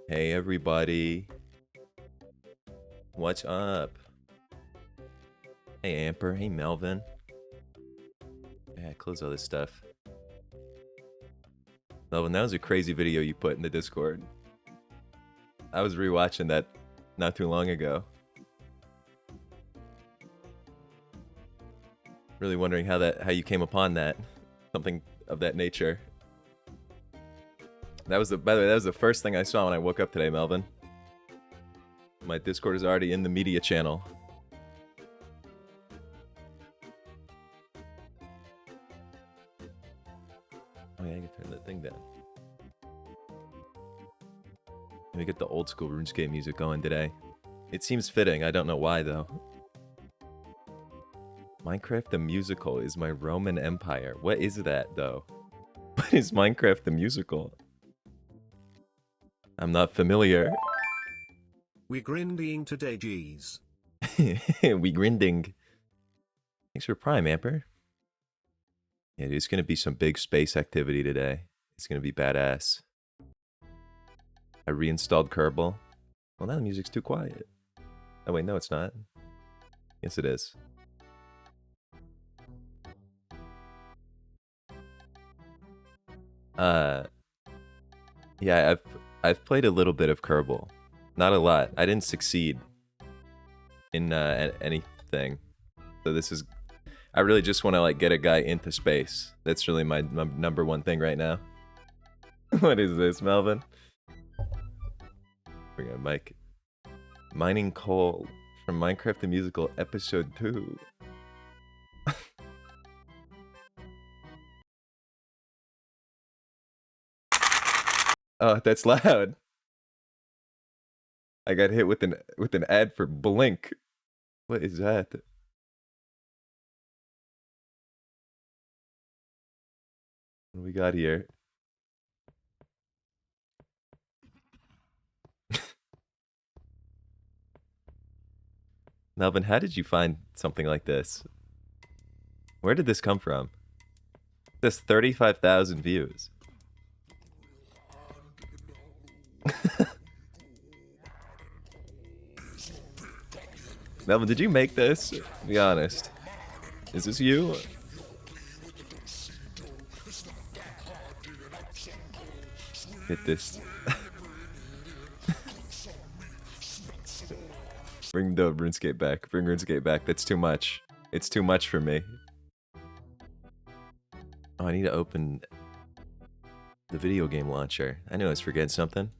Hey everybody, what's up? Hey Amper, hey Melvin. Yeah, close all this stuff. Melvin, that was a crazy video you put in the Discord. I was rewatching that not too long ago. Really wondering how you came upon that. Something of that nature. By the way, that was the first thing I saw when I woke up today, Melvin. My Discord is already in the media channel. Oh yeah, I can turn that thing down. Let me get the old school RuneScape music going today. It seems fitting, I don't know why though. Minecraft the Musical is my Roman Empire. What is that though? What is Minecraft the Musical? I'm not familiar. We grinding today, G's. We grinding. Thanks for Prime, Amper. Yeah, it's gonna be some big space activity today. It's gonna be badass. I reinstalled Kerbal. Well, now the music's too quiet. Oh wait, no, it's not. Yes, it is. Yeah, I've played a little bit of Kerbal, not a lot. I didn't succeed in anything, so this is. I really just want to like get a guy into space. That's really my number one thing right now. What is this, Melvin? Bring on Mike. Mining coal from Minecraft the Musical Episode 2. Oh, that's loud. I got hit with an ad for Blink. What is that? What do we got here? Melvin, how did you find something like this? Where did this come from? This 35,000 views. Melvin, did you make this? Be honest. Is this you? Hit this. Bring the RuneScape back. Bring RuneScape back. That's too much. It's too much for me. Oh, I need to open the video game launcher. I knew I was forgetting something.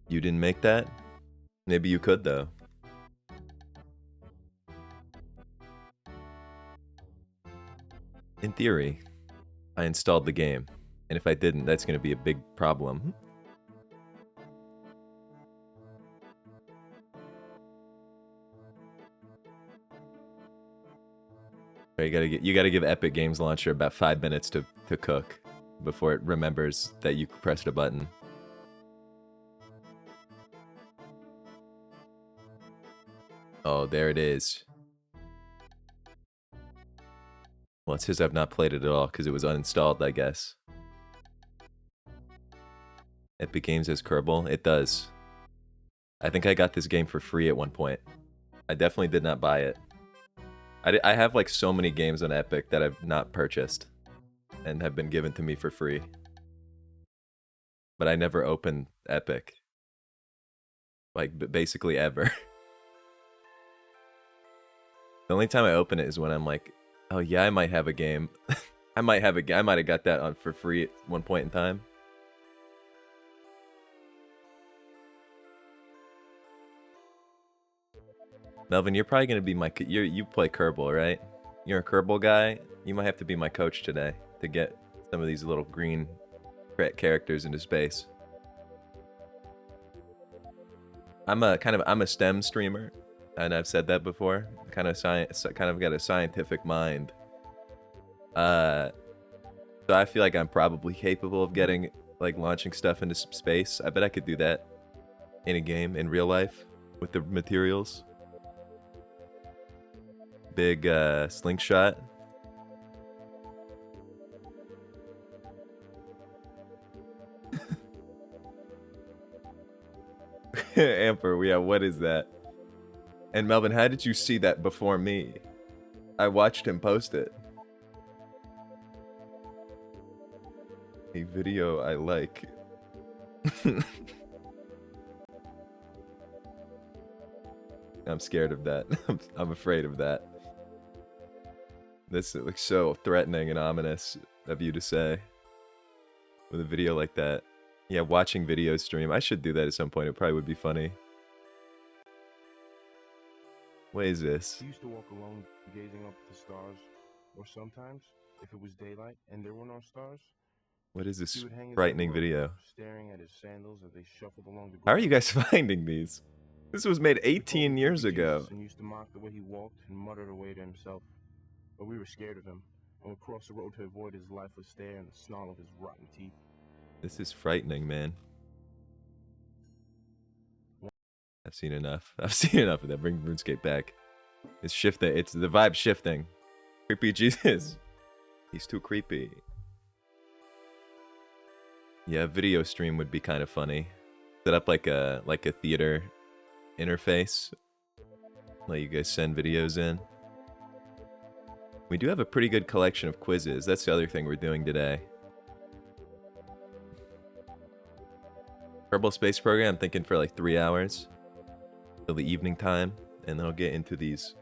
You didn't make that? Maybe you could, though. In theory, I installed the game. And if I didn't, that's going to be a big problem. You gotta give Epic Games Launcher about 5 minutes to cook before it remembers that you pressed a button. Oh, there it is. Well, it says I've not played it at all because it was uninstalled, I guess. Epic Games has Kerbal? It does. I think I got this game for free at one point. I definitely did not buy it. I have like so many games on Epic that I've not purchased and have been given to me for free. But I never opened Epic. Like, basically ever. The only time I open it is when I'm like, oh yeah, I might have a game. I might have got that on for free at one point in time. Melvin, you're probably gonna be you play Kerbal, right? You're a Kerbal guy. You might have to be my coach today to get some of these little green characters into space. I'm a STEM streamer, and I've said that before. Kind of got a scientific mind. So I feel like I'm probably capable of getting like launching stuff into space. I bet I could do that in a game in real life with the materials. Big slingshot. Amper, yeah, what is that? And Melvin, how did you see that before me? I watched him post it. A video I like. I'm scared of that. I'm afraid of that. This looks so threatening and ominous of you to say. With a video like that. Yeah, watching video stream. I should do that at some point. It probably would be funny. What is this? He used to walk alone, gazing up at the stars. Or sometimes, if it was daylight and there were no stars, What is he this would hang his frightening head low, video? staring at his sandals as they shuffled along the ground. How are you guys finding these? This was made 18 years ago. And used to mock the way he walked and muttered away to himself. But we were scared of him and would cross the road to avoid his lifeless stare and the snarl of his rotten teeth. This is frightening, man. I've seen enough. I've seen enough of that. Bring RuneScape back. It's shifting. It's the vibe shifting. Creepy Jesus. He's too creepy. Yeah, video stream would be kind of funny. Set up like a theater interface. Let you guys send videos in. We do have a pretty good collection of quizzes. That's the other thing we're doing today. Kerbal Space Program, I'm thinking for like 3 hours. Till the evening time. And then I'll get into these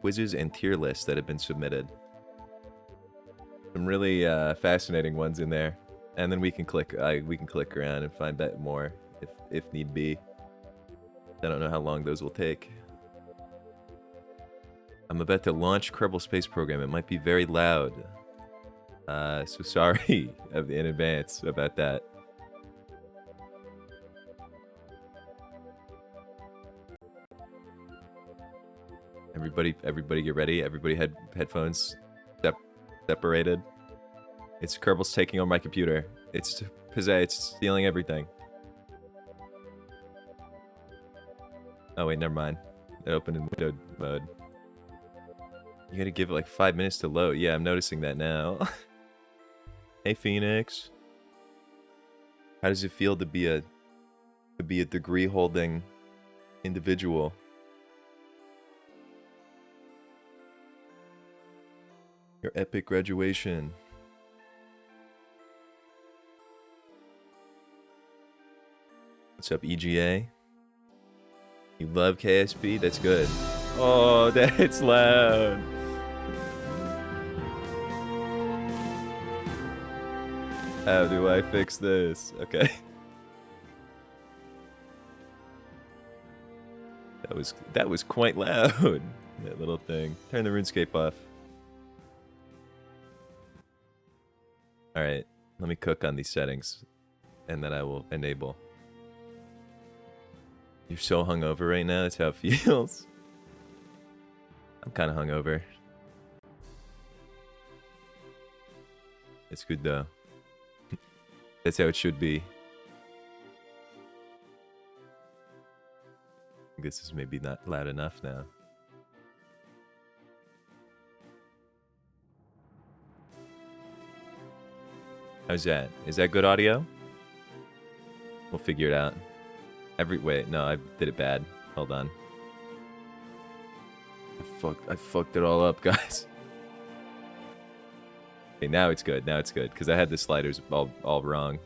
quizzes and tier lists that have been submitted. Some really fascinating ones in there. And then we can click around and find out more if need be. I don't know how long those will take. I'm about to launch Kerbal Space Program. It might be very loud. So sorry in advance about that. Everybody get ready. Everybody headphones separated. It's Kerbal's taking over my computer. It's stealing everything. Oh wait, never mind. It opened in windowed mode. You gotta give it like 5 minutes to load. Yeah, I'm noticing that now. Hey Phoenix. How does it feel to be a degree holding individual? Your epic graduation. What's up, EGA? You love KSP? That's good. Oh, that's loud. How do I fix this? Okay. That was quite loud. That little thing. Turn the RuneScape off. Alright, let me cook on these settings, and then I will enable. You're so hungover right now, that's how it feels. I'm kind of hungover. It's good though. That's how it should be. This is maybe not loud enough now. How's that? Is that good audio? We'll figure it out. Wait, no, I did it bad. Hold on. I fucked it all up, guys. Okay, now it's good. Now it's good. Because I had the sliders all wrong.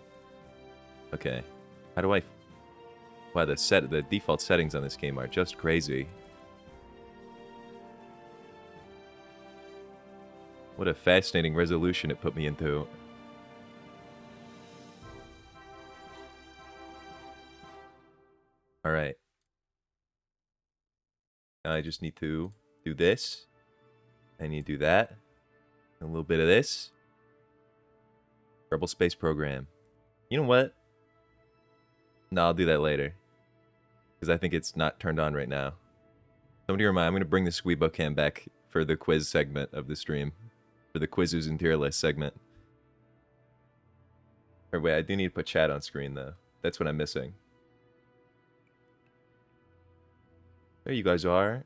Okay. How do I... Wow, the default settings on this game are just crazy. What a fascinating resolution it put me into. Alright. Now I just need to do this. I need to do that. A little bit of this. Kerbal Space Program. You know what? No, I'll do that later. Because I think it's not turned on right now. Somebody remind, I'm going to bring the Squeebo cam back for the quiz segment of the stream. For the quizzes and tier list segment. Or wait, I do need to put chat on screen though. That's what I'm missing. There you guys are.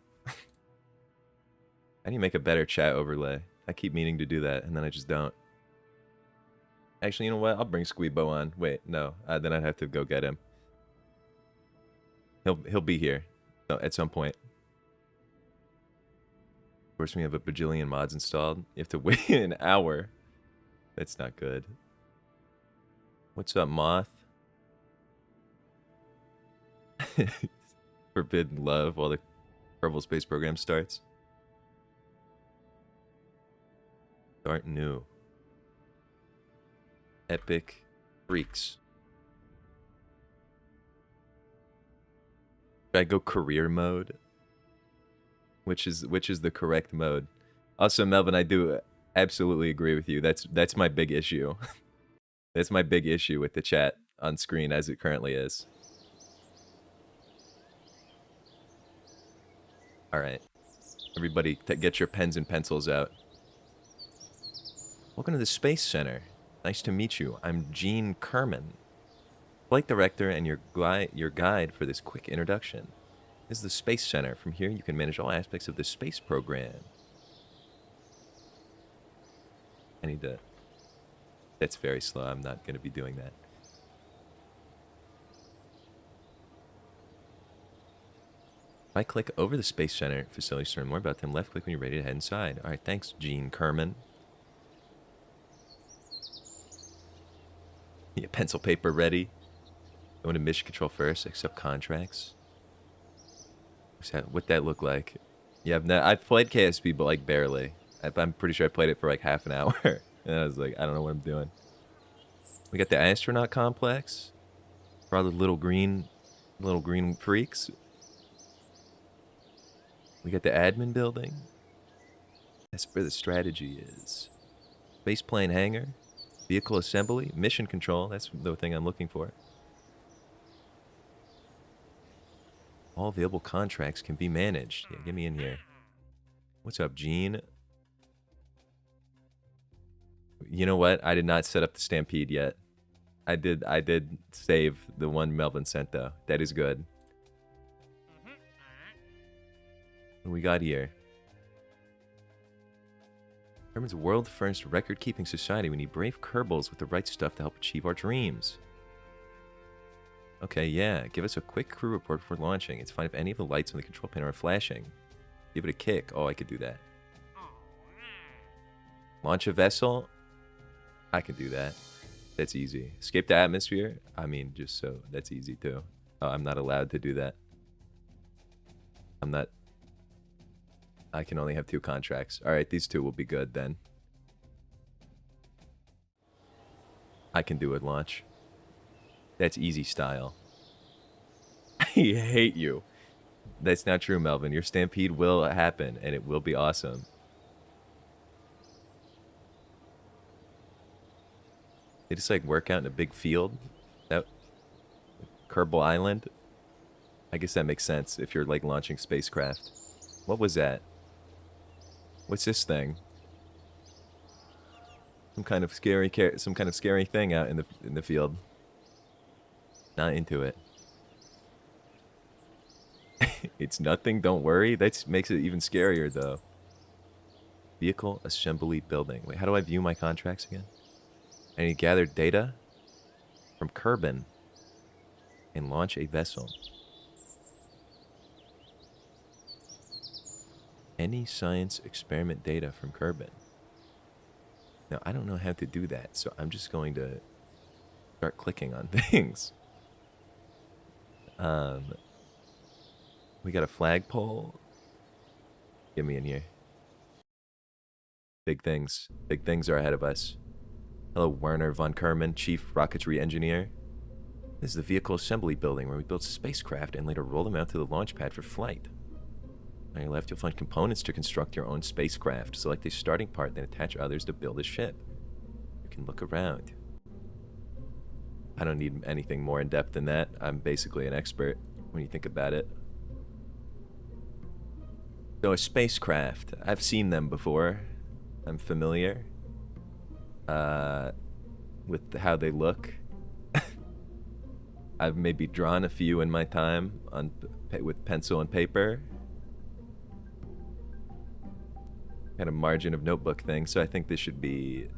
I need to make a better chat overlay. I keep meaning to do that, and then I just don't. Actually, you know what? I'll bring Squeebo on. Wait, no. Then I'd have to go get him. He'll be here at some point. Of course, we have a bajillion mods installed. You have to wait an hour. That's not good. What's up, Moth? Forbidden love while the Kerbal Space program starts. Start new. Epic freaks. Should I go career mode? Which is the correct mode? Also, Melvin, I do absolutely agree with you. That's my big issue. That's my big issue with the chat on screen as it currently is. All right, everybody, get your pens and pencils out. Welcome to the Space Center. Nice to meet you. I'm Gene Kerman, flight director and your guide for this quick introduction. This is the Space Center. From here, you can manage all aspects of the space program. I need to... That's very slow. I'm not going to be doing that. If I click over the Space Center facilities to learn more about them, left click when you're ready to head inside. All right, thanks, Gene Kerman. Yeah, pencil paper ready. Going to mission control first, accept contracts. What'd that look like? Yeah, I've played KSP, but like barely. I'm pretty sure I played it for like half an hour. And I was like, I don't know what I'm doing. We got the astronaut complex. For all the little green freaks. We got the admin building. That's where the strategy is. Space plane hangar. Vehicle assembly. Mission control. That's the thing I'm looking for. All available contracts can be managed. Yeah, get me in here. What's up, Gene? You know what? I did not set up the Stampede yet. I did save the one Melvin sent, though. That is good. What do we got here? Herman's world first record-keeping society. We need brave Kerbals with the right stuff to help achieve our dreams. Okay, yeah. Give us a quick crew report before launching. It's fine if any of the lights on the control panel are flashing. Give it a kick. Oh, I could do that. Launch a vessel. I can do that. That's easy. Escape the atmosphere. I mean, just so that's easy too. Oh, I'm not allowed to do that. I'm not. I can only have 2 contracts. All right, these 2 will be good then. I can do it. Launch. That's easy style. I hate you. That's not true, Melvin. Your stampede will happen, and it will be awesome. They just like work out in a big field. That Kerbal Island. I guess that makes sense if you're like launching spacecraft. What was that? What's this thing? Some kind of scary thing out in the field. Not into it. It's nothing, don't worry. That makes it even scarier though. Vehicle assembly building. Wait, how do I view my contracts again? I need to gather data from Kerbin and launch a vessel. Any science experiment data from Kerbin. Now, I don't know how to do that, so I'm just going to start clicking on things. We got a flagpole. Get me in here. Big things. Big things are ahead of us. Hello, Werner von Kerman, Chief Rocketry Engineer. This is the vehicle assembly building where we build spacecraft and later roll them out to the launch pad for flight. On your left, you'll find components to construct your own spacecraft. Select a starting part, then attach others to build a ship. You can look around. I don't need anything more in-depth than that. I'm basically an expert when you think about it. So a spacecraft. I've seen them before. I'm familiar with how they look. I've maybe drawn a few in my time with pencil and paper. Kind of margin of notebook thing, so I think this should be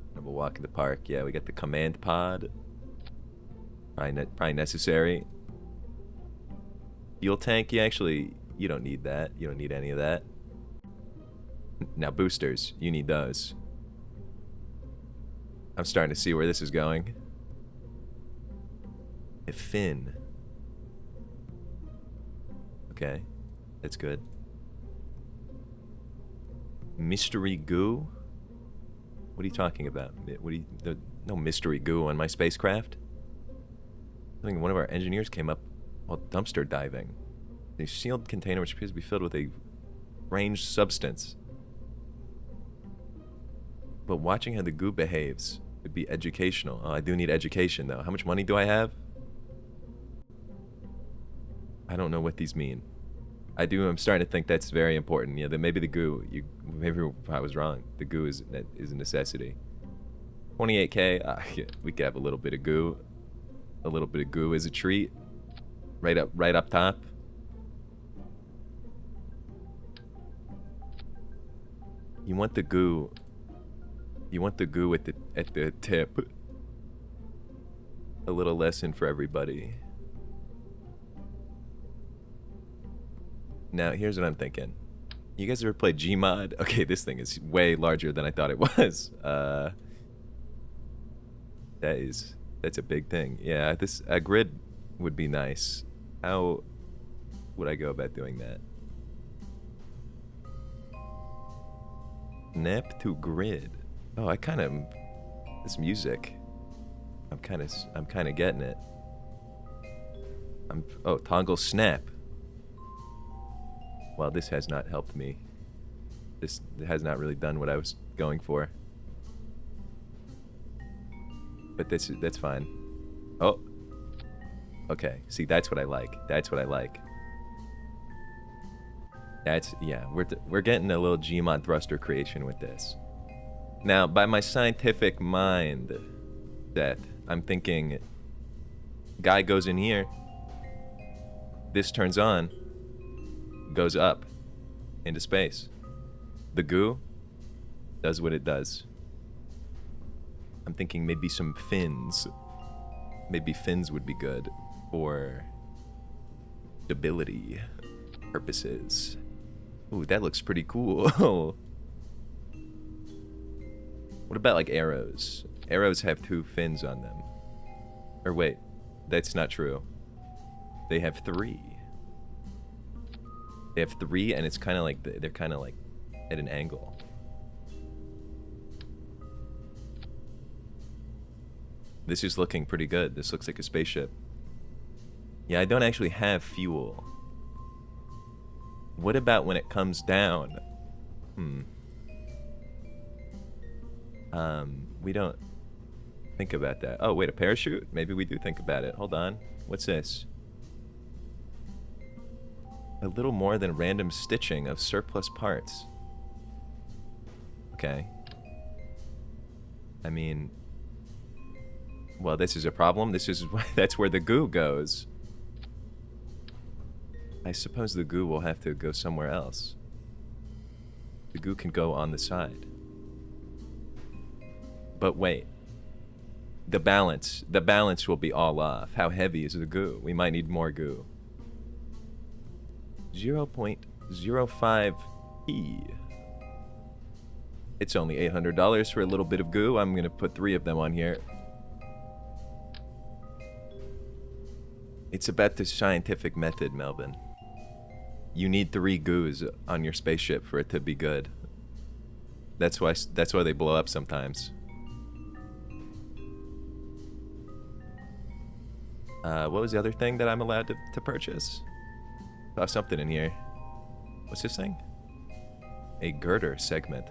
kind of a walk in the park. Yeah, we got the command pod. Probably necessary. Fuel tank, you don't need that. You don't need any of that. Now boosters, you need those. I'm starting to see where this is going. A fin. Okay, that's good. Mystery goo? What are you talking about? No mystery goo on my spacecraft? I think one of our engineers came up while dumpster diving. A sealed container which appears to be filled with a strange substance. But watching how the goo behaves would be educational. Oh, I do need education though. How much money do I have? I don't know what these mean. I'm starting to think that's very important. Yeah, that maybe the goo, maybe I was wrong. The goo is a necessity. 28K, yeah, we could have a little bit of goo. A little bit of goo is a treat. Right up top. You want the goo at the tip. A little lesson for everybody. Now, here's what I'm thinking. You guys ever played Gmod? Okay, this thing is way larger than I thought it was. That's a big thing. Yeah, a grid would be nice. How would I go about doing that? Nep to grid. Oh, this music. I'm kind of getting it. Toggle snap. Well, this has not helped me. This has not really done what I was going for. But that's fine. Oh. Okay. See, that's what I like. That's what I like. Yeah, we're getting a little Gmod thruster creation with this. Now, by my scientific mind, I'm thinking, guy goes in here, this turns on, goes up into space. The goo does what it does. I'm thinking maybe some fins. Maybe fins would be good for stability purposes. Ooh, that looks pretty cool. What about like arrows? Arrows have 2 fins on them. Or wait, that's not true. They have 3. They have 3, and it's kind of like they're kind of like at an angle. This is looking pretty good. This looks like a spaceship. Yeah, I don't actually have fuel. What about when it comes down? We don't think about that. Oh, wait, a parachute? Maybe we do think about it. Hold on. What's this? A little more than random stitching of surplus parts. Okay. I mean, well, this is a problem. That's where the goo goes. I suppose the goo will have to go somewhere else. The goo can go on the side. But wait. The balance will be all off. How heavy is the goo? We might need more goo. 0.05 E. It's only $800 for a little bit of goo. I'm gonna put 3 of them on here. It's about the scientific method, Melvin. You need 3 goos on your spaceship for it to be good. That's why they blow up sometimes. What was the other thing that I'm allowed to purchase? Saw something in here. What's this thing? A girder segment.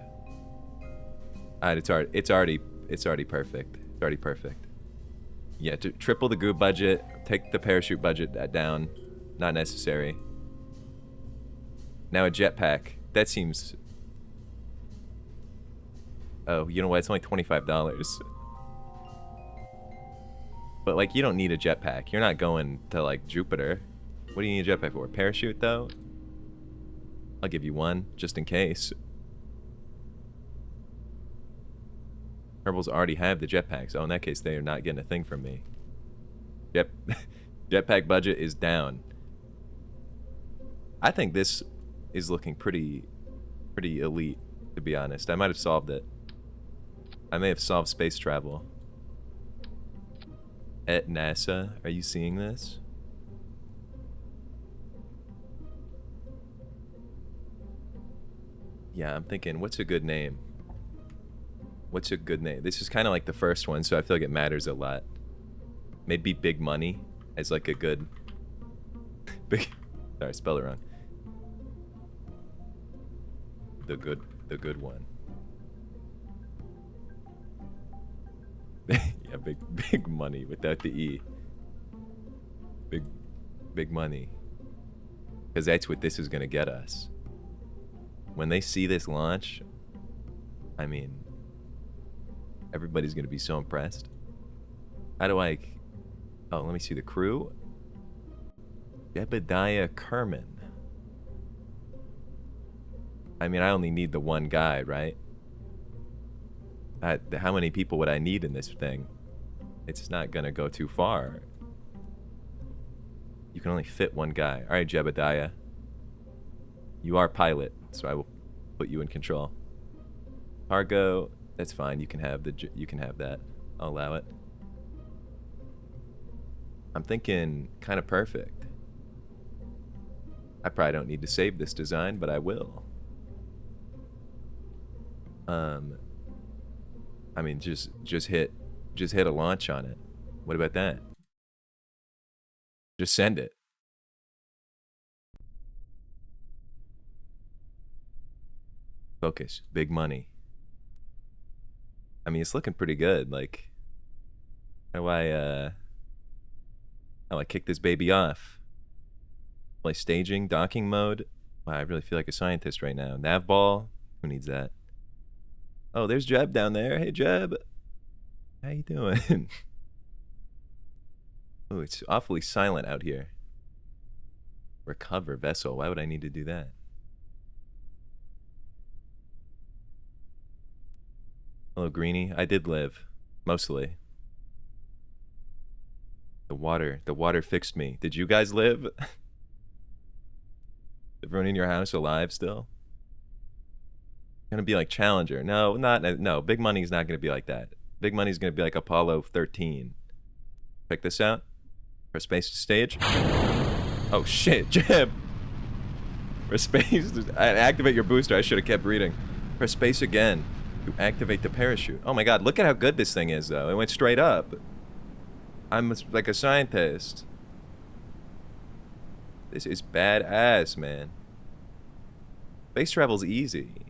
Alright, it's already perfect. It's already perfect. Yeah, to triple the goo budget, take the parachute budget down. Not necessary. Now a jetpack. That seems... Oh, you know what? It's only $25. But, like, you don't need a jetpack. You're not going to, like, Jupiter. What do you need a jetpack for? Parachute, though? I'll give you one, just in case. Kerbals already have the jetpacks. Oh, in that case, they are not getting a thing from me. Yep. Jetpack budget is down. I think this is looking pretty elite, to be honest. I might have solved it. I may have solved space travel. At NASA, are you seeing this? Yeah, I'm thinking, what's a good name? What's a good name? This is kind of like the first one, so I feel like it matters a lot. Maybe Big Money as like a good... Big... Sorry, I spelled it wrong. The good one. Yeah, big money without the E. Big money. Because that's what this is gonna get us. When they see this launch, I mean, everybody's gonna be so impressed. How do I... Oh, let me see the crew. Jebediah Kerman. I mean, I only need the one guy, right? How many people would I need in this thing? It's not gonna go too far. You can only fit one guy. All right, Jebediah. You are pilot, so I will put you in control. Cargo, that's fine. You can have that. I'll allow it. I'm thinking kind of perfect. I probably don't need to save this design, but I will. I mean, just hit a launch on it. What about that? Just send it. Focus. Big money. I mean, it's looking pretty good. Like, how do I kick this baby off? Play staging, docking mode. Wow, I really feel like a scientist right now. Nav ball. Who needs that? Oh, there's Jeb down there. Hey, Jeb. How you doing? Oh, it's awfully silent out here. Recover vessel. Why would I need to do that? Hello, Greenie. I did live. Mostly. The water fixed me. Did you guys live? Everyone in your house alive still? Gonna be like Challenger. No, no. Big Money's not gonna be like that. Big Money's gonna be like Apollo 13. Check this out. Press space to stage. Oh shit, Jeb. Press space to activate your booster. I should have kept reading. Press space again to activate the parachute. Oh my god, look at how good this thing is though. It went straight up. I'm like a scientist. This is badass, man. Space travel's easy.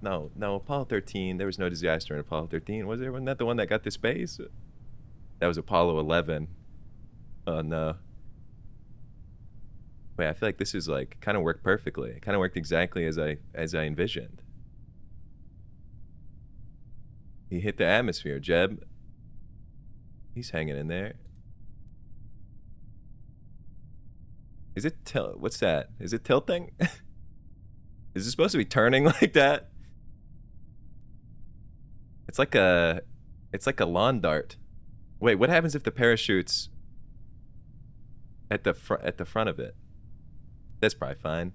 No, Apollo 13, there was no disaster in Apollo 13, was there? Wasn't that the one that got to space? That was Apollo 11. Oh, no. Wait, I feel like this is like, kind of worked perfectly. It kind of worked exactly as I envisioned. He hit the atmosphere, Jeb. He's hanging in there. Is it what's that? Is it tilting? Is it supposed to be turning like that? It's like a lawn dart. Wait, what happens if the parachute's at the front of it? That's probably fine.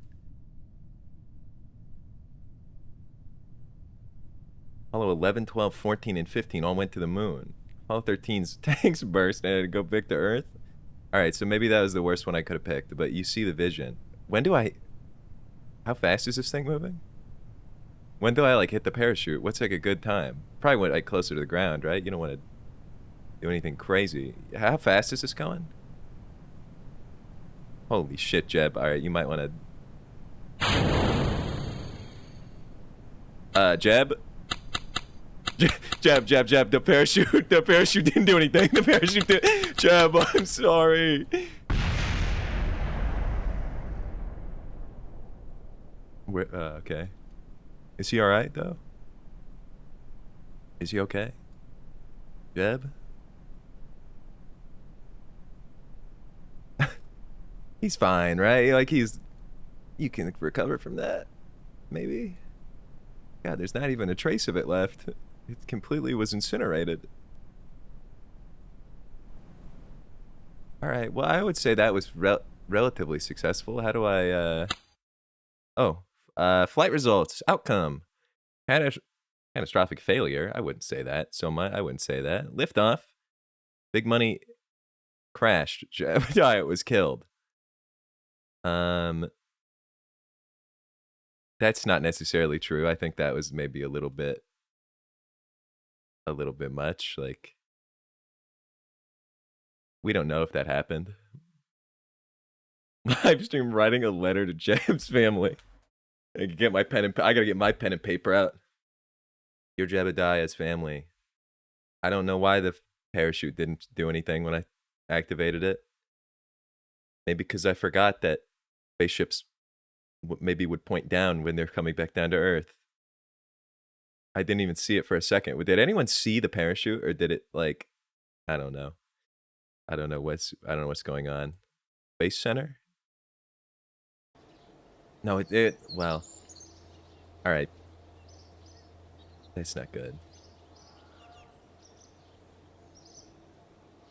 Apollo 11, 12, 14, and 15 all went to the moon. Apollo 13's tanks burst and had to go back to Earth. Alright, so maybe that was the worst one I could have picked, but you see the vision. How fast is this thing moving? When do I like hit the parachute? What's like a good time? Probably went like closer to the ground, right? You don't want to do anything crazy. How fast is this going? Holy shit, Jeb. Alright, you might want to... Jeb? Jeb. The parachute didn't do anything. The parachute did... Jeb, I'm sorry. Okay. Is he alright, though? Is he okay? Jeb? He's fine, right? Like, you can recover from that. Maybe? God, there's not even a trace of it left. It completely was incinerated. Alright, well, I would say that was relatively successful. How do I, oh, flight results, outcome. Catastrophic failure. I wouldn't say that so much. I wouldn't say that. Liftoff. Big money crashed. Jebediah was killed. That's not necessarily true. I think that was maybe a little bit much. Like, we don't know if that happened. Live stream writing a letter to Jeb's family. I gotta get my pen and paper out. Dear Jebediah's family. I don't know why the parachute didn't do anything when I activated it. Maybe because I forgot that spaceships maybe would point down when they're coming back down to Earth. I didn't even see it for a second. Did anyone see the parachute, or did it, like, I don't know. I don't know what's going on. Space Center? No, well. All right. That's not good.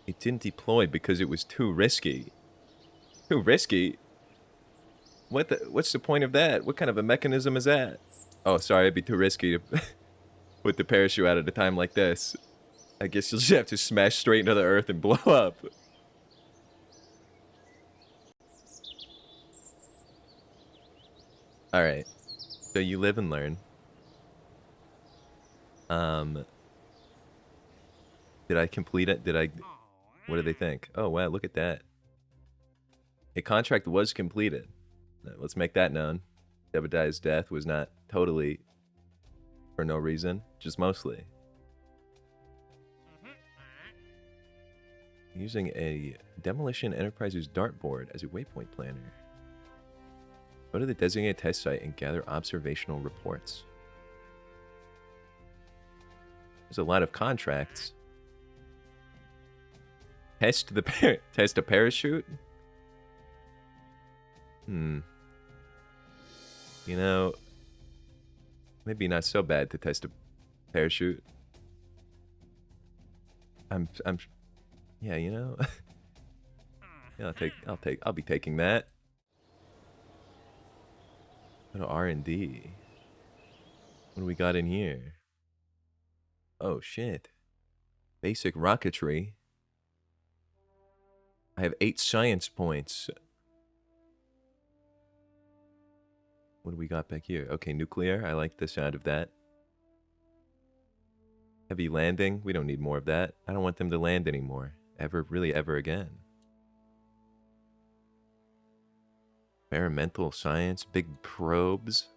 It didn't deploy because it was too risky. Too risky? What's the point of that? What kind of a mechanism is that? Oh, sorry, it'd be too risky to put the parachute out at a time like this. I guess you'll just have to smash straight into the Earth and blow up. Alright. So you live and learn. Did I complete it? What do they think? Oh, wow, look at that. A contract was completed. Let's make that known. Jebediah's death was not totally for no reason, just mostly. Using a Demolition Enterprises dartboard as a waypoint planner. Go to the designated test site and gather observational reports. There's a lot of contracts. Test a parachute? You know, maybe not so bad to test a parachute. Yeah, you know. Yeah, I'll be taking that. Go to R&D. What do we got in here? Oh shit. Basic rocketry. I have 8 science points. What do we got back here? Okay, nuclear. I like the sound of that. Heavy landing. We don't need more of that. I don't want them to land anymore. Really ever again. Experimental science. Big probes.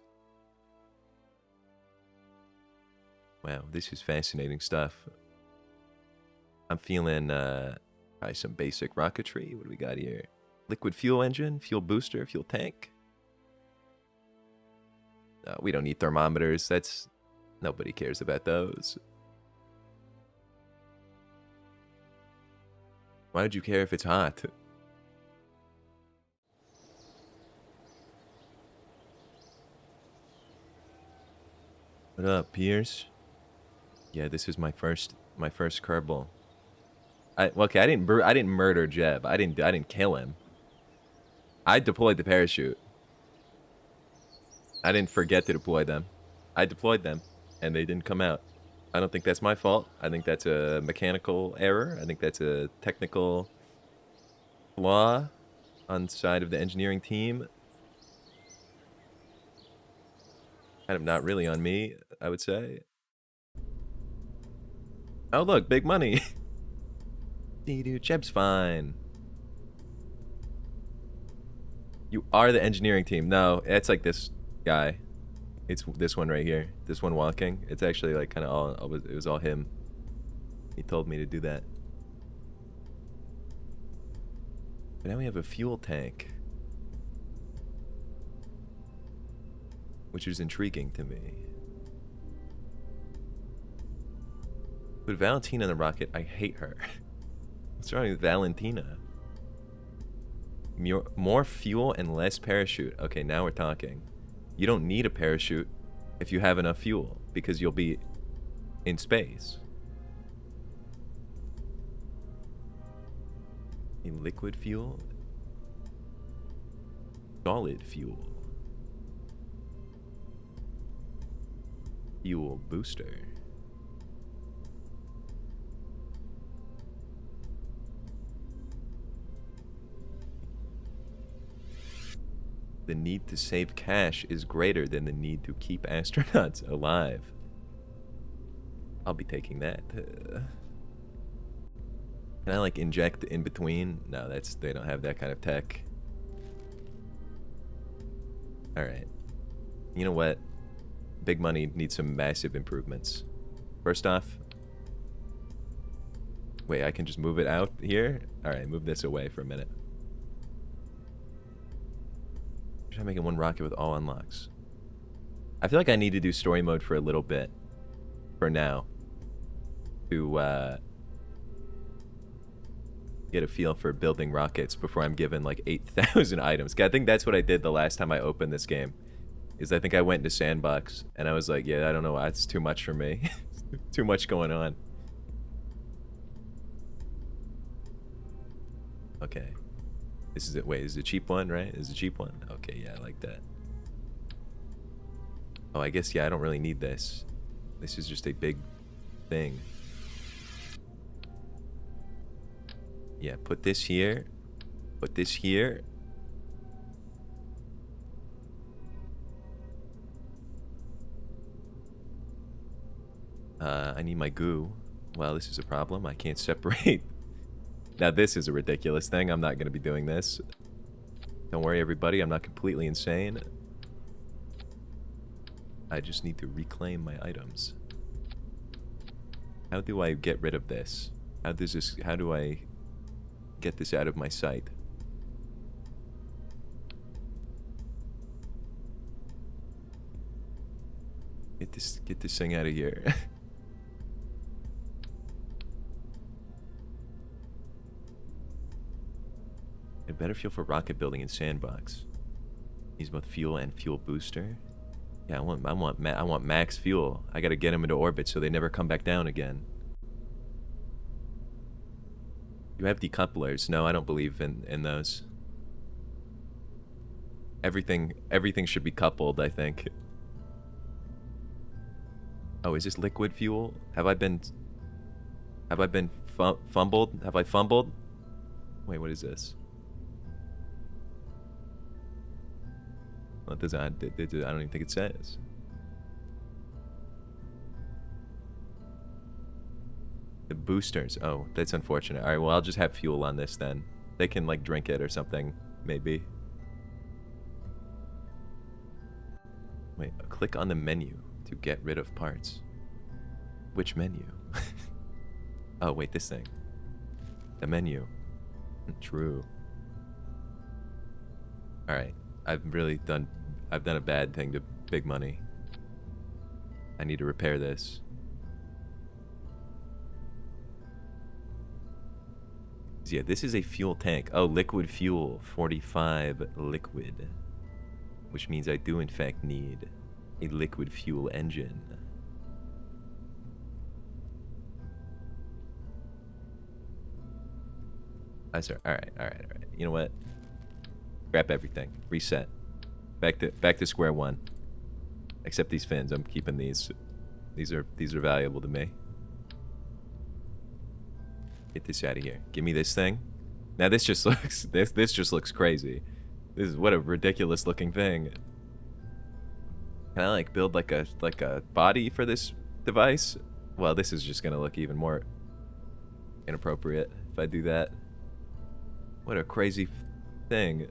Wow, this is fascinating stuff. I'm feeling probably some basic rocketry. What do we got here? Liquid fuel engine, fuel booster, fuel tank. We don't need thermometers. Nobody cares about those. Why would you care if it's hot? What up, Pierce? Yeah, this is my first kerbal. Okay, I didn't murder Jeb. I didn't kill him. I deployed the parachute. I didn't forget to deploy them. I deployed them, and they didn't come out. I don't think that's my fault. I think that's a mechanical error. I think that's a technical flaw on the side of the engineering team. Kind of not really on me, I would say. Oh, look, big money. Dude, Jeb's fine. You are the engineering team. No, it's like this guy. It's this one right here. This one walking. It's actually like kind of it was all him. He told me to do that. But now we have a fuel tank. Which is intriguing to me. But Valentina in the rocket, I hate her. What's wrong with Valentina? More fuel and less parachute. Okay, now we're talking. You don't need a parachute if you have enough fuel, because you'll be in space. A liquid fuel? Solid fuel. Fuel booster. The need to save cash is greater than the need to keep astronauts alive. I'll be taking that. Can I like inject in between? No, they don't have that kind of tech. All right. You know what? Big money needs some massive improvements. First off, wait, I can just move it out here? All right, move this away for a minute. Try making one rocket with all unlocks. I feel like I need to do story mode for a little bit. For now. To get a feel for building rockets before I'm given like 8,000 items. I think that's what I did the last time I opened this game. Is I think I went into Sandbox and I was like, yeah, I don't know, it's too much for me. Too much going on. Okay. This is it. Wait, is it a cheap one, right? Is it a cheap one? Okay, yeah, I like that. Oh, I guess, yeah, I don't really need this. This is just a big thing. Yeah, put this here. Put this here. I need my goo. Well, this is a problem. I can't separate. Now, this is a ridiculous thing. I'm not going to be doing this. Don't worry, everybody. I'm not completely insane. I just need to reclaim my items. How do I get rid of this? How do I get this out of my sight? Get this thing out of here. A better fuel for rocket building in Sandbox. Needs both fuel and fuel booster. Yeah, I want max fuel. I gotta get them into orbit so they never come back down again. You have decouplers. No, I don't believe in those. Everything should be coupled, I think. Oh, is this liquid fuel? Have I been fumbled? Have I fumbled? Wait, what is this? Well, it doesn't, I don't even think it says. The boosters. Oh, that's unfortunate. Alright, well, I'll just have fuel on this then. They can, like, drink it or something. Maybe. Wait, click on the menu to get rid of parts. Which menu? Oh, wait, this thing. The menu. True. Alright. I've done a bad thing to big money. I need to repair this. Yeah, this is a fuel tank. Oh, liquid fuel. 45 liquid. Which means I do in fact need a liquid fuel engine. Sorry. Alright. You know what? Scrap everything. Reset. Back to square one. Except these fins. I'm keeping these. These are valuable to me. Get this out of here. Give me this thing. Now this just looks this just looks crazy. This is what a ridiculous looking thing. Can I like build like a body for this device? Well, this is just gonna look even more inappropriate if I do that. What a crazy thing.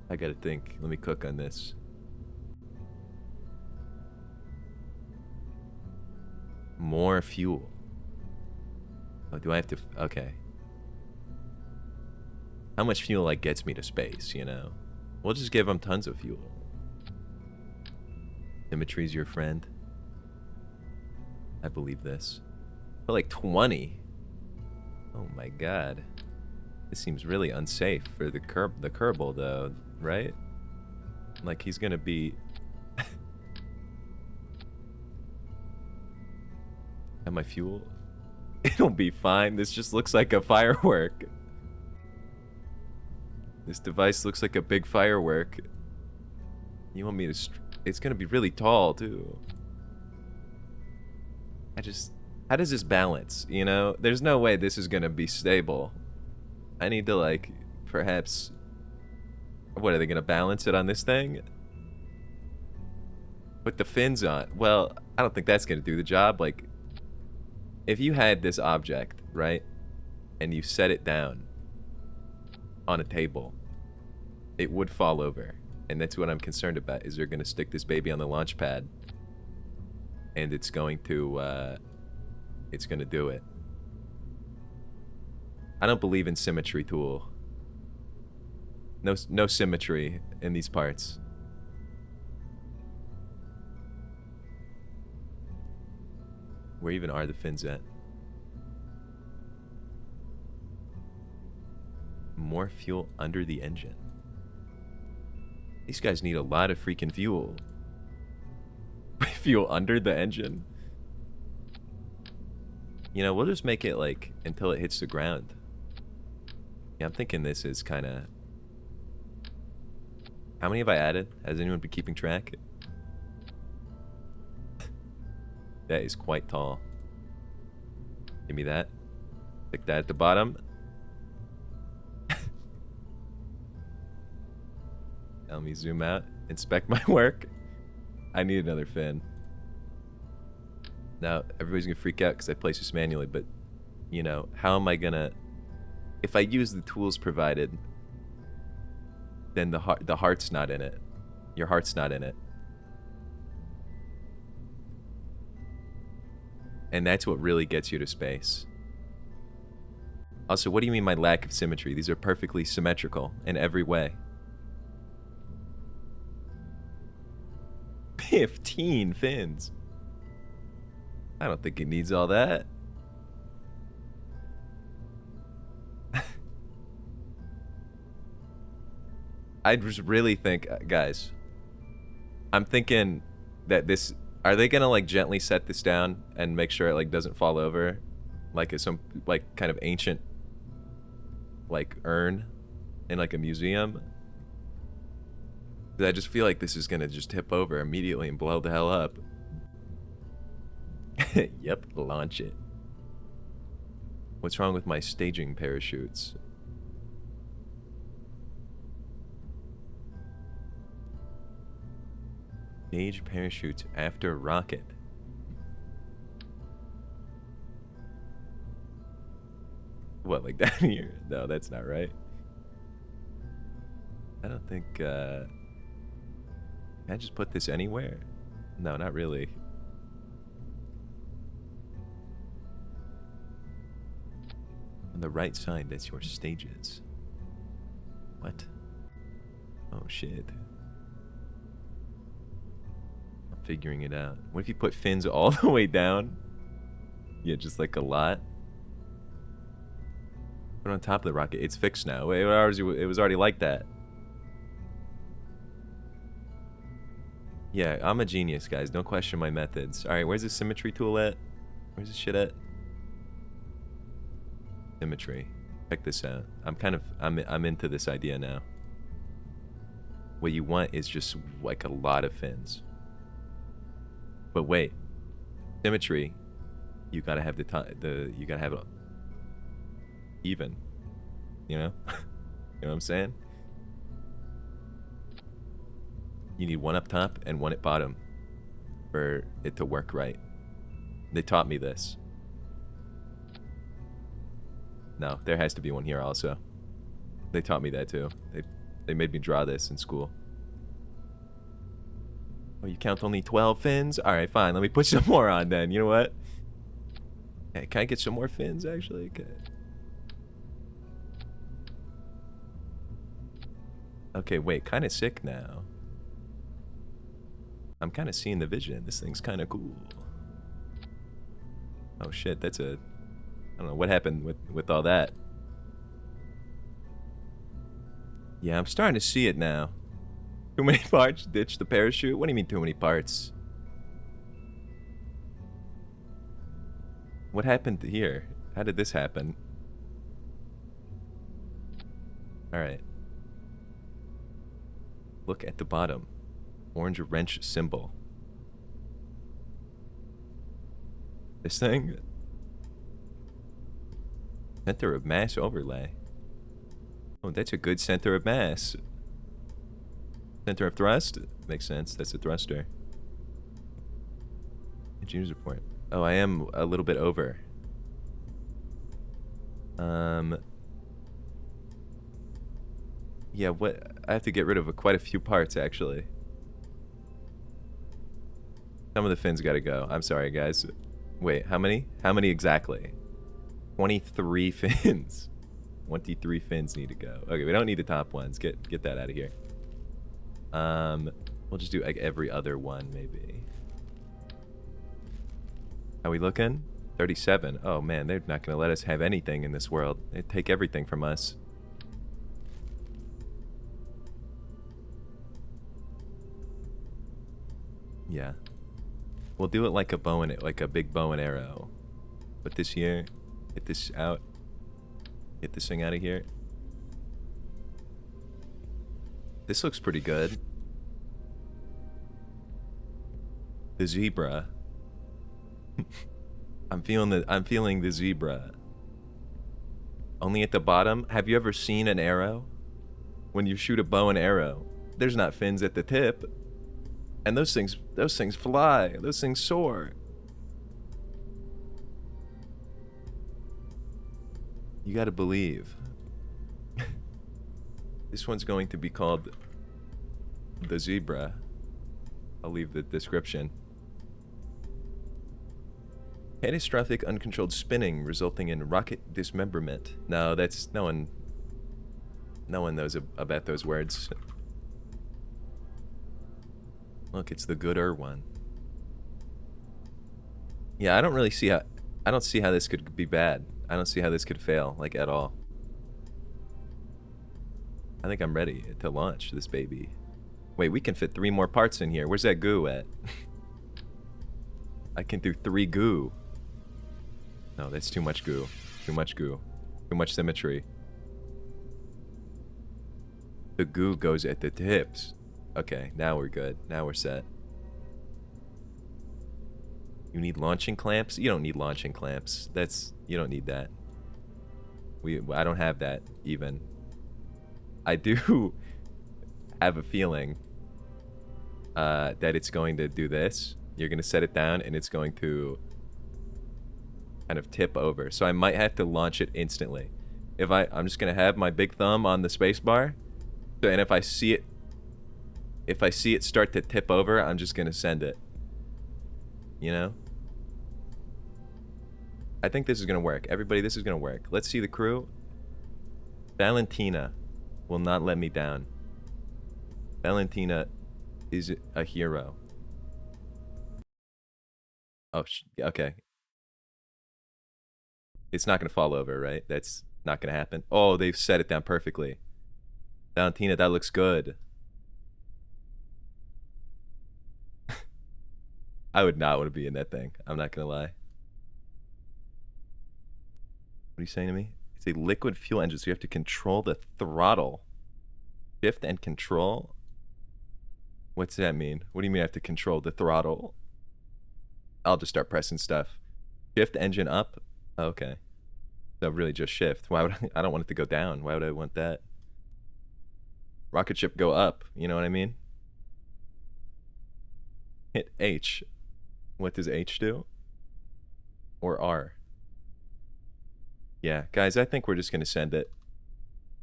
I gotta think. Let me cook on this. More fuel. Oh, do I have to... Okay. How much fuel, like, gets me to space, you know? We'll just give them tons of fuel. Symmetry's your friend. I believe this. But, like, 20? Oh, my God. This seems really unsafe for the kerbal, though, right? Like, he's gonna be... And my fuel? It'll be fine. This just looks like a firework. This device looks like a big firework. You want me to... It's gonna be really tall, too. How does this balance, you know? There's no way this is gonna be stable. I need to, like, perhaps... What, are they gonna balance it on this thing? Put the fins on. Well, I don't think that's gonna do the job. Like, if you had this object, right? And you set it down on a table, it would fall over. And that's what I'm concerned about, is they're gonna stick this baby on the launch pad. And it's going to, it's gonna do it. I don't believe in symmetry, Tool. No symmetry in these parts. Where even are the fins at? More fuel under the engine. These guys need a lot of freaking fuel. Fuel under the engine? You know, we'll just make it, like, until it hits the ground. Yeah, I'm thinking this is kind of... How many have I added? Has anyone been keeping track? That is quite tall. Give me that. Stick that at the bottom. Let me zoom out. Inspect my work. I need another fin. Now, everybody's gonna freak out because I placed this manually, but, you know, how am I gonna... If I use the tools provided, then the heart's not in it. Your heart's not in it. And that's what really gets you to space. Also, what do you mean by lack of symmetry? These are perfectly symmetrical in every way. 15 fins. I don't think it needs all that. I just really think, guys, I'm thinking that this... Are they gonna, like, gently set this down and make sure it, like, doesn't fall over? Like, it's some, like, kind of ancient, like, urn in, like, a museum? 'Cause I just feel like this is gonna just tip over immediately and blow the hell up. Yep, launch it. What's wrong with my staging parachutes? Stage parachutes after rocket. What, like down here? No, that's not right. I don't think, can I just put this anywhere? No, not really. On the right side, that's your stages. What? Oh, shit. I'm figuring it out. What if you put fins all the way down? Yeah, just like a lot. Put it on top of the rocket. It's fixed now. It was already like that. Yeah, I'm a genius, guys. Don't question my methods. Alright, where's the symmetry tool at? Where's this shit at? Symmetry. Check this out. I'm into this idea now. What you want is just like a lot of fins. But wait. Symmetry. You gotta have you gotta have it even. You know? You know what I'm saying? You need one up top and one at bottom for it to work right. They taught me this. No, there has to be one here also. They taught me that too. They made me draw this in school. Oh, you count only 12 fins? Alright, fine. Let me put some more on then. You know what? Hey, can I get some more fins, actually? Okay. Okay, wait. Kind of sick now. I'm kind of seeing the vision. This thing's kind of cool. Oh, shit. That's a... I don't know. What happened with all that? Yeah, I'm starting to see it now. Too many parts? Ditch the parachute? What do you mean too many parts? What happened here? How did this happen? Alright. Look at the bottom. Orange wrench symbol. This thing? Center of mass overlay. Oh, that's a good center of mass. Center of thrust? Makes sense. That's a thruster. Engineer's report. Oh, I am a little bit over. Yeah, what? I have to get rid of quite a few parts, actually. Some of the fins gotta go. I'm sorry, guys. Wait, how many? How many exactly? 23 fins. 23 fins need to go. Okay, we don't need the top ones. Get that out of here. We'll just do like every other one, maybe. How we looking? 37. Oh man, they're not gonna let us have anything in this world. They take everything from us. Yeah. We'll do it like a bow and like a big bow and arrow. Put this here. Hit this out. Get this thing out of here. This looks pretty good. The zebra. I'm feeling the zebra. Only at the bottom. Have you ever seen an arrow? When you shoot a bow and arrow, there's not fins at the tip. And those things fly. Those things soar. You gotta believe. This one's going to be called the zebra. I'll leave the description. Catastrophic uncontrolled spinning resulting in rocket dismemberment. No, that's no one knows about those words. Look, it's the gooder one. Yeah, I don't see how this could be bad. I don't see how this could fail, like, at all. I think I'm ready to launch this baby. Wait, we can fit 3 more parts in here. Where's that goo at? I can do 3 goo. No, that's too much goo. Too much goo. Too much symmetry. The goo goes at the tips. Okay, now we're good. Now we're set. You need launching clamps? You don't need launching clamps. You don't need that. I don't have that, even. I do have a feeling that it's going to do this. You're going to set it down, and it's going to kind of tip over. So I might have to launch it instantly. I'm just going to have my big thumb on the spacebar, and if I see it start to tip over, I'm just going to send it. You know? I think this is going to work. Everybody, this is going to work. Let's see the crew. Valentina will not let me down. Valentina is a hero. Oh, okay. It's not going to fall over, right? That's not going to happen. Oh, they've set it down perfectly. Valentina, that looks good. I would not want to be in that thing. I'm not going to lie. What are you saying to me? It's a liquid fuel engine, so you have to control the throttle. Shift and control? What's that mean? What do you mean I have to control the throttle? I'll just start pressing stuff. Shift engine up? Okay. So really just shift. Why would I don't want it to go down. Why would I want that? Rocket ship go up. You know what I mean? Hit H. What does H do? Or R? Yeah, guys, I think we're just gonna send it.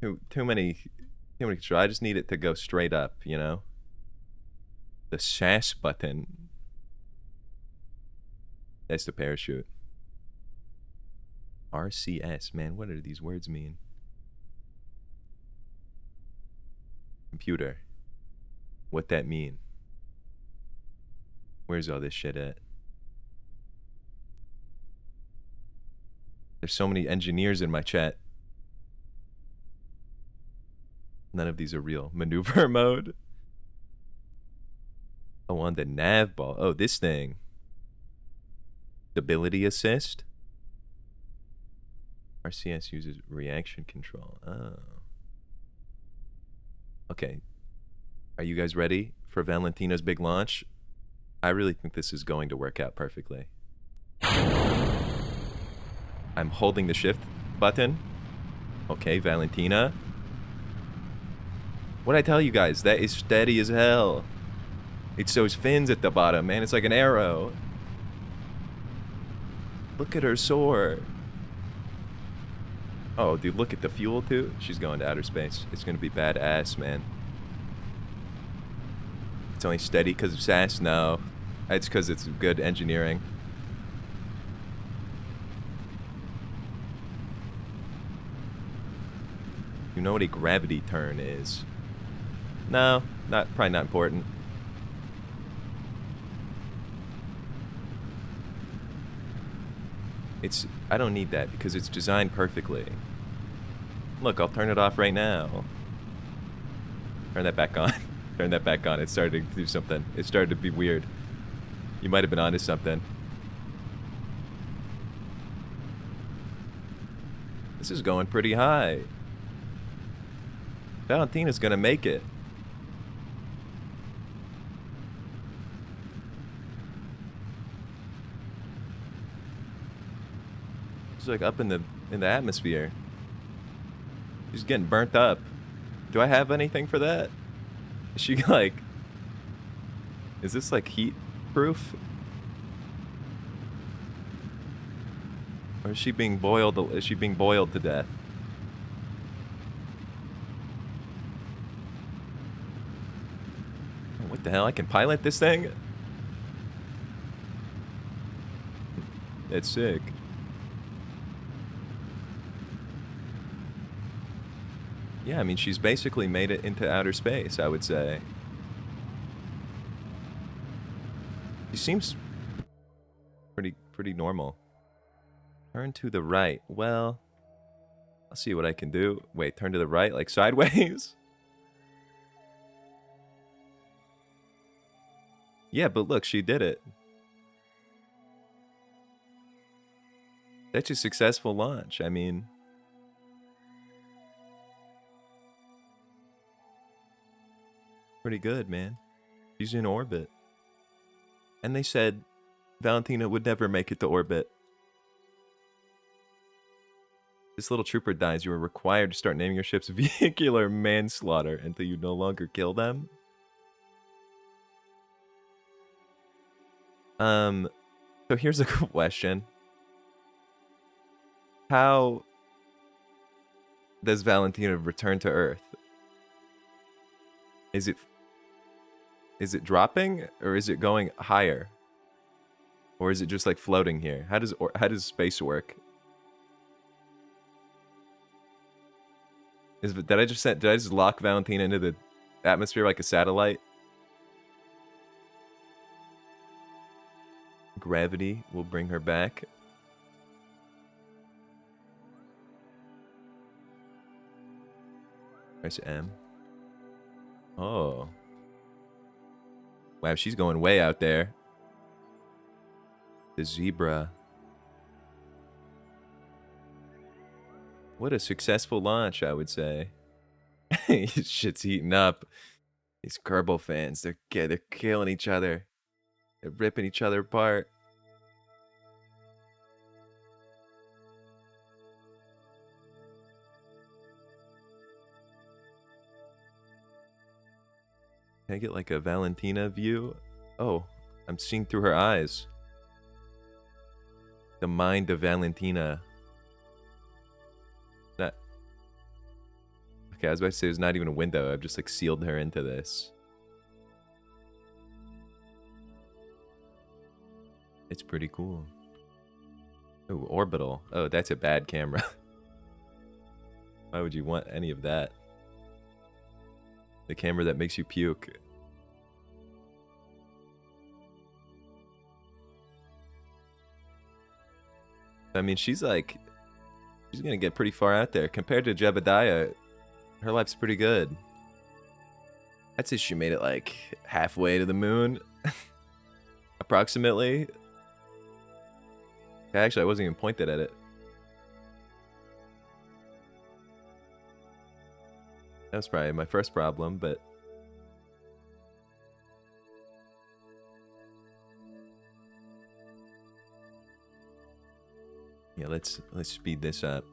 Too many control. I just need it to go straight up, you know? The SAS button. That's the parachute. RCS, man, what do these words mean? Computer. What that mean? Where's all this shit at? There's so many engineers in my chat. None of these are real. Maneuver mode. Oh, on the nav ball. Oh, this thing. Stability assist. RCS uses reaction control. Oh. Okay. Are you guys ready for Valentina's big launch? I really think this is going to work out perfectly. I'm holding the shift button. Okay, Valentina. What'd I tell you guys? That is steady as hell. It's those fins at the bottom, man. It's like an arrow. Look at her soar. Oh, dude, look at the fuel, too. She's going to outer space. It's going to be badass, man. It's only steady because of SAS? No. It's because it's good engineering. You know what a gravity turn is? No, probably not important. I don't need that because it's designed perfectly. Look, I'll turn it off right now. Turn that back on. Turn that back on. It started to do something. It started to be weird. You might have been onto something. This is going pretty high. Valentina's gonna make it. She's like up in the atmosphere. She's getting burnt up. Do I have anything for that? Is she like... Is this like heat proof? Or is she being boiled? Is she being boiled to death? What the hell? I can pilot this thing? It's sick. Yeah, I mean, she's basically made it into outer space, I would say. She seems pretty normal. Turn to the right. Well, I'll see what I can do. Wait, turn to the right, like sideways? Yeah, but look, she did it. That's a successful launch. I mean... Pretty good, man. She's in orbit. And they said Valentina would never make it to orbit. This little trooper dies. You are required to start naming your ships vehicular manslaughter until you no longer kill them. So here's a question. How does Valentina return to Earth? Is it dropping or is it going higher? Or is it just like floating here? How does space work? Did I just lock Valentina into the atmosphere like a satellite? Gravity will bring her back. Press M. Oh. Wow, she's going way out there. The zebra. What a successful launch, I would say. Shit's heating up. These Kerbal fans, they're killing each other. They're ripping each other apart. Can I get like a Valentina view? Oh, I'm seeing through her eyes. The mind of Valentina. That. Okay, I was about to say there's not even a window. I've just like sealed her into this. It's pretty cool. Oh, orbital. Oh, that's a bad camera. Why would you want any of that? The camera that makes you puke. I mean, she's gonna get pretty far out there. Compared to Jebediah, her life's pretty good. I'd say she made it like halfway to the moon. Approximately. Actually, I wasn't even pointed at it. That was probably my first problem, but Yeah, let's speed this up.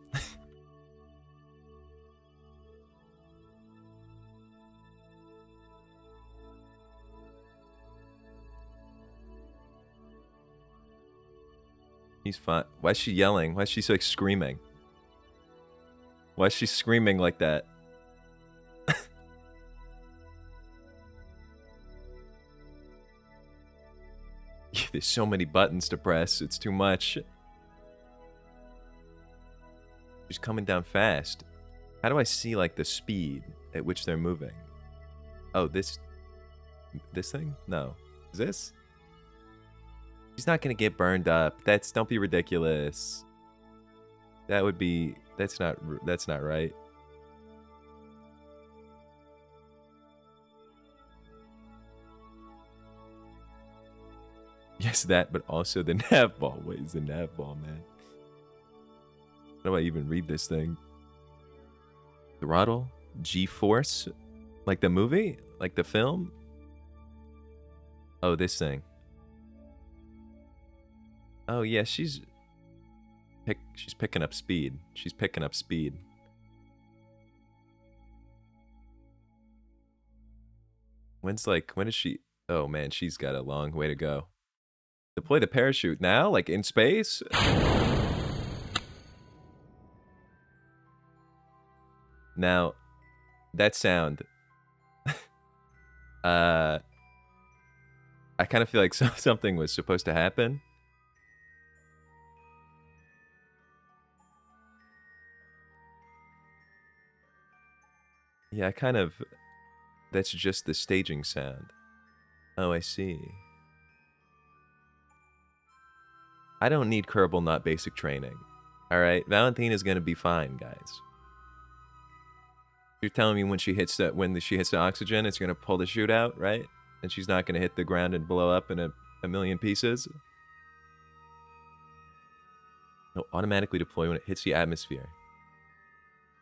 He's fine. Why is she yelling? Why is she like screaming? Why is she screaming like that? There's so many buttons to press. It's too much. She's coming down fast. How do I see like the speed at which they're moving? Oh, this thing? No. Is this? She's not gonna get burned up. Don't be ridiculous. That would be, that's not right. Yes, that, but also the nav ball. What is the nav ball, man? How do I even read this thing? Throttle? G-force? Like the movie? Like the film? Oh, this thing. Oh, yeah, she's picking up speed. She's picking up speed. When is she? Oh, man, she's got a long way to go. Deploy the parachute now? Like in space? Now, that sound. I kind of feel like something was supposed to happen. Yeah, that's just the staging sound. Oh, I see. I don't need Kerbal, not basic training. Alright, Valentine is gonna be fine, guys. You're telling me when she hits the oxygen, it's gonna pull the chute out, right? And she's not gonna hit the ground and blow up in a million pieces? No, automatically deploy when it hits the atmosphere.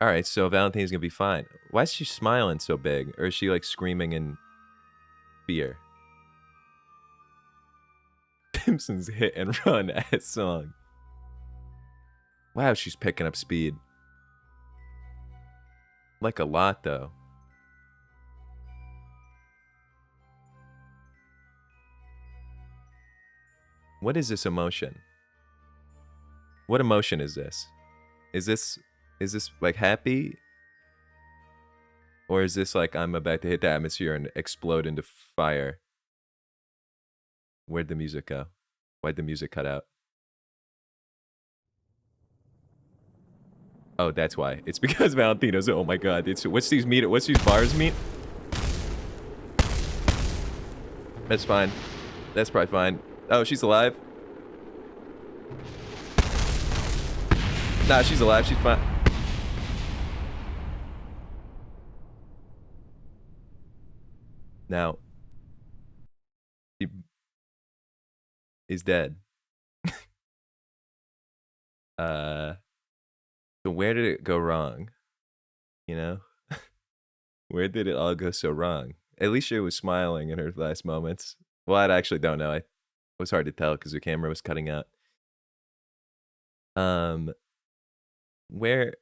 Alright, so Valentine's gonna be fine. Why is she smiling so big? Or is she like screaming in fear? Simpsons hit and run ass song. Wow, she's picking up speed. Like a lot, though. What is this emotion? What emotion is this? Is this like happy? Or is this like I'm about to hit the atmosphere and explode into fire? Where'd the music go? Why'd the music cut out? Oh, that's why. It's because Valentino's. Oh my god. What's these bars mean? That's fine. That's probably fine. Oh, she's alive. Nah, she's alive. She's fine. Now, she is dead. So where did it go wrong? You know? Where did it all go so wrong? Alicia was smiling in her last moments. Well, I actually don't know. It was hard to tell because the camera was cutting out.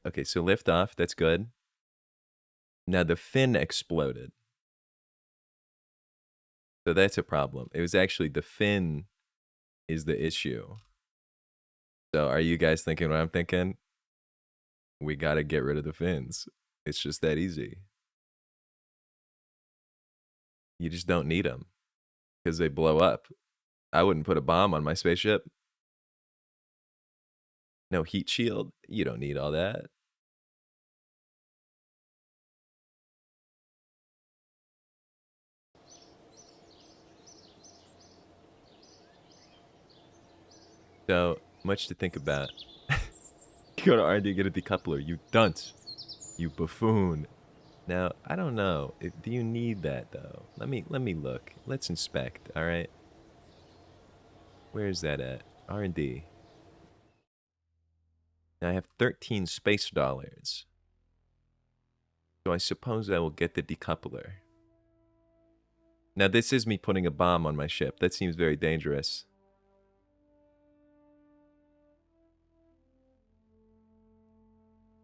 Okay, so lift off, that's good. Now the fin exploded. So that's a problem. It was actually the fin is the issue. So are you guys thinking what I'm thinking? We gotta get rid of the fins. It's just that easy. You just don't need them because they blow up. I wouldn't put a bomb on my spaceship. No heat shield? You don't need all that. So much to think about. Go to R&D, get a decoupler. You dunce. You buffoon. Now, I don't know. Do you need that though? Let me look. Let's inspect, alright? Where's that at? R&D. Now I have 13 space dollars. So I suppose I will get the decoupler. Now this is me putting a bomb on my ship. That seems very dangerous.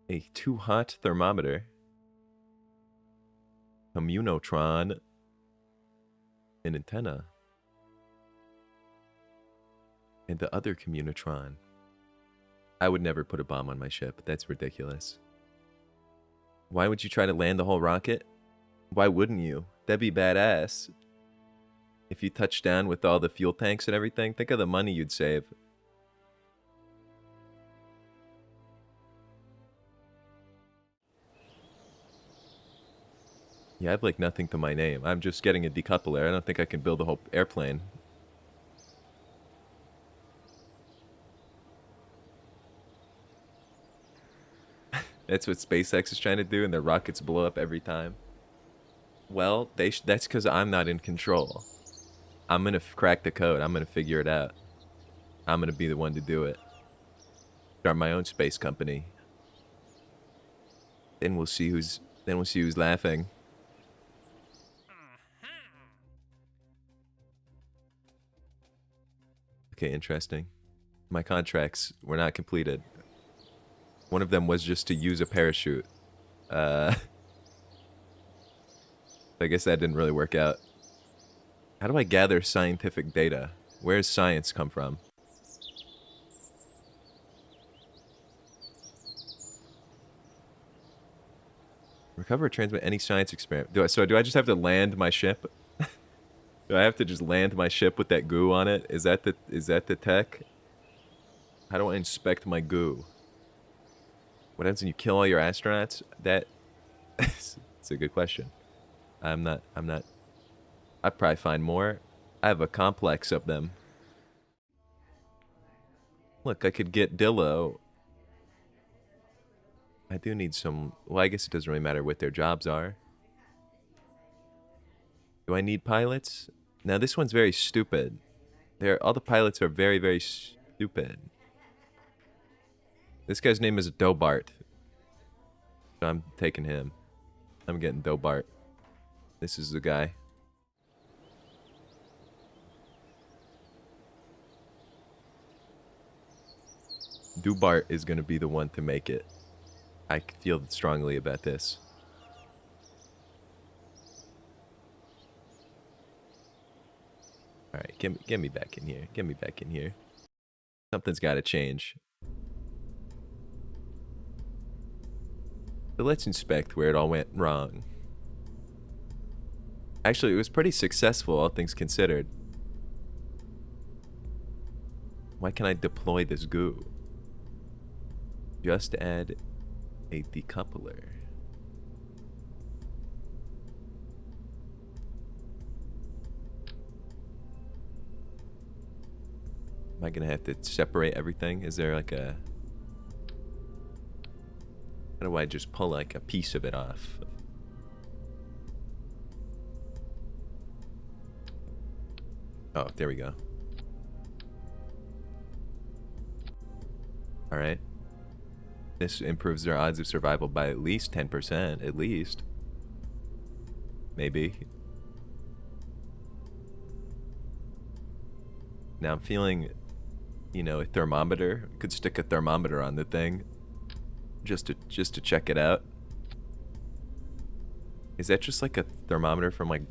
A too hot thermometer. Communotron. An antenna. And the other Communotron. I would never put a bomb on my ship. That's ridiculous. Why would you try to land the whole rocket? Why wouldn't you? That'd be badass. If you touch down with all the fuel tanks and everything, think of the money you'd save. Yeah, I have like nothing to my name. I'm just getting a decoupler. I don't think I can build a whole airplane. That's what SpaceX is trying to do, and their rockets blow up every time. Well, that's because I'm not in control. I'm gonna crack the code. I'm gonna figure it out. I'm gonna be the one to do it. Start my own space company. Then we'll see who's laughing. Okay, interesting. My contracts were not completed. One of them was just to use a parachute. I guess that didn't really work out. How do I gather scientific data? Where does science come from? Recover or transmit any science experiment. Do I just have to land my ship? Do I have to just land my ship with that goo on it? Is that the tech? How do I inspect my goo? What happens when you kill all your astronauts? It's a good question. I'd probably find more. I have a complex of them. Look, I could get Dillo. I do need some... Well, I guess it doesn't really matter what their jobs are. Do I need pilots? Now, this one's very stupid. All the pilots are very, very stupid. This guy's name is Dobart. So I'm taking him. I'm getting Dobart. This is the guy. Dubart is going to be the one to make it. I feel strongly about this. Alright, get me back in here. Get me back in here. Something's got to change. So let's inspect where it all went wrong. Actually, it was pretty successful, all things considered. Why can't I deploy this goo? Just add a decoupler. Am I gonna have to separate everything? Is there like a... How do I just pull like a piece of it off? Oh, there we go. Alright. This improves their odds of survival by at least 10%. At least. Maybe. Now I'm feeling, you know, a thermometer. Could stick a thermometer on the thing. Just to check it out. Is that just like a thermometer from like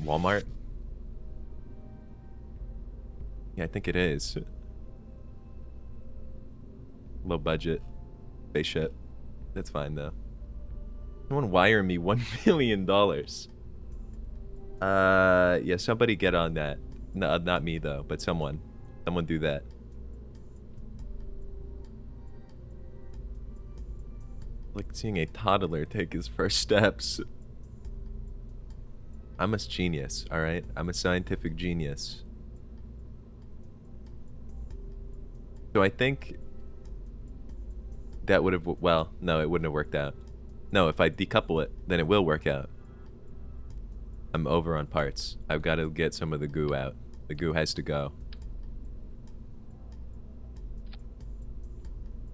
Walmart? Yeah, I think it is. Low budget. Spaceship. That's fine though. Someone wire me $1 million. Yeah, somebody get on that. No, not me though, but someone. Someone do that. Like seeing a toddler take his first steps. I'm a genius, alright? I'm a scientific genius. So I think that would have, well, no, it wouldn't have worked out. No, if I decouple it, then it will work out. I'm over on parts. I've got to get some of the goo out. The goo has to go.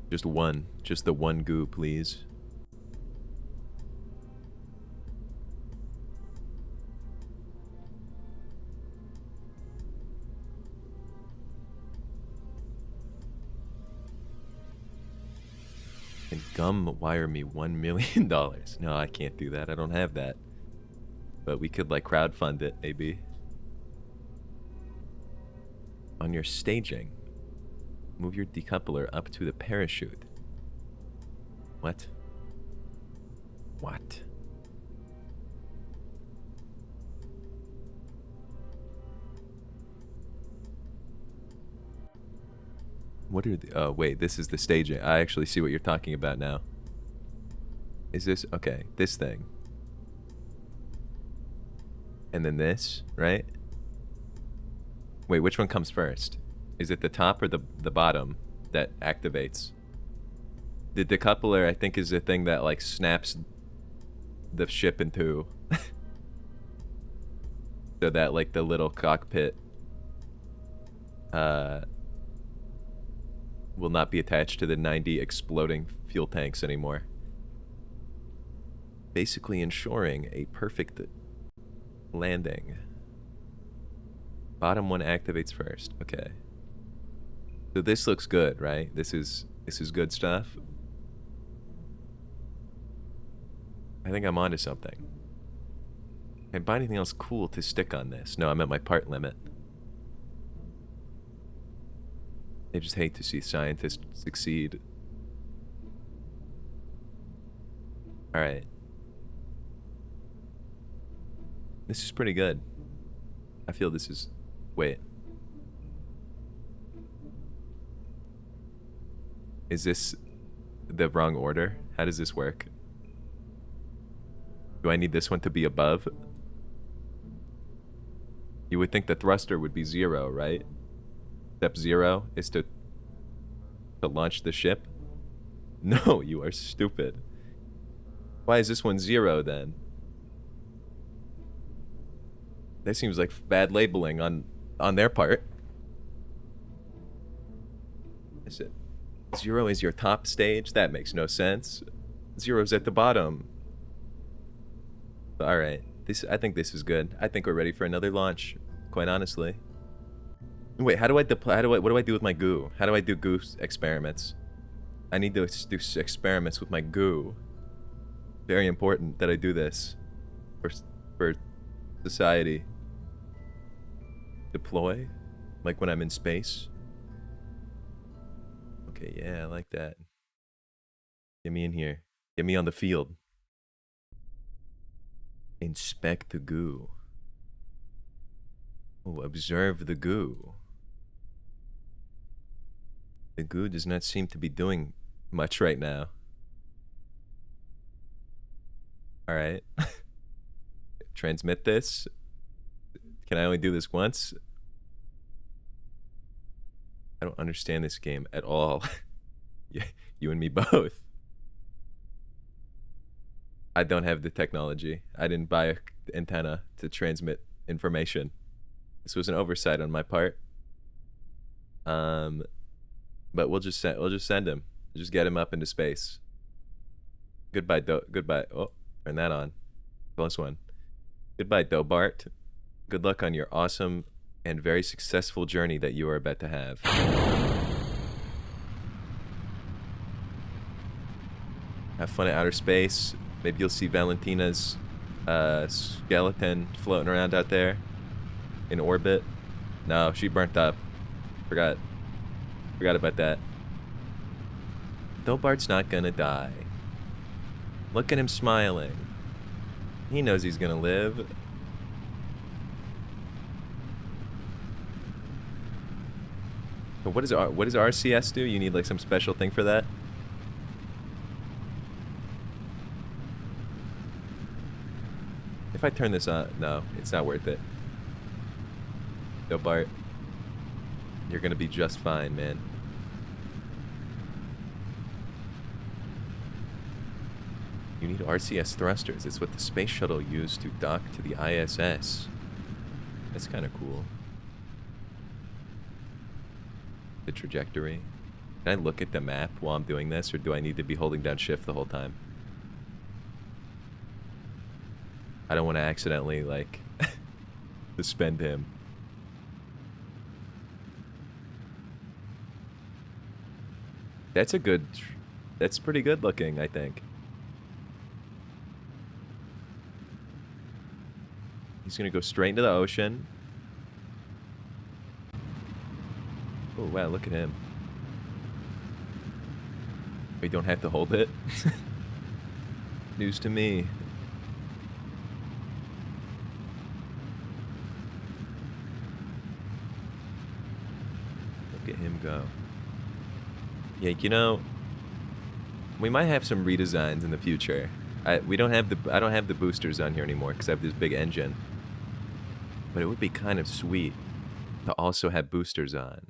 Just one. Just the one goo, please. And Come wire me $1 million. No, I can't do that. I don't have that. But we could like crowdfund it, maybe. On your staging, move your decoupler up to the parachute. What? What? What are the... Oh, wait, this is the staging. I actually see what you're talking about now. Is this... Okay, this thing. And then this, right? Wait, which one comes first? Is it the top or the bottom that activates? The decoupler, I think, is the thing that, like, snaps the ship in two. So that, like, the little cockpit will not be attached to the 90 exploding fuel tanks anymore. Basically ensuring a perfect landing. Bottom one activates first. Okay. So this looks good, right? This is good stuff. I think I'm onto something. Can I buy anything else cool to stick on this? No, I'm at my part limit. I just hate to see scientists succeed. Alright. This is pretty good. I feel this is... Wait. Is this the wrong order? How does this work? Do I need this one to be above? You would think the thruster would be 0, right? Step 0 is to launch the ship? No, you are stupid. Why is this one 0 then? That seems like bad labeling on their part. Is it 0 is your top stage? That makes no sense. 0's at the bottom. All right, I think this is good. I think we're ready for another launch. Quite honestly. Wait, what do I do with my goo? How do I do goo experiments? I need to do experiments with my goo. Very important that I do this for society. Deploy, like when I'm in space. Okay, yeah, I like that. Get me in here. Get me on the field. Inspect the goo. Oh, observe the goo. The goo does not seem to be doing much right now. Alright. Transmit this. Can I only do this once? I don't understand this game at all. Yeah, you and me both. I don't have the technology. I didn't buy an antenna to transmit information. This was an oversight on my part. But we'll just send him. Just get him up into space. Goodbye, goodbye. Oh, turn that on. Close one. Goodbye, Dobart. Good luck on your awesome and very successful journey that you are about to have. Have fun at outer space. Maybe you'll see Valentina's skeleton floating around out there in orbit. No, she burnt up. Forgot about that. Dobart's not gonna die. Look at him smiling. He knows he's gonna live. But what does RCS do? You need like some special thing for that? If I turn this on, no, it's not worth it. Dobart, you're gonna be just fine, man. You need RCS thrusters. It's what the space shuttle used to dock to the ISS. That's kind of cool. The trajectory. Can I look at the map while I'm doing this, or do I need to be holding down shift the whole time? I don't want to accidentally, like, suspend him. That's a good... That's pretty good looking, I think. He's gonna go straight into the ocean. Oh, wow, look at him. We don't have to hold it. News to me. Look at him go. Yeah, you know, we might have some redesigns in the future. I don't have the boosters on here anymore because I have this big engine. But it would be kind of sweet to also have boosters on.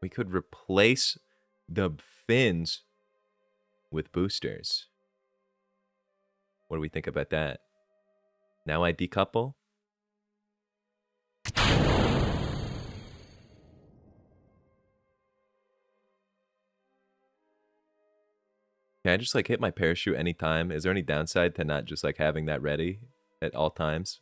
We could replace the fins with boosters. What do we think about that? Now I decouple? Can I just like hit my parachute anytime? Is there any downside to not just like having that ready at all times?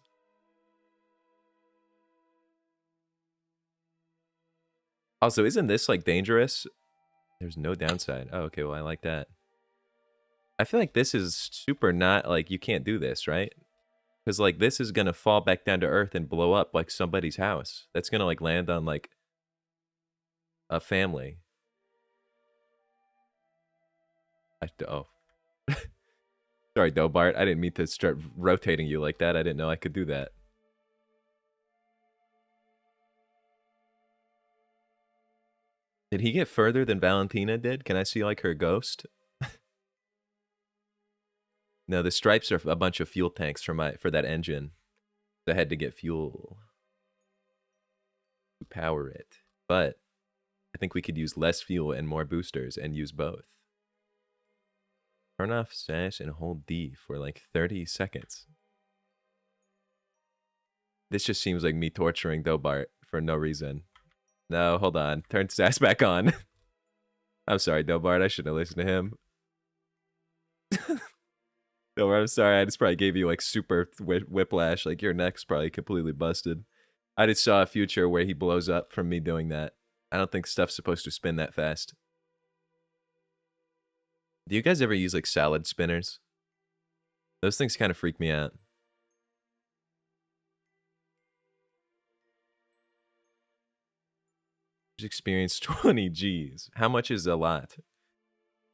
Also, isn't this like dangerous? There's no downside. Oh, okay, well I like that. I feel like this is super not like you can't do this, right? Because like this is gonna fall back down to earth and blow up like somebody's house. That's gonna like land on like a family. Oh. Sorry, Dobart. I didn't mean to start rotating you like that. I didn't know I could do that. Did he get further than Valentina did? Can I see like her ghost? No, the stripes are a bunch of fuel tanks for that engine. I had to get fuel to power it. But I think we could use less fuel and more boosters and use both. Turn off sash and hold D for like 30 seconds. This just seems like me torturing Dobart for no reason. No, hold on. Turn sash back on. I'm sorry, Dobart. I shouldn't have listened to him. Dobart, I'm sorry. I just probably gave you like super whiplash. Like your neck's probably completely busted. I just saw a future where he blows up from me doing that. I don't think stuff's supposed to spin that fast. Do you guys ever use like salad spinners? Those things kind of freak me out. Just experienced 20 G's. How much is a lot?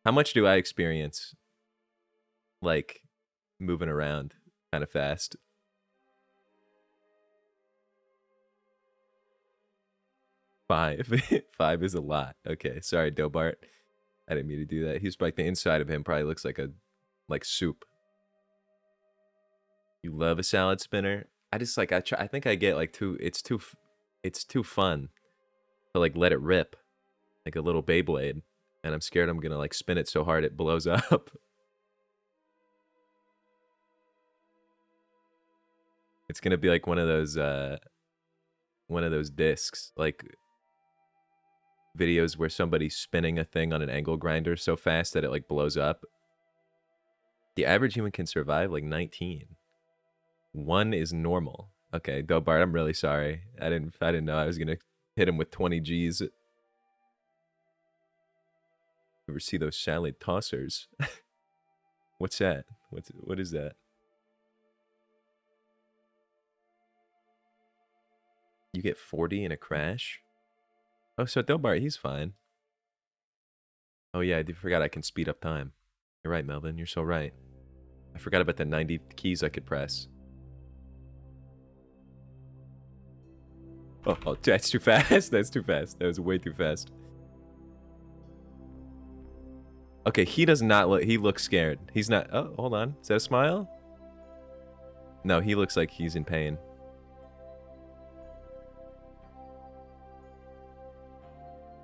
How much do I experience? Like moving around kind of fast. Five. Five is a lot. Okay, sorry, Dobart. I didn't mean to do that. He's like the inside of him probably looks like soup. You love a salad spinner? I just like I think I get like it's too fun to like let it rip like a little Beyblade, and I'm scared I'm gonna like spin it so hard it blows up. It's gonna be like one of those discs, like videos where somebody's spinning a thing on an angle grinder so fast that it like blows up. The average human can survive like 19. One is normal. Okay, Dobart, I'm really sorry. I didn't know I was gonna hit him with 20 G's. Ever see those salad tossers? What's that? What is that? You get 40 in a crash? Oh, so Dobart, he's fine. Oh yeah, I forgot I can speed up time. You're right, Melvin. You're so right. I forgot about the 90 keys I could press. Oh, that's too fast. That's too fast. That was way too fast. Okay, he does not look. He looks scared. He's not. Oh, hold on. Is that a smile? No, he looks like he's in pain.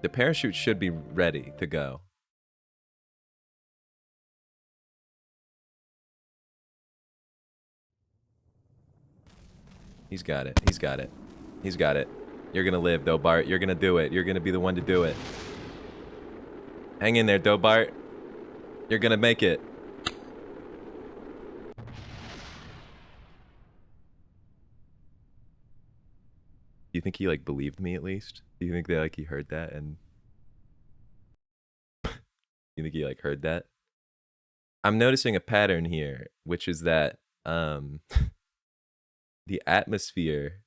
The parachute should be ready to go. He's got it. He's got it. He's got it. You're gonna live, Dobart. You're gonna do it. You're gonna be the one to do it. Hang in there, Dobart. You're gonna make it. Do you think he like believed me at least? Do you think that like he heard that and you think he like heard that? I'm noticing a pattern here, which is that the atmosphere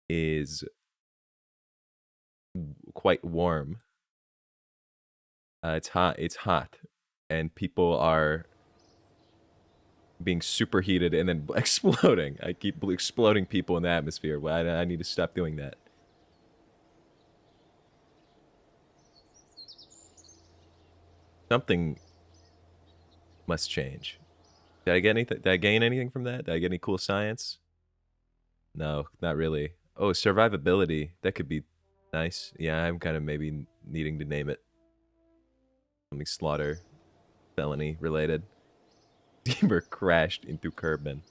is quite warm. It's hot. It's hot, and people are being superheated and then exploding. I keep exploding people in the atmosphere. Well, I need to stop doing that. Something must change. Did I get anything? Did I gain anything from that? Did I get any cool science? No, not really. Oh, survivability. That could be nice. Yeah, I'm kind of maybe needing to name it something slaughter, felony related. Steamer crashed into Kerbin.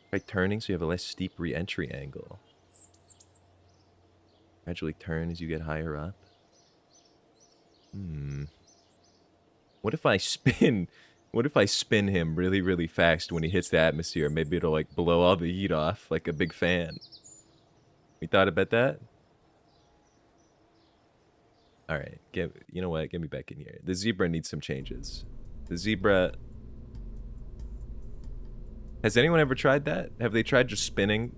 Try turning so you have a less steep re-entry angle. Gradually turn as you get higher up. What if I spin? What if I spin him really, really fast when he hits the atmosphere? Maybe it'll like blow all the heat off like a big fan. We thought about that? All right, you know what? Get me back in here. The zebra needs some changes. The zebra. Has anyone ever tried that? Have they tried just spinning?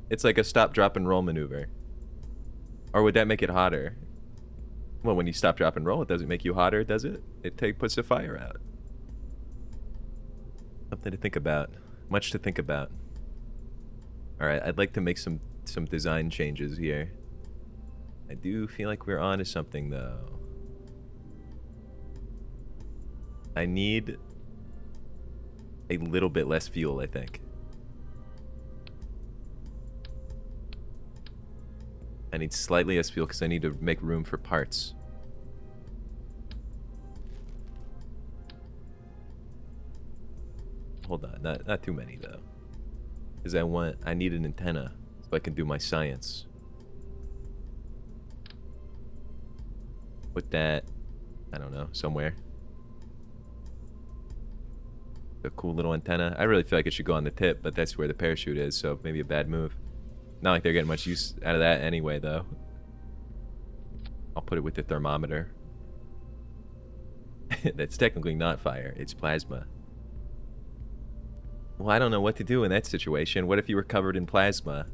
It's like a stop, drop, and roll maneuver. Or would that make it hotter? Well, when you stop, drop, and roll, it doesn't make you hotter, does it? It puts the fire out. Something to think about. Much to think about. All right, I'd like to make some design changes here. I do feel like we're onto something, though. I need a little bit less fuel, I think. I need slightly less fuel because I need to make room for parts. Hold on, not too many though. Because I need an antenna so I can do my science. Put that, I don't know, somewhere. A cool little antenna. I really feel like it should go on the tip, but that's where the parachute is, so maybe a bad move. Not like they're getting much use out of that anyway, though. I'll put it with the thermometer. That's technically not fire, it's plasma. Well, I don't know what to do in that situation. What if you were covered in plasma?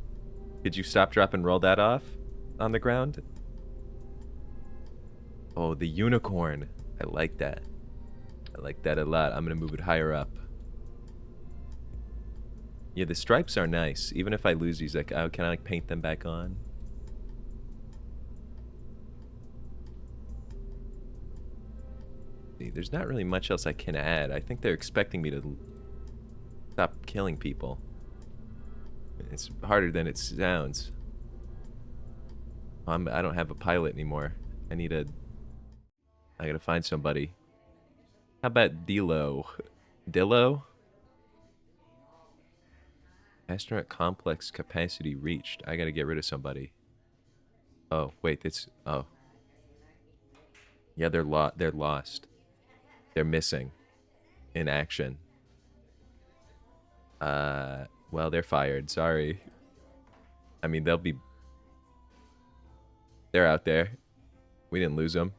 Could you stop, drop, and roll that off on the ground? Oh, the unicorn. I like that. I like that a lot. I'm gonna move it higher up. Yeah, the stripes are nice. Even if I lose these, like, can I like paint them back on? See, there's not really much else I can add. I think they're expecting me to stop killing people. It's harder than it sounds. I don't have a pilot anymore. I gotta find somebody. How about Dilo? Dillo? Astronaut complex capacity reached. I gotta get rid of somebody. Oh, wait, oh. Yeah, they're lost. They're missing. In action. Well, they're fired. Sorry. I mean, they're out there. We didn't lose them.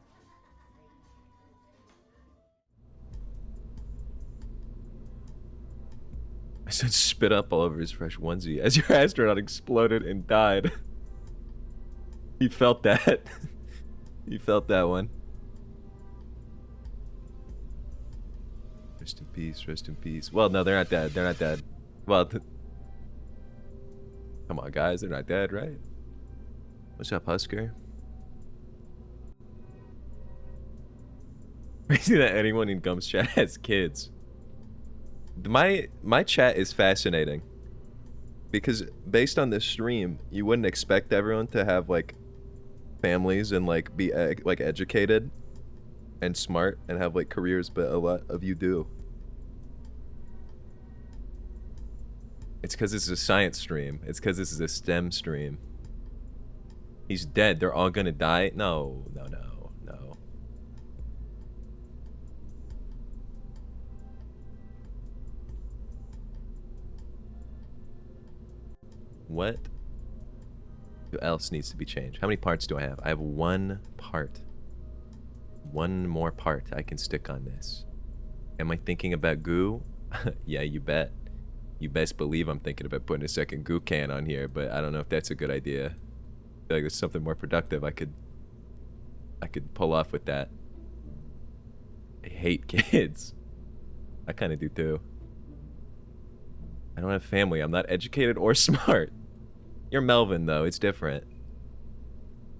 I said spit up all over his fresh onesie as your astronaut exploded and died. He felt that. He felt that one. Rest in peace, rest in peace. Well, no, they're not dead. They're not dead. Well, come on, guys. They're not dead, right? What's up, Husker? Crazy that anyone in Gum's chat has kids. My chat is fascinating. Because based on this stream, you wouldn't expect everyone to have, like, families and, like, be, like, educated and smart and have, like, careers, but a lot of you do. It's because this is a science stream. It's because this is a STEM stream. He's dead. They're all gonna die? No, no, no, no. What else needs to be changed? How many parts do I have? I have one part. one more part I can stick on this. Am I thinking about goo? Yeah, you bet. You best believe I'm thinking about putting a second goo can on here, but I don't know if that's a good idea. I feel like there's something more productive I could pull off with that. I hate kids. I kind of do too. I don't have family. I'm not educated or smart. You're Melvin, though. It's different.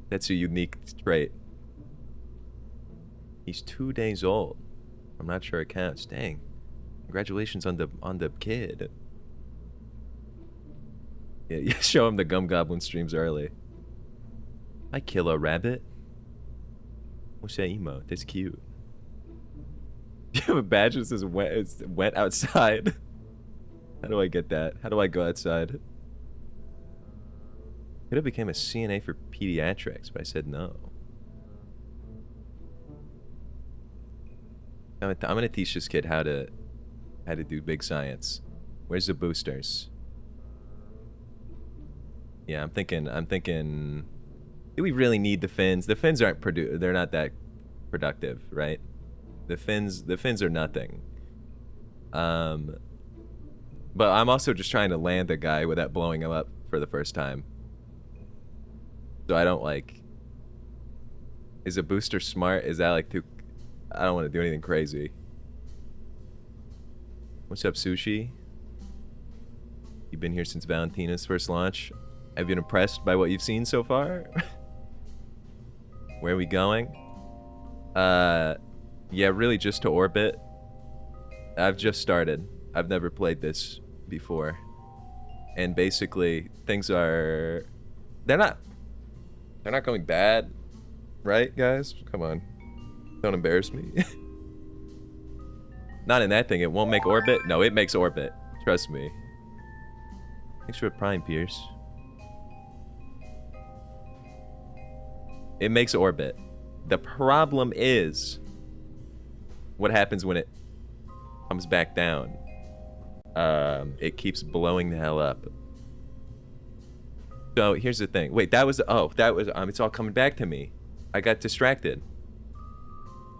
That's a unique trait. He's 2 days old. I'm not sure it counts. Dang. Congratulations on the kid. Yeah, you show him the Gum Goblin streams early. I kill a rabbit. What's that emote? That's cute. You have a badge that says went outside. How do I get that? How do I go outside? Could have became a CNA for pediatrics, but I said no. I'm gonna teach this kid how to do big science. Where's the boosters? Yeah, I'm thinking. Do we really need the fins? The fins aren't they're not that productive, right? The fins are nothing. But I'm also just trying to land a guy without blowing him up for the first time. So I don't like. Is a booster smart? Is that like too? I don't want to do anything crazy. What's up, Sushi? You've been here since Valentina's first launch. Have you been impressed by what you've seen so far? Where are we going? Yeah, really just to orbit. I've just started. I've never played this before. And basically, things are... They're not going bad. Right, guys? Come on. Don't embarrass me. Not in that thing. It won't make orbit? No, it makes orbit. Trust me. Thanks for Prime, Pierce. It makes orbit. The problem is what happens when it comes back down. It keeps blowing the hell up. So here's the thing. Wait, that was it's all coming back to me. I got distracted.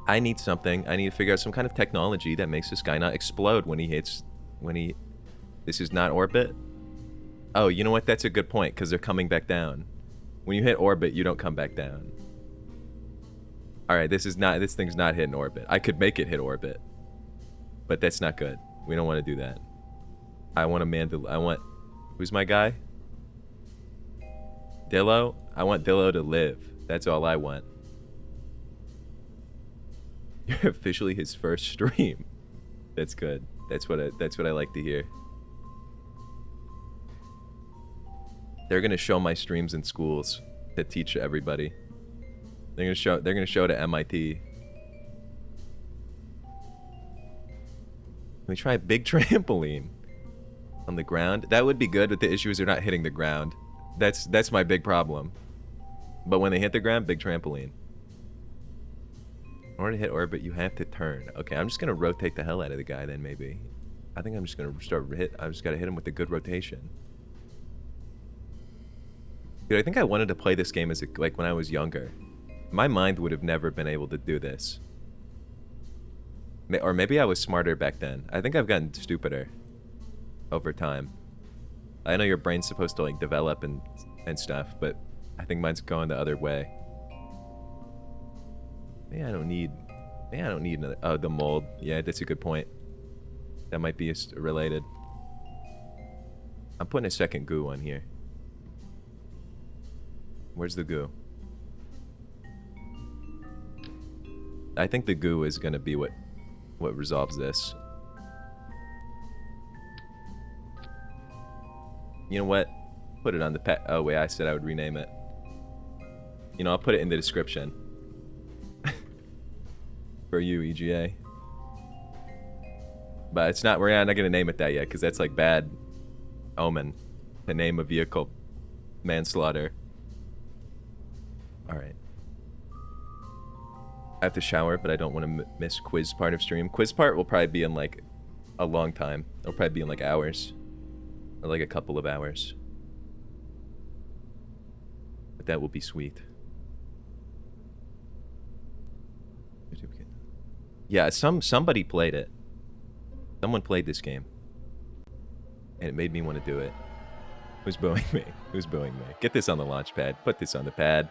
I need something. I need to figure out some kind of technology that makes this guy not explode when he hits... This is not orbit? Oh, you know what? That's a good point, because they're coming back down. When you hit orbit, you don't come back down. Alright, this thing's not hitting orbit. I could make it hit orbit. But that's not good. We don't want to do that. I want who's my guy? Dillo? I want Dillo to live. That's all I want. You're officially his first stream. That's good. That's what I like to hear. They're gonna show my streams in schools to teach everybody. They're gonna show to MIT. Can we try a big trampoline on the ground? That would be good, but the issue is they're not hitting the ground. That's my big problem. But when they hit the ground, big trampoline. In order to hit orbit, you have to turn. Okay, I'm just gonna rotate the hell out of the guy then, maybe. I think I'm just gonna I just gotta hit him with a good rotation. Dude, I think I wanted to play this game as like when I was younger. My mind would have never been able to do this. Or maybe I was smarter back then. I think I've gotten stupider over time. I know your brain's supposed to like develop and stuff, but I think mine's going the other way. Maybe I don't need another... Oh, the mold. Yeah, that's a good point. That might be related. I'm putting a second goo on here. Where's the goo? I think the goo is gonna be what resolves this. You know what? Put it on the pet. Oh wait, I said I would rename it. You know, I'll put it in the description. For you, EGA. But it's not, we're not gonna name it that yet, because that's like bad omen to name a vehicle manslaughter. Alright. I have to shower, but I don't want to miss quiz part of stream. Quiz part will probably be in like a long time. It'll probably be in like hours. Or like a couple of hours. But that will be sweet. Yeah, somebody played it. Someone played this game. And it made me want to do it. Who's booing me? Who's booing me? Get this on the launch pad. Put this on the pad.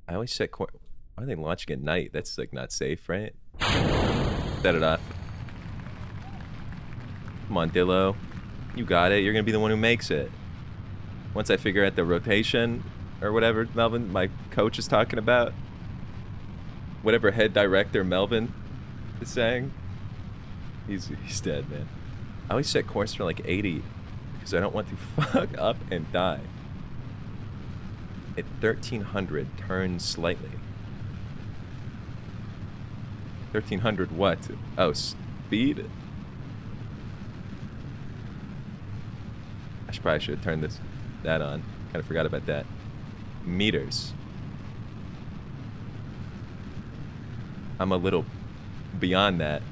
I always set why are they launching at night? That's like not safe, right? Set it off. Come on, Dillo. You got it. You're gonna be the one who makes it. Once I figure out the rotation or whatever Melvin, my coach is talking about. Whatever head director Melvin is saying. He's dead, man. I always set course for like 80 because I don't want to fuck up and die. At 1300, turn slightly. 1300 what? Oh, speed? I probably should have turned that on. Kind of forgot about that. Meters. I'm a little beyond that.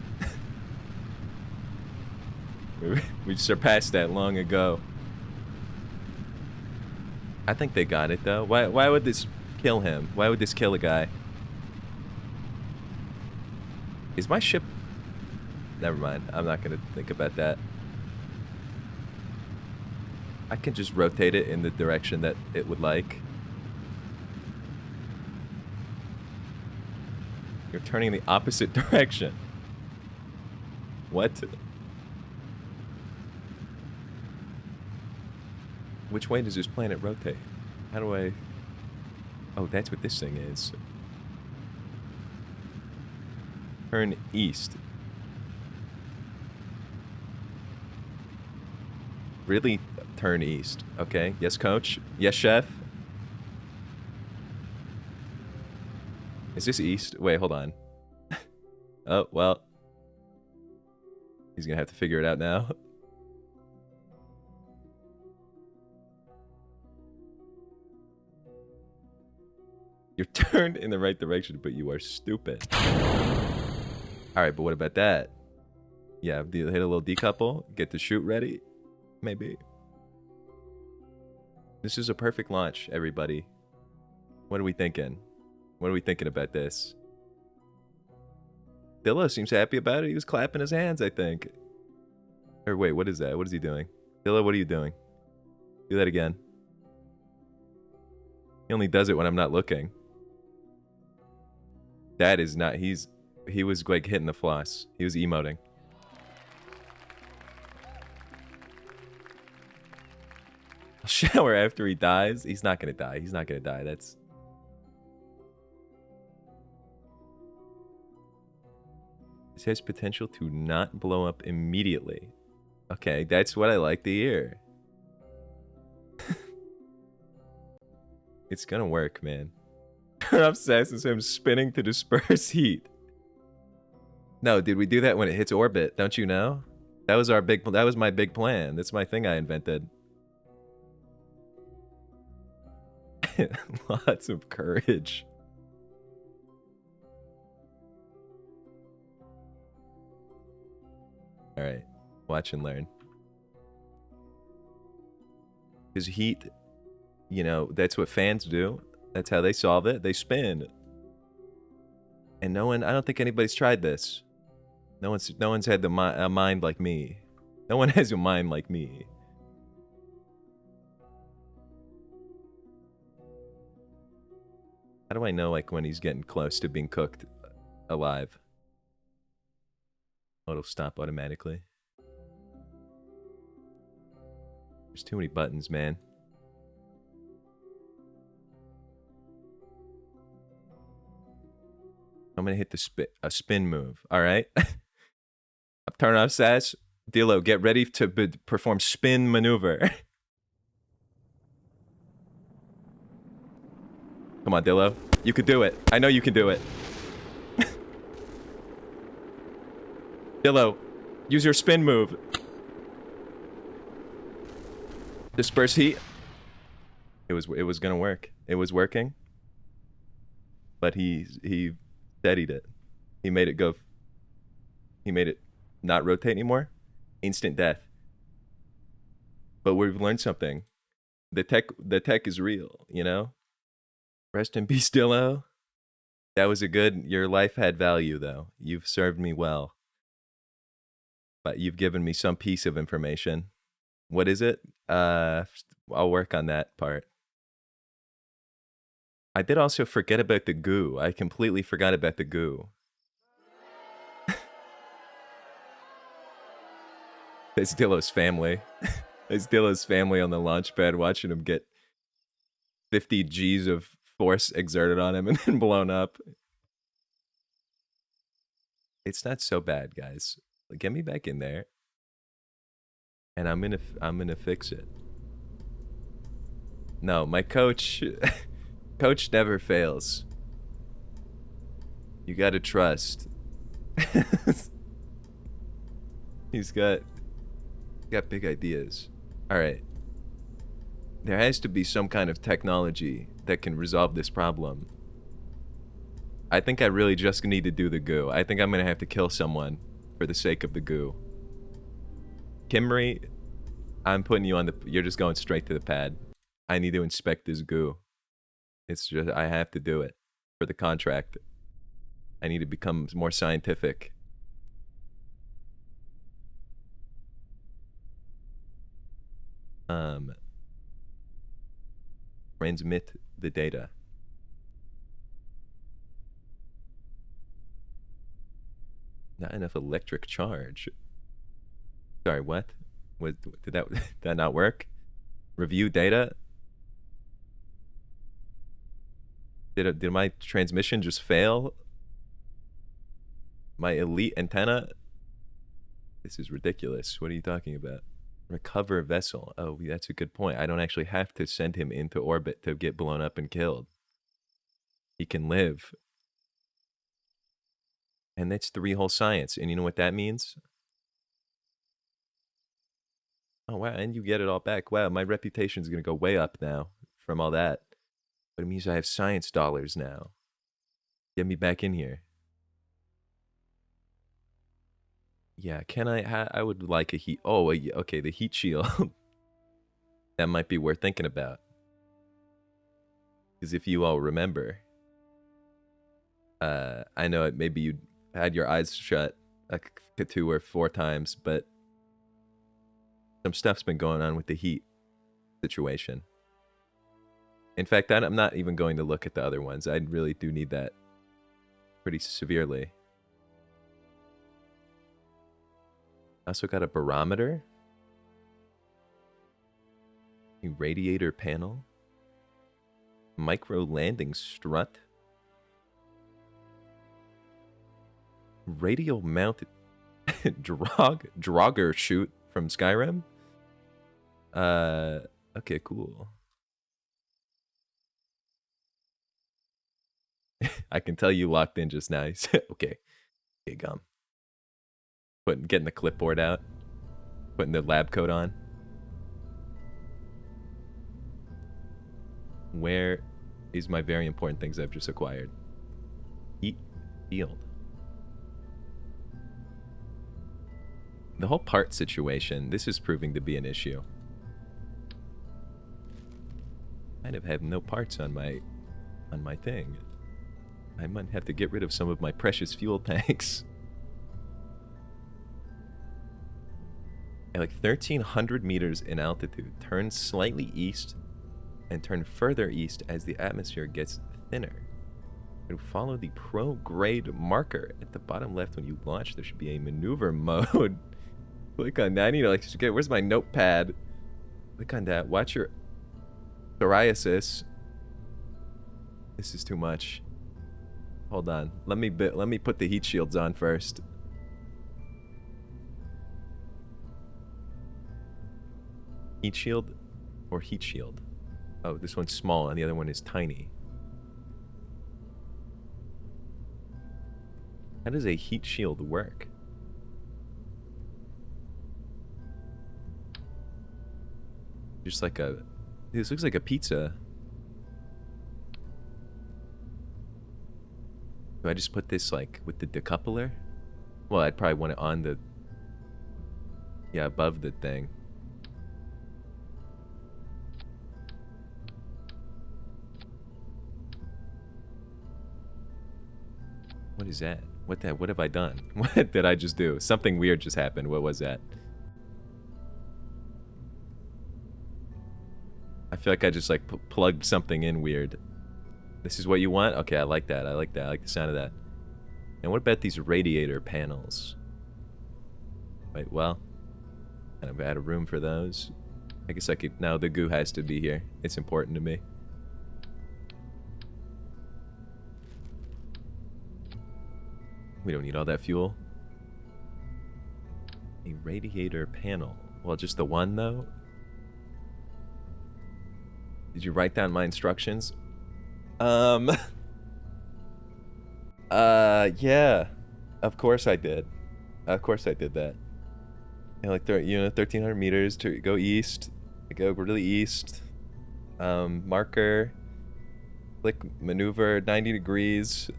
We've surpassed that long ago. I think they got it though. Why would this kill him? Why would this kill a guy? Is my ship... Never mind. I'm not gonna think about that. I can just rotate it in the direction that it would like. You're turning the opposite direction. What? Which way does this planet rotate? How do I... Oh, that's what this thing is. Turn east. Really? Turn east. Okay. Yes, coach. Yes, chef. Is this east? Wait, hold on. Oh, well. He's gonna have to figure it out now. You're turned in the right direction, but you are stupid. Alright, but what about that? Yeah, hit a little decouple, get the chute ready. Maybe. This is a perfect launch, everybody. What are we thinking? What are we thinking about this? Dilla seems happy about it. He was clapping his hands, I think. Or wait, what is that? What is he doing? Dilla, what are you doing? Do that again. He only does it when I'm not looking. That is not... He was like hitting the floss. He was emoting. I'll shower after he dies. He's not gonna die. He's not gonna die. That's... This has potential to not blow up immediately. Okay, that's what I like to hear. It's gonna work, man. Turn off sass is him spinning to disperse heat. No, dude, we do that when it hits orbit. Don't you know? That was my big plan. That's my thing I invented. Lots of courage. All right, watch and learn. Because heat, you know, that's what fans do. That's how they solve it. They spin. And no one, I don't think anybody's tried this. No one's had a mind like me. No one has a mind like me. How do I know, like, when he's getting close to being cooked alive? Oh, it'll stop automatically. There's too many buttons, man. I'm gonna hit a spin move. All right. Turn off sass. Dilo, get ready to perform spin maneuver. Come on, Dillo. You could do it. I know you can do it. Dillo, use your spin move. Disperse heat. It was gonna work. It was working. But he steadied it. He made it go. He made it not rotate anymore. Instant death. But we've learned something. The tech is real, you know? Rest in peace, Dillo. That was a good. Your life had value, though. You've served me well, but you've given me some piece of information. What is it? I'll work on that part. I did also forget about the goo. I completely forgot about the goo. It's Dillo's family. It's Dillo's family on the launch pad watching him get 50 G's of force exerted on him and then blown up. It's not so bad, guys. Get me back in there, and I'm gonna fix it. No, my coach, coach never fails. You gotta trust. He's got big ideas. All right. There has to be some kind of technology that can resolve this problem. I think I really just need to do the goo. I think I'm gonna have to kill someone for the sake of the goo. Kimry, I'm putting you on the... You're just going straight to the pad. I need to inspect this goo. It's just... I have to do it for the contract. I need to become more scientific. Transmit the data. Not enough electric charge. Sorry, what? Did that not work? Review data? Did my transmission just fail? My elite antenna? This is ridiculous. What are you talking about? Recover vessel. Oh, that's a good point. I don't actually have to send him into orbit to get blown up and killed. He can live. And that's 3 whole science. And you know what that means? Oh, wow. And you get it all back. Wow, my reputation's going to go way up now from all that. But it means I have science dollars now. Get me back in here. Yeah, can I would like a heat... Oh, okay, the heat shield. That might be worth thinking about. Because if you all remember... I know maybe you had your eyes shut like 2 or 4 times, but... some stuff's been going on with the heat situation. In fact, I'm not even going to look at the other ones. I really do need that pretty severely. Also got a barometer. A radiator panel. Micro landing strut. Radial mounted Draugr chute from Skyrim. Okay, cool. I can tell you locked in just now. Okay. Okay, gum. Getting the clipboard out. Putting the lab coat on. Where is my very important things I've just acquired? Heat field. The whole part situation, this is proving to be an issue. I kind of have no parts on my thing. I might have to get rid of some of my precious fuel tanks. At like 1,300 meters in altitude, turn slightly east and turn further east as the atmosphere gets thinner. And follow the prograde marker at the bottom left when you launch. There should be a maneuver mode. Click on that. I need to like, okay, where's my notepad? Click on that. Watch your psoriasis. This is too much. Hold on. Let me put the heat shields on first. Heat shield or heat shield? Oh, this one's small and the other one is tiny. How does a heat shield work? Just like a... This looks like a pizza. Do I just put this like with the decoupler? Well, I'd probably want it on the... Yeah, above the thing. What is that? What have I done? What did I just do? Something weird just happened. What was that? I feel like I just like plugged something in weird. This is what you want? Okay, I like that. I like that. I like the sound of that. And what about these radiator panels? Wait, well, kind of out of room for those. I guess I could. Now the goo has to be here. It's important to me. We don't need all that fuel. A radiator panel. Well, just the one though? Did you write down my instructions? Yeah. Of course I did. Of course I did that. You know, like, 1,300 meters to go east. Go really east. Marker. Click maneuver 90 degrees.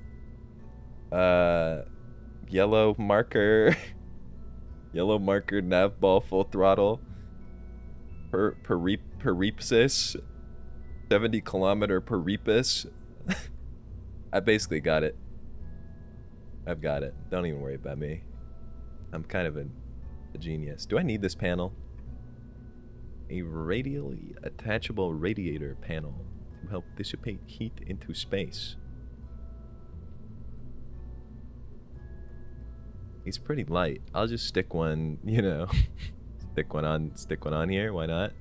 Yellow marker. Yellow marker nav ball full throttle. Peripsis. 70 kilometer peripus. I basically got it. I've got it. Don't even worry about me. I'm kind of a genius. Do I need this panel? A radially attachable radiator panel to help dissipate heat into space. He's pretty light. I'll just stick one, you know, stick one on here. Why not?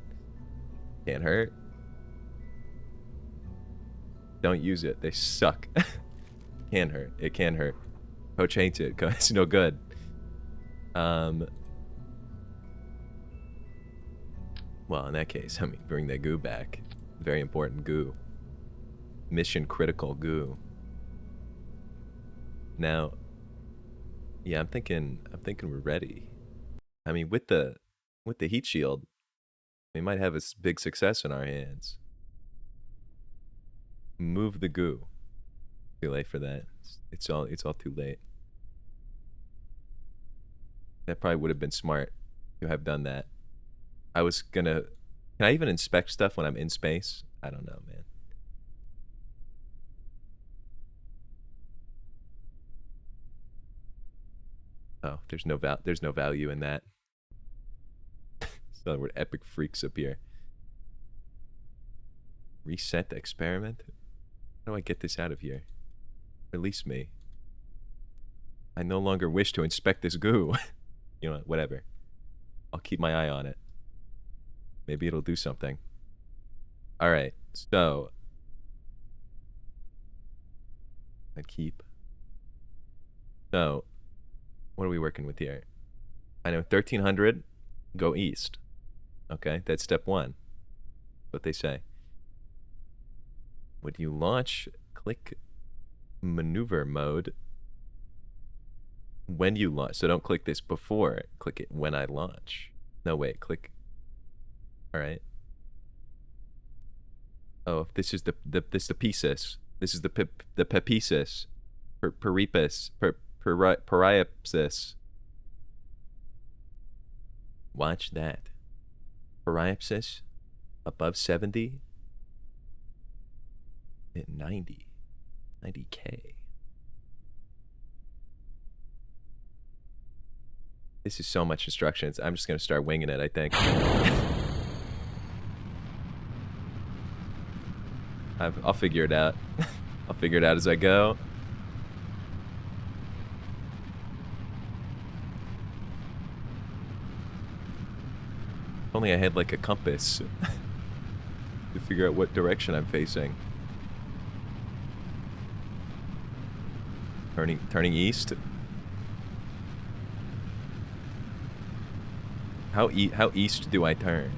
Can't hurt. Don't use it. They suck. Can hurt. It can hurt. Coach hates it. It's no good. Well, in that case, I mean, bring that goo back. Very important goo. Mission critical goo. Now, yeah, I'm thinking we're ready. I mean, with the heat shield, we might have a big success in our hands. Move the goo. Too late for that. It's all too late. That probably would have been smart to have done that. I was gonna. Can I even inspect stuff when I'm in space? I don't know, man. Oh, there's no value in that. So we're epic freaks up here. Reset the experiment? How do I get this out of here? Release me. I no longer wish to inspect this goo. You know, whatever. I'll keep my eye on it. Maybe it'll do something. Alright, so. I'd keep. So, what are we working with here? I know 1,300, go east. Okay, that's step one. What they say. When you launch, click maneuver mode. When you launch, so don't click this before, click it when I launch. No, wait, click. All right. Oh, this is the pieces. This is the pepiesis, peripus, periapsis. Watch that. Periapsis, above 70. At 90. 90K. This is so much instructions. I'm just gonna start winging it, I think. I'll figure it out. I'll figure it out as I go. If only I had like a compass to figure out what direction I'm facing. Turning east. How east do I turn?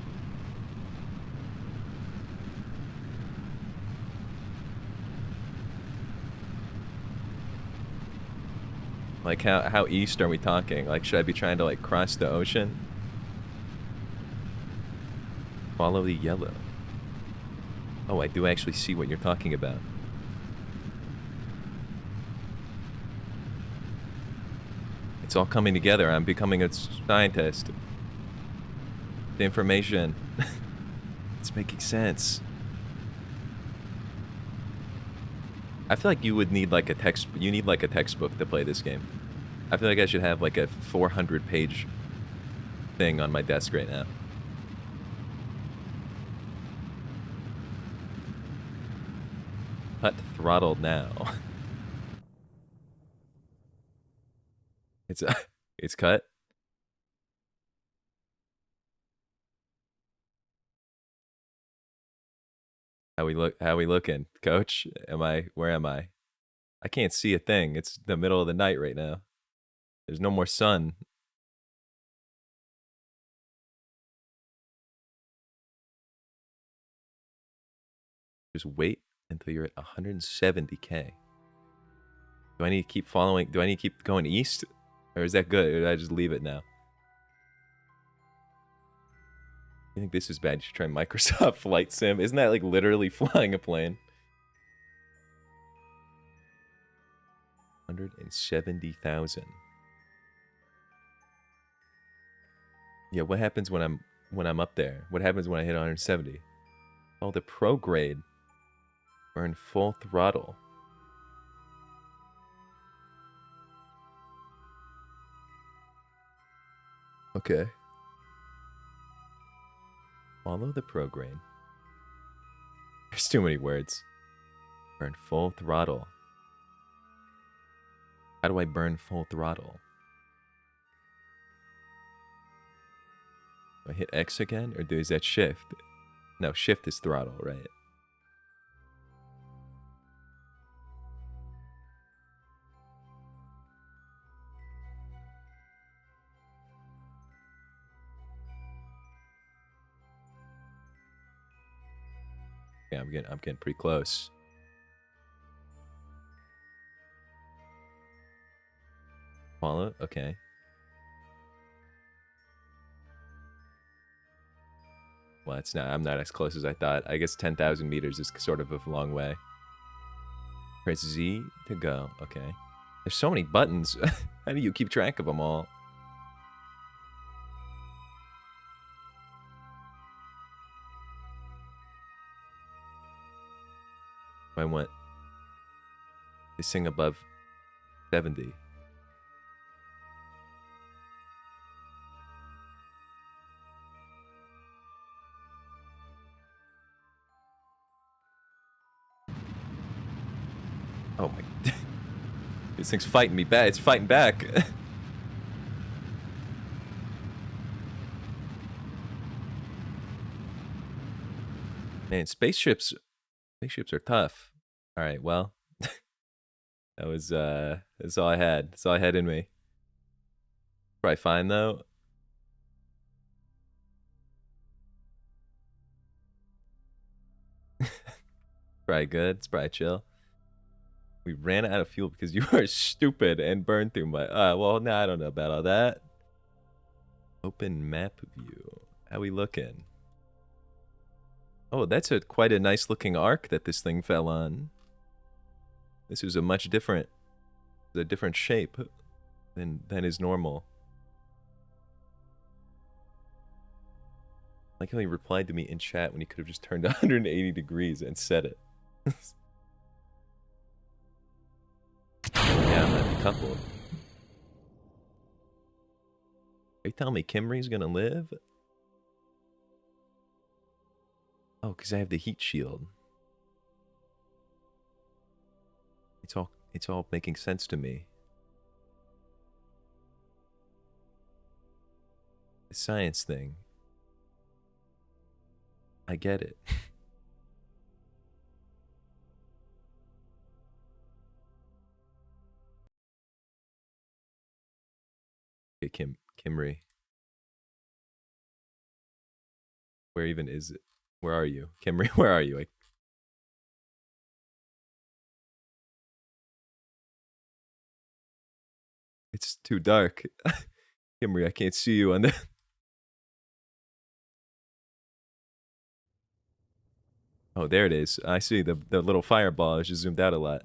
Like how east are we talking? Like, should I be trying to like cross the ocean? Follow the yellow. Oh, I do actually see what you're talking about. It's all coming together. I'm becoming a scientist. The information. It's making sense. I feel like you would need like a text. You need like a textbook to play this game. I feel like I should have like a 400-page thing on my desk right now. Cut throttle now. It's it's cut. How we look? How we looking, Coach? Am I? Where am I? I can't see a thing. It's the middle of the night right now. There's no more sun. Just wait until you're at 170K. Do I need to keep following? Do I need to keep going east? Or is that good? Or did I just leave it now? You think this is bad? You should try Microsoft Flight Sim. Isn't that like literally flying a plane? 170,000. Yeah, what happens when I'm up there? What happens when I hit 170? Oh, the pro grade. Burn full throttle. Okay. Follow the pro grade. There's too many words. Burn full throttle. How do I burn full throttle? Do I hit X again? Or is that shift? No, shift is throttle, right? Yeah, I'm getting pretty close. Follow? Okay. Well, it's not. I'm not as close as I thought. I guess 10,000 meters is sort of a long way. Press Z to go. Okay. There's so many buttons. How do you keep track of them all? I went. They sing above 70. Oh my. This thing's fighting me back. It's fighting back. Man, spaceships are tough. All right, well. That's all I had. That's all I had in me. Probably fine though. Probably good. It's probably chill. We ran out of fuel because you are stupid and burned through my. Well, nah, I don't know about all that. Open map view. How we looking? Oh, that's quite a nice looking arc that this thing fell on. This is a different shape than is normal. Like how he replied to me in chat when he could have just turned 180 degrees and said it. Yeah, I'm at the couple. Are you telling me Kimri's gonna live? Oh, because I have the heat shield. It's all making sense to me. The science thing. I get it. Okay, Kimri. Where even is it? Where are you? Kimri, where are you? It's too dark. Kimri, I can't see you on the... Oh, there it is. I see the little fireball. It's just zoomed out a lot.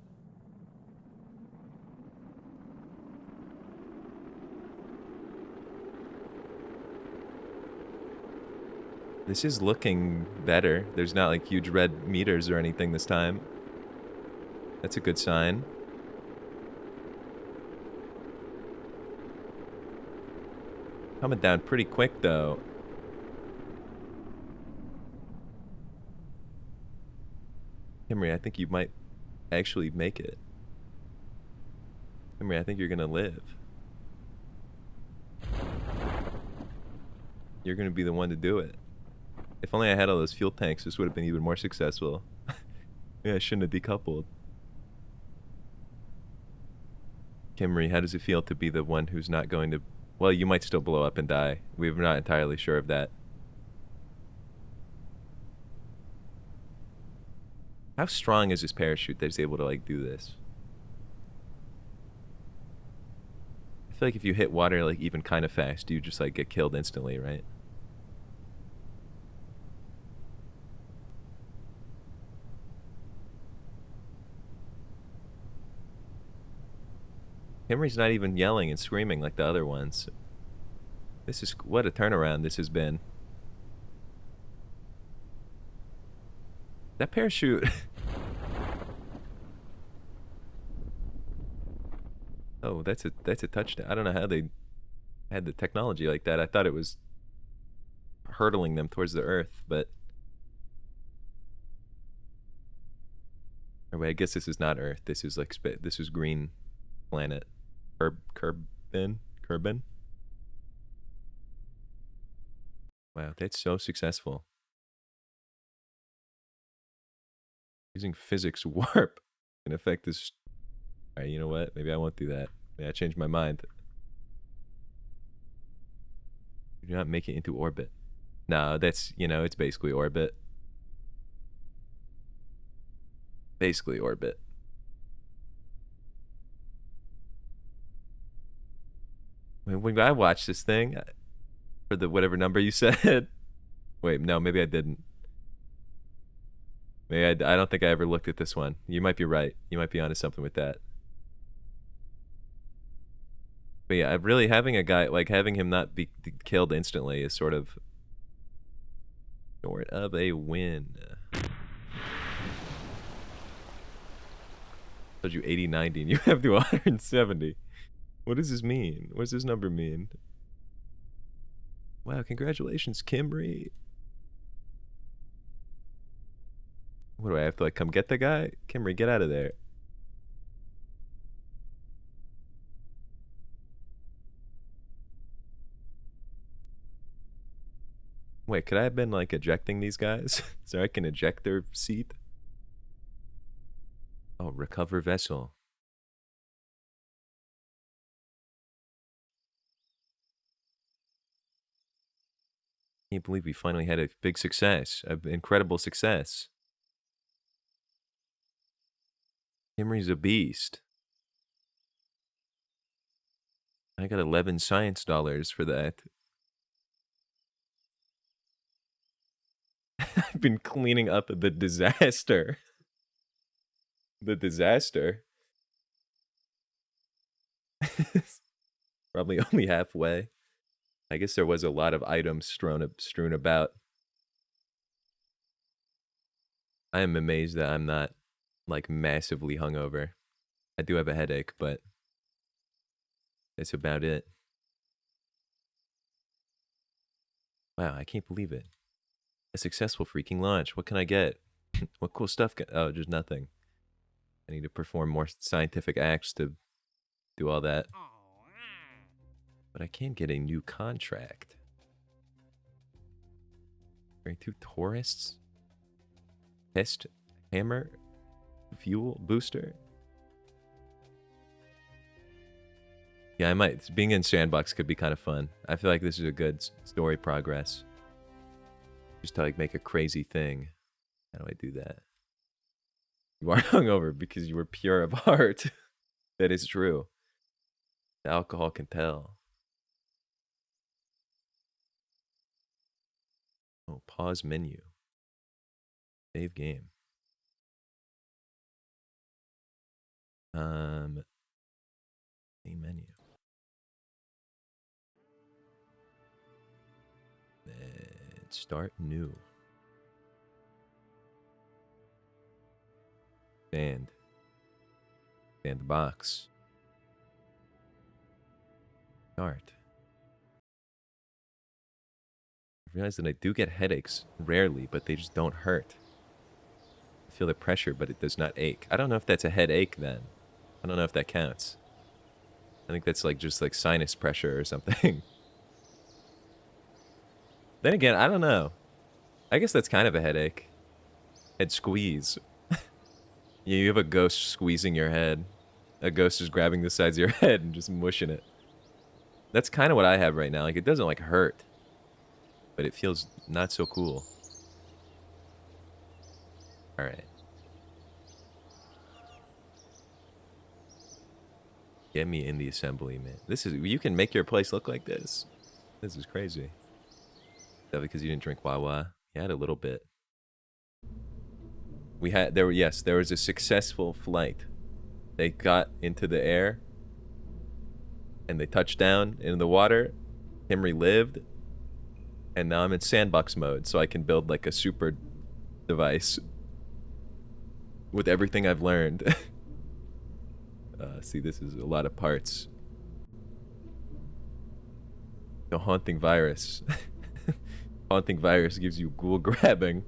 This is looking better. There's not like huge red meters or anything this time. That's a good sign. Coming down pretty quick, though. Henry, I think you might actually make it. Henry, I think you're gonna live. You're gonna be the one to do it. If only I had all those fuel tanks, this would have been even more successful. Yeah, I shouldn't have decoupled. Kimry, how does it feel to be the one who's not going to... Well, you might still blow up and die. We're not entirely sure of that. How strong is this parachute that is able to, like, do this? I feel like if you hit water, like, even kind of fast, you just, like, get killed instantly, right? Kimry's not even yelling and screaming like the other ones. This is... What a turnaround this has been. That parachute... Oh, that's a touchdown. I don't know how they had the technology like that. I thought it was hurtling them towards the earth, but... Or wait, I guess this is not Earth. This is like this is green planet. Kerbin? Wow, that's so successful. Using physics warp can affect this. Alright, you know what? Maybe I won't do that. Maybe I changed my mind. Do not make it into orbit. No, that's, you know, it's basically orbit. Basically orbit. When I watched this thing, for the whatever number you said. Wait, no, maybe I didn't. Maybe I don't think I ever looked at this one. You might be right. You might be onto something with that. But yeah, really having a guy, like having him not be killed instantly is sort of a win. Told you 80, 90, and you have to 170. What does this mean? What does this number mean? Wow, congratulations, Kimry. What do I have to, like, come get the guy? Kimry, get out of there. Wait, could I have been, like, ejecting these guys? So I can eject their seat? Oh, recover vessel. Can't believe we finally had a big success. An incredible success. Kimry's a beast. I got 11 science dollars for that. I've been cleaning up the disaster. The disaster. Probably only halfway. I guess there was a lot of items strewn about. I am amazed that I'm not, like, massively hungover. I do have a headache, but that's about it. Wow, I can't believe it. A successful freaking launch. What can I get? What cool stuff oh, just nothing. I need to perform more scientific acts to do all that. But I can get a new contract. Bring 2 tourists? Test hammer? Fuel booster? Yeah, I might. Being in Sandbox could be kind of fun. I feel like this is a good story progress. Just to, like, make a crazy thing. How do I do that? You are hungover because you were pure of heart. That is true. The alcohol can tell. Oh, pause menu. Save game. Main menu. Then start new. And Sandbox. Start. I realize that I do get headaches rarely, but they just don't hurt. I feel the pressure, but it does not ache. I don't know if that's a headache then. I don't know if that counts. I think that's like just like sinus pressure or something. Then again, I don't know. I guess that's kind of a headache. Head squeeze. Yeah, you have a ghost squeezing your head. A ghost is grabbing the sides of your head and just mushing it. That's kind of what I have right now. Like, it doesn't like hurt, but it feels not so cool. All right. Get me in the assembly, man. This is, you can make your place look like this. This is crazy. Is that because you didn't drink Wawa? You had a little bit. We had, yes, there was a successful flight. They got into the air and they touched down in the water. Henry lived. And now I'm in sandbox mode, so I can build like a super device with everything I've learned. See, this is a lot of parts. The haunting virus. Haunting virus gives you ghoul grabbing.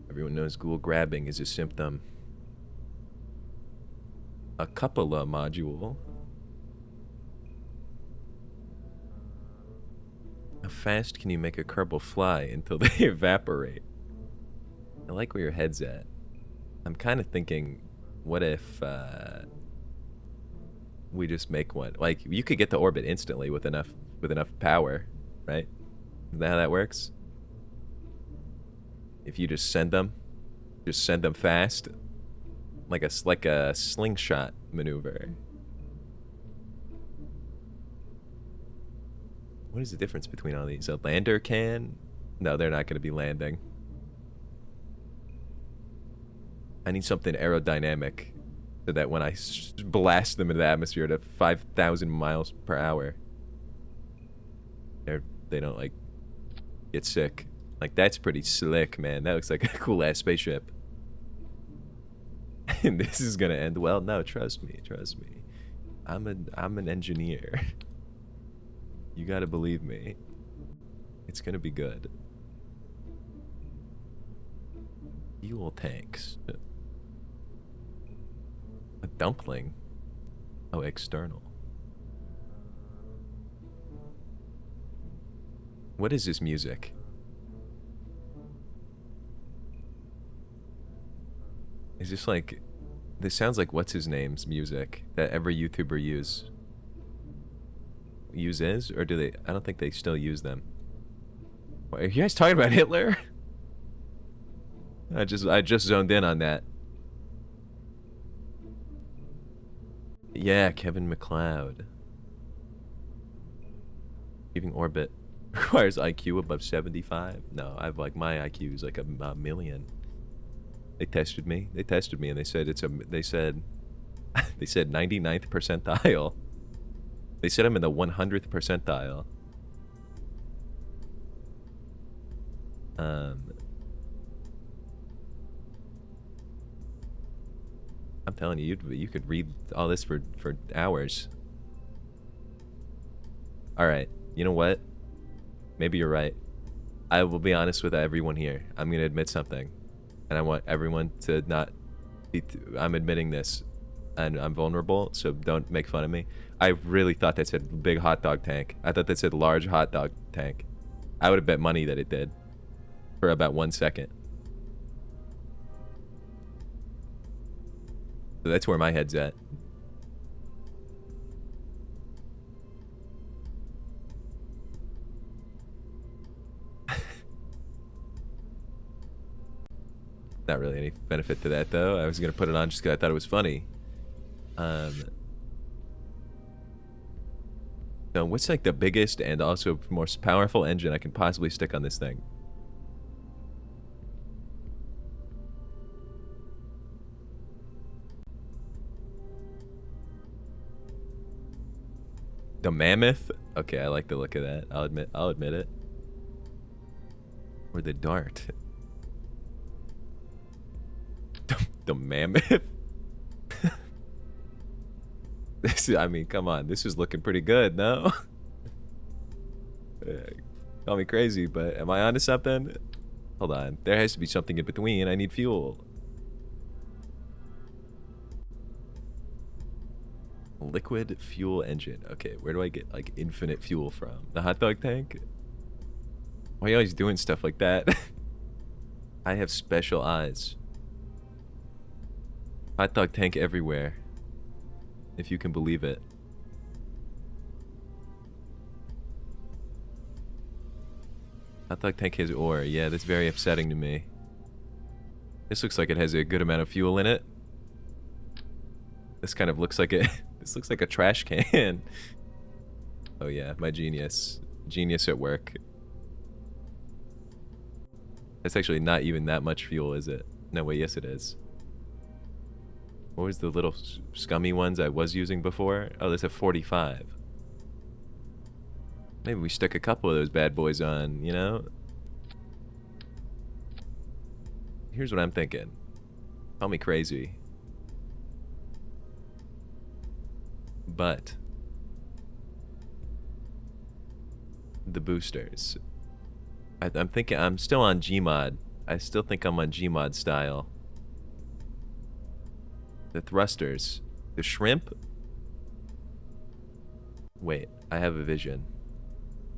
Everyone knows ghoul grabbing is a symptom. A cupola module. How fast can you make a kerbal fly until they evaporate? I like where your head's at. I'm kind of thinking, what if we just make one? Like, you could get to orbit instantly with enough power, right? Is that how that works? If you just send them fast, like a slingshot maneuver. What is the difference between all these? A lander can? No, they're not going to be landing. I need something aerodynamic so that when I blast them into the atmosphere at 5,000 miles per hour, they don't like get sick. Like, that's pretty slick, man. That looks like a cool ass spaceship. And this is gonna end well. No, trust me. I'm an engineer. You gotta believe me. It's gonna be good. Fuel tanks. A dumpling. Oh, external. What is this music? Is this like... This sounds like what's his name's music that every YouTuber uses? Or do they... I don't think they still use them. What, are you guys talking about Hitler? I just zoned in on that. Yeah, Kevin McLeod. Achieving orbit requires IQ above 75. No, I've like my IQ is like a million. They tested me. They tested me and they said it's a. They said 99th percentile. They said I'm in the 100th percentile. I'm telling you, you could read all this for hours. All right, you know what? Maybe you're right. I will be honest with everyone here. I'm gonna admit something, and I want everyone to not be. I'm admitting this, and I'm vulnerable, so don't make fun of me. I really thought that said big hot dog tank. I thought that said large hot dog tank. I would have bet money that it did for about 1 second. So that's where my head's at. Not really any benefit to that, though. I was going to put it on just because I thought it was funny. So what's like the biggest and also most powerful engine I can possibly stick on this thing? The mammoth? Okay, I like the look of that. I'll admit it. Or the dart. The mammoth? I mean, come on. This is looking pretty good, no? Call me crazy, but am I onto something? Hold on. There has to be something in between. I need fuel. Liquid fuel engine. Okay, where do I get, like, infinite fuel from? The hot dog tank? Why are you always doing stuff like that? I have special eyes. Hot dog tank everywhere. If you can believe it. Hot dog tank has ore. Yeah, that's very upsetting to me. This looks like it has a good amount of fuel in it. This kind of looks like it. This looks like a trash can. Oh yeah, my genius. Genius at work. That's actually not even that much fuel, is it? No, wait, yes it is. What was the little scummy ones I was using before? Oh, there's a 45. Maybe we stick a couple of those bad boys on, you know? Here's what I'm thinking. Call me crazy. But the boosters. I'm thinking I'm still on Gmod. I still think I'm on Gmod style. The thrusters. The shrimp? Wait, I have a vision.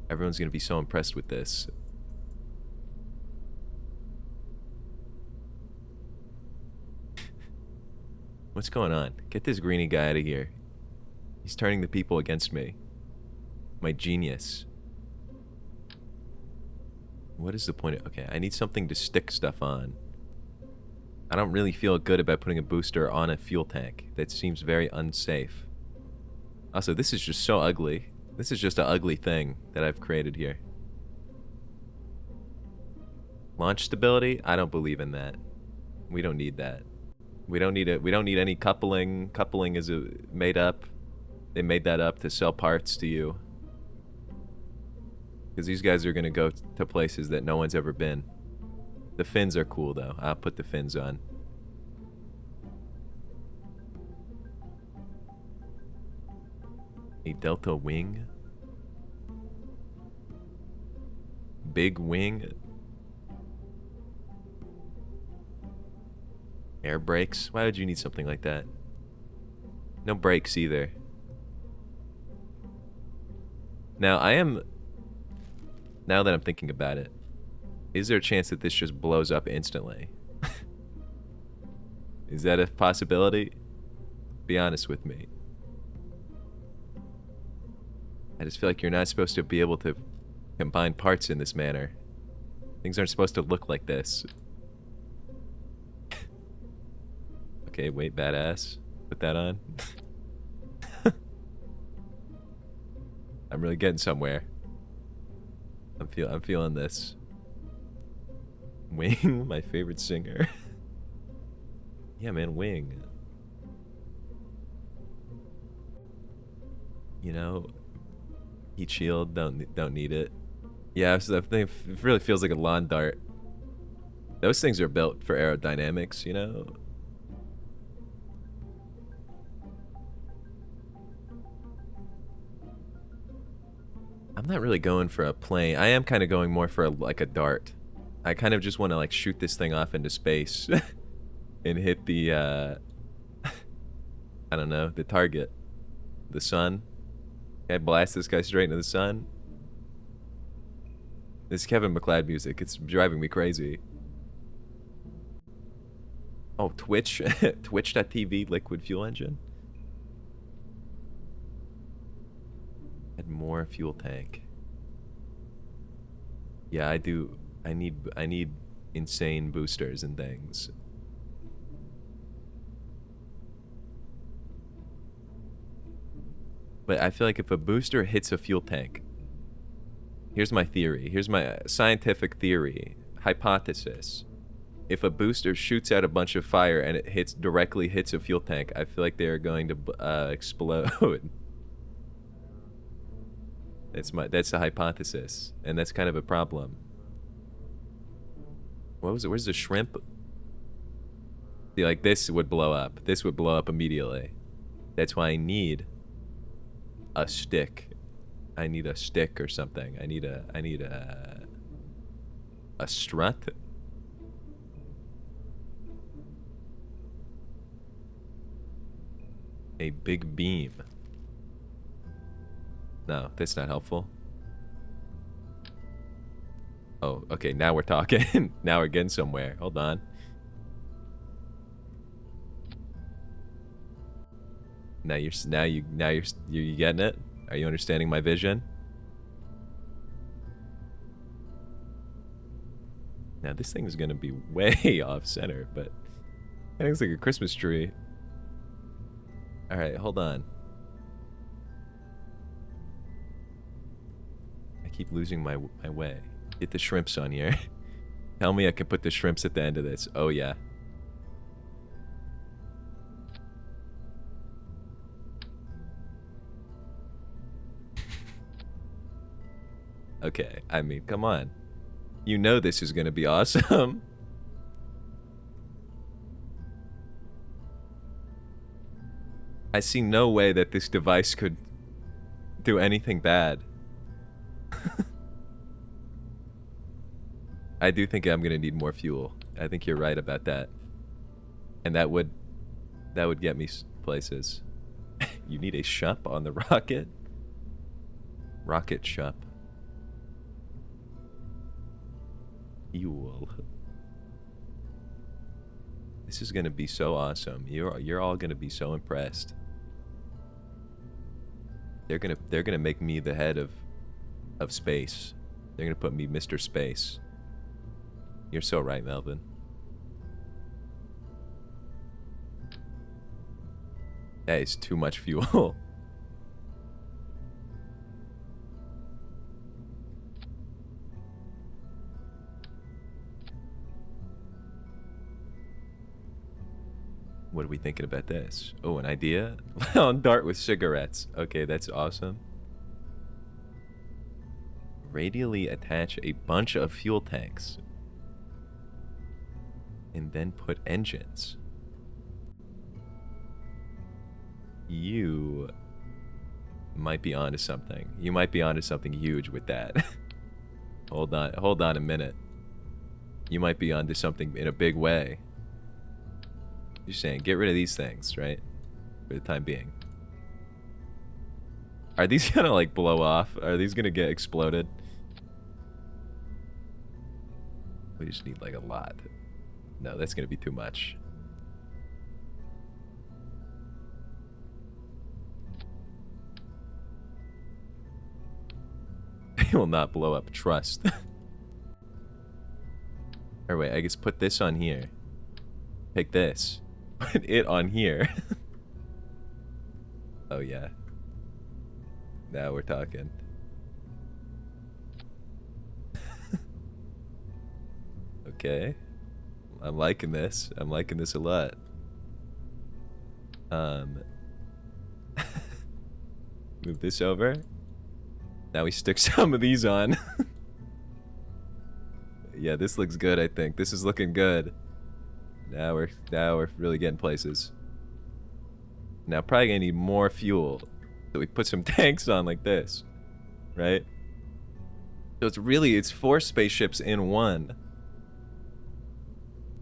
Everyone's gonna be so impressed with this. What's going on? Get this greenie guy out of here. He's turning the people against me. My genius. What is the point of... Okay, I need something to stick stuff on. I don't really feel good about putting a booster on a fuel tank. That seems very unsafe. Also, this is just so ugly. This is just an ugly thing that I've created here. Launch stability? I don't believe in that. We don't need that. We don't need it. We don't need any coupling. Coupling is made up. They made that up to sell parts to you. Because these guys are going to go to places that no one's ever been. The fins are cool, though. I'll put the fins on. A delta wing? Big wing? Air brakes? Why would you need something like that? No brakes either. Now, now that I'm thinking about it, is there a chance that this just blows up instantly? Is that a possibility? Be honest with me. I just feel like you're not supposed to be able to combine parts in this manner. Things aren't supposed to look like this. Okay, wait, badass. Put that on. I'm really getting somewhere. I'm feeling this. Wing, my favorite singer. Yeah, man, Wing. You know, heat shield, don't need it. Yeah, so I think it really feels like a lawn dart. Those things are built for aerodynamics, you know. I'm not really going for a plane. I am kind of going more for like a dart. I kind of just want to like shoot this thing off into space and hit the I don't know, the target, the sun. I blast this guy straight into the sun. This Kevin MacLeod music, it's driving me crazy. Oh, Twitch, Twitch.tv liquid fuel engine. Add more fuel tank. Yeah, I do. I need insane boosters and things. But I feel like if a booster hits a fuel tank, here's my theory. Here's my scientific theory, hypothesis. If a booster shoots out a bunch of fire and it directly hits a fuel tank, I feel like they are going to explode. That's the hypothesis, and that's kind of a problem. What was it? Where's the shrimp? See, like this would blow up. This would blow up immediately. That's why I need a stick. I need a stick or something. I need a strut. A big beam. No, that's not helpful. Oh, okay, now we're talking. Now we're getting somewhere. Hold on. Now you're getting it? Are you understanding my vision? Now this thing is gonna be way off center, but it looks like a Christmas tree. All right, hold on. I keep losing my way. Get the shrimps on here. Tell me I can put the shrimps at the end of this. Oh yeah. Okay, I mean, come on. You know this is gonna be awesome. I see no way that this device could do anything bad. I do think I'm gonna need more fuel. I think you're right about that. And that would get me places. You need a shup on the rocket? Rocket shup. Fuel. This is gonna be so awesome. You're all gonna be so impressed. They're gonna make me the head of space. They're gonna put me Mr. Space. You're so right, Melvin. That is too much fuel. What are we thinking about this? Oh, an idea? On dart with cigarettes. Okay, that's awesome. Radially attach a bunch of fuel tanks. And then put engines. You might be onto something. You might be onto something huge with that. Hold on a minute. You might be onto something in a big way. You're saying get rid of these things, right? For the time being. Are these gonna like blow off? Are these gonna get exploded? We just need like a lot. No, that's gonna be too much. It will not blow up. Trust. Or wait, I guess put this on here. Take this. Put it on here. Oh yeah. Now we're talking. Okay. I'm liking this. I'm liking this a lot. Move this over. Now we stick some of these on. Yeah, this looks good, I think. This is looking good. Now we're really getting places. Now probably gonna need more fuel. So we put some tanks on like this. Right? So it's 4 spaceships in one.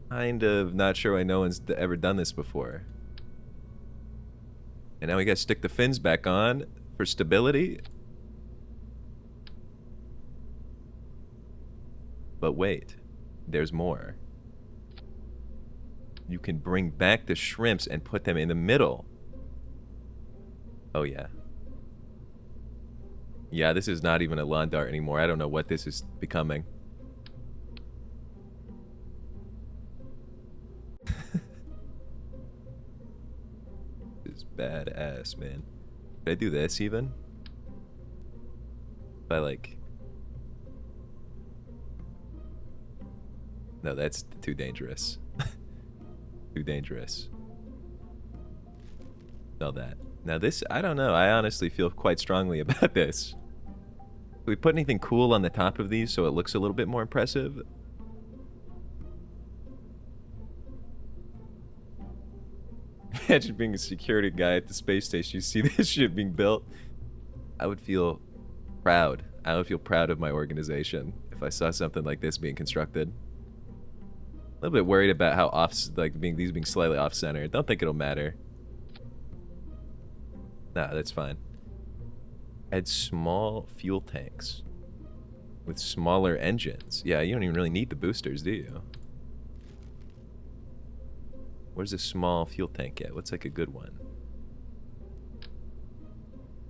Kind of not sure why no one's ever done this before. And now we gotta stick the fins back on for stability. But wait, there's more. You can bring back the shrimps and put them in the middle. Oh yeah. Yeah, this is not even a lawn dart anymore. I don't know what this is becoming. This is badass, man. Should I do this even? If I like... No, that's too dangerous. Too dangerous. Sell that. Now this, I don't know. I honestly feel quite strongly about this. Do we put anything cool on the top of these so it looks a little bit more impressive? Imagine being a security guy at the space station. You see this shit being built. I would feel proud. I would feel proud of my organization if I saw something like this being constructed. A little bit worried about how these being slightly off-center. Don't think it'll matter. Nah, that's fine. Add small fuel tanks with smaller engines. Yeah, you don't even really need the boosters, do you? Where's a small fuel tank at? What's like a good one?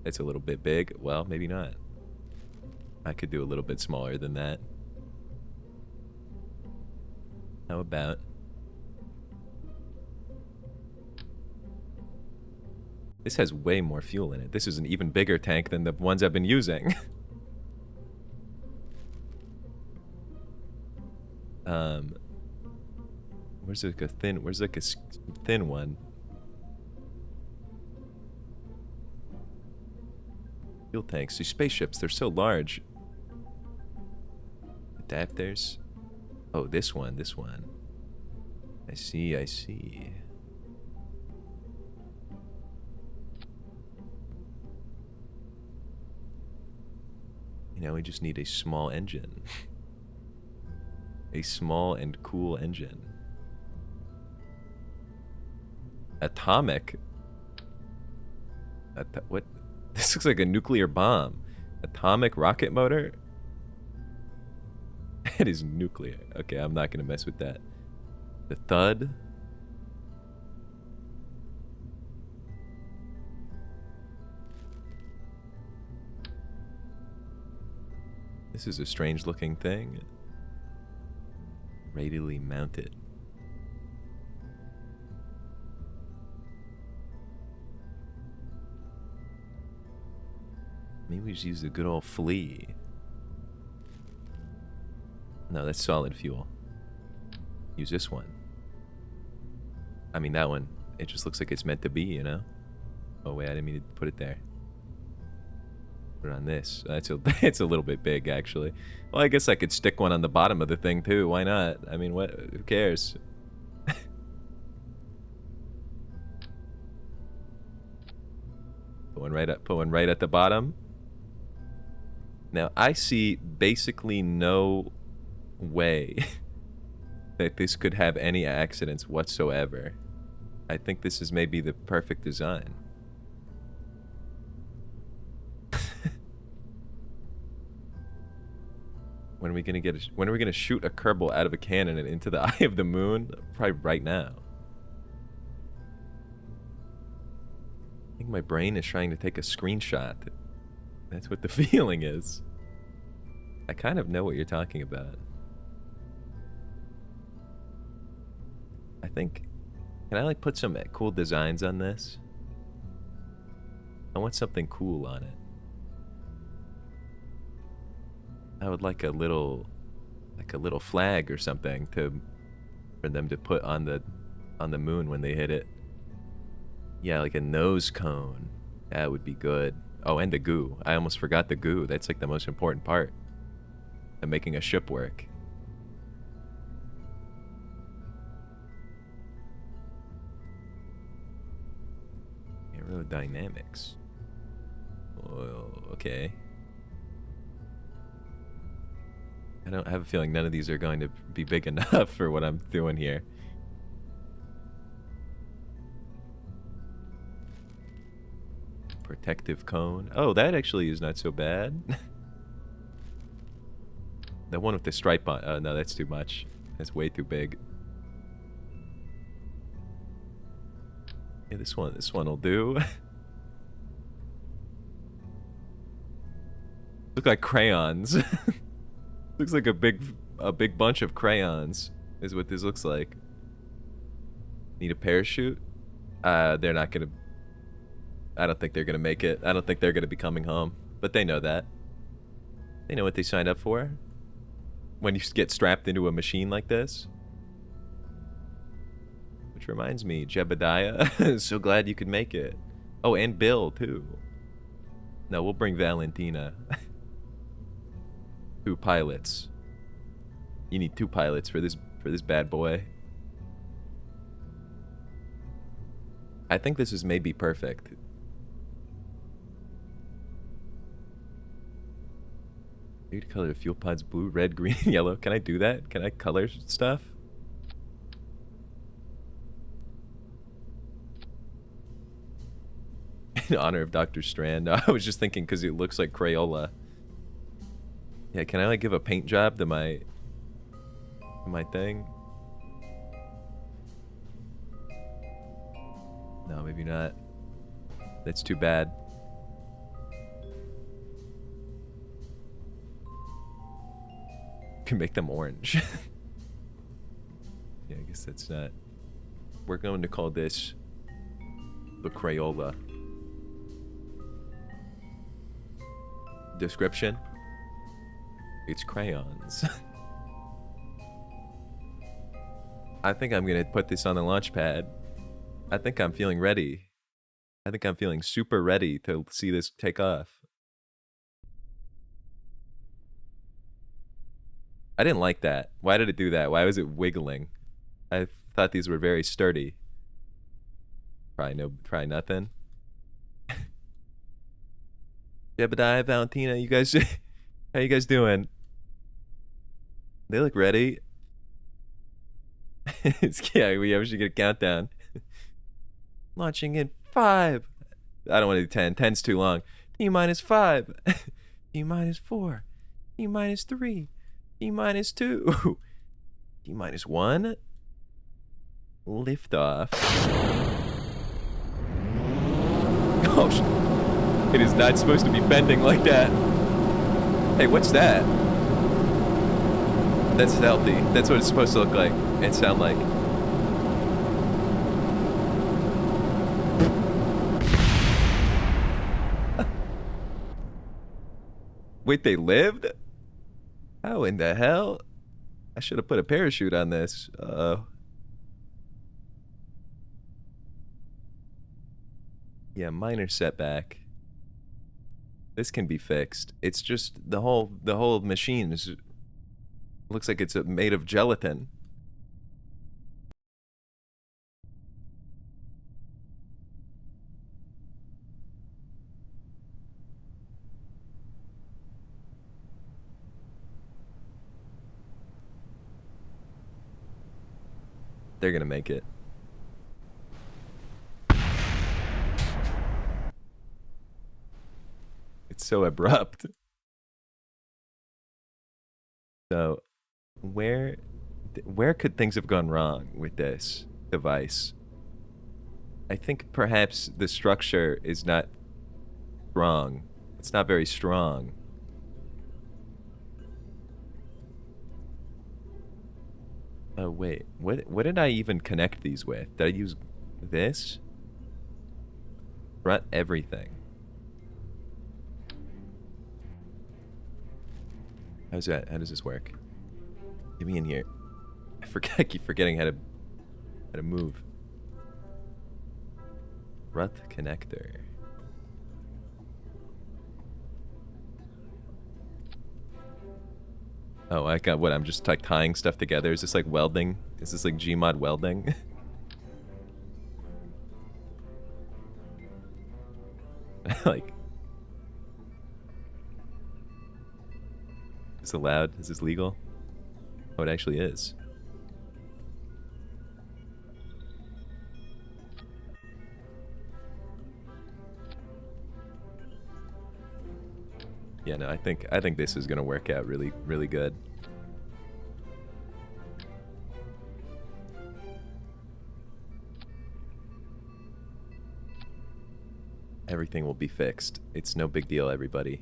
It's a little bit big. Well, maybe not. I could do a little bit smaller than that. How about... This has way more fuel in it. This is an even bigger tank than the ones I've been using. Where's like a thin one? Fuel tanks. These spaceships, they're so large. Adapters. Oh, this one. I see. You know, we just need a small engine. A small and cool engine. Atomic? What? This looks like a nuclear bomb. Atomic rocket motor? It is nuclear. Okay, I'm not gonna mess with that. The thud? This is a strange looking thing. Radially mounted. Maybe we just use the good old flea. No, that's solid fuel. Use this one. I mean, that one, it just looks like it's meant to be, you know? Oh, wait, I didn't mean to put it there. Put it on this. It's a little bit big, actually. Well, I guess I could stick one on the bottom of the thing, too. Why not? I mean, what? Who cares? Put one right at the bottom. Now, I see basically no way that this could have any accidents whatsoever. I think this is maybe the perfect design. When are we gonna shoot a kerbal out of a cannon and into the eye of the moon? Probably right now. I think my brain is trying to take a screenshot. That's what the feeling is. I kind of know what you're talking about. I think... Can I, like, put some cool designs on this? I want something cool on it. I would like a little flag or something for them to put on the moon when they hit it. Yeah, like a nose cone. That would be good. Oh, and the goo. I almost forgot the goo. That's like the most important part of making a ship work. Aerodynamics. Oh, okay. I have a feeling none of these are going to be big enough for what I'm doing here. Protective cone. Oh, that actually is not so bad. The one with the stripe on. No, that's too much. That's way too big. Yeah, this one will do. Look like crayons. Looks like a big bunch of crayons is what this looks like. Need a parachute? They're not gonna... I don't think they're gonna make it. I don't think they're gonna be coming home. But they know that. They know what they signed up for. When you get strapped into a machine like this. Which reminds me, Jebediah. So glad you could make it. Oh, and Bill, too. No, we'll bring Valentina. 2 pilots. You need 2 pilots for this bad boy. I think this is maybe perfect. You to color the fuel pods blue, red, green, yellow. Can I do that? Can I color stuff? In honor of Dr. Strand. No, I was just thinking because it looks like Crayola. Yeah, can I like give a paint job to my thing? No, maybe not. That's too bad. Can make them orange. Yeah, I guess that's not. We're going to call this the Crayola. Description: it's crayons. I think I'm gonna put this on the launch pad. I think I'm feeling ready. I think I'm feeling super ready to see this take off. I didn't like that. Why did it do that? Why was it wiggling? I thought these were very sturdy. Probably nothing. Jebediah, Valentina, you guys, how you guys doing? They look ready. Yeah, we should get a countdown. Launching in 5. I don't want to do 10. 10's too long. T minus 5. T minus 4. T minus 3. T minus 2. T minus 1. Liftoff. Oh, it is not supposed to be bending like that. Hey, what's that? That's healthy. That's what it's supposed to look like and sound like. Wait, they lived? How in the hell? I should have put a parachute on this. Uh-oh. Yeah, minor setback. This can be fixed. It's just the whole machine is looks like it's made of gelatin. They're gonna make it. It's so abrupt. So, where could things have gone wrong with this device? I think perhaps the structure is not strong. It's not very strong. Oh wait, what did I even connect these with? Did I use this? Front everything. How's that? How does this work? Get me in here. I keep forgetting how to move. Rut connector. Oh, I got what? I'm just like tying stuff together. Is this like welding? Is this like Gmod welding? Like, is this allowed? Is this legal? Oh, it actually is. Yeah, no, I think this is gonna work out really, really good. Everything will be fixed. It's no big deal, everybody.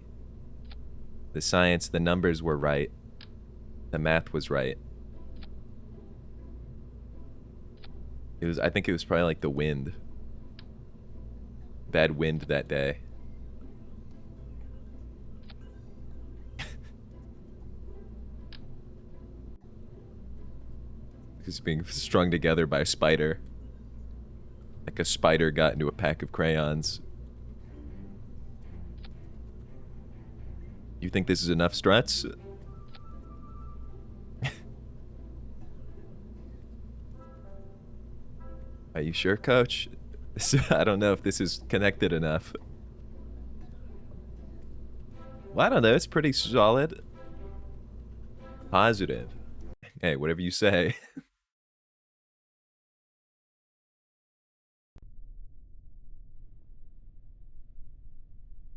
The science, the numbers were right. The math was right. I think it was probably like the wind. Bad wind that day. It's being strung together by a spider. Like a spider got into a pack of crayons. You think this is enough struts? Are you sure, coach? I don't know if this is connected enough. Well, I don't know. It's pretty solid. Positive. Hey, whatever you say.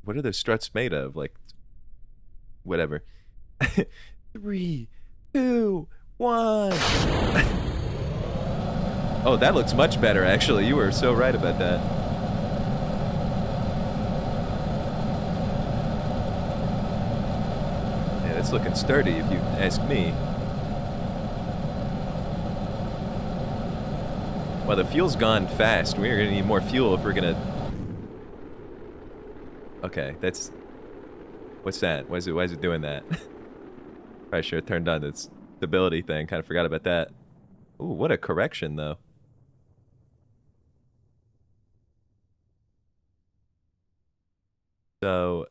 What are those struts made of? Like, whatever. 3, 2, 1. Oh, that looks much better, actually. You were so right about that. Yeah, that's looking sturdy, if you ask me. Well, the fuel's gone fast. We're gonna need more fuel if we're gonna... Okay, that's... What's that? Why is it doing that? Probably should have turned on this stability thing. Kind of forgot about that. Ooh, what a correction, though. So...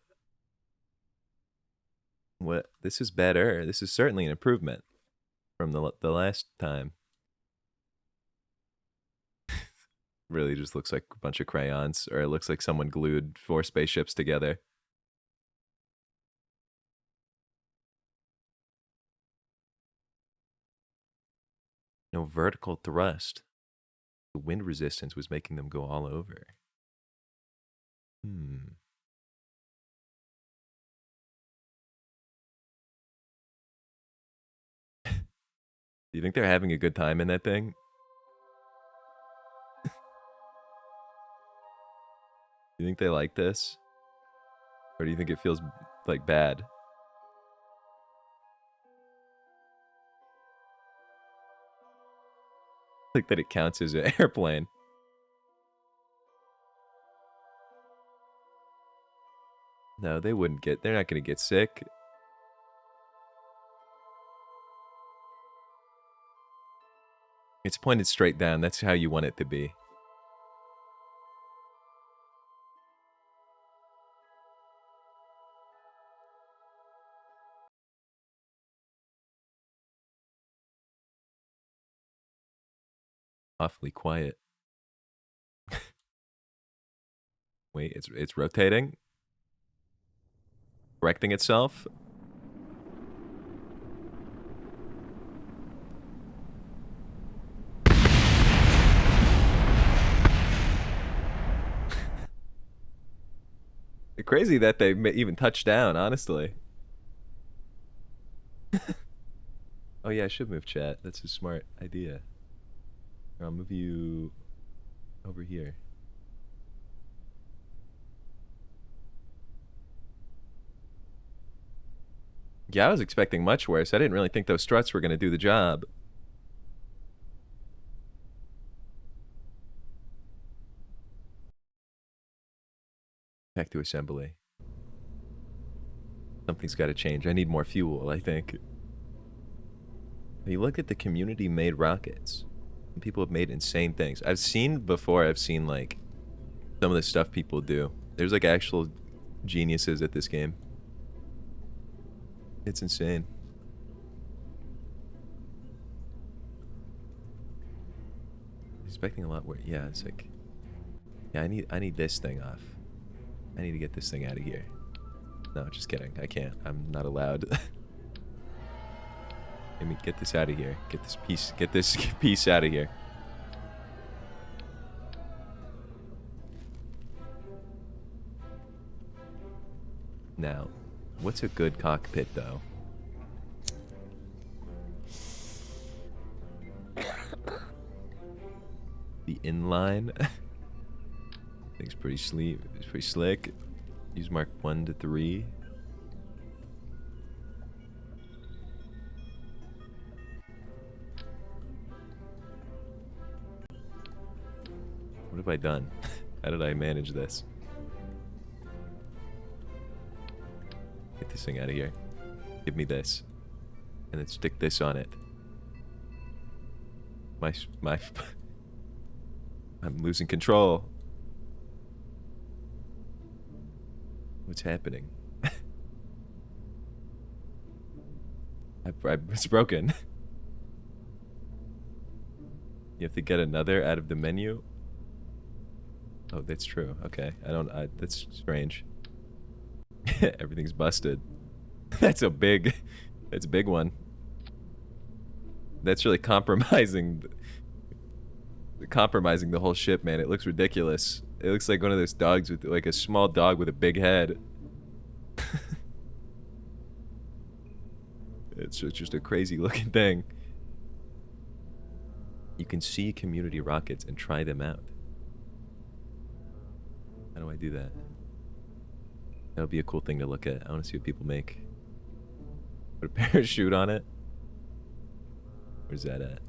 What? This is better. This is certainly an improvement from the last time. Really just looks like a bunch of crayons, or it looks like someone glued 4 spaceships together. No vertical thrust. The wind resistance was making them go all over. Hmm. Do you think they're having a good time in that thing? Do you think they like this? Or do you think it feels like bad? Like that it counts as an airplane. No, they wouldn't get, they're not gonna get sick. It's pointed straight down, that's how you want it to be. Awfully quiet. Wait, it's rotating? Correcting itself? Crazy that they even touched down, honestly. Oh yeah, I should move chat. That's a smart idea. I'll move you over here. Yeah, I was expecting much worse. I didn't really think those struts were going to do the job. Back to assembly. Something's got to change. I need more fuel, I think. You look at the community-made rockets. People have made insane things. I've seen like some of the stuff people do. There's like actual geniuses at this game. It's insane. Expecting a lot more. Yeah, it's like, yeah, I need this thing off. I need to get this thing out of here. No, just kidding. I can't. I'm not allowed. Let me get this out of here. Get this piece out of here. Now, what's a good cockpit though? The inline. Thing's pretty sleek. It's pretty slick. Use Mark 1 to 3. What have I done? How did I manage this? Get this thing out of here. Give me this. And then stick this on it. My I'm losing control. What's happening? It's broken. You have to get another out of the menu? Oh, that's true. Okay. That's strange. Everything's busted. That's a big one. That's really compromising the whole ship, man. It looks ridiculous. It looks like one of those dogs with like a small dog with a big head. It's just a crazy looking thing. You can see community rockets and try them out. How do I do that? That would be a cool thing to look at. I want to see what people make. Put a parachute on it. Where's that at?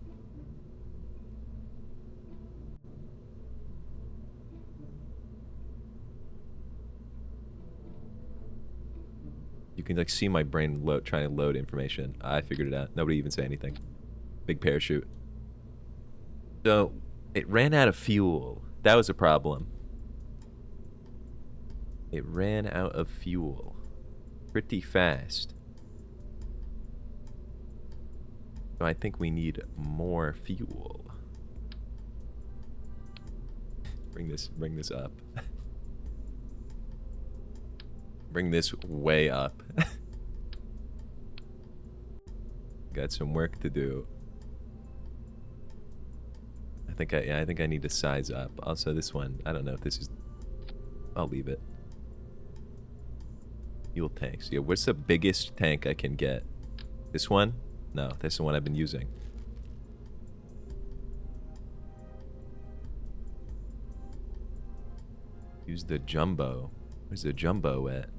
You can like see my brain trying to load information. I figured it out. Nobody even say anything. Big parachute. So it ran out of fuel. That was a problem. It ran out of fuel pretty fast. So I think we need more fuel. Bring this up. Bring this way up. Got some work to do. I think I need to size up. Also, this one, I don't know if this is. I'll leave it. Fuel tanks. Yeah, what's the biggest tank I can get? This one? No, that's the one I've been using. Use the jumbo. Where's the jumbo at?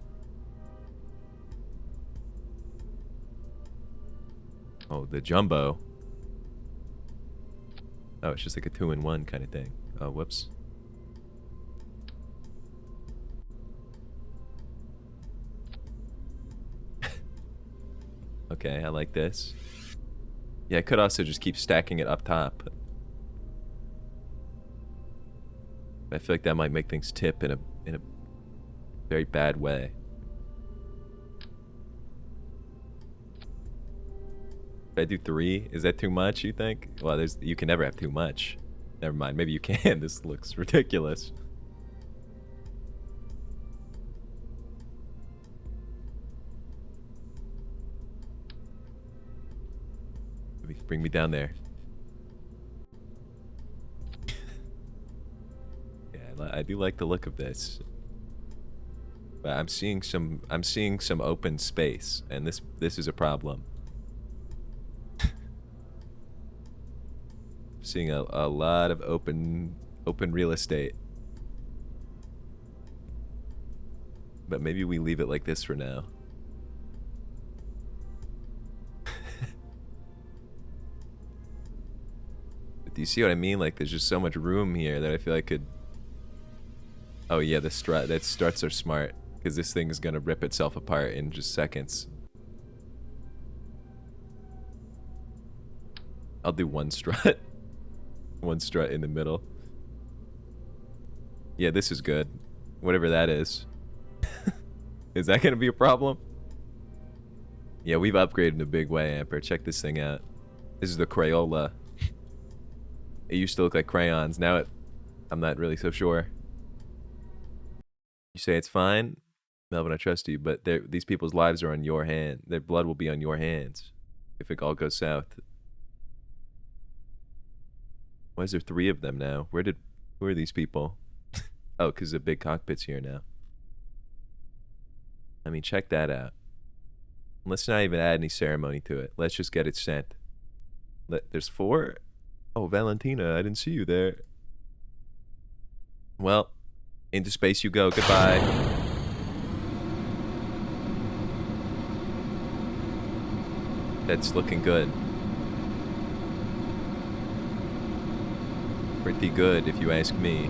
Oh, the jumbo. Oh, it's just like a 2-in-1 kind of thing. Oh, whoops. Okay, I like this. Yeah, I could also just keep stacking it up top. I feel like that might make things tip in a very bad way. If I do 3, is that too much, you think? Well, you can never have too much. Never mind, maybe you can. This looks ridiculous. Bring me down there. Yeah, I do like the look of this. But I'm seeing some open space, and this is a problem. Seeing a lot of open real estate. But maybe we leave it like this for now. Do you see what I mean? Like, there's just so much room here that I feel I could... Oh yeah, the struts are smart, because this thing is gonna rip itself apart in just seconds. I'll do one strut. One strut in the middle. Yeah, this is good. Whatever that is. Is that gonna be a problem? Yeah, we've upgraded in a big way, Amper. Check this thing out. This is the Crayola. It used to look like crayons. Now I'm not really so sure. You say it's fine? Melvin, I trust you, but these people's lives are on your hand. Their blood will be on your hands if it all goes south. Why is there 3 of them now? Who are these people? Oh, because the big cockpit's here now. I mean, check that out. Let's not even add any ceremony to it. Let's just get it sent. There's 4? Oh, Valentina, I didn't see you there. Well, into space you go. Goodbye. That's looking good. Pretty good, if you ask me.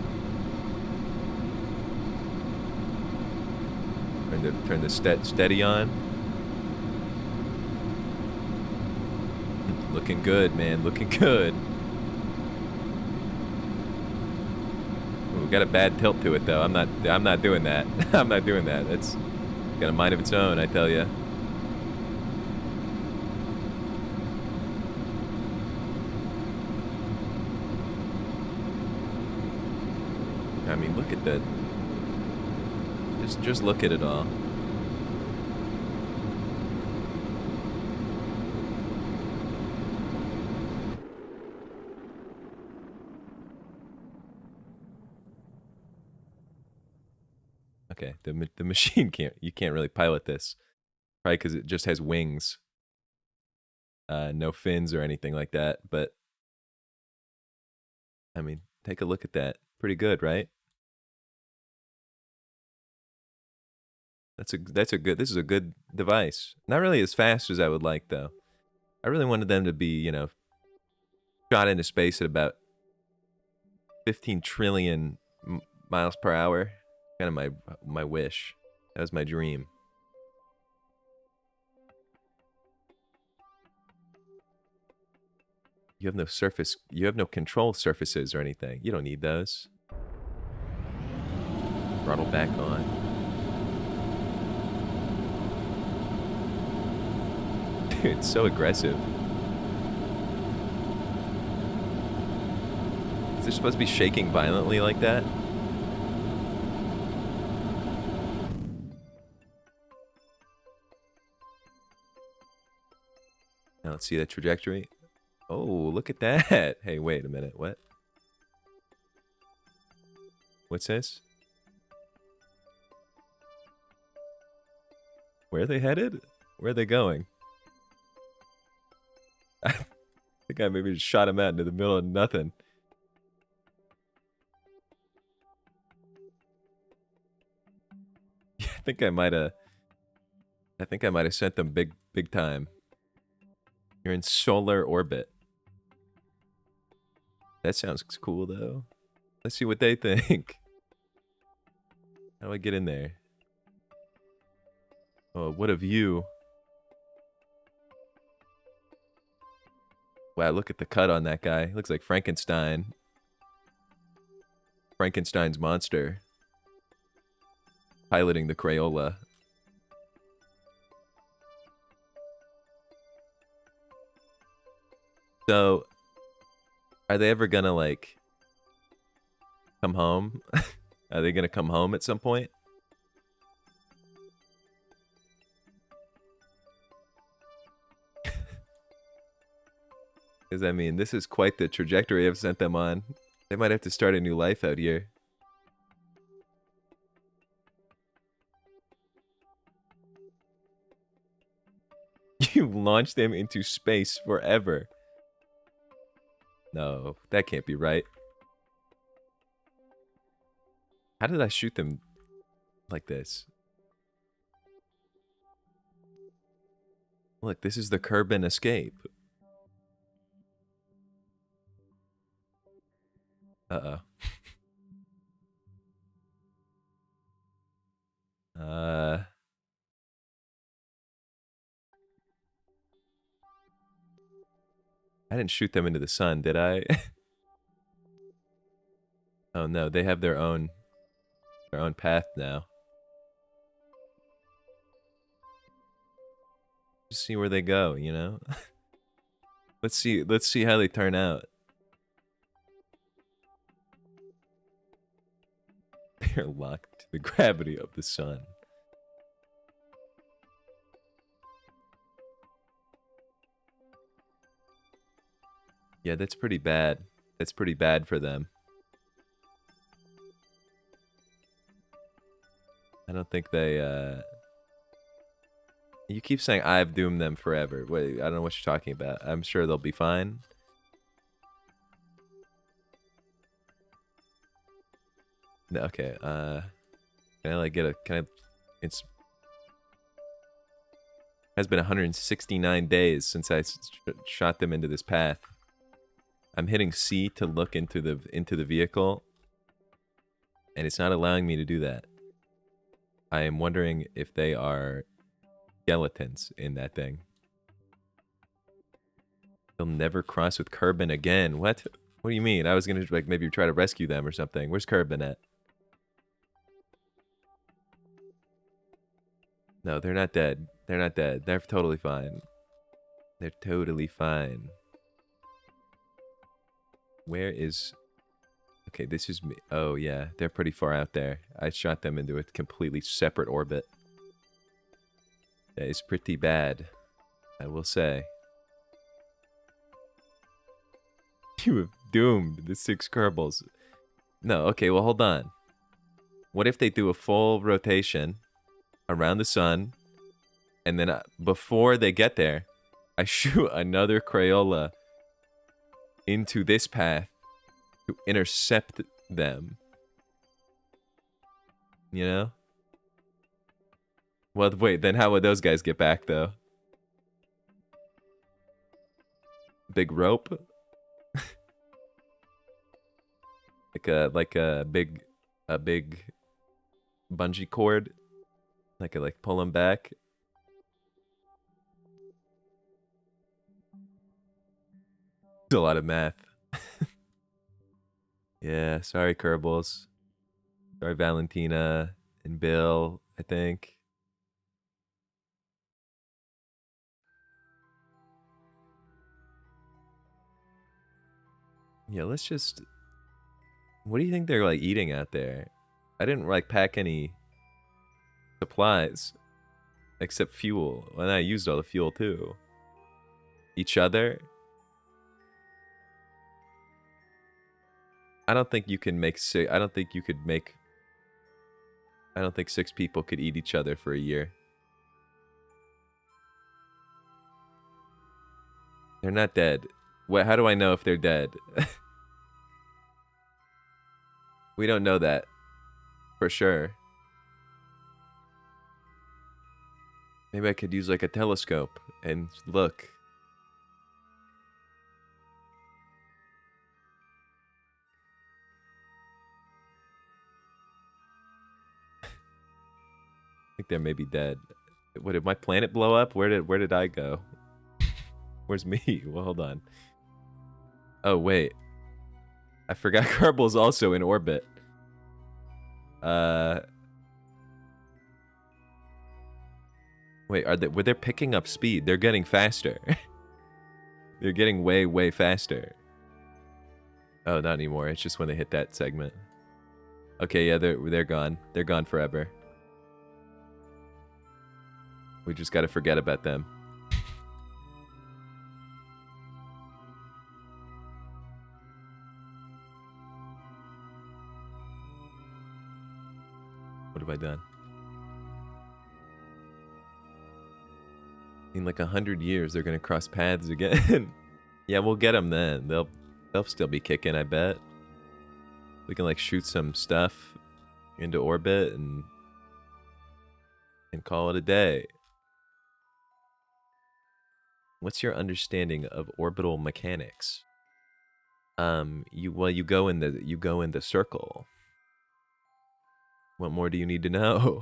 Turn the steady on. Looking good, man. Looking good. Ooh, got a bad tilt to it though. I'm not doing that. I'm not doing that. It's got a mind of its own, I tell you. I mean, look at that. Just look at it all. Okay, the machine can't. You can't really pilot this, probably because it just has wings, no fins or anything like that. But I mean, take a look at that. Pretty good, right? That's a good. This is a good device. Not really as fast as I would like, though. I really wanted them to be, shot into space at about 15 trillion miles per hour. Kind of my wish. That was my dream. You have no surface. You have no control surfaces or anything. You don't need those. Throttle back on. Dude, it's so aggressive. Is it supposed to be shaking violently like that? Now let's see that trajectory. Oh, look at that. Hey, wait a minute. What? What's this? Where are they headed? Where are they going? I think I maybe just shot him out into the middle of nothing. Yeah, I think I might have sent them big time. You're in solar orbit. That sounds cool though. Let's see what they think. How do I get in there? Oh, what a view. Wow, look at the cut on that guy. Looks like Frankenstein. Frankenstein's monster. Piloting the Crayola. So, are they ever gonna, like, come home? Are they gonna come home at some point? Because, I mean, this is quite the trajectory I've sent them on. They might have to start a new life out here. You launched them into space forever. No, that can't be right. How did I shoot them like this? Look, this is the Kerbal escape. Uh-oh. I didn't shoot them into the sun, did I? Oh no, they have their own path now. Just see where they go, you know? let's see how they turn out. They're locked to the gravity of the sun. Yeah, that's pretty bad. That's pretty bad for them. I don't think they, You keep saying I've doomed them forever. Wait, I don't know what you're talking about. I'm sure they'll be fine. No, okay, can I, like, it's... Has been 169 days since I shot them into this path. I'm hitting C to look into the vehicle, and it's not allowing me to do that. I am wondering if they are skeletons in that thing. They'll never cross with Kerbin again. What? What do you mean? I was gonna, like, maybe try to rescue them or something. Where's Kerbin at? No, they're not dead. They're not dead. They're totally fine. They're totally fine. Where is... Okay, this is me. Oh, yeah. They're pretty far out there. I shot them into a completely separate orbit. That is pretty bad, I will say. You have doomed the 6 Kerbals. No, okay, well, hold on. What if they do a full rotation around the sun, and then before they get there, I shoot another Crayola into this path to intercept them. You know? Well, wait, then how would those guys get back, though? Big rope? like a big bungee cord? Like pull them back? It's a lot of math. Yeah, sorry, Kerbals. Sorry, Valentina and Bill, I think. Yeah, let's just... What do you think they're, like, eating out there? I didn't, like, pack any supplies. Except fuel. And I used all the fuel, too. Each other? I don't think you can make six... I don't think you could make... I don't think 6 people could eat each other for a year. They're not dead. What? How do I know if they're dead? We don't know that. For sure. Maybe I could use like a telescope and look. I think they may be dead. What, did my planet blow up? Where did I go? Where's me? Well, hold on. Oh wait. I forgot Kerbal is also in orbit. Wait, were they picking up speed? They're getting faster. They're getting way faster. Oh, not anymore. It's just when they hit that segment. Okay, yeah, they're gone. They're gone forever. We just gotta forget about them. What have I done? In like 100 years, they're gonna cross paths again. Yeah, we'll get them then. They'll still be kicking, I bet. We can like shoot some stuff into orbit and call it a day. What's your understanding of orbital mechanics? You go in the circle. What more do you need to know?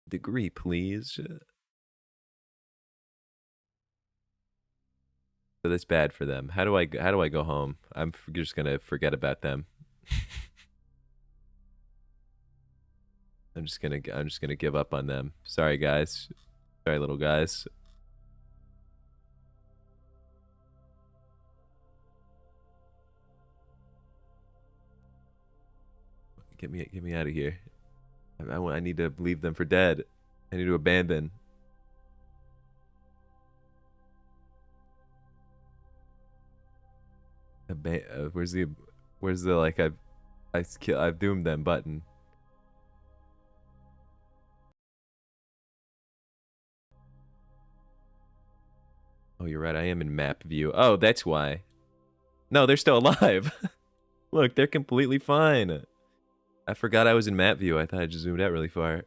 Degree, please. So that's bad for them. How do I go home? I'm just gonna forget about them. I'm just gonna give up on them. Sorry, guys. Sorry, little guys. Get me out of here. I need to leave them for dead. I need to abandon. Where's the like I've doomed them button? Oh, you're right. I am in map view. Oh, that's why. No, they're still alive. Look, they're completely fine. I forgot I was in map view. I thought I just zoomed out really far.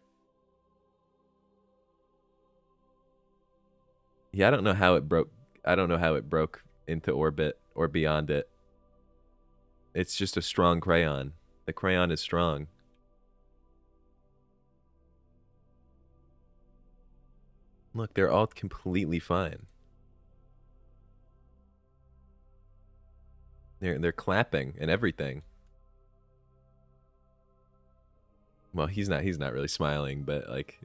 Yeah, I don't know how it broke. I don't know how it broke into orbit or beyond it. It's just a strong crayon. The crayon is strong. Look, they're all completely fine. They're clapping and everything. Well, he's not really smiling, but like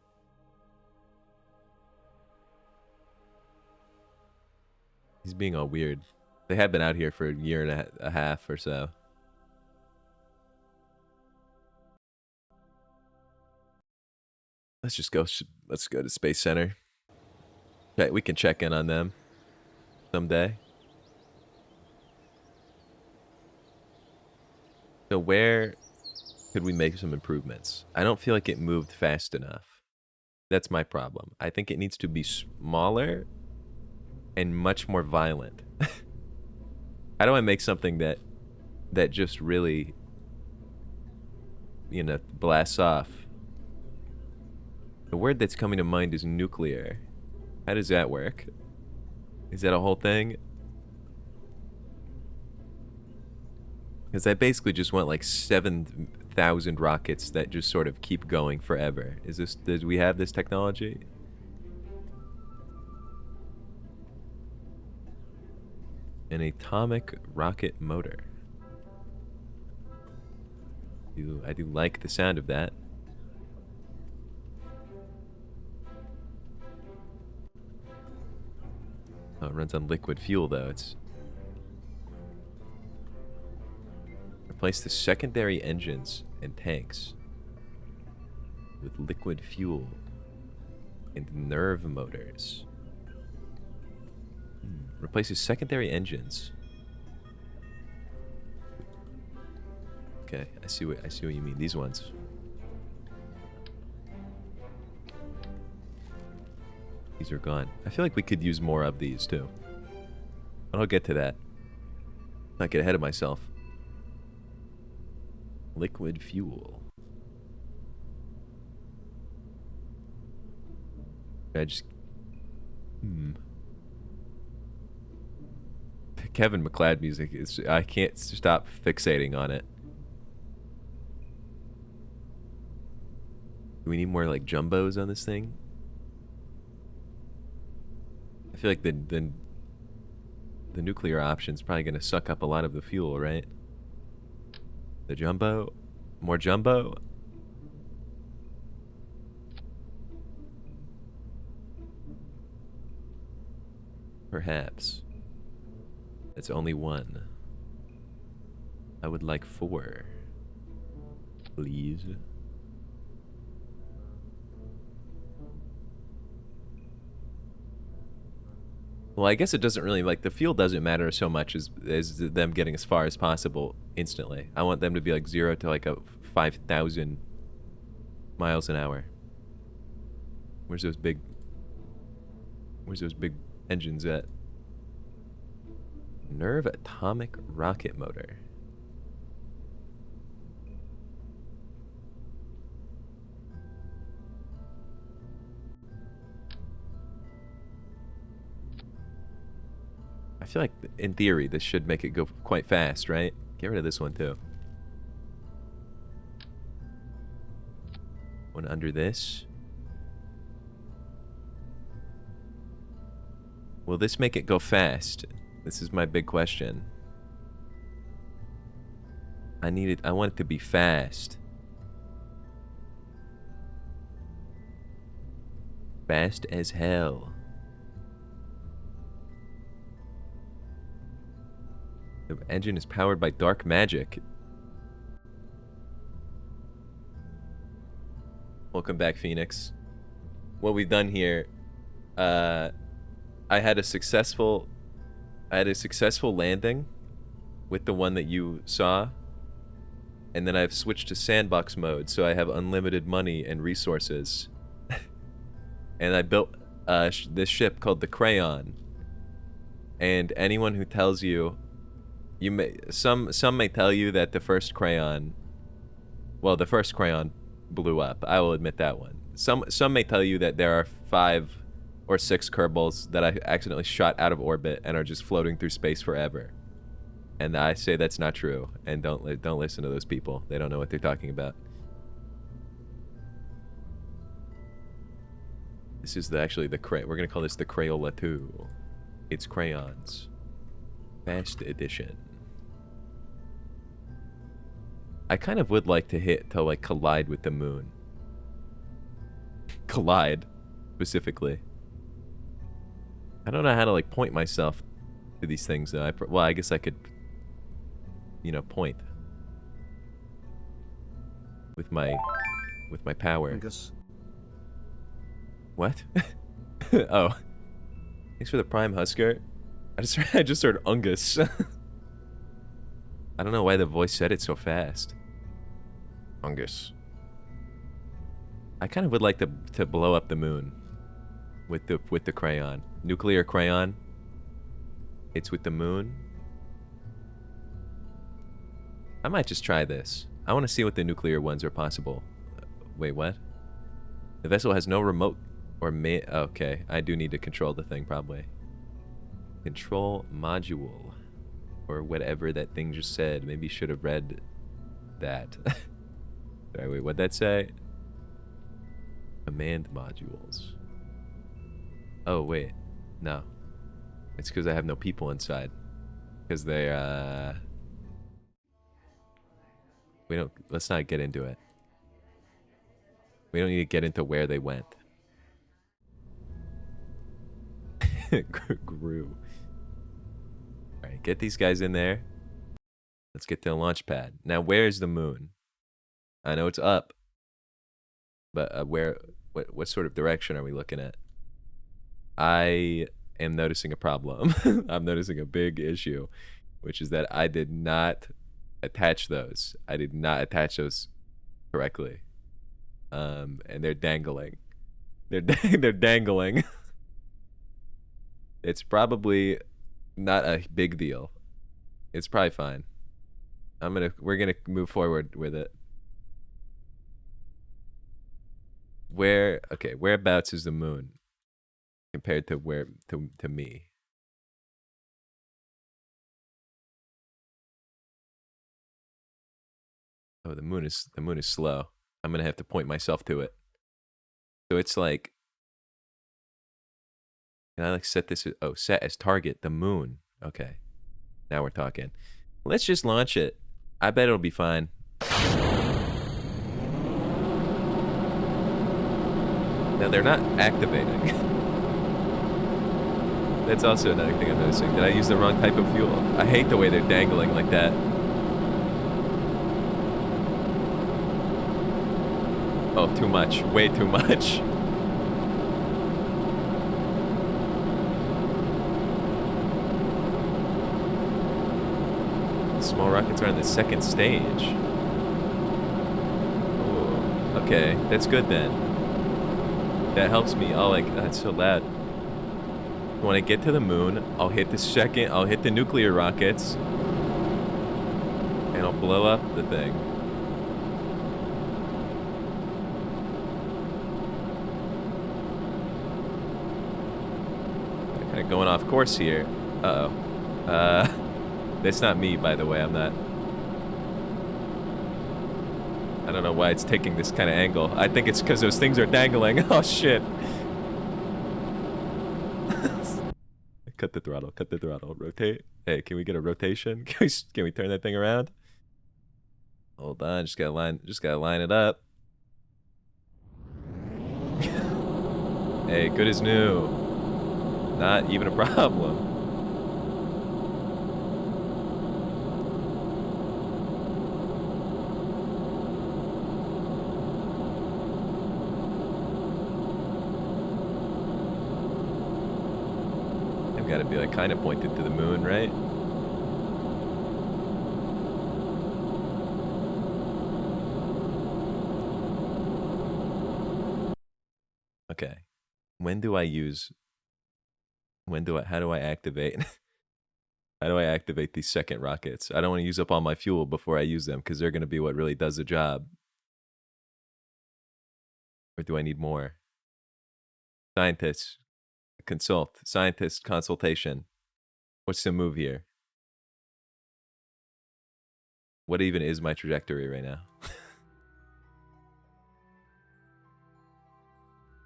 he's being all weird. They have been out here for a year and a half or so. Let's just go. Let's go to Space Center. Okay, we can check in on them someday. So where could we make some improvements? I don't feel like it moved fast enough. That's my problem. I think it needs to be smaller and much more violent. How do I make something that just really, you know, blasts off? The word that's coming to mind is nuclear. How does that work? Is that a whole thing? Because I basically just want like 7,000 rockets that just sort of keep going forever. Did we have this technology? An atomic rocket motor. I do like the sound of that. Oh, it runs on liquid fuel though. It's replace the secondary engines and tanks with liquid fuel and nerve motors. Replaces secondary engines. Okay, I see what you mean. These ones. These are gone. I feel like we could use more of these too. But I'll get to that. Not get ahead of myself. Liquid fuel. I just... Kevin MacLeod music is... I can't stop fixating on it. Do we need more, like, jumbos on this thing? I feel like the nuclear option's probably going to suck up a lot of the fuel, right? The jumbo? More jumbo? Perhaps. It's only one. I would like 4. Please. Well, I guess it doesn't really, like, the fuel doesn't matter so much as them getting as far as possible instantly. I want them to be, like, 0 to, like, a 5,000 miles an hour. Where's those big engines at? Nerve atomic rocket motor. I feel like, in theory, this should make it go quite fast, right? Get rid of this one, too. One under this. Will this make it go fast? This is my big question. I want it to be fast. Fast as hell. The engine is powered by dark magic. Welcome back, Phoenix. What we've done here, I had a successful landing with the one that you saw, and then I've switched to sandbox mode, so I have unlimited money and resources. And I built this ship called the Crayon. And anyone who tells you, some may tell you that the first Crayon blew up. I will admit that one. Some may tell you that there are 5 or 6 kerbals that I accidentally shot out of orbit and are just floating through space forever. And I say that's not true. And don't listen to those people. They don't know what they're talking about. This is actually the we're gonna call this the Crayola 2. It's crayons. Fast edition. I kind of would like to like collide with the moon. Collide, specifically. I don't know how to like point myself to these things though. Well, I guess I could, you know, point with my power. Angus. What? Oh, thanks for the Prime Husker. I just heard Ungus. I don't know why the voice said it so fast. Fungus. I kind of would like to blow up the moon with the crayon. Nuclear crayon. It's with the moon. I might just try this. I want to see what the nuclear ones are possible. Wait, what? The vessel has no remote or may. Okay, I do need to control the thing probably. Control module, or whatever that thing just said. Maybe you should have read that. Sorry, wait, what'd that say? Command modules. Oh wait, no. It's because I have no people inside. Because they we don't. Let's not get into it. We don't need to get into where they went. Grew. Alright, get these guys in there. Let's get to the launch pad. Now, where's the moon? I know it's up. But what sort of direction are we looking at? I am noticing a problem. I'm noticing a big issue, which is that I did not attach those. I did not attach those correctly. And they're dangling. They're dangling. It's probably not a big deal. It's probably fine. We're gonna move forward with it. Whereabouts is the moon compared to to me? Oh, the moon is slow. I'm gonna have to point myself to it. So it's like, can I like set this? Set as target the moon. Okay, now we're talking. Let's just launch it. I bet it'll be fine. Now they're not activating. That's also another thing I'm noticing. Did I use the wrong type of fuel? I hate the way they're dangling like that. Oh, too much. Way too much. Small rockets are in the second stage. Oh, okay. That's good then. That helps me. Oh, like, that's so loud. When I get to the moon, I'll hit the nuclear rockets. And I'll blow up the thing. Kind of going off course here. Uh-oh. That's not me, by the way. I'm not. I don't know why it's taking this kind of angle. I think it's because those things are dangling. Oh, shit. Cut the throttle. Cut the throttle. Rotate. Hey, can we get a rotation? Can we turn that thing around? Hold on. Just gotta line it up. Hey, good as new. Not even a problem. Gotta be like kind of pointed to the moon, right? Okay. How do I activate? How do I activate these second rockets? I don't want to use up all my fuel before I use them because they're gonna be what really does the job. Or do I need more? Scientists. Scientist consultation. What's the move here? What even is my trajectory right now?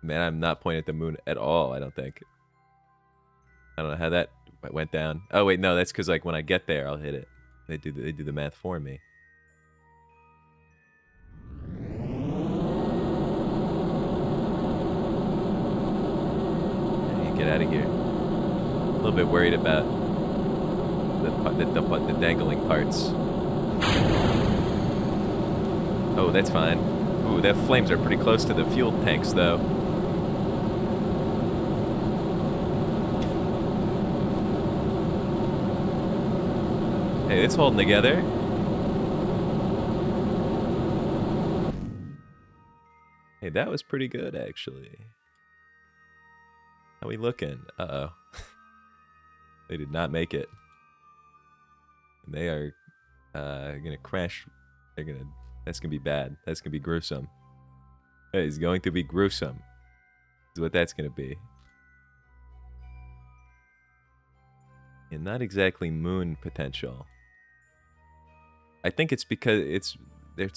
Man, I'm not pointing at the moon at all, I don't think. I don't know how that went down. Oh wait, no, that's because like when I get there, I'll hit it. They do the math for me. Get out of here. A little bit worried about the dangling parts. Oh, that's fine. Ooh, the flames are pretty close to the fuel tanks, though. Hey, it's holding together. that was pretty good, actually. How we looking? Uh-oh. They did not make it. And they are gonna crash. That's gonna be bad. That's gonna be gruesome. That is going to be gruesome. Is what that's gonna be. And not exactly moon potential. I think it's because they're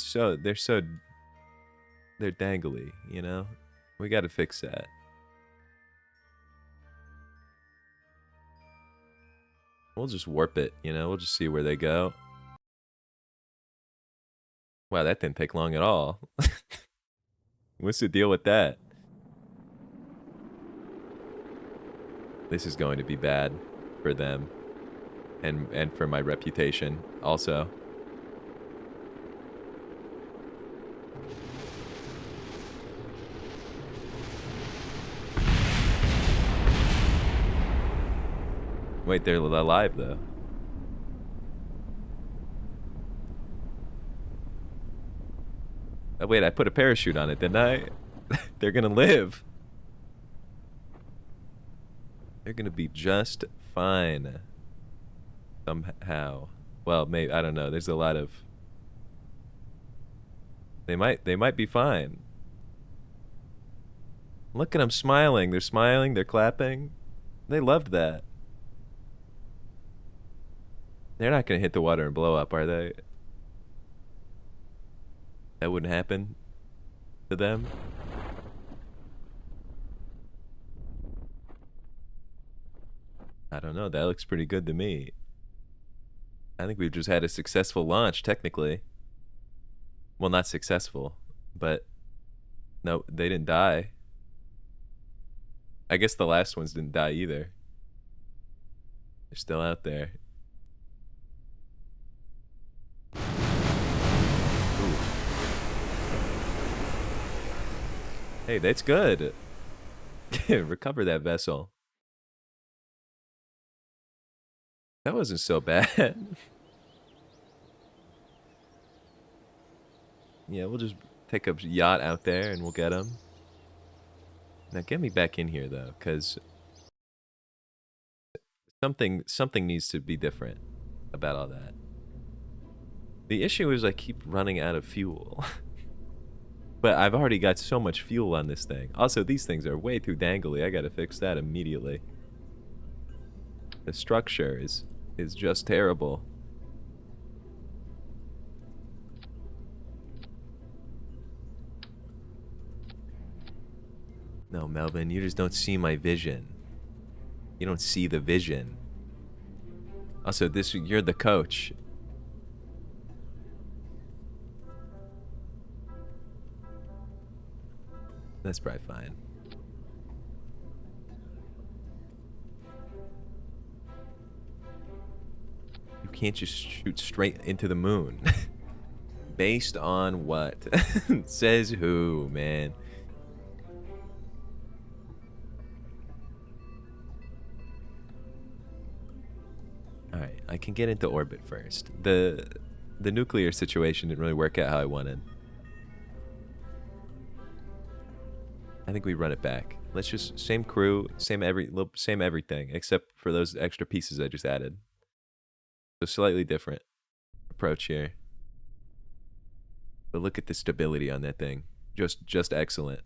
dangly, you know? We gotta fix that. We'll just warp it, you know? We'll just see where they go. Wow, that didn't take long at all. What's the deal with that? This is going to be bad for them. And for my reputation also. Wait, they're alive though. Oh, wait, I put a parachute on it, didn't I? They're gonna live. They're gonna be just fine. Somehow. Well, maybe, I don't know. There's a lot of... They might be fine. Look at them smiling. They're smiling, they're clapping. They loved that. They're not gonna hit the water and blow up, are they? That wouldn't happen to them. I don't know. That looks pretty good to me. I think we've just had a successful launch, technically. Well, not successful, but no, they didn't die. I guess the last ones didn't die either. They're still out there. Ooh. Hey, that's good. Recover that vessel. That wasn't so bad. Yeah, we'll just take a yacht out there and we'll get him. Now get me back in here though, because something needs to be different about all that. The issue is I keep running out of fuel. But I've already got so much fuel on this thing. Also, these things are way too dangly. I gotta fix that immediately. The structure is just terrible. No, Melvin, you just don't see my vision. You don't see the vision. Also, you're the coach. That's probably fine. You can't just shoot straight into the moon. Based on what? Says who, man? Alright, I can get into orbit first. The nuclear situation didn't really work out how I wanted. I think we run it back. Let's just same crew, same everything, except for those extra pieces I just added. So slightly different approach here. But look at the stability on that thing. Just excellent.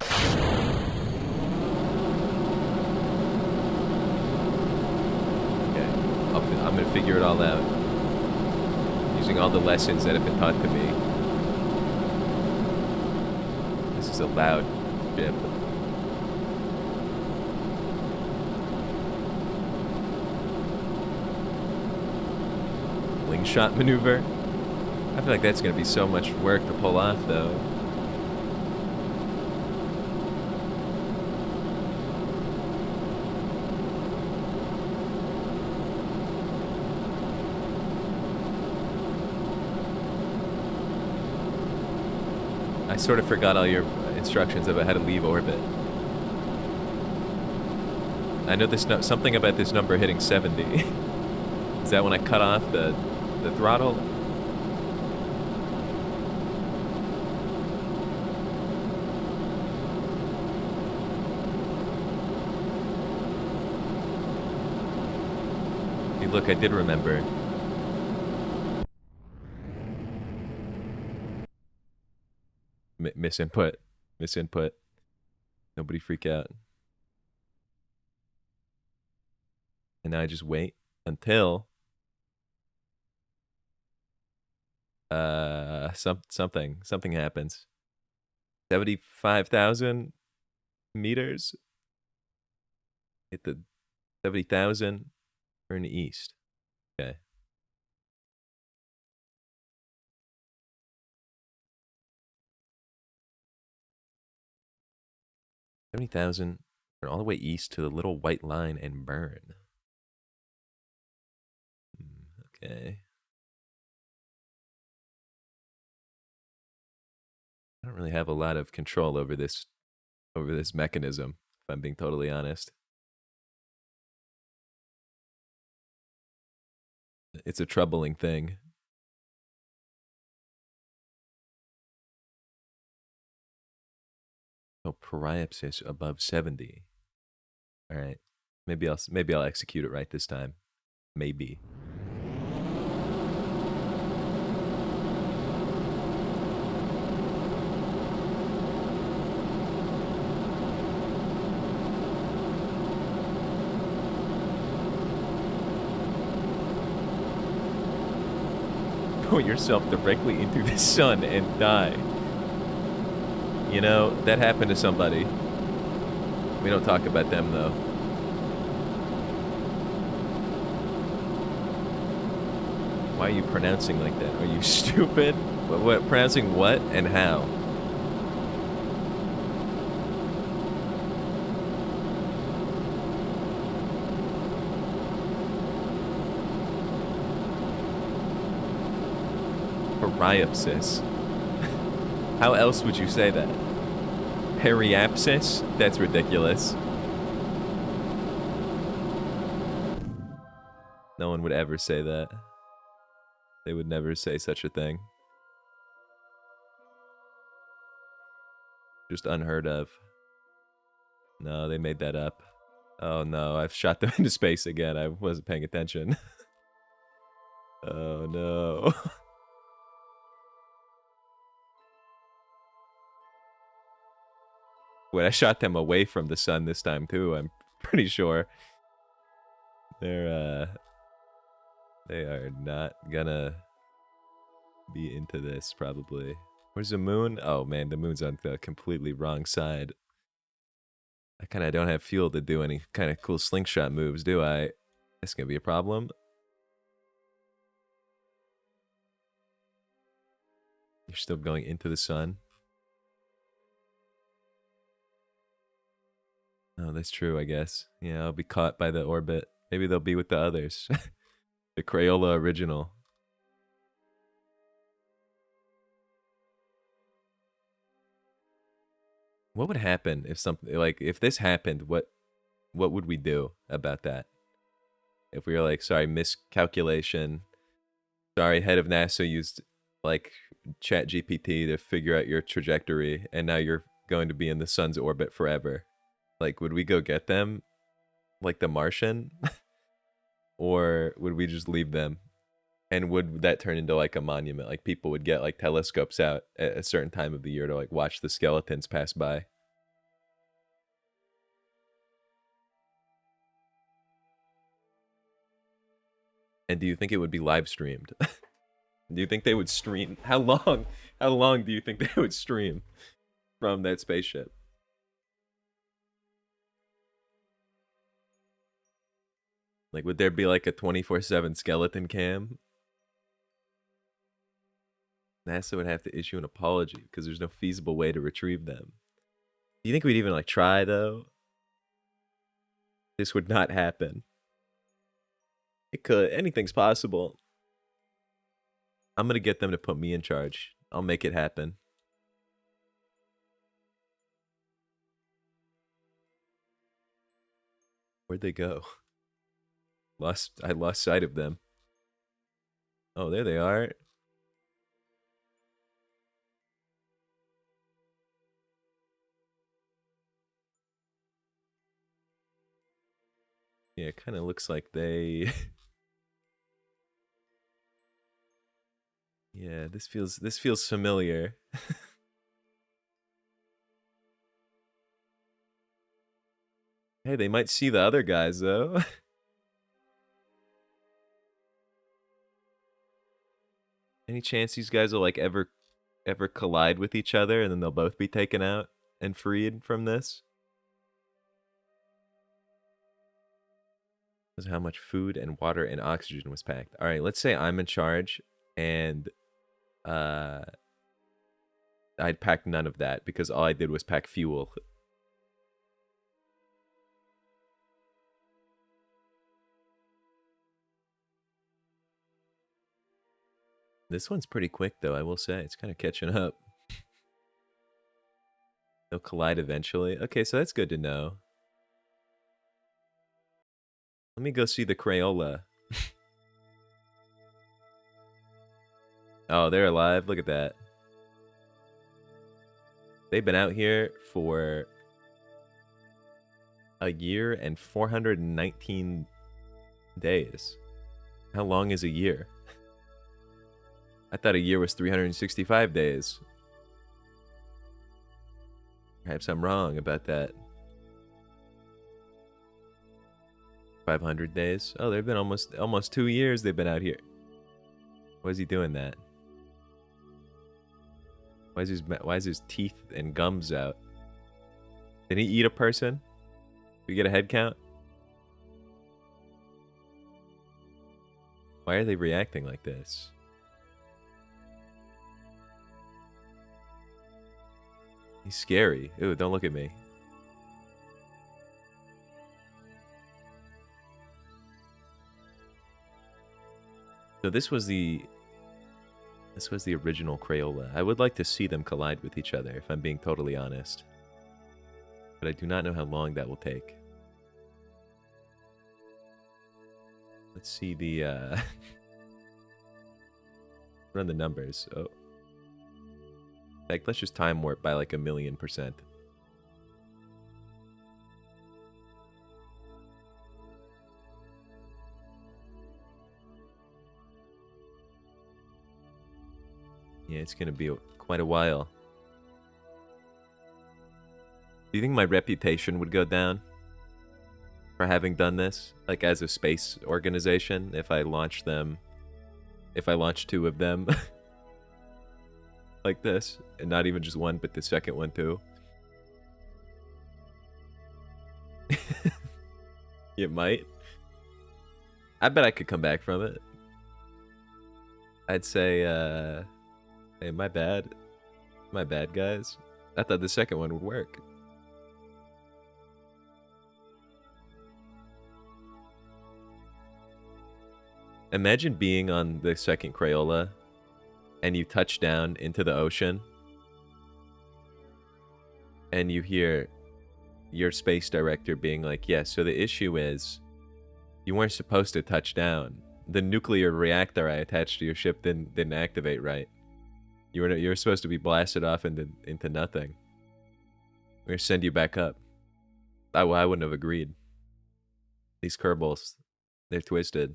Okay, I'm gonna figure it all out. Using all the lessons that have been taught to me. This is a loud ship. Slingshot maneuver. I feel like that's gonna be so much work to pull off, though. I sort of forgot all your instructions about how to leave orbit. I know this something about this number hitting 70. Is that when I cut off the throttle? look, I did remember. Misinput. Misinput. Nobody freak out. And now I just wait until something happens. 75,000 meters. Hit the 70,000. Turn east. Okay. 70,000. Turn all the way east to the little white line and burn. Okay. I don't really have a lot of control over this mechanism, if I'm being totally honest. It's a troubling thing. Oh, periapsis above 70. All right. Maybe I'll execute it right this time. Maybe. Put yourself directly into the sun and die. You know, that happened to somebody. We don't talk about them, though. Why are you pronouncing like that? Are you stupid? What pronouncing what and how? Periapsis. How else would you say that? Periapsis? That's ridiculous. No one would ever say that. They would never say such a thing. Just unheard of. No, they made that up. Oh no, I've shot them into space again. I wasn't paying attention. Oh no. Wait, I shot them away from the sun this time too, I'm pretty sure. They are not gonna be into this, probably. Where's the moon? Oh man, the moon's on the completely wrong side. I kind of don't have fuel to do any kind of cool slingshot moves, do I? That's gonna be a problem. You're still going into the sun. Oh, that's true, I guess. Yeah, I'll be caught by the orbit. Maybe they'll be with the others. The Crayola original. What would happen if something like if this happened? What would we do about that? If we were like, sorry, miscalculation. Sorry, head of NASA used like Chat GPT to figure out your trajectory, and now you're going to be in the sun's orbit forever. Like, would we go get them, like the Martian, or would we just leave them? And would that turn into like a monument? Like people would get like telescopes out at a certain time of the year to like watch the skeletons pass by. And do you think it would be live streamed? Do you think they would stream? How long? How long do you think they would stream from that spaceship? Like, would there be like a 24/7 skeleton cam? NASA would have to issue an apology because there's no feasible way to retrieve them. Do you think we'd even like try though? This would not happen. It could. Anything's possible. I'm gonna get them to put me in charge. I'll make it happen. Where'd they go? I lost sight of them. Oh, there they are. Yeah, it kind of looks like they Yeah, this feels familiar. Hey, they might see the other guys though. Any chance these guys will like ever collide with each other and then they'll both be taken out and freed from this? This is how much food and water and oxygen was packed. All right, let's say I'm in charge and uh I'd packed none of that because all I did was pack fuel. This one's pretty quick though, I will say. It's kind of catching up. They'll collide eventually. Okay, so that's good to know. Let me go see the Crayola. Oh, they're alive. Look at that. They've been out here for a year and 419 days. How long is a year? I thought a year was 365 days. Perhaps I'm wrong about that. 500 days? Oh, they've been almost 2 years they've been out here. Why is he doing that? Why is his teeth and gums out? Did he eat a person? Did we get a head count? Why are they reacting like this? He's scary. Ooh, don't look at me. So this was the original Crayola. I would like to see them collide with each other, if I'm being totally honest. But I do not know how long that will take. Let's see the run the numbers. Oh. Like, let's just time warp by like 1,000,000%. Yeah, it's gonna be quite a while. Do you think my reputation would go down for having done this? Like, as a space organization, if I launched 2 of them like this, and not even just one, but the second one too? It might. I bet I could come back from it. I'd say, hey, my bad. My bad, guys. I thought the second one would work. Imagine being on the second Crayola and you touch down into the ocean and you hear your space director being like, yeah, so the issue is you weren't supposed to touch down. The nuclear reactor I attached to your ship didn't activate right. You were supposed to be blasted off into nothing. We're gonna send you back up. I wouldn't have agreed. These kerbals, they're twisted.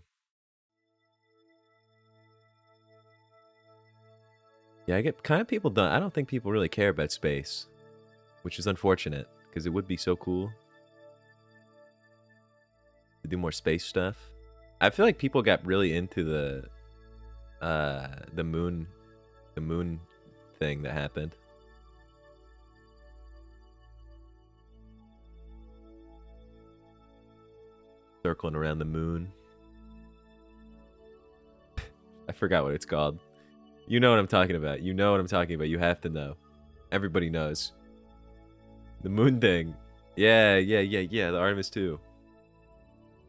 Yeah, I get kind of people don't. I don't think people really care about space, which is unfortunate because it would be so cool to do more space stuff. I feel like people got really into the moon thing that happened. Circling around the moon. I forgot what it's called. You know what I'm talking about. You know what I'm talking about. You have to know. Everybody knows. The moon thing. Yeah. The Artemis 2.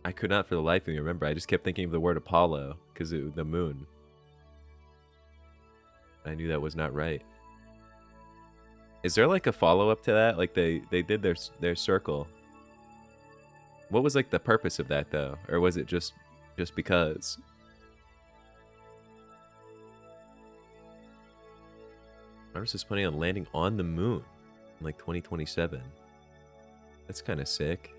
I could not for the life of me remember. I just kept thinking of the word Apollo because the moon. I knew that was not right. Is there like a follow-up to that? Like they did their circle. What was like the purpose of that though? Or was it just because? I was just planning on landing on the moon in like 2027. That's kind of sick.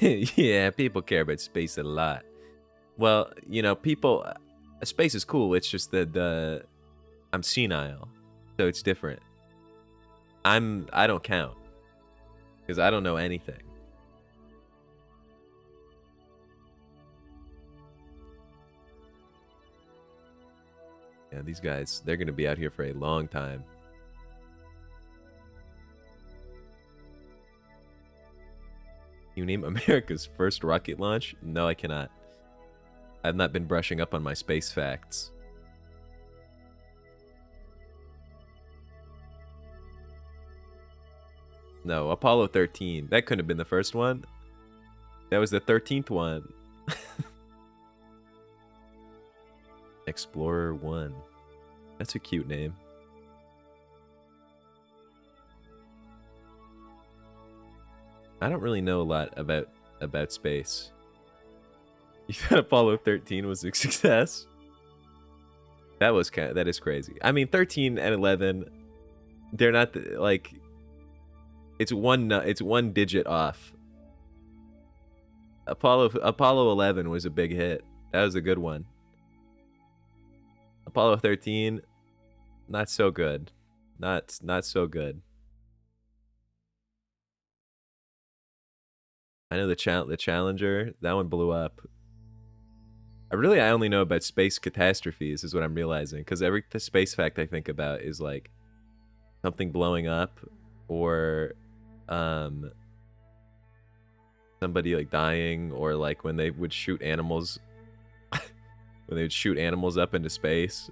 Yeah, people care about space a lot. Well, you know, people. Space is cool. It's just that I'm senile, so it's different. I don't count because I don't know anything. Yeah, these guys, they're gonna be out here for a long time. You name America's first rocket launch? No, I cannot. I've not been brushing up on my space facts. No, Apollo 13. That couldn't have been the first one. That was the 13th one. Explorer 1. That's a cute name. I don't really know a lot about space. You thought Apollo 13 was a success? That is crazy. I mean, 13 and 11, they're not like it's one digit off. Apollo 11 was a big hit. That was a good one. Apollo 13, not so good. Not so good. I know the Challenger, that one blew up. I only know about space catastrophes is what I'm realizing, because every space fact I think about is like something blowing up or somebody like dying, or like when they would shoot animals when they would shoot animals up into space.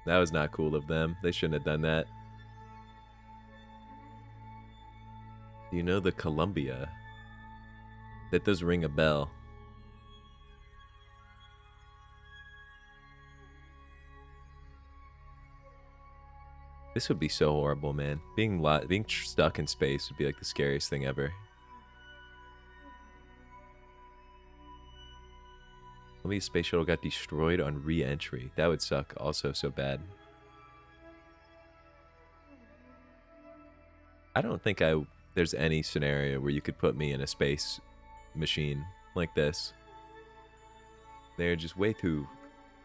That was not cool of them. They shouldn't have done that. Do you know the Columbia? That does ring a bell. This would be so horrible, man. Being stuck in space would be like the scariest thing ever. Maybe a space shuttle got destroyed on re-entry. That would suck also so bad. I don't think there's any scenario where you could put me in a space machine like this. They're just way too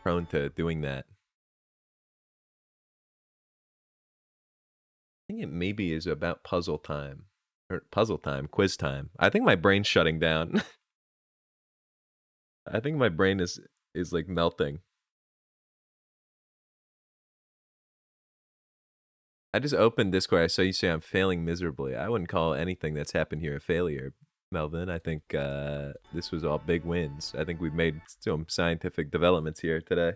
prone to doing that. I think it maybe is about puzzle time. Or quiz time. I think my brain's shutting down. I think my brain is like melting. I just opened Discord. I saw you say I'm failing miserably. I wouldn't call anything that's happened here a failure, Melvin. I think this was all big wins. I think we've made some scientific developments here today.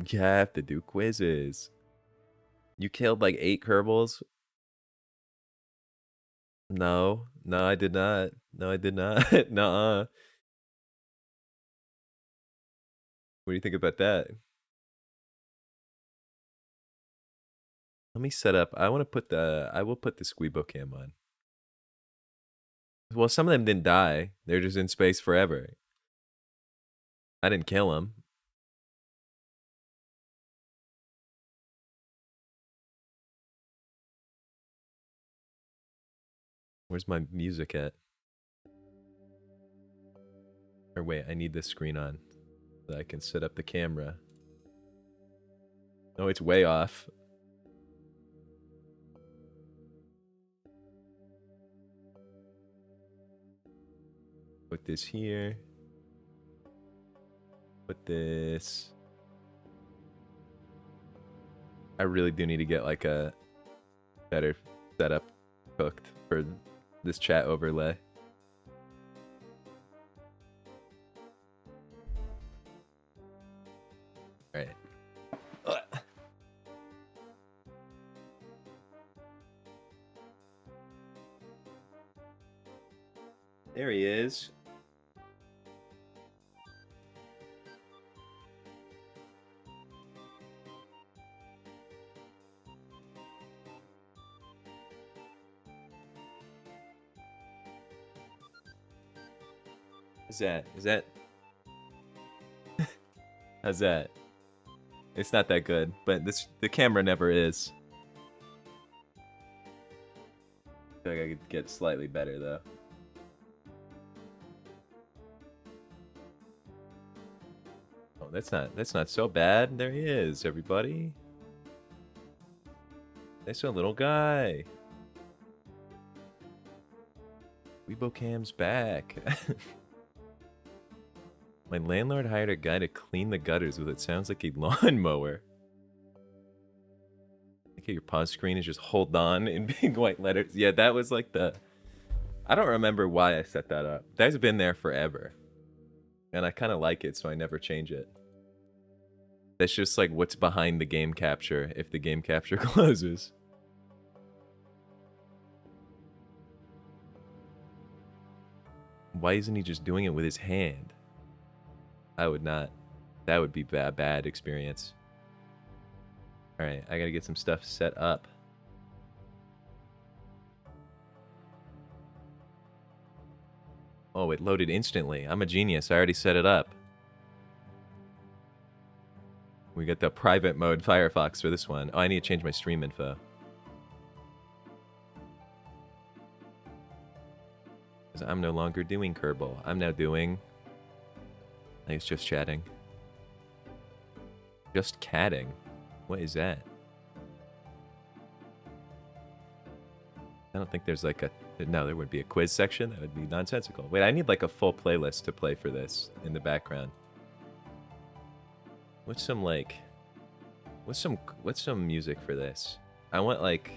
You have to do quizzes. You killed like 8 kerbals? No. No, I did not. No, I did not. Nuh-uh. What do you think about that? Let me set up. I will put the Squeebo cam on. Well, some of them didn't die. They're just in space forever. I didn't kill them. Where's my music at? Or wait, I need this screen on so I can set up the camera. Oh, it's way off. Put this here. Put this. I really do need to get like a better setup cooked for this chat overlay. All right. There he is. Is that How's that? It's not that good, but the camera never is. I feel like I could get slightly better though. Oh, that's not so bad. There he is, everybody. Nice little guy. Weebocam's back. My landlord hired a guy to clean the gutters with it sounds like a lawnmower. Okay, your pause screen is just hold on in big white letters. Yeah, that was like the... I don't remember why I set that up. That's been there forever. And I kind of like it, so I never change it. That's just like what's behind the game capture if the game capture closes. Why isn't he just doing it with his hand? I would not. That would be a bad experience. Alright, I gotta get some stuff set up. Oh, it loaded instantly. I'm a genius. I already set it up. We got the private mode Firefox for this one. Oh, I need to change my stream info. Because I'm no longer doing Kerbal. I'm now doing... I think it's just chatting. Just catting? What is that? I don't think there's like a... No, there would be a quiz section. That would be nonsensical. Wait, I need like a full playlist to play for this in the background. What's some like... What's some music for this? I want like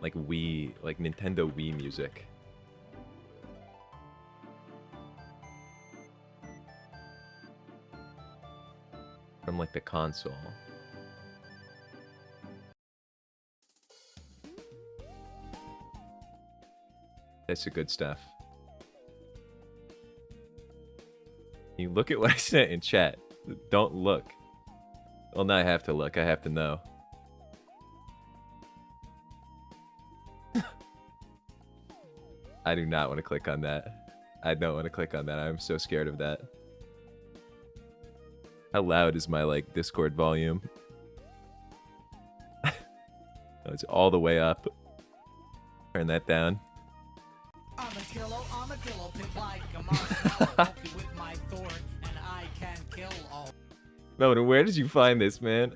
Wii, like Nintendo Wii music. From like the console. That's the good stuff. You look at what I sent in chat. Don't look. Well, now I have to look. I have to know. I do not want to click on that. I don't want to click on that. I'm so scared of that. How loud is my, like, Discord volume? Oh, it's all the way up. Turn that down. Armadillo, pit like a marshmallow, with my sword, and I can kill all. No, where did you find this, man?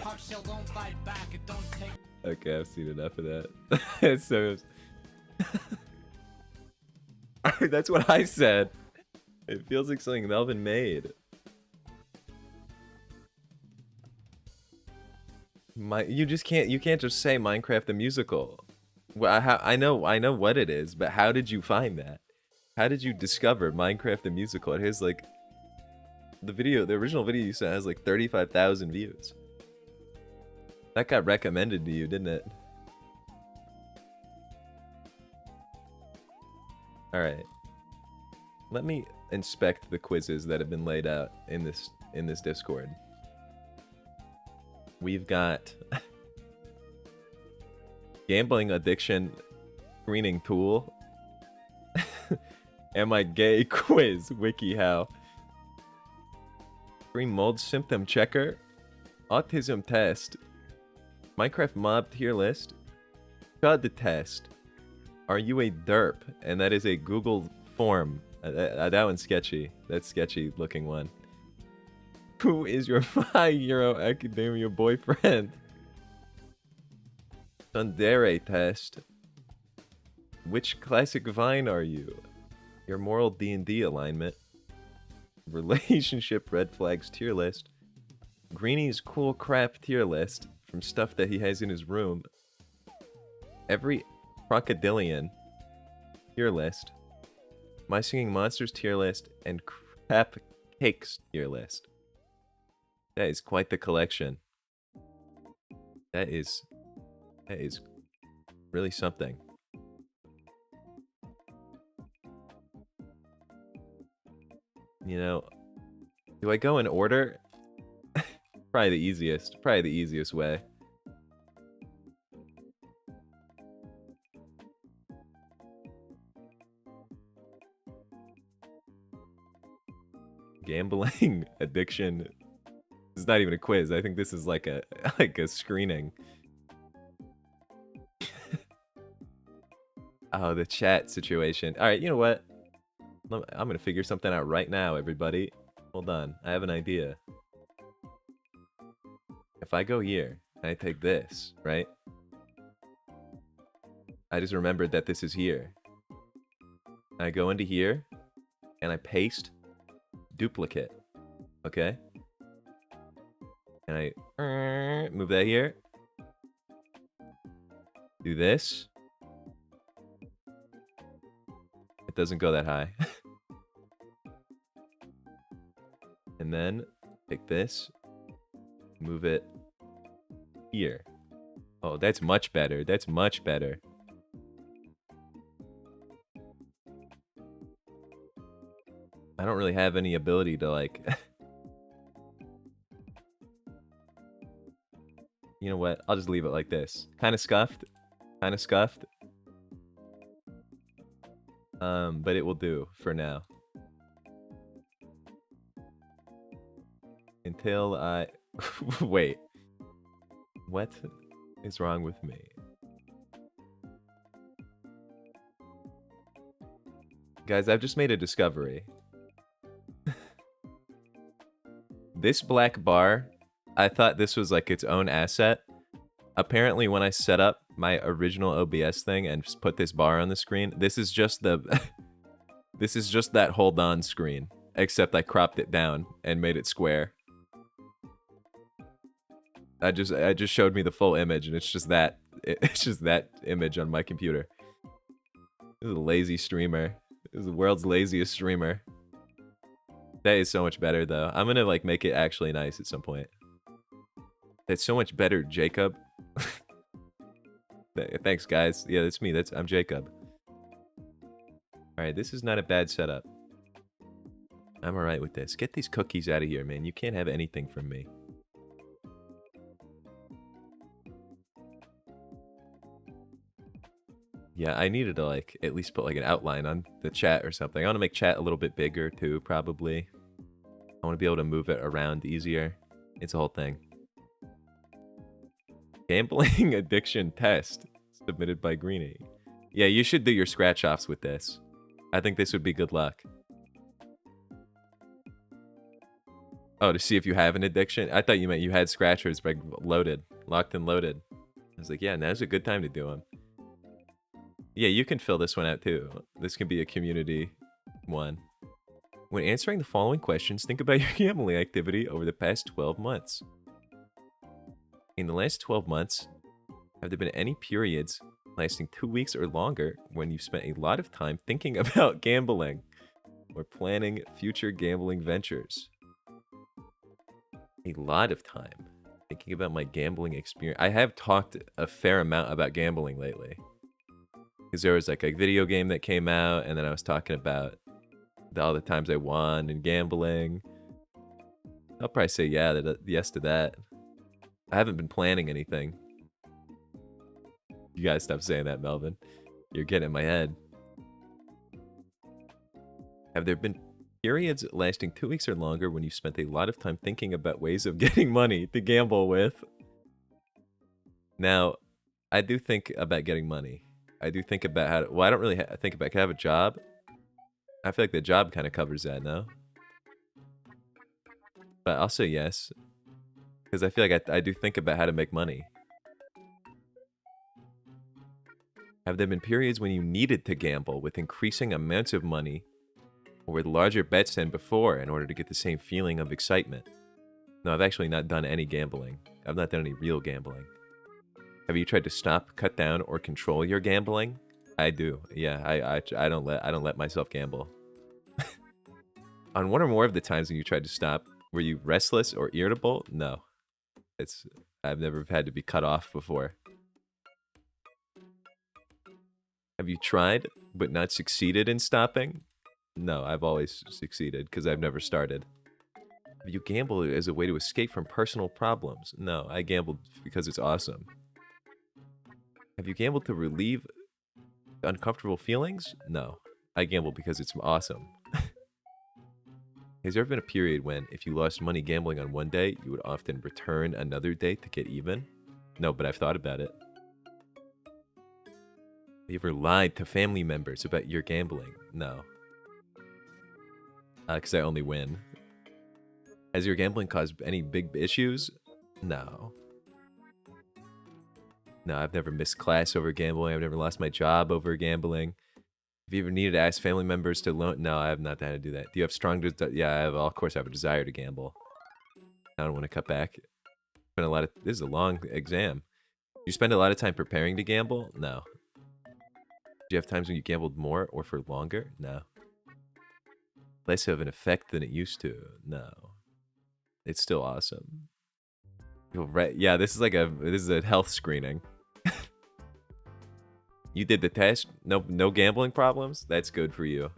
Hardshell don't fight back, it don't take. Okay, I've seen enough of that. It's so... That's what I said. It feels like something Melvin made. You can't just say Minecraft the musical. Well, I know what it is, but how did you find that? How did you discover Minecraft the musical? It has like the original video you sent has like 35,000 views. That got recommended to you, didn't it? All right. Let me inspect the quizzes that have been laid out in this Discord. We've got gambling addiction screening tool. Am I gay quiz WikiHow. Extreme mold symptom checker. Autism test. Minecraft mob tier list. Chud test. Are you a derp? And that is a Google form. That one's sketchy. That's sketchy looking one. Who is your My Hero Academia boyfriend? Tsundere test. Which classic vine are you? Your moral D&D alignment. Relationship red flags tier list. Greenie's cool crap tier list from stuff that he has in his room. Every crocodilian tier list. My Singing Monsters tier list and crap cakes tier list. That is quite the collection. That is really something. You know, do I go in order? Probably the easiest way. Gambling addiction. This is not even a quiz. I think this is like a screening. Oh, the chat situation. All right, you know what? I'm gonna figure something out right now, everybody. Hold on, I have an idea. If I go here and I take this, right? I just remembered that this is here. I go into here and I paste duplicate. Okay? And I move that here. Do this. It doesn't go that high. And then take this, move it here. Oh, that's much better. That's much better. I don't really have any ability to like... You know what? I'll just leave it like this. Kind of scuffed. Kind of scuffed. But it will do for now. Until I... Wait. What is wrong with me? Guys, I've just made a discovery. This black bar, I thought this was like its own asset. Apparently, when I set up my original OBS thing and just put this bar on the screen, this is just the... This is just that hold on screen. Except I cropped it down and made it square. I just showed me the full image, and it's just that. It's just that image on my computer. This is a lazy streamer. This is the world's laziest streamer. That is so much better, though. I'm gonna like make it actually nice at some point. That's so much better, Jacob. Thanks, guys. Yeah, that's me. I'm Jacob. All right, this is not a bad setup. I'm all right with this. Get these cookies out of here, man. You can't have anything from me. Yeah, I needed to like at least put like an outline on the chat or something. I want to make chat a little bit bigger too, probably. I want to be able to move it around easier. It's a whole thing. Gambling addiction test submitted by Greenie. Yeah, you should do your scratch offs with this. I think this would be good luck. Oh, to see if you have an addiction? I thought you meant you had scratchers like loaded, locked and loaded. I was like, yeah, now's a good time to do them. Yeah, you can fill this one out too. This can be a community one. When answering the following questions, think about your gambling activity over the past 12 months. In the last 12 months, have there been any periods lasting 2 weeks or longer when you've spent a lot of time thinking about gambling or planning future gambling ventures? A lot of time thinking about my gambling experience. I have talked a fair amount about gambling lately. Because there was like a video game that came out, and then I was talking about all the times I won in gambling. I'll probably say yes to that. I haven't been planning anything. You guys stop saying that, Melvin. You're getting in my head. Have there been periods lasting 2 weeks or longer when you spent a lot of time thinking about ways of getting money to gamble with? Now, I do think about getting money. I do think about how to... Well, I don't really think about... Can I have a job? I feel like the job kind of covers that, no? But I'll say yes. Because I feel like I do think about how to make money. Have there been periods when you needed to gamble with increasing amounts of money or with larger bets than before in order to get the same feeling of excitement? No, I've actually not done any gambling. I've not done any real gambling. Have you tried to stop, cut down, or control your gambling? I do. Yeah, I don't let myself gamble. On one or more of the times when you tried to stop, were you restless or irritable? No. I've never had to be cut off before. Have you tried but not succeeded in stopping? No, I've always succeeded because I've never started. Have you gambled as a way to escape from personal problems? No, I gambled because it's awesome. Have you gambled to relieve uncomfortable feelings? No, I gamble because it's awesome. Has there ever been a period when, if you lost money gambling on one day, you would often return another day to get even? No, but I've thought about it. Have you ever lied to family members about your gambling? No. Because I only win. Has your gambling caused any big issues? No. No, I've never missed class over gambling. I've never lost my job over gambling. Have you ever needed to ask family members to loan? No, I have not had to do that. Do you have strong? Yeah, I have. Of course, I have a desire to gamble. I don't want to cut back. Spend a lot of. This is a long exam. You spend a lot of time preparing to gamble? No. Do you have times when you gambled more or for longer? No. Less of an effect than it used to? No. It's still awesome. Yeah, this is a health screening. You did the test? No gambling problems? That's good for you.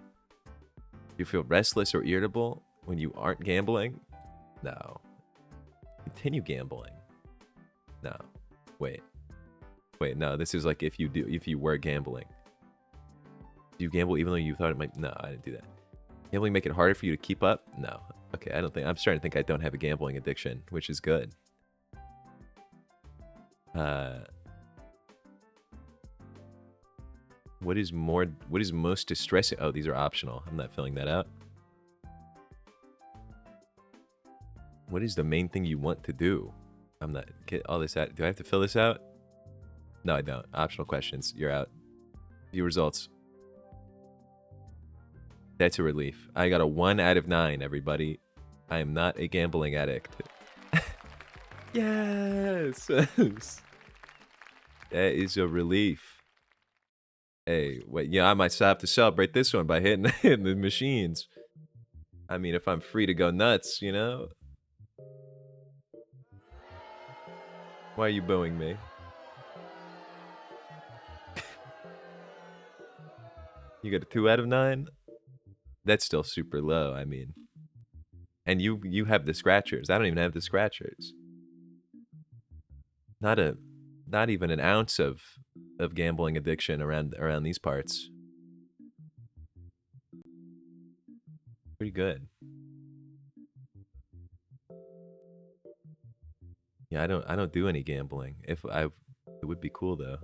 You feel restless or irritable when you aren't gambling? No. Continue gambling. No. Wait, no, this is like if you were gambling. Do you gamble even though you thought it might? No, I didn't do that. Gambling make it harder for you to keep up? No. Okay, I don't think. I'm starting to think I don't have a gambling addiction, which is good. What is most distressing? Oh, these are optional. I'm not filling that out. What is the main thing you want to do? I'm not get all this out. Do I have to fill this out? No, I don't. Optional questions. You're out. View results. That's a relief. I got a 1 out of 9, everybody. I am not a gambling addict. Yes! That is a relief. Hey, wait, yeah, I might have to celebrate this one by hitting the machines. I mean, if I'm free to go nuts, you know? Why are you booing me? You got a 2 out of 9? That's still super low, I mean. And you have the scratchers. I don't even have the scratchers. Not even an ounce of gambling addiction around these parts. Pretty good. Yeah, I don't do any gambling. It would be cool though.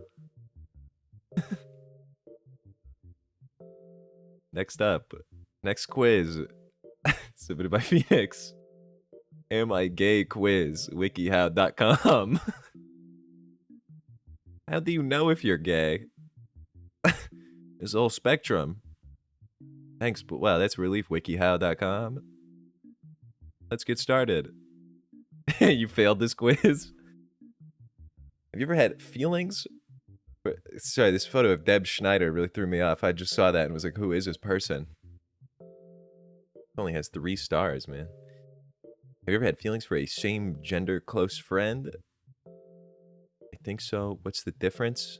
Next up, next quiz submitted by Phoenix. Am I gay quiz, wikihow.com. How do you know if you're gay? There's a whole spectrum. Thanks, but wow, that's relief, wikihow.com. Let's get started. You failed this quiz? Have you ever had feelings? Sorry, this photo of Deb Schneider really threw me off. I just saw that and was like, who is this person? It only has 3 stars, man. Have you ever had feelings for a same-gender close friend? I think so. What's the difference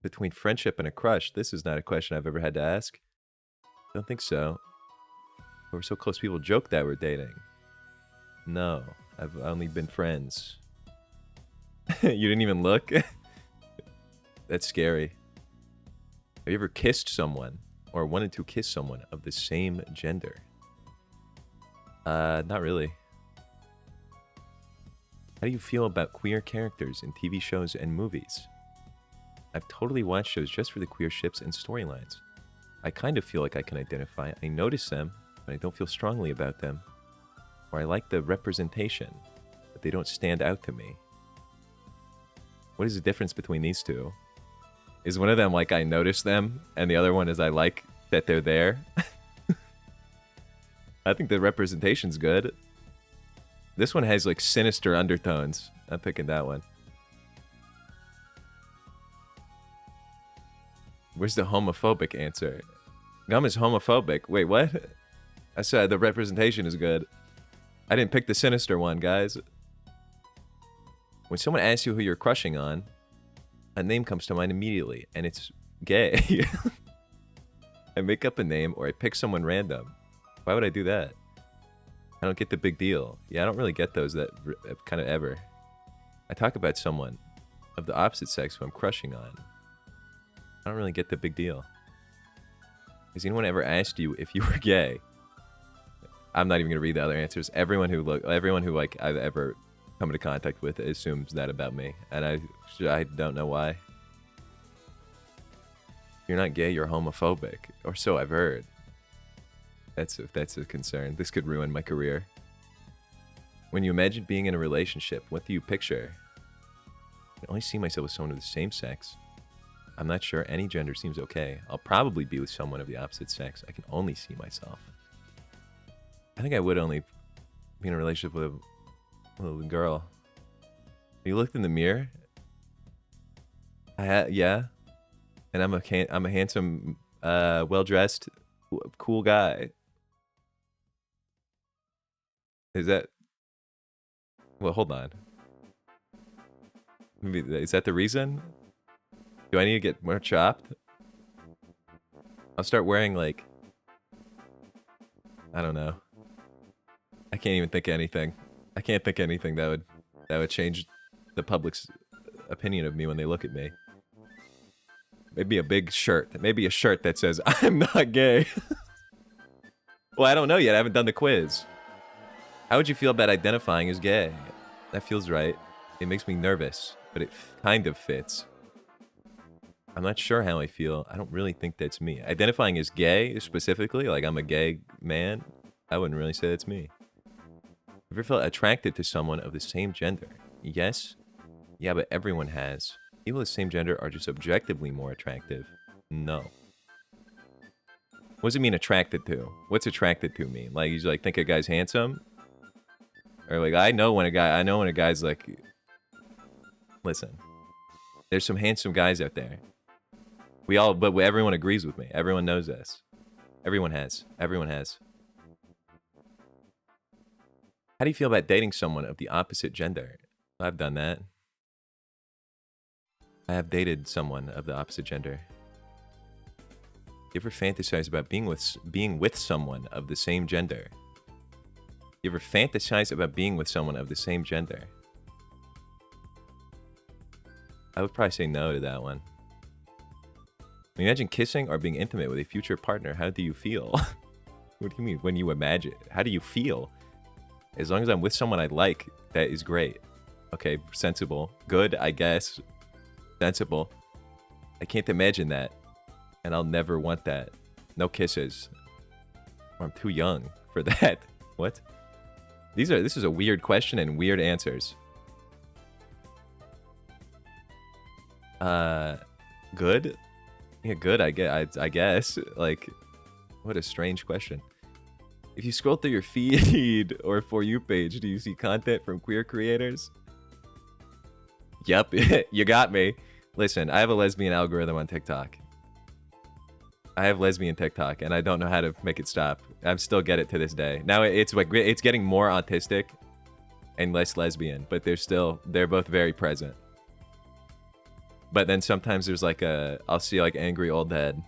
between friendship and a crush? This is not a question I've ever had to ask. Don't think so. We're so close, people joke that we're dating. No, I've only been friends. You didn't even look? That's scary. Have you ever kissed someone or wanted to kiss someone of the same gender? Not really. How do you feel about queer characters in TV shows and movies? I've totally watched shows just for the queer ships and storylines. I kind of feel like I can identify. I notice them, but I don't feel strongly about them. Or I like the representation, but they don't stand out to me. What is the difference between these two? Is one of them like I notice them, and the other one is I like that they're there? I think the representation's good. This one has like sinister undertones. I'm picking that one. Where's the homophobic answer? Gum is homophobic. Wait, what? I said the representation is good. I didn't pick the sinister one, guys. When someone asks you who you're crushing on, a name comes to mind immediately, and it's gay. I make up a name or I pick someone random. Why would I do that? I don't get the big deal. Yeah, I don't really get those that kind of ever. I talk about someone of the opposite sex who I'm crushing on. I don't really get the big deal. Has anyone ever asked you if you were gay? I'm not even gonna read the other answers. Everyone who like I've ever come into contact with assumes that about me, and I don't know why. If you're not gay, you're homophobic, or so I've heard. That's a concern. This could ruin my career. When you imagine being in a relationship, what do you picture? I can only see myself with someone of the same sex. I'm not sure any gender seems okay. I'll probably be with someone of the opposite sex. I can only see myself. I think I would only be in a relationship with a little girl. You looked in the mirror. Yeah, and I'm a handsome, well-dressed, cool guy. Is that? Well, hold on. Maybe is that the reason? Do I need to get more chopped? I'll start wearing like, I don't know. I can't even think of anything. I can't think of anything that would change the public's opinion of me when they look at me. Maybe a big shirt. Maybe a shirt that says, I'm not gay. Well, I don't know yet. I haven't done the quiz. How would you feel about identifying as gay? That feels right. It makes me nervous, but it kind of fits. I'm not sure how I feel. I don't really think that's me. Identifying as gay, specifically, like I'm a gay man, I wouldn't really say that's me. Have you ever felt attracted to someone of the same gender? Yes. Yeah, but everyone has. People of the same gender are just objectively more attractive. No. What does it mean attracted to? What's attracted to mean? Like, you like think a guy's handsome? Or like, I know when a guy's like... Listen. There's some handsome guys out there. But everyone agrees with me. Everyone knows this. Everyone has. Everyone has. How do you feel about dating someone of the opposite gender? I've done that. I have dated someone of the opposite gender. You ever fantasize about being with someone of the same gender? You ever fantasize about being with someone of the same gender? I would probably say no to that one. Imagine kissing or being intimate with a future partner. How do you feel? What do you mean? When you imagine? How do you feel? As long as I'm with someone I like, that is great. Okay, sensible. Good, I guess. Sensible. I can't imagine that. And I'll never want that. No kisses. Or I'm too young for that. What? This is a weird question and weird answers. Good? Yeah, good, I guess. Like, what a strange question. If you scroll through your feed or For You page, do you see content from queer creators? Yep, you got me. Listen, I have a lesbian algorithm on TikTok. I have lesbian TikTok, and I don't know how to make it stop. I still get it to this day. Now it's like it's getting more autistic and less lesbian, but they're both very present. But then sometimes there's like I'll see like angry old head.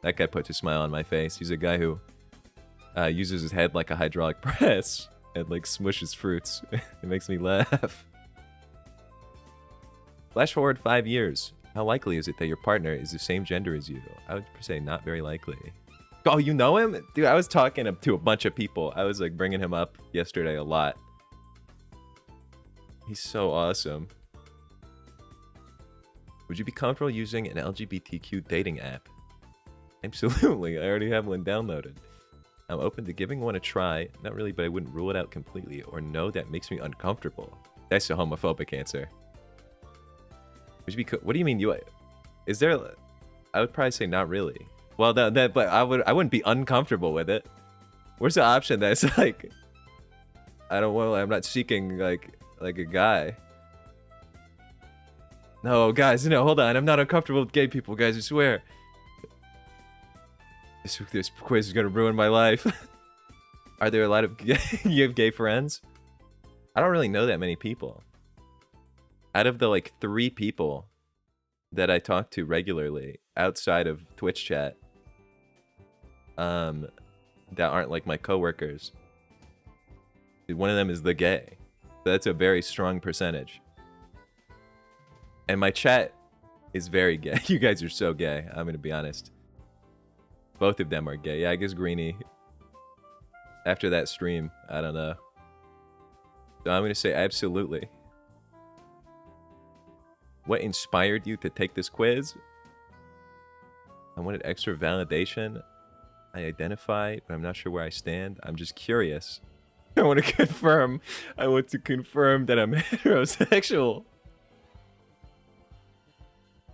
That guy puts a smile on my face. He's a guy who uses his head like a hydraulic press and like smushes fruits. It makes me laugh. Flash forward 5 years. How likely is it that your partner is the same gender as you? I would say not very likely. Oh, you know him? Dude, I was talking to a bunch of people. I was like bringing him up yesterday a lot. He's so awesome. Would you be comfortable using an LGBTQ dating app? Absolutely. I already have one downloaded. I'm open to giving one a try. Not really, but I wouldn't rule it out completely. Or no, that makes me uncomfortable. That's a homophobic answer. Would you be? What do you mean? Is there? I would probably say not really. Well, but I wouldn't be uncomfortable with it. Where's the option that's like? I'm not seeking like a guy. No, guys, no, hold on. I'm not uncomfortable with gay people, guys. I swear. This quiz is gonna ruin my life. Are there a lot of you have gay friends? I don't really know that many people. Out of the like 3 people that I talk to regularly outside of Twitch chat, that aren't like my coworkers, one of them is the gay. So that's a very strong percentage. And my chat is very gay. You guys are so gay. I'm gonna be honest. Both of them are gay. Yeah, I guess Greenie. after that stream. I don't know. So I'm gonna say absolutely. What inspired you to take this quiz? I wanted extra validation. I identify, but I'm not sure where I stand. I'm just curious. I want to confirm. I want to confirm that I'm heterosexual.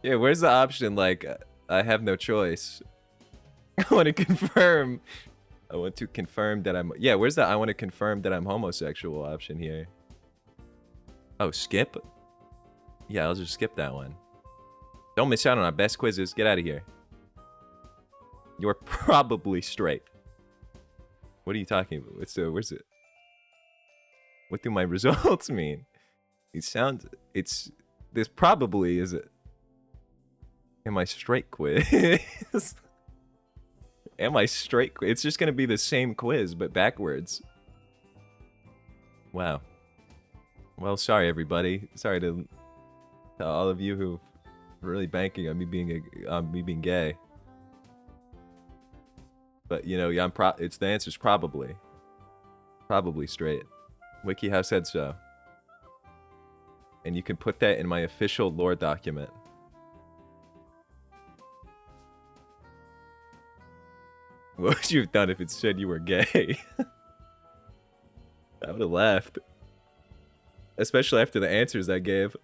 Yeah, where's the option like I have no choice? I want to confirm. I want to confirm that I'm. Yeah, where's the I want to confirm that I'm homosexual option here? Oh, skip? Yeah, I'll just skip that one. Don't miss out on our best quizzes. Get out of here. You're probably straight. What are you talking about? Where's it? What do my results mean? This probably is it. Am I straight quiz? Am I straight quiz? It's just gonna be the same quiz, but backwards. Wow. Well, sorry everybody. Sorry to all of you who are really banking on me being gay. But you know, yeah, the answer's probably straight. WikiHow said so. And you can put that in my official lore document. What would you have done if it said you were gay? I would have laughed. Especially after the answers I gave.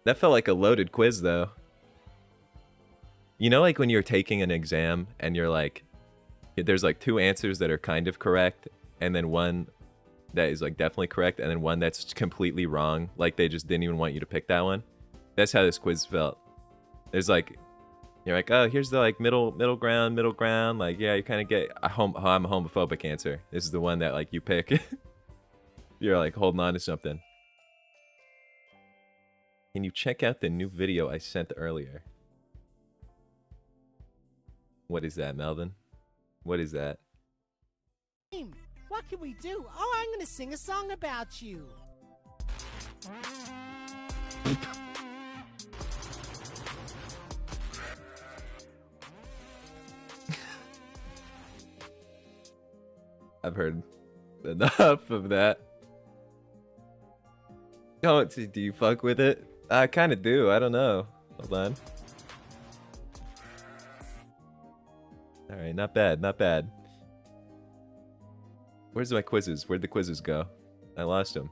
That felt like a loaded quiz, though. You know, like when you're taking an exam and you're like, there's like 2 answers that are kind of correct, and then one that is like definitely correct, and then one that's completely wrong. Like they just didn't even want you to pick that one. That's how this quiz felt. There's like, you're like, oh, here's the like middle ground. Like, yeah, you kind of get I'm a homophobic answer. This is the one that like you pick. You're like holding on to something. Can you check out the new video I sent earlier? What is that, Melvin? What is that? What can we do? Oh, I'm gonna sing a song about you. I've heard enough of that. Do you fuck with it? I kind of do. I don't know. Hold on. All right, not bad, not bad. Where's my quizzes? Where'd the quizzes go? I lost them.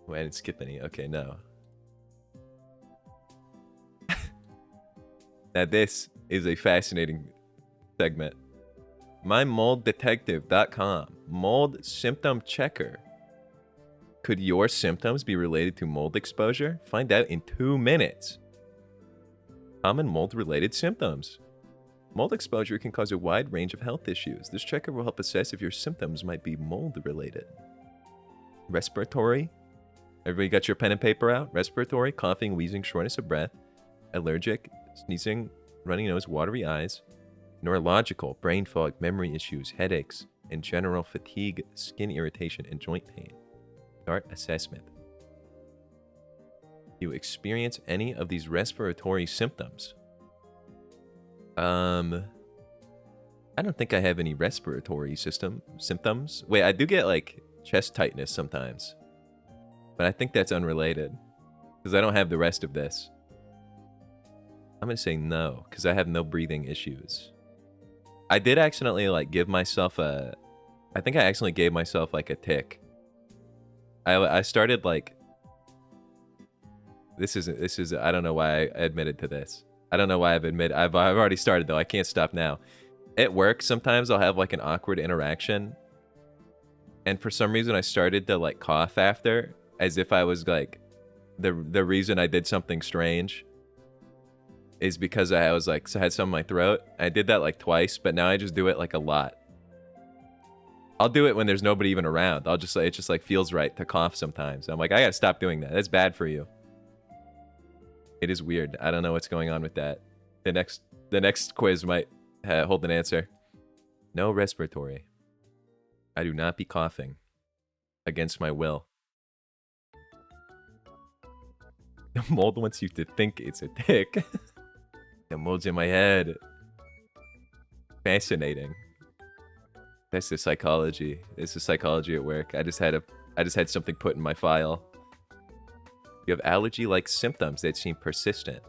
Wait, I didn't skip any. Okay, no. Now this is a fascinating segment. MyMoldDetective.com. Mold symptom checker. Could your symptoms be related to mold exposure? Find out in 2 minutes. Common mold-related symptoms. Mold exposure can cause a wide range of health issues. This checker will help assess if your symptoms might be mold-related. Respiratory. Everybody got your pen and paper out? Respiratory, coughing, wheezing, shortness of breath. Allergic, sneezing, runny nose, watery eyes. Neurological, brain fog, memory issues, headaches, and general fatigue, skin irritation, and joint pain. Start assessment. You experience any of these respiratory symptoms? I don't think I have any respiratory symptoms. Wait, I do get like chest tightness sometimes, but I think that's unrelated because I don't have the rest of this. I'm gonna say no because I have no breathing issues. I did accidentally like give myself a. I think I accidentally gave myself like a tick. I started like. This is. I don't know why I admitted to this. I don't know why I've already started though. I can't stop now. At work, sometimes I'll have like an awkward interaction, and for some reason I started to like cough after, as if I was like, the reason I did something strange is because I was like, so I had some in my throat. I did that like twice, but now I just do it like a lot. I'll do it when there's nobody even around. I'll just like, it just like feels right to cough sometimes. I'm like, I gotta stop doing that. That's bad for you. It is weird. I don't know what's going on with that. The next quiz might hold an answer. No respiratory. I do not be coughing against my will. The mold wants you to think it's a tick. The mold's in my head. Fascinating. That's the psychology. It's the psychology at work. I just had something put in my file. You have allergy-like symptoms that seem persistent.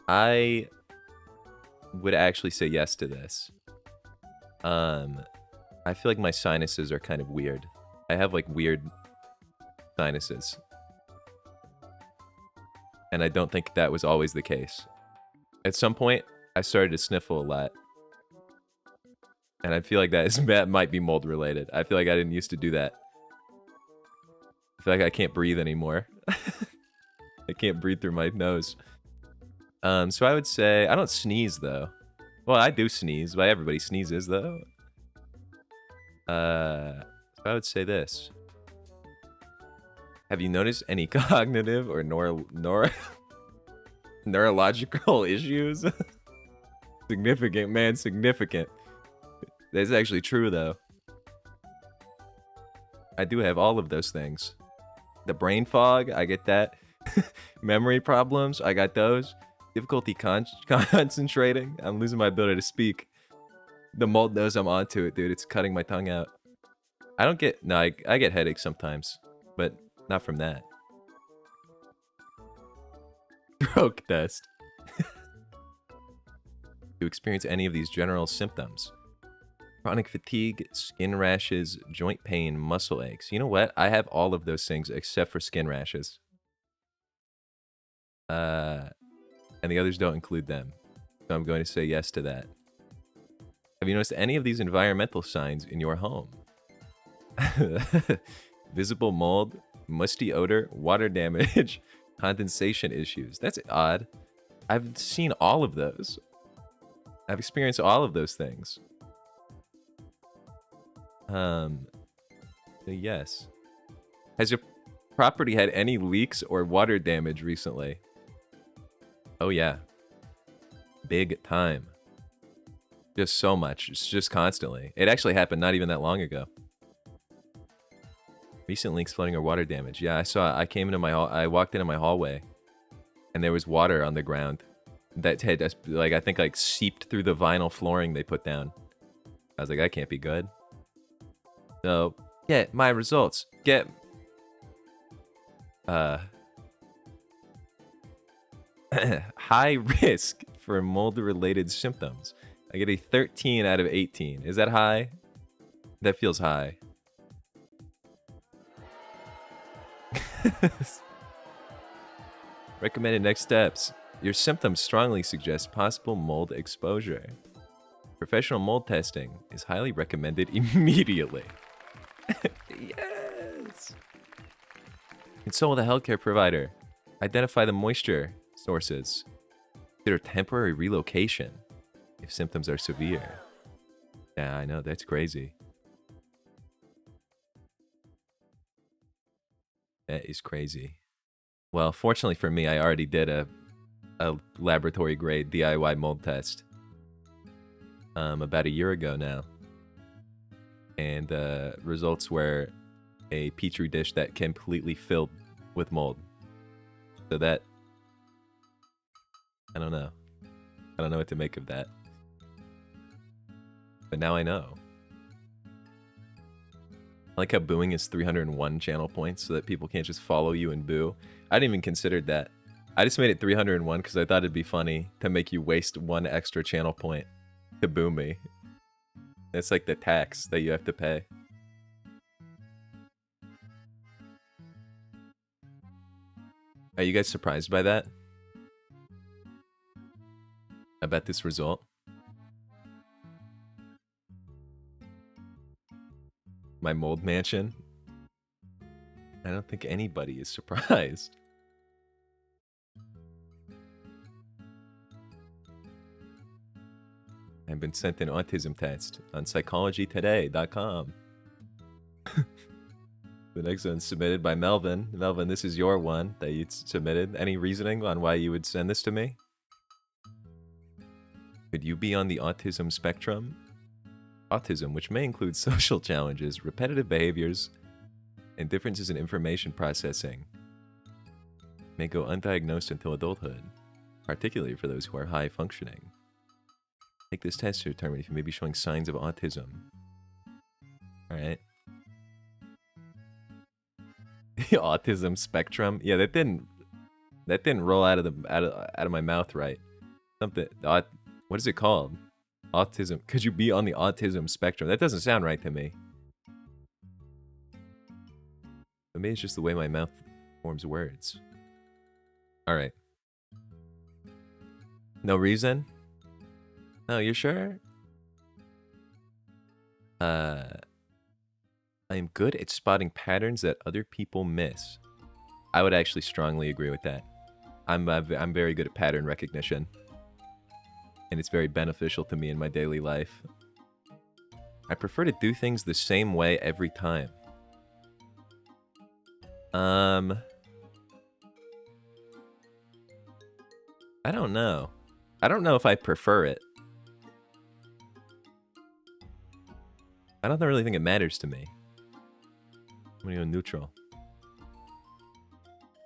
I would actually say yes to this. I feel like my sinuses are kind of weird. I have like weird sinuses. And I don't think that was always the case. At some point, I started to sniffle a lot. And I feel like that might be mold related. I feel like I didn't used to do that. I feel like I can't breathe anymore. I can't breathe through my nose. So I would say, I don't sneeze though. Well, I do sneeze, but everybody sneezes though. So I would say this. Have you noticed any cognitive or neurological issues? Significant, man, significant. That's actually true though. I do have all of those things. The brain fog, I get that. Memory problems, I got those. Difficulty concentrating, I'm losing my ability to speak. The mold knows I'm onto it, dude. It's cutting my tongue out. I get headaches sometimes, but not from that. Stroke test. You experience any of these general symptoms? Chronic fatigue, skin rashes, joint pain, muscle aches. You know what? I have all of those things except for skin rashes. And the others don't include them. So I'm going to say yes to that. Have you noticed any of these environmental signs in your home? Visible mold, musty odor, water damage, condensation issues. That's odd. I've seen all of those. I've experienced all of those things. So yes. Has your property had any leaks or water damage recently? Oh yeah. Big time. Just so much. It's just constantly. It actually happened not even that long ago. Recent leaks, flooding, or water damage. Yeah, I came into my hall. I walked into my hallway, and there was water on the ground that had, like, I think, like, seeped through the vinyl flooring they put down. I was like, that can't be good. So, get my results. Get... high risk for mold-related symptoms. I get a 13 out of 18. Is that high? That feels high. Recommended next steps. Your symptoms strongly suggest possible mold exposure. Professional mold testing is highly recommended immediately. Yes! Consult with a healthcare provider. Identify the moisture sources. Consider temporary relocation if symptoms are severe. Yeah, I know, that's crazy. That is crazy. Well, fortunately for me, I already did a laboratory grade DIY mold test about a year ago now. And results were a petri dish that completely filled with mold. So that, I don't know. I don't know what to make of that. But now I know. I like how booing is 301 channel points so that people can't just follow you and boo. I didn't even consider that. I just made it 301 because I thought it'd be funny to make you waste one extra channel point to boo me. It's like the tax that you have to pay. Are you guys surprised by that? About this result? My mold mansion? I don't think anybody is surprised. I've been sent an autism test on psychologytoday.com. The next one's submitted by Melvin. Melvin, this is your one that you submitted. Any reasoning on why you would send this to me? Could you be on the autism spectrum? Autism, which may include social challenges, repetitive behaviors, and differences in information processing, may go undiagnosed until adulthood, particularly for those who are high functioning. Take this test to determine if you may be showing signs of autism. Alright. Autism spectrum? Yeah, that didn't roll out of my mouth right. Something what is it called? Autism. Could you be on the autism spectrum? That doesn't sound right to me. But maybe it's just the way my mouth forms words. Alright. No reason? No, you're sure? I am good at spotting patterns that other people miss. I would actually strongly agree with that. I'm very good at pattern recognition. And it's very beneficial to me in my daily life. I prefer to do things the same way every time. I don't know. I don't know if I prefer it. I don't really think it matters to me. I'm gonna go neutral.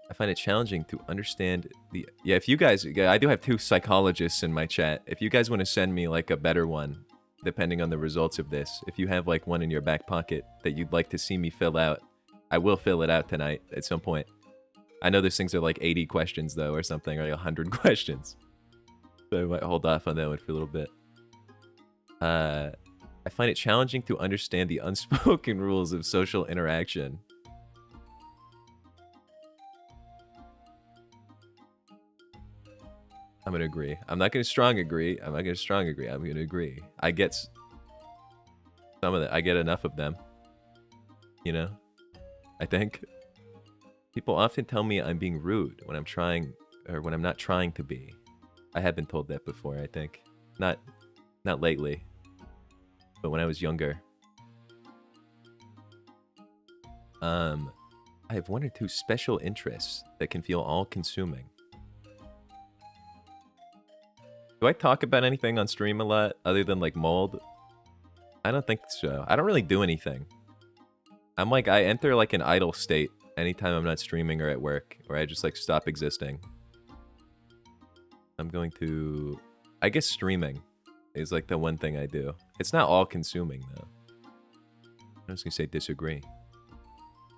I find it challenging to understand the... Yeah, if you guys... I do have 2 psychologists in my chat. If you guys want to send me, like, a better one, depending on the results of this, if you have, like, one in your back pocket that you'd like to see me fill out, I will fill it out tonight at some point. I know those things are, like, 80 questions, though, or something, or, like, 100 questions. So I might hold off on that one for a little bit. I find it challenging to understand the unspoken rules of social interaction. I'm gonna agree. I'm not gonna strong agree. I'm not gonna strong agree. I'm gonna agree. I get some of that. I get enough of them. You know? I think. People often tell me I'm being rude when I'm trying, or when I'm not trying to be. I have been told that before, I think. Not lately. But when I was younger. I have 1 or 2 special interests that can feel all-consuming. Do I talk about anything on stream a lot other than, like, mold? I don't think so. I don't really do anything. I'm like, I enter, like, an idle state anytime I'm not streaming or at work, or I just, like, stop existing. I'm going to... I guess streaming is, like, the one thing I do. It's not all-consuming, though. I'm just gonna say disagree.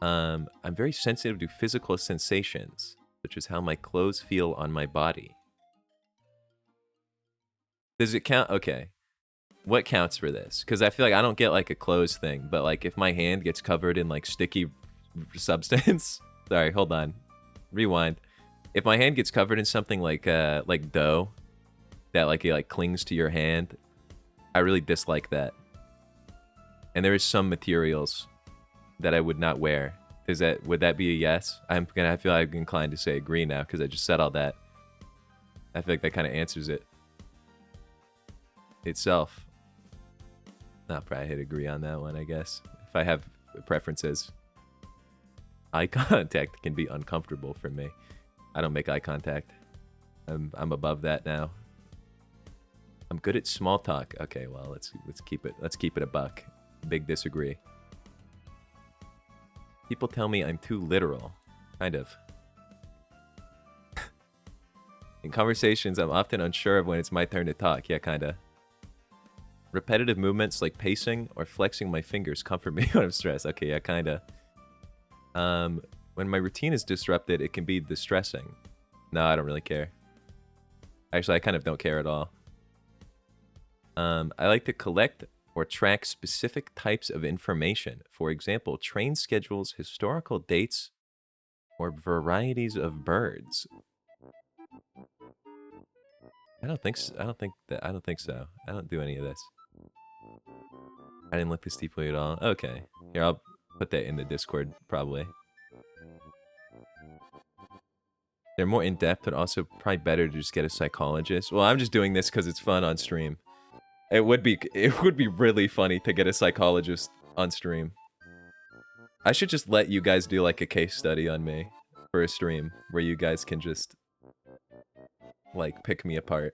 I'm very sensitive to physical sensations, such as how my clothes feel on my body. Does it count? Okay. What counts for this? Because I feel like I don't get, like, a clothes thing, but, like, if my hand gets covered in, like, sticky substance... Sorry, hold on. Rewind. If my hand gets covered in something like dough, that, like, it, like, clings to your hand, I really dislike that. And there is some materials that I would not wear. Would that be a yes? I feel like I'm inclined to say agree now, because I just said all that. I feel like that kind of answers it. Itself. I'll probably hit agree on that one, I guess. If I have preferences. Eye contact can be uncomfortable for me. I don't make eye contact. I'm above that now. I'm good at small talk. Okay, well, let's keep it a buck. Big disagree. People tell me I'm too literal. Kind of. In conversations, I'm often unsure of when it's my turn to talk. Yeah, kinda. Repetitive movements like pacing or flexing my fingers comfort me when I'm stressed. Okay, yeah, kinda. When my routine is disrupted, it can be distressing. No, I don't really care. Actually, I kind of don't care at all. I like to collect or track specific types of information. For example, train schedules, historical dates, or varieties of birds. I don't think so. I don't think so. I don't do any of this. I didn't look this deeply at all. Okay. Here, I'll put that in the Discord, probably. They're more in-depth, but also probably better to just get a psychologist. Well, I'm just doing this because it's fun on stream. It would be really funny to get a psychologist on stream. I should just let you guys do, like, a case study on me for a stream, where you guys can just, like, pick me apart.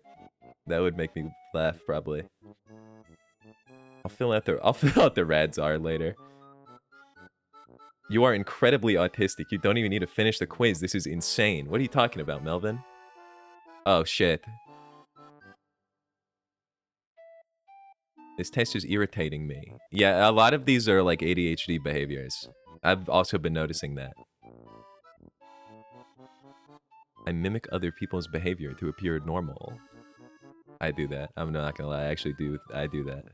That would make me laugh, probably. I'll fill out the Radzar later. You are incredibly autistic. You don't even need to finish the quiz. This is insane. What are you talking about, Melvin? Oh, shit. This test is irritating me. Yeah, a lot of these are like ADHD behaviors. I've also been noticing that. I mimic other people's behavior to appear normal. I do that. I'm not gonna lie. I do that.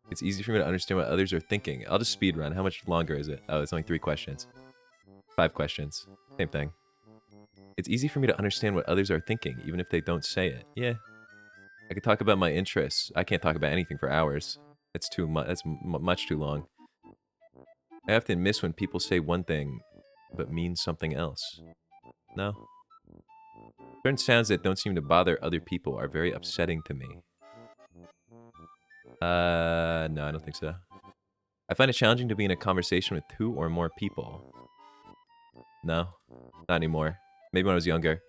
It's easy for me to understand what others are thinking. I'll just speed run. How much longer is it? Oh, it's only 3 questions. 5 questions. Same thing. It's easy for me to understand what others are thinking, even if they don't say it. Yeah. I could talk about my interests. I can't talk about anything for hours. That's too much. That's much too long. I often miss when people say one thing, but mean something else. No? Certain sounds that don't seem to bother other people are very upsetting to me. No, I don't think so. I find it challenging to be in a conversation with 2 or more people. No, not anymore. Maybe when I was younger.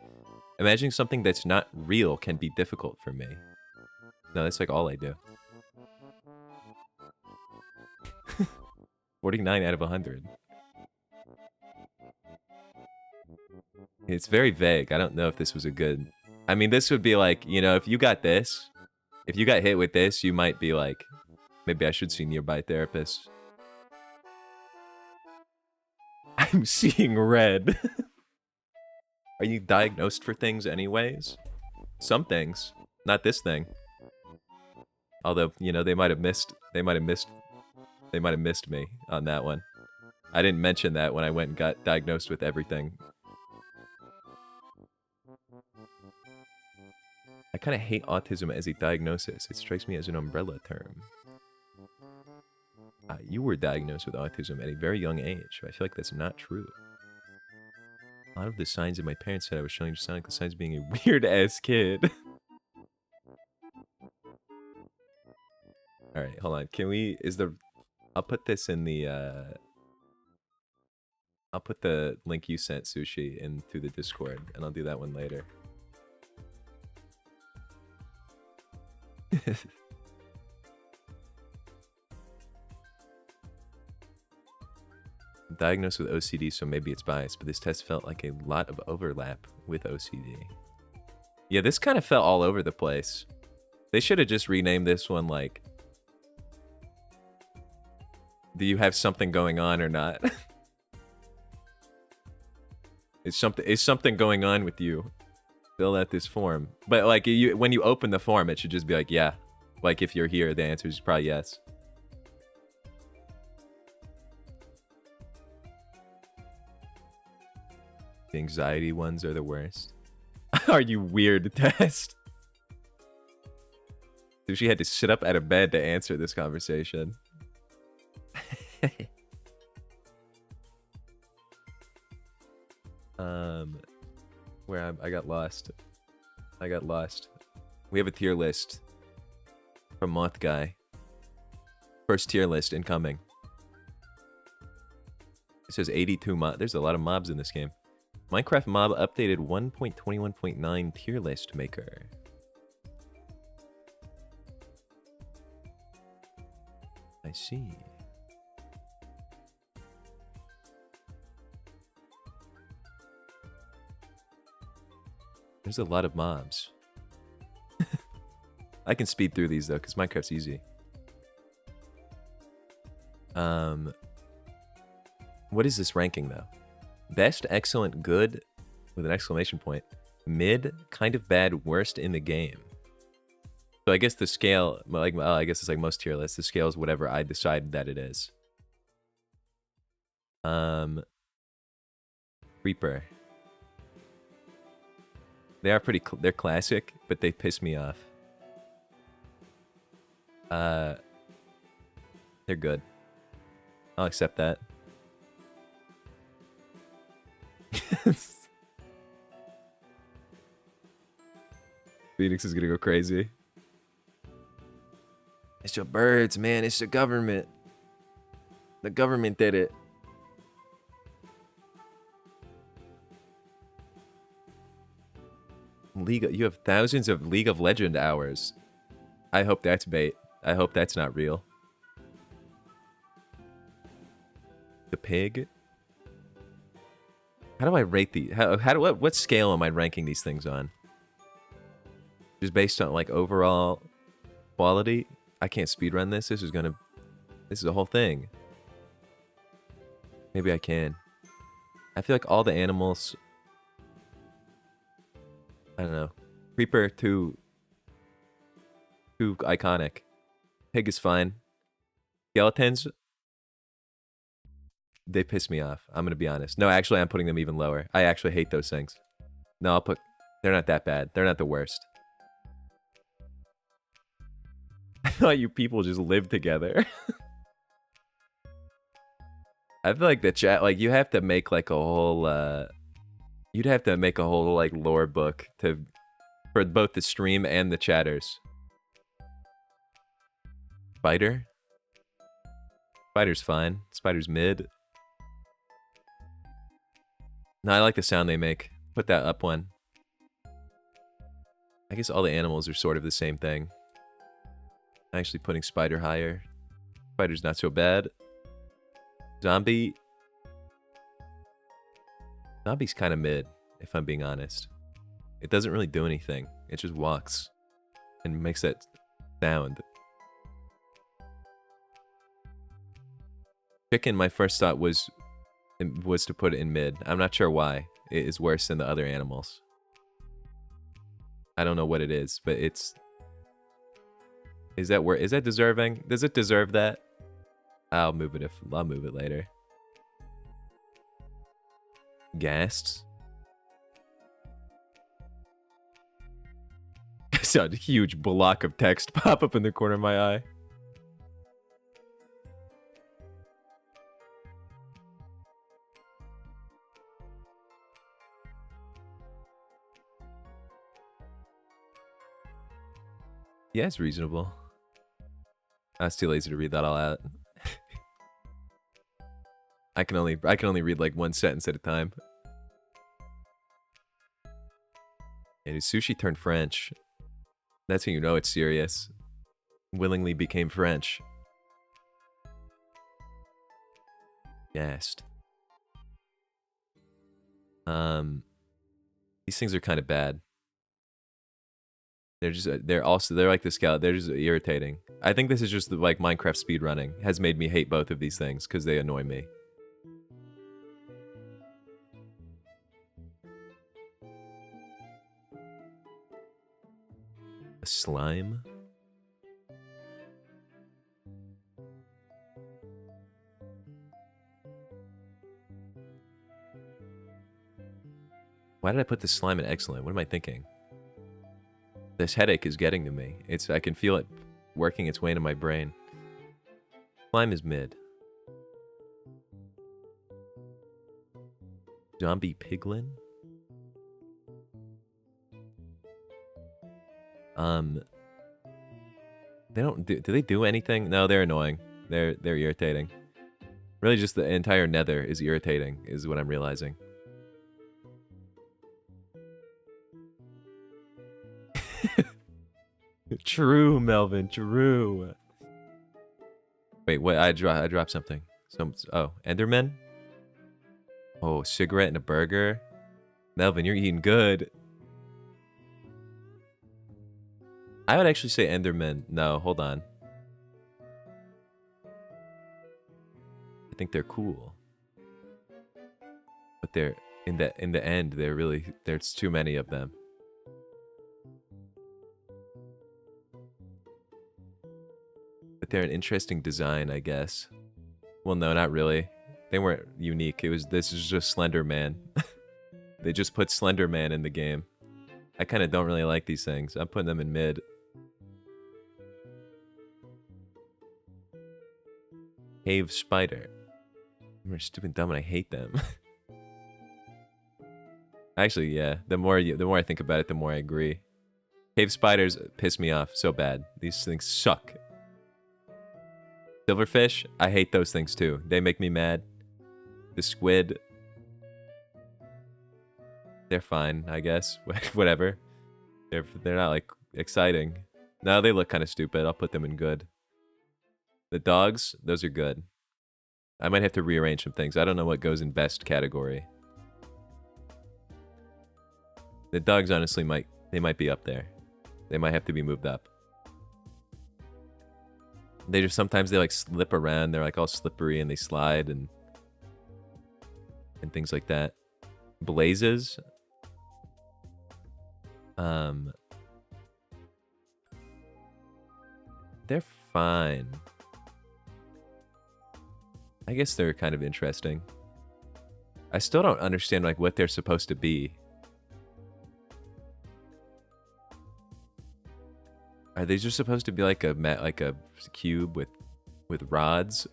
Imagining something that's not real can be difficult for me. No, that's like all I do. 49 out of 100. It's very vague. I don't know if this was a good... I mean, this would be like, you know, if you got this, if you got hit with this, you might be like, maybe I should see nearby therapists. I'm seeing red. Are you diagnosed for things anyways? Some things. Not this thing. Although, you know, they might have missed me on that one. I didn't mention that when I went and got diagnosed with everything. I kind of hate autism as a diagnosis. It strikes me as an umbrella term. You were diagnosed with autism at a very young age. I feel like that's not true. A lot of the signs that my parents said I was showing just sound like the signs of being a weird-ass kid. Alright, hold on. Can we... I'll put this in the, I'll put the link you sent, Sushi, into the Discord, and I'll do that one later. I'm diagnosed with OCD, so maybe it's biased, but this test felt like a lot of overlap with OCD. Yeah, this kind of felt all over the place. They should have just renamed this one, like... Do you have something going on or not? Is something going on with you? Fill out this form. But like when you open the form, it should just be like, yeah. Like if you're here, the answer is probably yes. The anxiety ones are the worst. Are you weird, Test? Sushi had to sit up out of bed to answer this conversation. Where I got lost. We have a tier list from Moth Guy. First tier list incoming. It says 82 mob. There's a lot of mobs in this game. Minecraft mob updated 1.21.9 tier list maker. I see. There's a lot of mobs. I can speed through these though, because Minecraft's easy. What is this ranking though? Best, excellent, good, with an exclamation point. Mid, kind of bad, worst in the game. So I guess the scale, like, I guess it's like most tier lists. The scale is whatever I decided that it is. Reaper. They are they're classic, but they piss me off. They're good. I'll accept that. Phoenix is gonna go crazy. It's your birds, man. It's the government. The government did it. You have thousands of League of Legends hours. I hope that's bait. I hope that's not real. The pig. How do I rate these? What scale am I ranking these things on? Just based on like overall quality? I can't speedrun this. This is a whole thing. Maybe I can. I feel like all the animals. I don't know. Creeper too iconic. Pig is fine. Skeletons. They piss me off. I'm gonna be honest. No, actually, I'm putting them even lower. I actually hate those things. No, I'll put. They're not that bad. They're not the worst. I thought you people just live together. I feel like the chat, like, you have to make like a whole. You'd have to make a whole like lore book for both the stream and the chatters. Spider. Spider's fine. Spider's mid. No, I like the sound they make. Put that up one. I guess all the animals are sort of the same thing. Actually putting Spider higher. Spider's not so bad. Zombie. Zombie's kind of mid, if I'm being honest. It doesn't really do anything. It just walks and makes that sound. Chicken, my first thought was to put it in mid. I'm not sure why. It is worse than the other animals. I don't know what it is, but it's... Is that deserving? Does it deserve that? I'll move it later. Ghasts. I saw a huge block of text pop up in the corner of my eye. Yeah, it's reasonable. I was too lazy to read that all out. I can only read like one sentence at a time. And his sushi turned French. That's how you know it's serious. Willingly became French. Gassed. These things are kind of bad. They're like the scout. They're just irritating. I think this is just like Minecraft speedrunning has made me hate both of these things because they annoy me. A slime. Why did I put this slime in excellent? What am I thinking? This headache is getting to me. I can feel it working its way into my brain. Slime is mid. Zombie piglin? They don't do they do anything? No, they're annoying. They're irritating. Really just the entire nether is irritating, is what I'm realizing. True, Melvin, true. Wait, what? I dropped something. Oh, Enderman? Oh, cigarette and a burger? Melvin, you're eating good. I would actually say Enderman. No, hold on. I think they're cool. But they're in the end, there's too many of them. But they're an interesting design, I guess. Well, no, not really. They weren't unique. This is just Slender Man. They just put Slender Man in the game. I kind of don't really like these things. I'm putting them in mid. Cave spider. They're stupid dumb and I hate them. Actually, yeah. The more I think about it, the more I agree. Cave spiders piss me off so bad. These things suck. Silverfish, I hate those things too. They make me mad. The squid, they're fine, I guess. Whatever. They're not like exciting. No, they look kind of stupid. I'll put them in good. The dogs, those are good. I might have to rearrange some things. I don't know what goes in best category. The dogs honestly might be up there. They might have to be moved up. They just sometimes they like slip around. They're like all slippery and they slide and things like that. Blazes. They're fine. I guess they're kind of interesting. I still don't understand like what they're supposed to be. Are they just supposed to be like a cube with rods?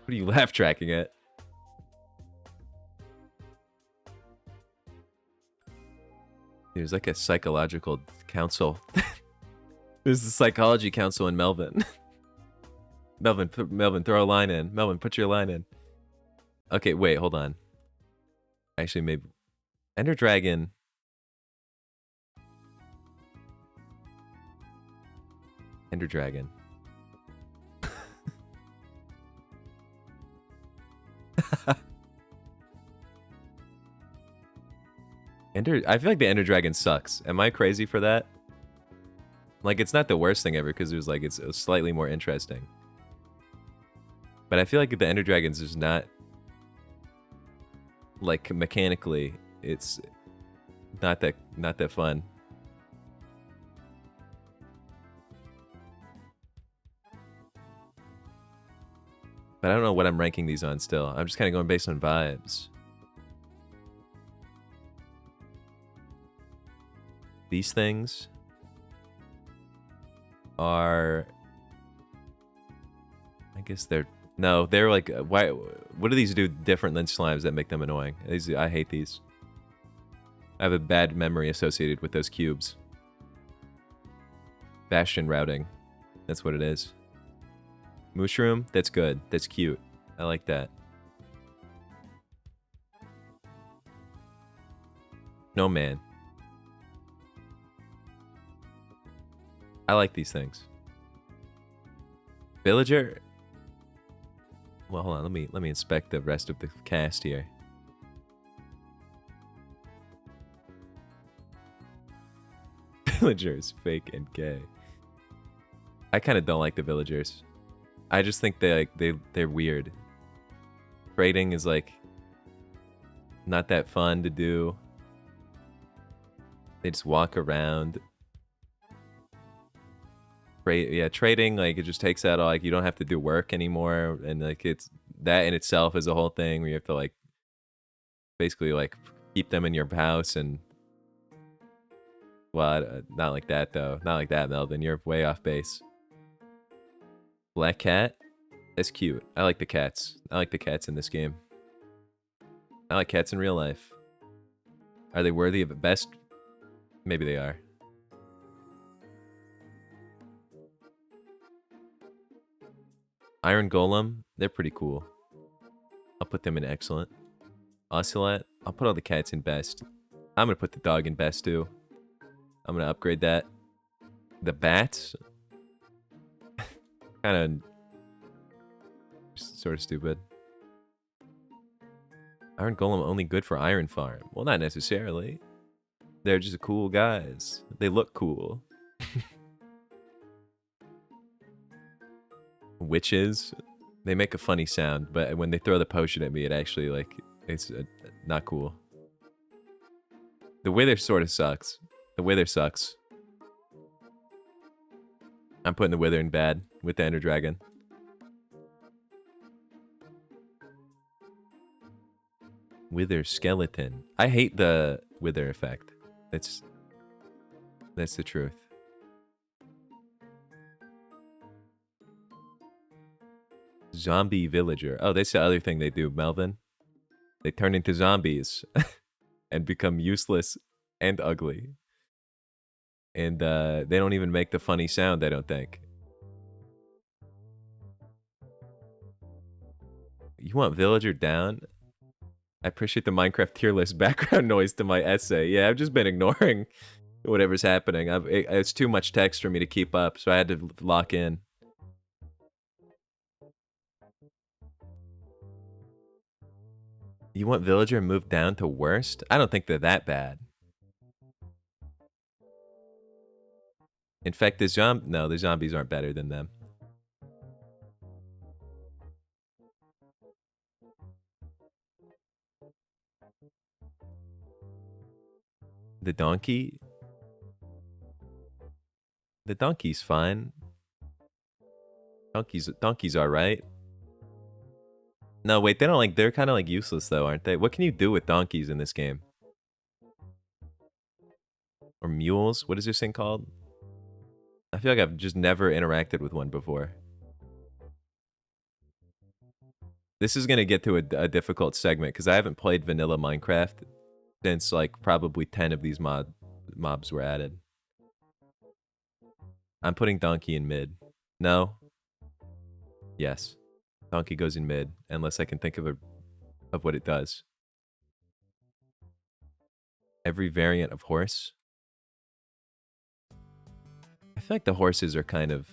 What are you laugh tracking at? There's like a psychological council. There's a psychology council in Melvin. Melvin, throw a line in. Melvin, put your line in. Okay, wait, hold on. Actually, maybe Ender Dragon. Ender Dragon. I feel like the Ender Dragon sucks. Am I crazy for that? Like, it's not the worst thing ever because there's like it's slightly more interesting. But I feel like the Ender Dragons is not like mechanically, it's not that fun. But I don't know what I'm ranking these on still. I'm just kind of going based on vibes. These things are, I guess they're, no, they're like, why? What do these do different than slimes that make them annoying? I hate these. I have a bad memory associated with those cubes. Bastion routing. That's what it is. Mushroom, that's good. That's cute. I like that. Snowman. I like these things. Villager. Well, hold on. Let me inspect the rest of the cast here. Villagers, fake and gay. I kind of don't like the villagers. I just think they're weird. Trading is like not that fun to do. They just walk around. Yeah, trading, like, it just takes out all, like, you don't have to do work anymore, and like it's that in itself is a whole thing where you have to like basically like keep them in your house. And well, not like that though, not like that, Melvin, you're way off base. Black cat, that's cute. I like the cats. I like the cats in this game. I like cats in real life. Are they worthy of it best? Maybe they are. Iron Golem, they're pretty cool. I'll put them in excellent. Ocelot, I'll put all the cats in best. I'm gonna put the dog in best too. I'm gonna upgrade that. The bats, kind of sort of stupid. Iron Golem only good for Iron Farm. Well, not necessarily. They're just cool guys. They look cool. Witches, they make a funny sound, but when they throw the potion at me, it actually, like, it's not cool. The Wither sort of sucks. The Wither sucks. I'm putting the Wither in bad with the Ender Dragon. Wither skeleton. I hate the Wither effect. That's the truth. Zombie villager. Oh, that's the other thing they do, Melvin. They turn into zombies and become useless and ugly. And they don't even make the funny sound, I don't think. You want villager down? I appreciate the Minecraft tier list background noise to my essay. Yeah, I've just been ignoring whatever's happening. It's too much text for me to keep up, so I had to lock in. You want villager moved down to worst? I don't think they're that bad. In fact, the zombies aren't better than them. The donkey? The donkey's fine. Donkey's alright. No, wait, they don't like, they're kind of like useless though, aren't they? What can you do with donkeys in this game? Or mules? What is this thing called? I feel like I've just never interacted with one before. This is going to get to a difficult segment because I haven't played vanilla Minecraft since like probably 10 of these mobs were added. I'm putting donkey in mid. No? Yes. Donkey goes in mid unless I can think of what it does. Every variant of horse? I feel like the horses are kind of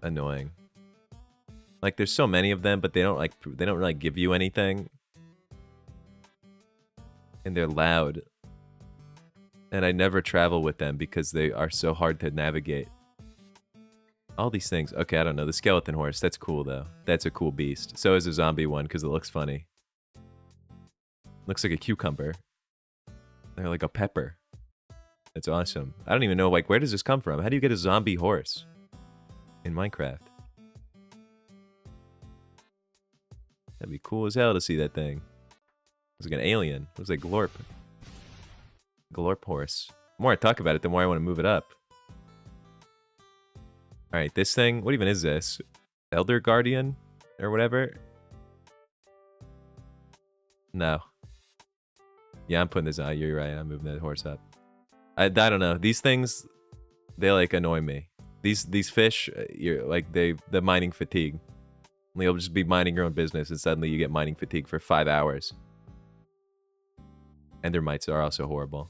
annoying. Like there's so many of them, but they don't really give you anything. And they're loud. And I never travel with them because they are so hard to navigate. All these things. Okay, I don't know. The skeleton horse. That's cool, though. That's a cool beast. So is a zombie one because it looks funny. Looks like a cucumber. They're like a pepper. That's awesome. I don't even know, like, where does this come from? How do you get a zombie horse in Minecraft? That'd be cool as hell to see that thing. It's like an alien. It was like Glorp. Glorp horse. The more I talk about it, the more I want to move it up. Alright, this thing, what even is this? Elder Guardian? Or whatever? No. Yeah, I'm putting this on. You're right, I'm moving that horse up. I don't know. These things, they like annoy me. These fish, you're like the mining fatigue. You'll just be minding your own business and suddenly you get mining fatigue for 5 hours. Endermites are also horrible.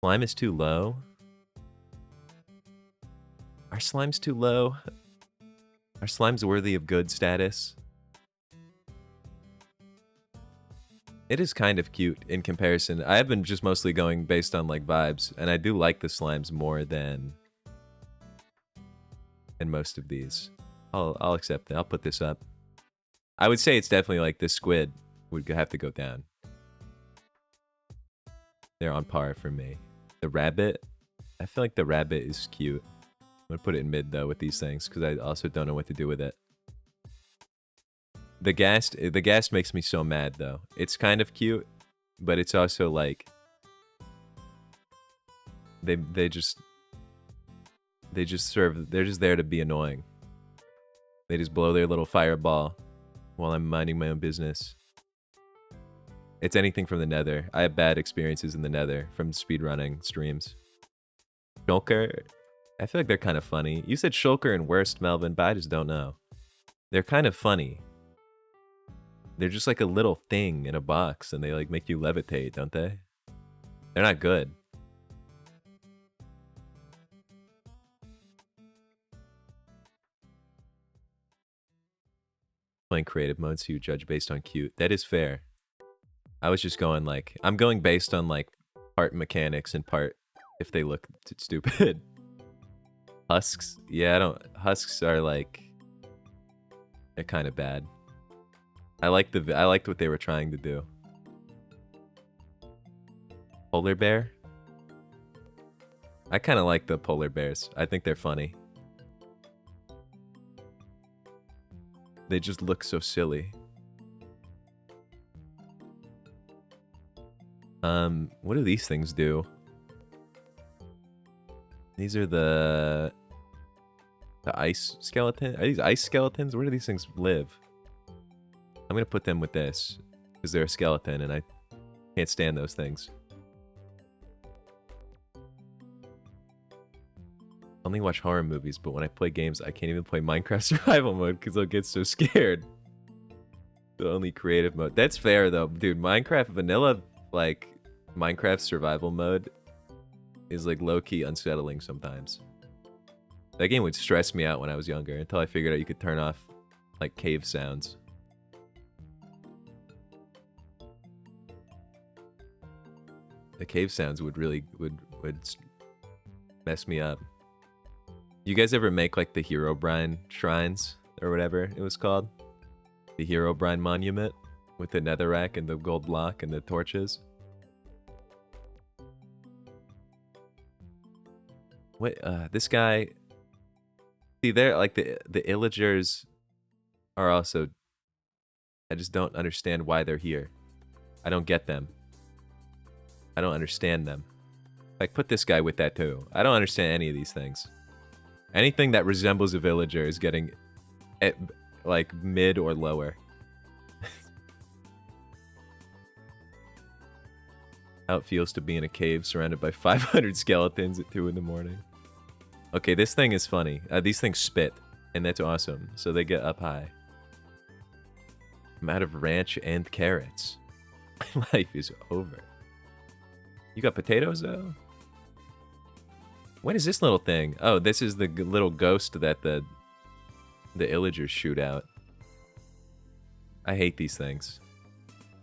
Slime is too low. Are slimes too low? Are slimes worthy of good status? It is kind of cute in comparison. I have been just mostly going based on like vibes, and I do like the slimes more than most of these. I'll accept it. I'll put this up. I would say it's definitely like the squid would have to go down. They're on par for me. The rabbit, I feel like the rabbit is cute. I'm gonna put it in mid though with these things because I also don't know what to do with it. The ghast makes me so mad though. It's kind of cute, but it's also like they're just there to be annoying. They just blow their little fireball while I'm minding my own business. It's anything from the nether. I have bad experiences in the nether from speedrunning streams. Shulker, I feel like they're kind of funny. You said Shulker and worst, Melvin, but I just don't know. They're kind of funny. They're just like a little thing in a box and they like make you levitate, don't they? They're not good. Playing creative mode, so you judge based on cute. That is fair. I was just going like, I'm going based on like part mechanics and part if they look stupid. Husks? Yeah, husks are like, they're kind of bad. I liked what they were trying to do. Polar bear? I kind of like the polar bears. I think they're funny. They just look so silly. What do these things do? These are the ice skeleton. Are these ice skeletons? Where do these things live? I'm gonna put them with this because they're a skeleton and I can't stand those things. Only watch horror movies, but when I play games, I can't even play Minecraft survival mode because I'll get so scared. The only creative mode. That's fair though, dude. Minecraft vanilla, like Minecraft survival mode, is like low-key unsettling sometimes. That game would stress me out when I was younger until I figured out you could turn off like cave sounds. The cave sounds would really would mess me up. You guys ever make like the Herobrine shrines or whatever it was called? The Herobrine monument with the netherrack and the gold block and the torches. What? This guy. See, they're like the Illagers are also. I just don't understand why they're here. I don't get them. I don't understand them. Like, put this guy with that too. I don't understand any of these things. Anything that resembles a villager is getting, at, like, mid or lower. How it feels to be in a cave surrounded by 500 skeletons at 2 in the morning. Okay, this thing is funny. These things spit, and that's awesome. So they get up high. I'm out of ranch and carrots. My life is over. You got potatoes, though? What is this little thing? Oh, this is the little ghost that the Illagers shoot out. I hate these things.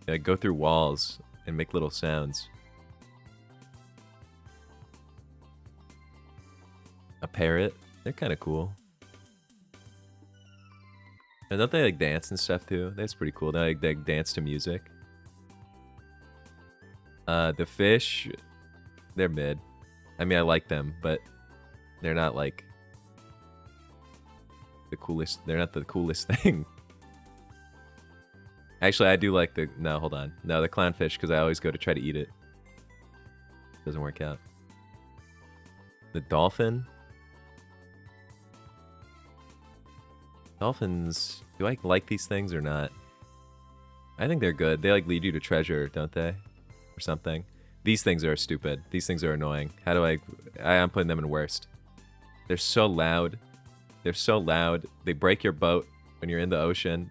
They go through walls and make little sounds. A parrot. They're kind of cool. And don't they like dance and stuff too? That's pretty cool. They dance to music. The fish, they're mid. I mean, I like them, but they're not like the coolest. They're not the coolest thing. Actually, I do like the... No, hold on. No, the clownfish, because I always go to try to eat it. Doesn't work out. The dolphin. Dolphins... Do I like these things or not? I think they're good. They like lead you to treasure, don't they? Or something. These things are stupid. These things are annoying. How do I'm putting them in worst. They're so loud. They're so loud. They break your boat when you're in the ocean.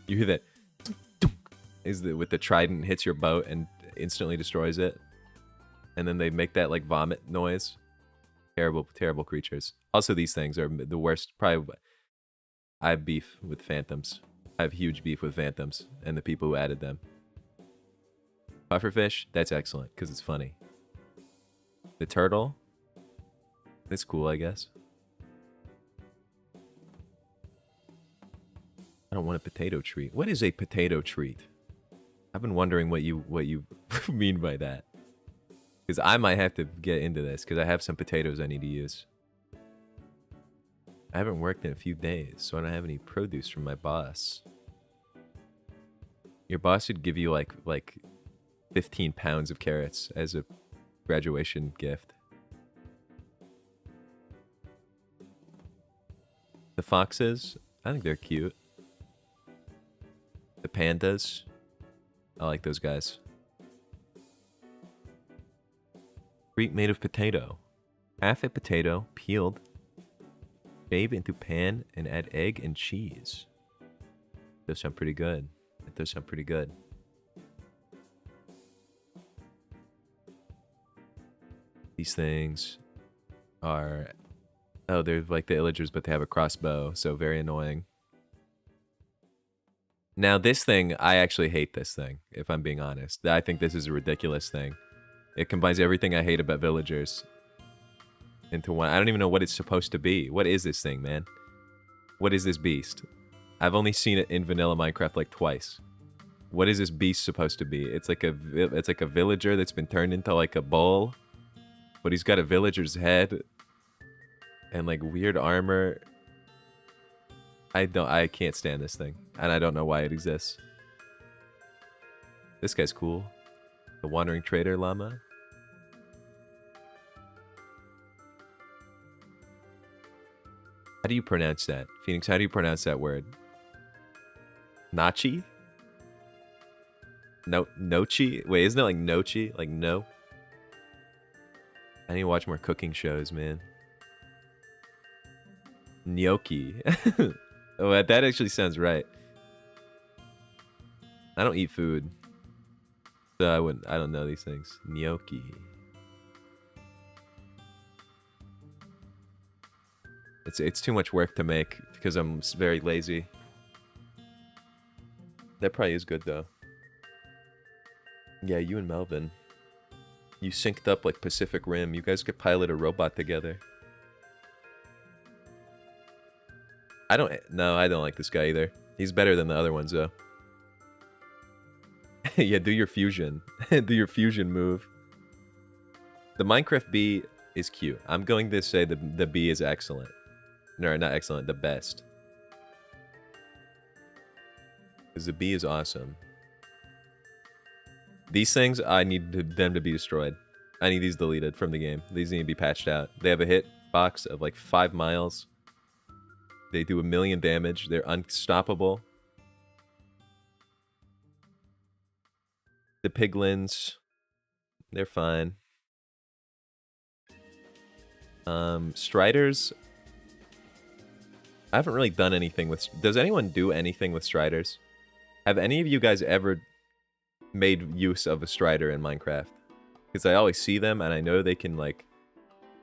You hear that... with the trident hits your boat and instantly destroys it. And then they make that like vomit noise. Terrible, terrible creatures. Also, these things are the worst. Probably, I have beef with phantoms. I have huge beef with phantoms and the people who added them. Pufferfish, that's excellent because it's funny. The turtle, that's cool, I guess. I don't want a potato treat. What is a potato treat? I've been wondering what you mean by that. Because I might have to get into this because I have some potatoes I need to use. I haven't worked in a few days, so I don't have any produce from my boss. Your boss would give you like 15 pounds of carrots as a graduation gift. The foxes, I think they're cute. The pandas, I like those guys. Treat made of potato. Half a potato, peeled. Shave into pan and add egg and cheese. Those sound pretty good. That does sound pretty good. These things are... Oh, they're like the Illagers, but they have a crossbow, so very annoying. Now, this thing, I actually hate this thing, if I'm being honest. I think this is a ridiculous thing. It combines everything I hate about villagers into one. I don't even know what it's supposed to be. What is this thing, man? What is this beast? I've only seen it in vanilla Minecraft like twice. What is this beast supposed to be? It's like a villager that's been turned into like a bull, but he's got a villager's head and like weird armor. I can't stand this thing, and I don't know why it exists. This guy's cool. The Wandering Trader Llama. How do you pronounce that? Phoenix, how do you pronounce that word? Nachi? No, Nochi? Wait, isn't it like Nochi? Like no? I need to watch more cooking shows, man. Gnocchi. Oh, that actually sounds right. I don't eat food. So I don't know these things. Gnocchi. It's too much work to make because I'm very lazy. That probably is good though. Yeah, you and Melvin. You synced up like Pacific Rim. You guys could pilot a robot together. I don't like this guy either. He's better than the other ones though. Yeah, do your fusion. Do your fusion move. The Minecraft bee is cute. I'm going to say the bee is excellent. No, not excellent, the best. Because the bee is awesome. These things, I need them to be destroyed. I need these deleted from the game. These need to be patched out. They have a hit box of like 5 miles. They do 1,000,000 damage. They're unstoppable. The piglins, they're fine. Striders, I haven't really done anything with... Does anyone do anything with striders? Have any of you guys ever made use of a strider in Minecraft? Because I always see them, and I know they can, like...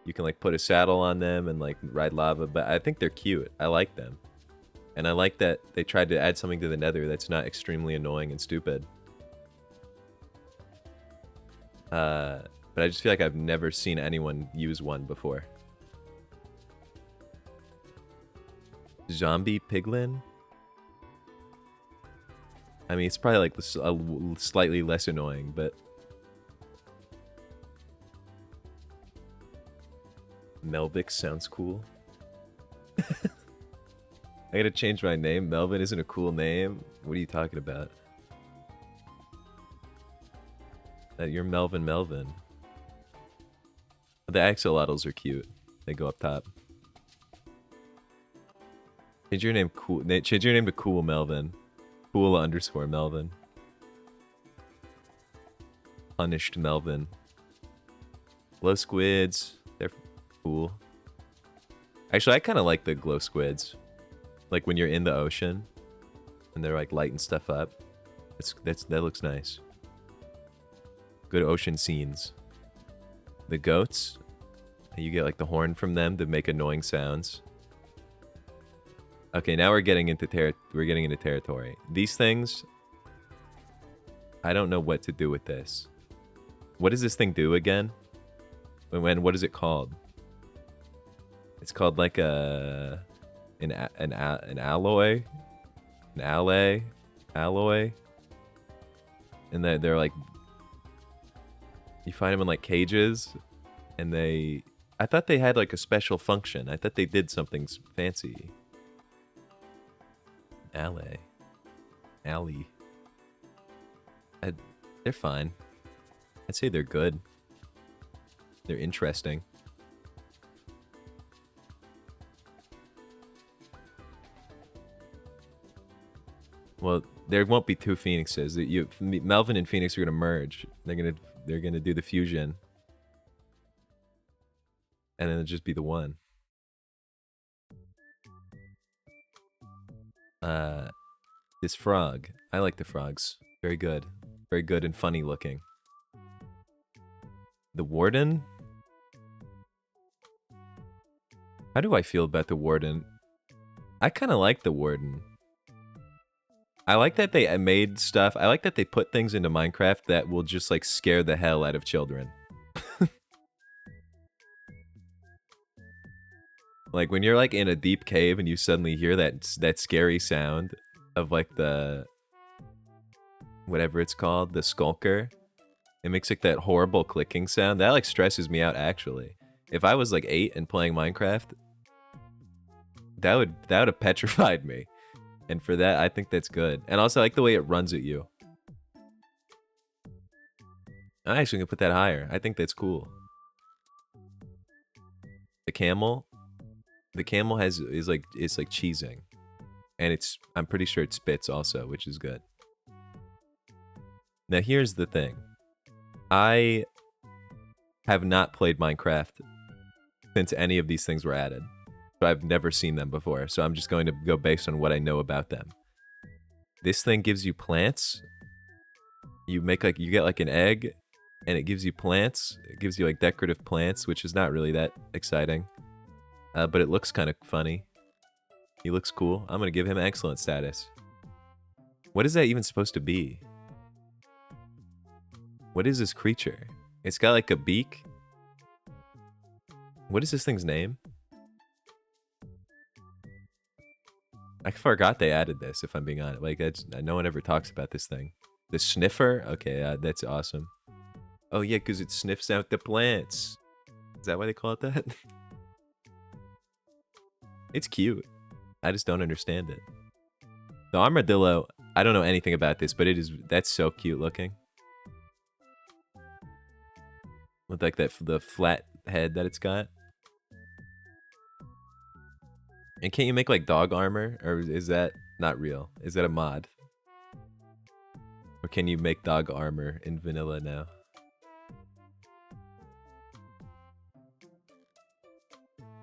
You can, like, put a saddle on them and, like, ride lava, but I think they're cute. I like them. And I like that they tried to add something to the nether that's not extremely annoying and stupid. But I just feel like I've never seen anyone use one before. Zombie piglin? I mean, it's probably like slightly less annoying, but... Melvix sounds cool. I gotta change my name. Melvin isn't a cool name. What are you talking about? You're Melvin. The axolotls are cute. They go up top. Change your name cool. Change your name to Cool Melvin. Cool_ Melvin. Punished Melvin. Glow squids. They're cool. Actually, I kind of like the glow squids. Like when you're in the ocean and they're like lighting stuff up. That looks nice. Good ocean scenes. The goats, you get like the horn from them to make annoying sounds. Okay, now we're getting into territory. These things, I don't know what to do with this. What does this thing do again? What is it called? It's called like an alloy, alloy, and they're like. You find them in like cages, and I thought they had like a special function. I thought they did something fancy. Alley. They're fine. I'd say they're good. They're interesting. Well, there won't be two Phoenixes. Melvin and Phoenix are gonna merge. They're gonna do the fusion, and then it'll just be the one. This frog. I like the frogs. Very good and funny looking. The warden. How do I feel about the warden? I kind of like the warden. I like that they made stuff. I like that they put things into Minecraft that will just like scare the hell out of children. Like when you're like in a deep cave and you suddenly hear that scary sound of like the whatever it's called, the skulker. It makes like that horrible clicking sound. That like stresses me out actually. If I was like 8 and playing Minecraft, that would have petrified me. And for that, I think that's good. And also, I like the way it runs at you. I'm actually gonna put that higher. I think that's cool. The camel is like cheesing, and I'm pretty sure it spits also, which is good. Now here's the thing. I have not played Minecraft since any of these things were added. So I've never seen them before, so I'm just going to go based on what I know about them. This thing gives you plants. You get like an egg, and it gives you plants. It gives you like decorative plants, which is not really that exciting. But it looks kind of funny. He looks cool. I'm gonna give him excellent status. What is that even supposed to be? What is this creature? It's got like a beak. What is this thing's name? I forgot they added this, if I'm being honest. Like, that's, no one ever talks about this thing. The sniffer? Okay, that's awesome. Oh, yeah, because it sniffs out the plants. Is that why they call it that? It's cute. I just don't understand it. The armadillo, I don't know anything about this, but that's so cute looking. With like the flat head that it's got. And can't you make like dog armor? Or is that not real? Is that a mod? Or can you make dog armor in vanilla now?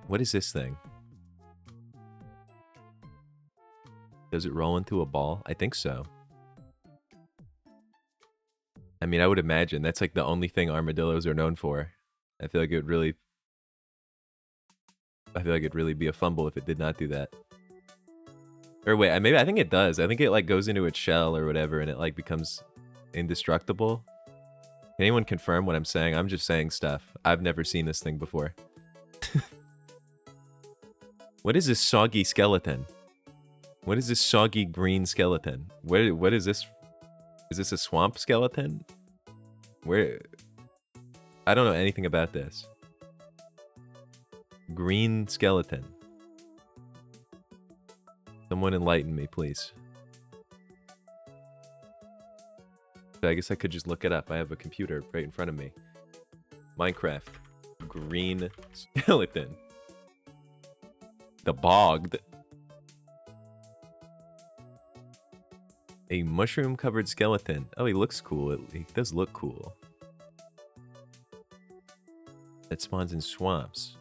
What is this thing? Does it roll into a ball? I think so. I mean, I would imagine that's like the only thing armadillos are known for. I feel like it'd really be a fumble if it did not do that. Or wait, I think it does. I think it like goes into its shell or whatever and it like becomes indestructible. Can anyone confirm what I'm saying? I'm just saying stuff. I've never seen this thing before. What is this soggy skeleton? What is this soggy green skeleton? What is this? Is this a swamp skeleton? Where? I don't know anything about this. Green skeleton. Someone enlighten me, please. So I guess I could just look it up. I have a computer right in front of me. Minecraft. Green skeleton. The bogged. A mushroom-covered skeleton. Oh, he looks cool. He does look cool. It spawns in swamps.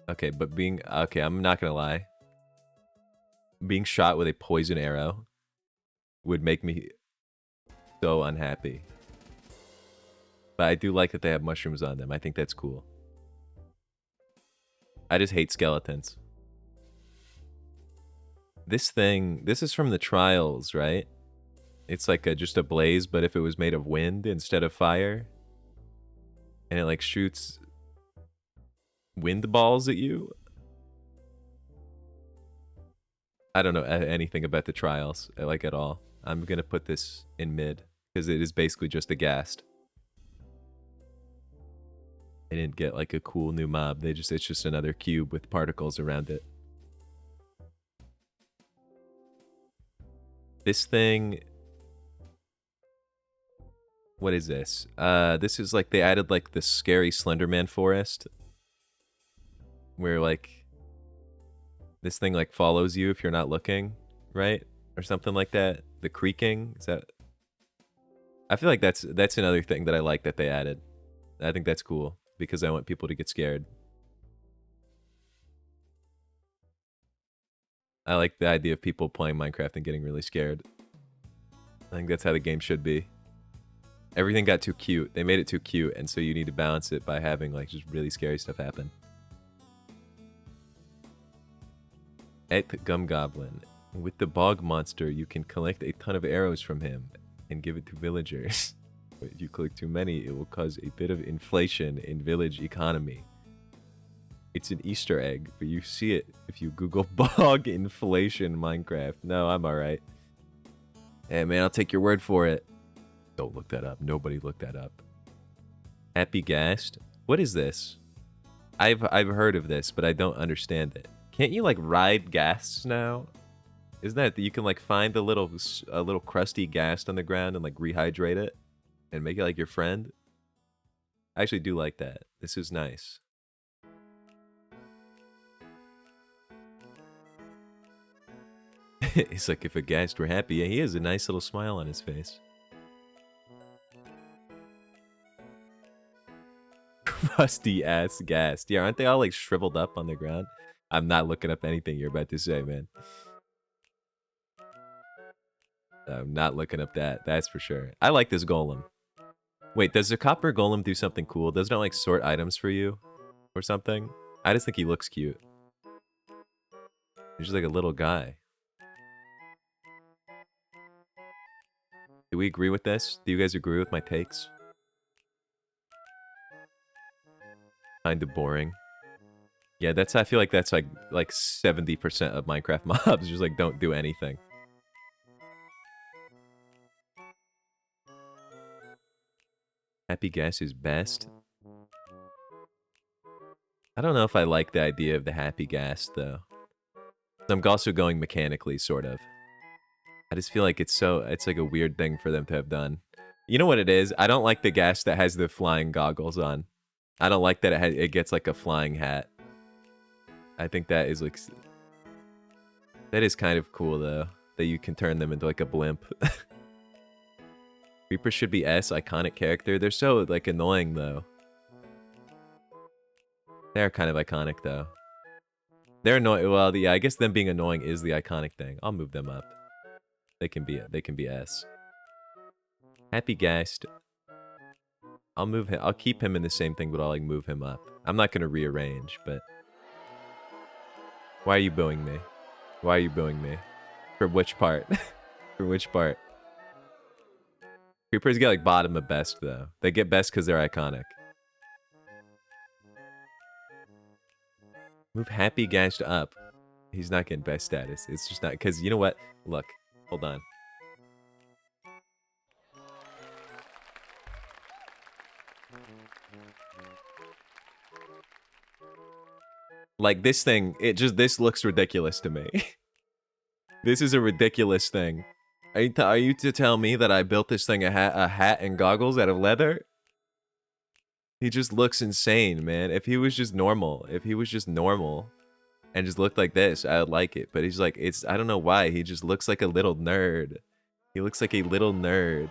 Okay, but okay, I'm not gonna lie. Being shot with a poison arrow would make me so unhappy. But I do like that they have mushrooms on them. I think that's cool. I just hate skeletons. This is from the trials, right? It's like just a blaze, but if it was made of wind instead of fire. And it like shoots wind balls at you. I don't know anything about the trials, like at all. I'm gonna put this in mid, because it is basically just a ghast. They didn't get like a cool new mob. It's just another cube with particles around it. This thing... What is this? This is like, they added like the scary Slenderman forest. Where like, this thing like follows you if you're not looking, right? Or something like that. The creaking, is that... I feel like that's another thing that I like that they added. I think that's cool, because I want people to get scared. I like the idea of people playing Minecraft and getting really scared. I think that's how the game should be. Everything got too cute. They made it too cute, and so you need to balance it by having like just really scary stuff happen. At Gum Goblin. With the bog monster, you can collect a ton of arrows from him and give it to villagers. But if you collect too many, it will cause a bit of inflation in village economy. It's an Easter egg, but you see it if you Google bog inflation Minecraft. No, I'm alright. Hey man, I'll take your word for it. Don't look that up. Nobody look that up. Happy Ghast? What is this? I've heard of this, but I don't understand it. Can't you like ride ghasts now? Isn't that you can like find a little crusty ghast on the ground and like rehydrate it and make it like your friend? I actually do like that. This is nice. It's like if a ghast were happy. Yeah, he has a nice little smile on his face. Rusty ass ghast. Yeah, aren't they all like shriveled up on the ground? I'm not looking up anything you're about to say, man. I'm not looking up that. That's for sure. I like this golem. Wait, does the copper golem do something cool? Doesn't it like sort items for you or something? I just think he looks cute. He's just like a little guy. Do we agree with this? Do you guys agree with my takes? Kinda boring. Yeah, that's. I feel like that's like 70% of Minecraft mobs. Just like don't do anything. Happy gas is best. I don't know if I like the idea of the happy gas though. I'm also going mechanically, sort of. I just feel like it's like a weird thing for them to have done. You know what it is? I don't like the gas that has the flying goggles on. I don't like that it gets like a flying hat. I think that is like that is kind of cool though, that you can turn them into like a blimp. Reaper should be S, iconic character. They're so like annoying though. They're kind of iconic though. They're annoying. Well, yeah, I guess them being annoying is the iconic thing. I'll move them up. They can be S. Happy Geist. I'll move him. I'll keep him in the same thing, but I'll like move him up. I'm not gonna rearrange, but why are you booing me? Why are you booing me? For which part? For which part? Creepers get like bottom of best though. They get best because they're iconic. Move Happy Geist up. He's not getting best status. It's just not because you know what? Look, hold on. Like this thing, this looks ridiculous to me. This is a ridiculous thing. Are you to tell me that I built this thing a hat and goggles out of leather? He just looks insane, man. If he was just normal and just looked like this, I would like it. But he's like, I don't know why. He just looks like a little nerd. He looks like a little nerd.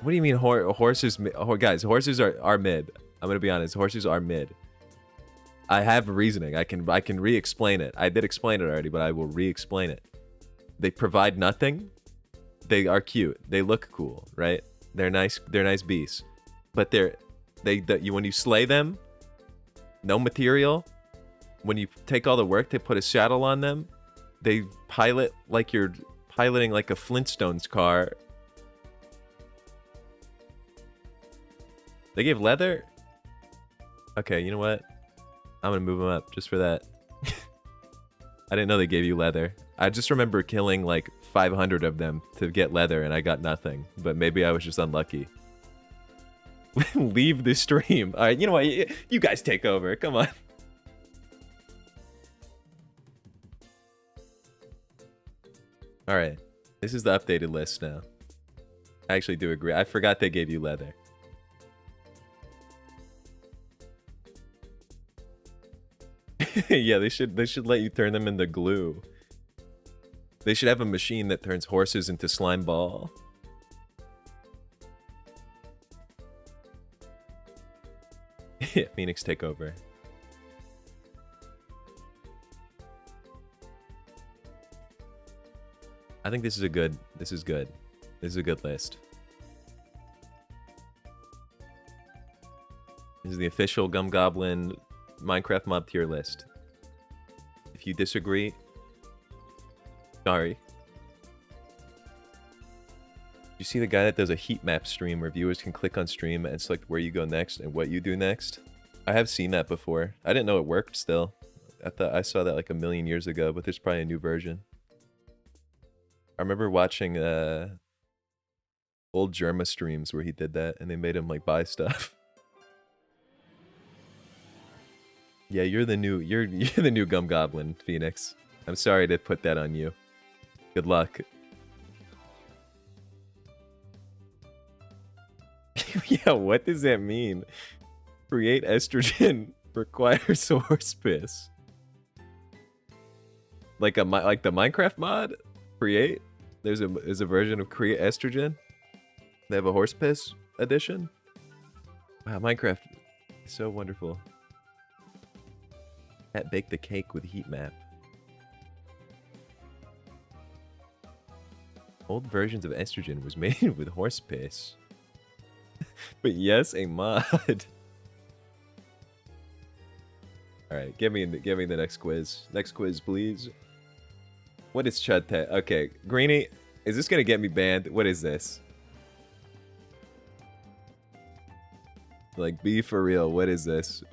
What do you mean horses? Guys, horses are mid. I'm gonna be honest. Horses are mid. I have reasoning. I can re-explain it. I did explain it already, but I will re-explain it. They provide nothing. They are cute. They look cool, right? They're nice. They're nice beasts. But when you slay them, no material. When you take all the work, they put a saddle on them. They pilot like you're piloting like a Flintstones car. They gave leather? Okay, you know what? I'm gonna move them up just for that. I didn't know they gave you leather. I just remember killing like 500 of them to get leather and I got nothing. But maybe I was just unlucky. Leave the stream. Alright, you know what? You guys take over. Come on. Alright. This is the updated list now. I actually do agree. I forgot they gave you leather. Yeah, they should let you turn them into glue. They should have a machine that turns horses into slime ball. Yeah, Phoenix take over. I think this is good. This is good list. This is the official Gum Goblin Minecraft mob tier list. If you disagree, sorry. You see the guy that does a heat map stream where viewers can click on stream and select where you go next and what you do next? I have seen that before. I didn't know it worked still. I saw that like a million years ago, but there's probably a new version. I remember watching old Germa streams where he did that and they made him like buy stuff. Yeah, you're the new Gum Goblin, Phoenix. I'm sorry to put that on you. Good luck. Yeah, what does that mean? Create estrogen requires horse piss. Like the Minecraft mod? Create? There's a version of Create Estrogen? They have a horse piss edition? Wow, Minecraft is so wonderful. Cat baked the cake with heat map. Old versions of estrogen was made with horse piss. But yes, a mod. Alright, give me the next quiz. Next quiz, please. What is Chud Tet? Okay, Greenie, is this gonna get me banned? What is this? Like, be for real. What is this?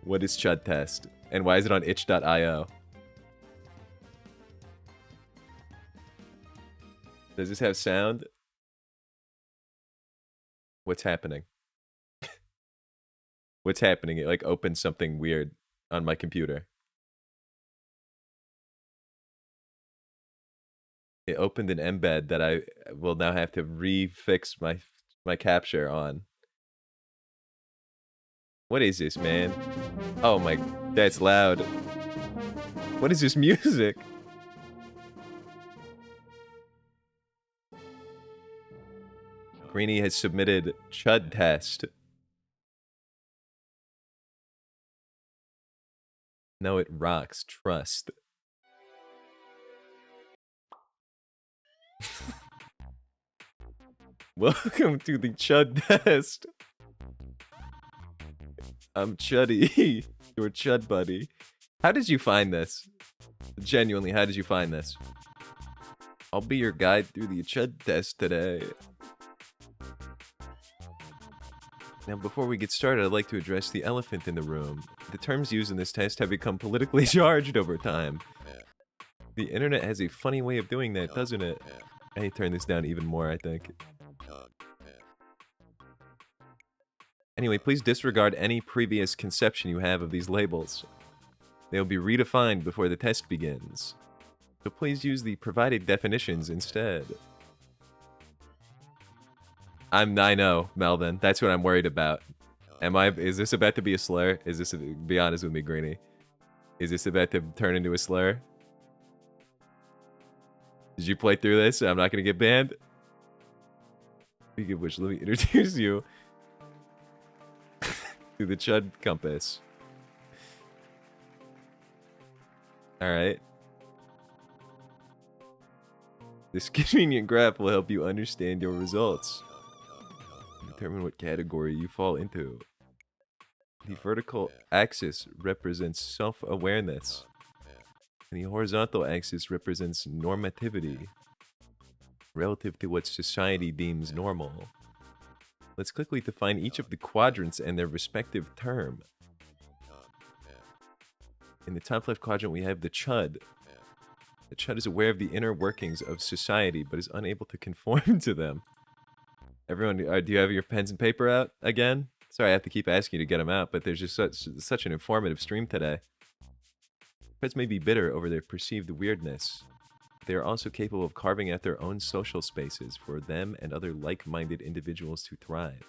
What is Chud Test? And why is it on itch.io? Does this have sound? What's happening? What's happening? It like opened something weird on my computer. It opened an embed that I will now have to refix my capture on. What is this, man? Oh my, that's loud. What is this music? Greenie has submitted Chud Test. No, it rocks. Trust. Welcome to the Chud Test. I'm Chuddy, your Chud buddy. How did you find this? Genuinely, how did you find this? I'll be your guide through the Chud Test today. Now, before we get started, I'd like to address the elephant in the room. The terms used in this test have become politically charged over time. The internet has a funny way of doing that, doesn't it? I need to turn this down even more, I think. Anyway, please disregard any previous conception you have of these labels. They'll be redefined before the test begins. So please use the provided definitions instead. I know, Melvin. That's what I'm worried about. Is this about to be a slur? Be honest with me, Greenie. Is this about to turn into a slur? Did you play through this? I'm not gonna get banned? Speaking of which, let me introduce you to the Chud Compass. Alright. This convenient graph will help you understand your results. Determine what category you fall into. The vertical axis represents self-awareness, and the horizontal axis represents normativity, relative to what society deems normal. Let's quickly define each of the quadrants and their respective term. In the top left quadrant, we have the Chud. The Chud is aware of the inner workings of society, but is unable to conform to them. Everyone, do you have your pens and paper out again? Sorry, I have to keep asking you to get them out, but there's just such an informative stream today. Chuds may be bitter over their perceived weirdness. They are also capable of carving out their own social spaces for them and other like-minded individuals to thrive.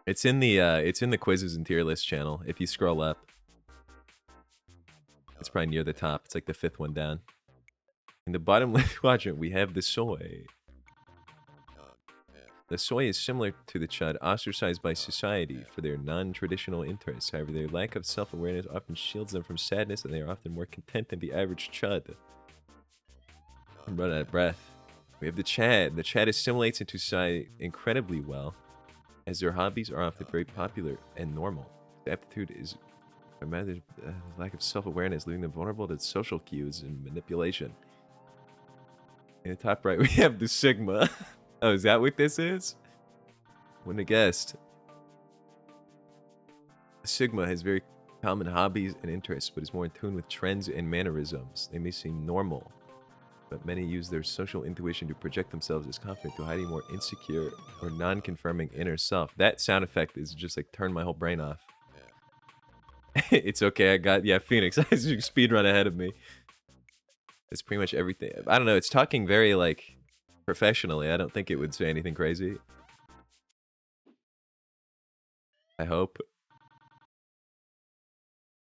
It's in the quizzes and tier list channel. If you scroll up, it's probably near the top. It's like the 5th one down. In the bottom left quadrant, we have the Soy. The Soy is similar to the Chud, ostracized by society for their non-traditional interests. However, their lack of self-awareness often shields them from sadness, and they are often more content than the average Chud. I'm running out of breath. We have the Chad. The Chad assimilates into society incredibly well, as their hobbies are often very popular and normal. The aptitude is a matter of lack of self-awareness, leaving them vulnerable to social cues and manipulation. In the top right, we have the Sigma. Oh, is that what this is? Wouldn't have guessed. The Sigma has very common hobbies and interests, but is more in tune with trends and mannerisms. They may seem normal, but many use their social intuition to project themselves as confident to hide a more insecure or non-confirming inner self. That sound effect is just like turn my whole brain off. It's okay, Phoenix has a speed run ahead of me. It's pretty much everything. I don't know, it's talking very, like, professionally. I don't think it would say anything crazy. I hope.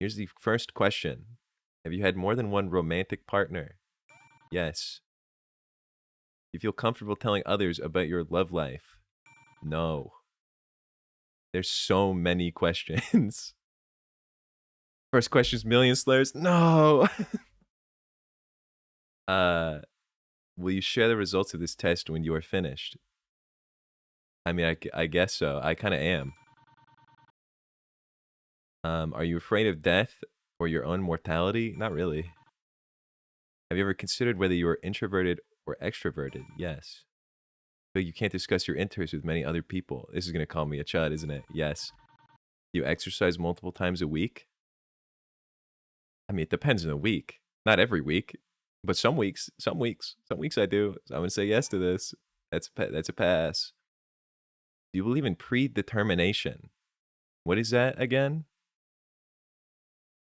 Here's the first question. Have you had more than one romantic partner? Yes. You feel comfortable telling others about your love life? No. There's so many questions. First question is million slurs? No! Will you share the results of this test when you are finished? I mean, I guess so. I kind of am. Are you afraid of death or your own mortality? Not really. Have you ever considered whether you are introverted or extroverted? Yes. But you can't discuss your interests with many other people. This is gonna call me a chud, isn't it? Yes. You exercise multiple times a week? I mean, it depends on the week. Not every week, but some weeks I do. So I'm gonna say yes to this. That's a pass. Do you believe in predetermination? What is that again?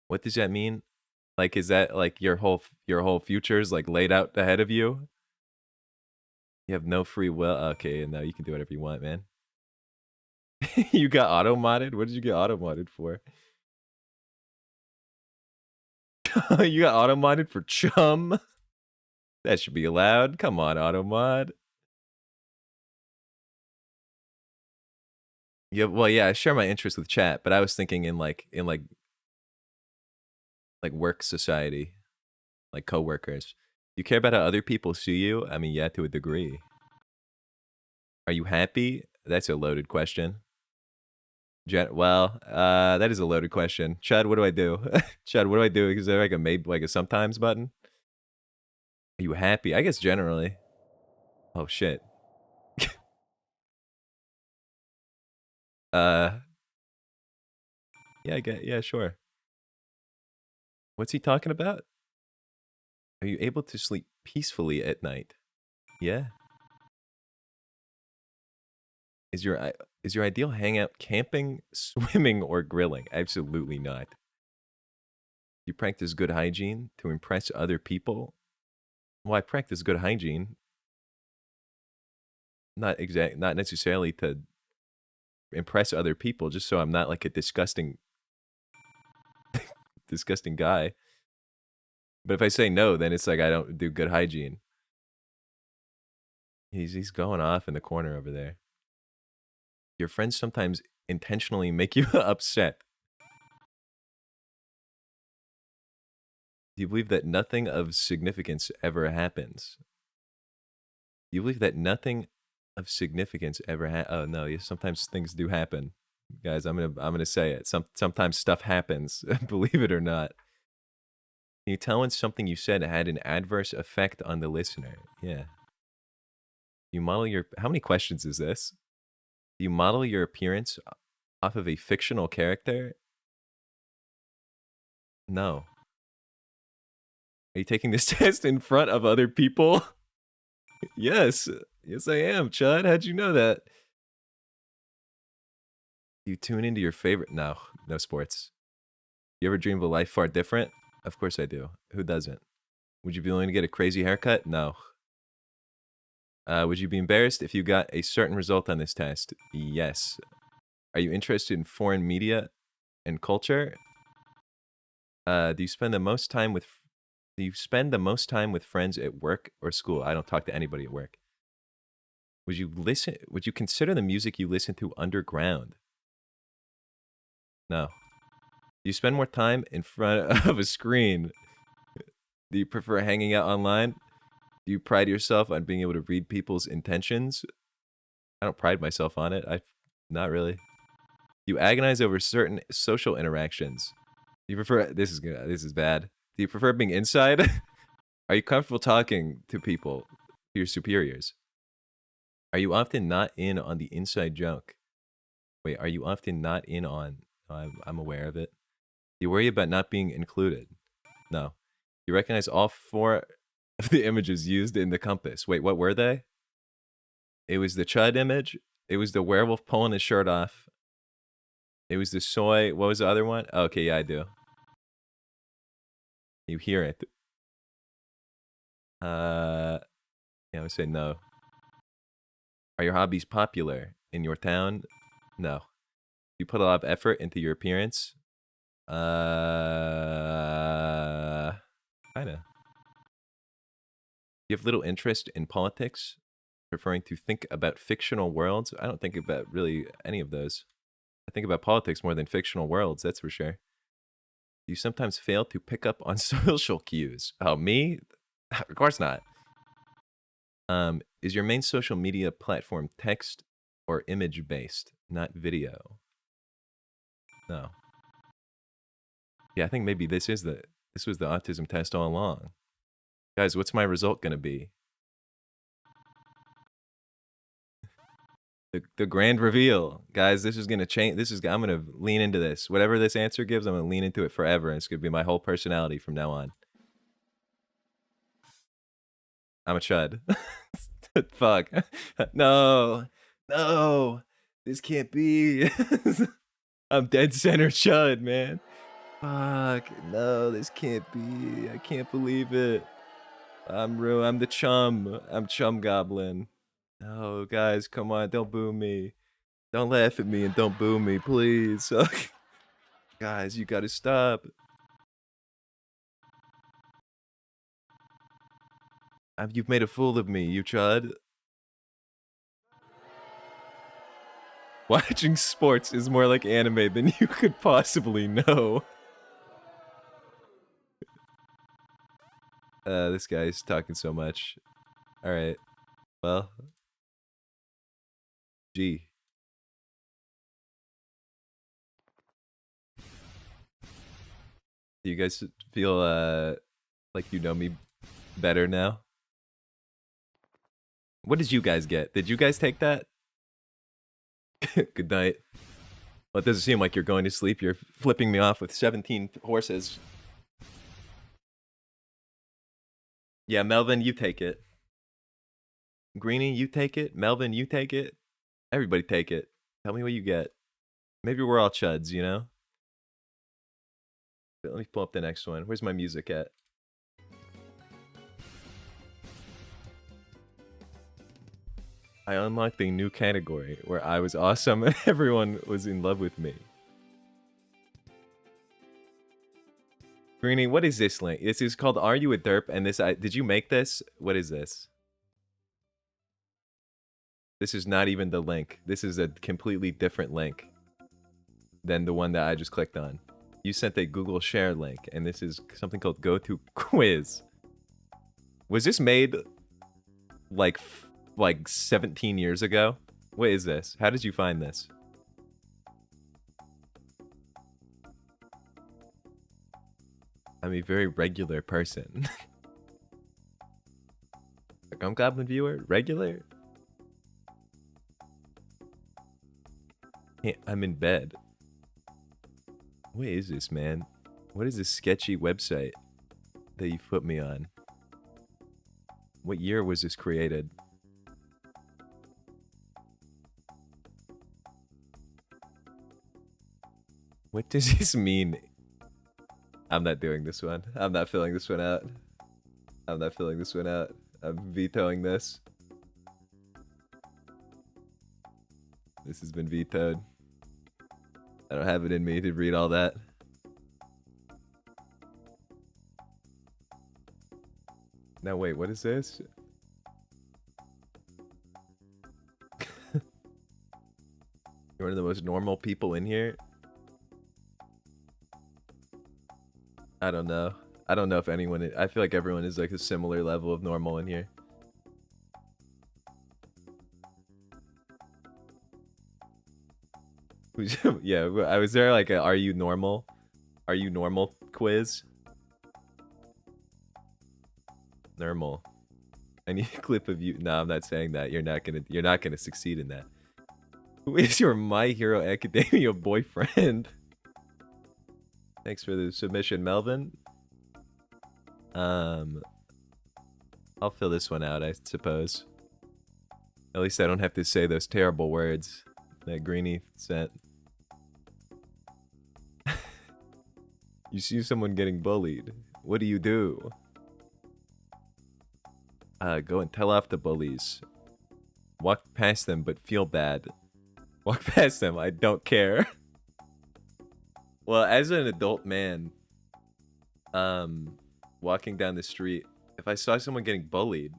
What does that mean? Like, is that like your whole future is like laid out ahead of you? You have no free will. Okay, no, you can do whatever you want, man. You got auto modded? What did you get auto modded for? You got auto modded for chum? That should be allowed. Come on, auto mod. Yeah, well, yeah, I share my interest with chat, but I was thinking in like work society, like coworkers. You care about how other people see you? I mean, yeah, to a degree. Are you happy? That's a loaded question. Well, that is a loaded question. Chad, what do I do? Chad, what do I do? Is there like a maybe like a sometimes button? Are you happy? I guess generally. Oh shit. Uh, yeah, yeah, sure. What's he talking about? Are you able to sleep peacefully at night? Yeah. Is your ideal hangout camping, swimming, or grilling? Absolutely not. You practice good hygiene to impress other people? Well, I practice good hygiene. Not necessarily to impress other people, just so I'm not like a disgusting disgusting guy. But if I say no, then it's like I don't do good hygiene. He's going off in the corner over there. Your friends sometimes intentionally make you upset. Do you believe that nothing of significance ever happens? Do you believe that nothing of significance ever oh no, yeah, sometimes things do happen. Guys, I'm gonna say it. Sometimes stuff happens, believe it or not. Can you tell when something you said had an adverse effect on the listener? Yeah. You model your how many questions is this? Do you model your appearance off of a fictional character? No. Are you taking this test in front of other people? Yes. Yes, I am, Chud. How'd you know that? You tune into your favorite. No, no sports. You ever dream of a life far different? Of course I do. Who doesn't? Would you be willing to get a crazy haircut? No. Would you be embarrassed if you got a certain result on this test? Yes. Are you interested in foreign media and culture? Do you spend the most time with friends at work or school? I don't talk to anybody at work. Would you consider the music you listen to underground? No. Do you spend more time in front of a screen? Do you prefer hanging out online? Do you pride yourself on being able to read people's intentions? I don't pride myself on it. Not really. You agonize over certain social interactions. Do you prefer this is bad. Do you prefer being inside? Are you comfortable talking to people, to your superiors? Are you often not in on the inside joke? Wait, are you often not in on? I'm aware of it. Do you worry about not being included? No. You recognize all four of the images used in the compass. Wait, what were they? It was the chud image. It was the werewolf pulling his shirt off. It was the soy. What was the other one? Okay, yeah, I do. You hear it. Yeah, I would say no. Are your hobbies popular in your town? No. You put a lot of effort into your appearance? Kinda. You have little interest in politics? Preferring to think about fictional worlds? I don't think about really any of those. I think about politics more than fictional worlds, that's for sure. You sometimes fail to pick up on social cues. Oh, me? Of course not. Is your main social media platform text or image based, not video? No. Yeah, I think maybe this was the autism test all along. Guys, what's my result gonna be? The grand reveal, guys. This is gonna change. I'm gonna lean into this. Whatever this answer gives, I'm gonna lean into it forever, and it's gonna be my whole personality from now on. I'm a chud. Fuck. No. No. This can't be. I'm dead center chud, man. Fuck. No, this can't be. I can't believe it. I'm the chum. I'm chum goblin. No, guys, come on. Don't boo me. Don't laugh at me and don't boo me, please. Guys, you gotta stop. You've made a fool of me, you chud. Watching sports is more like anime than you could possibly know. This guy's talking so much. Alright. Well. G. Do you guys feel, like you know me better now? What did you guys get? Did you guys take that? Good night. Well, it doesn't seem like you're going to sleep. You're flipping me off with 17 horses. Yeah, Melvin, you take it. Greenie, you take it. Melvin, you take it. Everybody take it. Tell me what you get. Maybe we're all chuds, you know? But let me pull up the next one. Where's my music at? I unlocked a new category where I was awesome and everyone was in love with me. Greenie, what is this link? This is called Are You a Derp? And this, did you make this? What is this? This is not even the link. This is a completely different link than the one that I just clicked on. You sent a Google Share link, and this is something called Go to Quiz. Was this made like 17 years ago? What is this? How did you find this? I'm a very regular person. Like, I'm Goblin viewer? Regular? Yeah, I'm in bed. What is this, man? What is this sketchy website that you put me on? What year was this created? What does this mean? I'm not doing this one. I'm not filling this one out. I'm not filling this one out. I'm vetoing this. This has been vetoed. I don't have it in me to read all that. Now wait, what is this? You're one of the most normal people in here? I don't know. I don't know if anyone... I feel like everyone is like a similar level of normal in here. Yeah, I was there like a Are You Normal? Are You Normal quiz? Normal. I need a clip of you. No, I'm not saying that. You're not gonna succeed in that. Who is your My Hero Academia boyfriend? Thanks for the submission, Melvin. I'll fill this one out, I suppose. At least I don't have to say those terrible words that Greenie sent. You see someone getting bullied. What do you do? Go and tell off the bullies. Walk past them, but feel bad. Walk past them, I don't care. Well, as an adult man, walking down the street, if I saw someone getting bullied,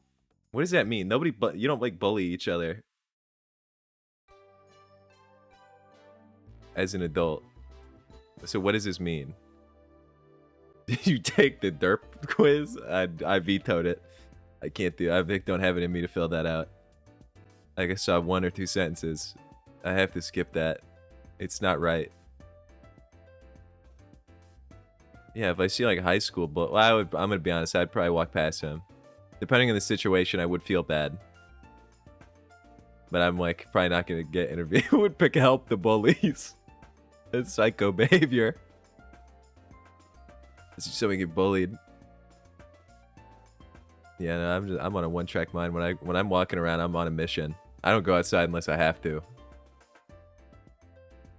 what does that mean? You don't like bully each other. As an adult. So what does this mean? Did you take the derp quiz? I vetoed it. I can't do it. I don't have it in me to fill that out. I guess I saw 1 or 2 sentences. I have to skip that. It's not right. Yeah, if I see like high school, but well, I'm gonna be honest, I'd probably walk past him. Depending on the situation, I would feel bad. But I'm like probably not gonna get interviewed. Who would pick help the bullies? That's psycho behavior. This is so we get bullied. Yeah, no, I'm on a one-track mind. When I'm walking around, I'm on a mission. I don't go outside unless I have to.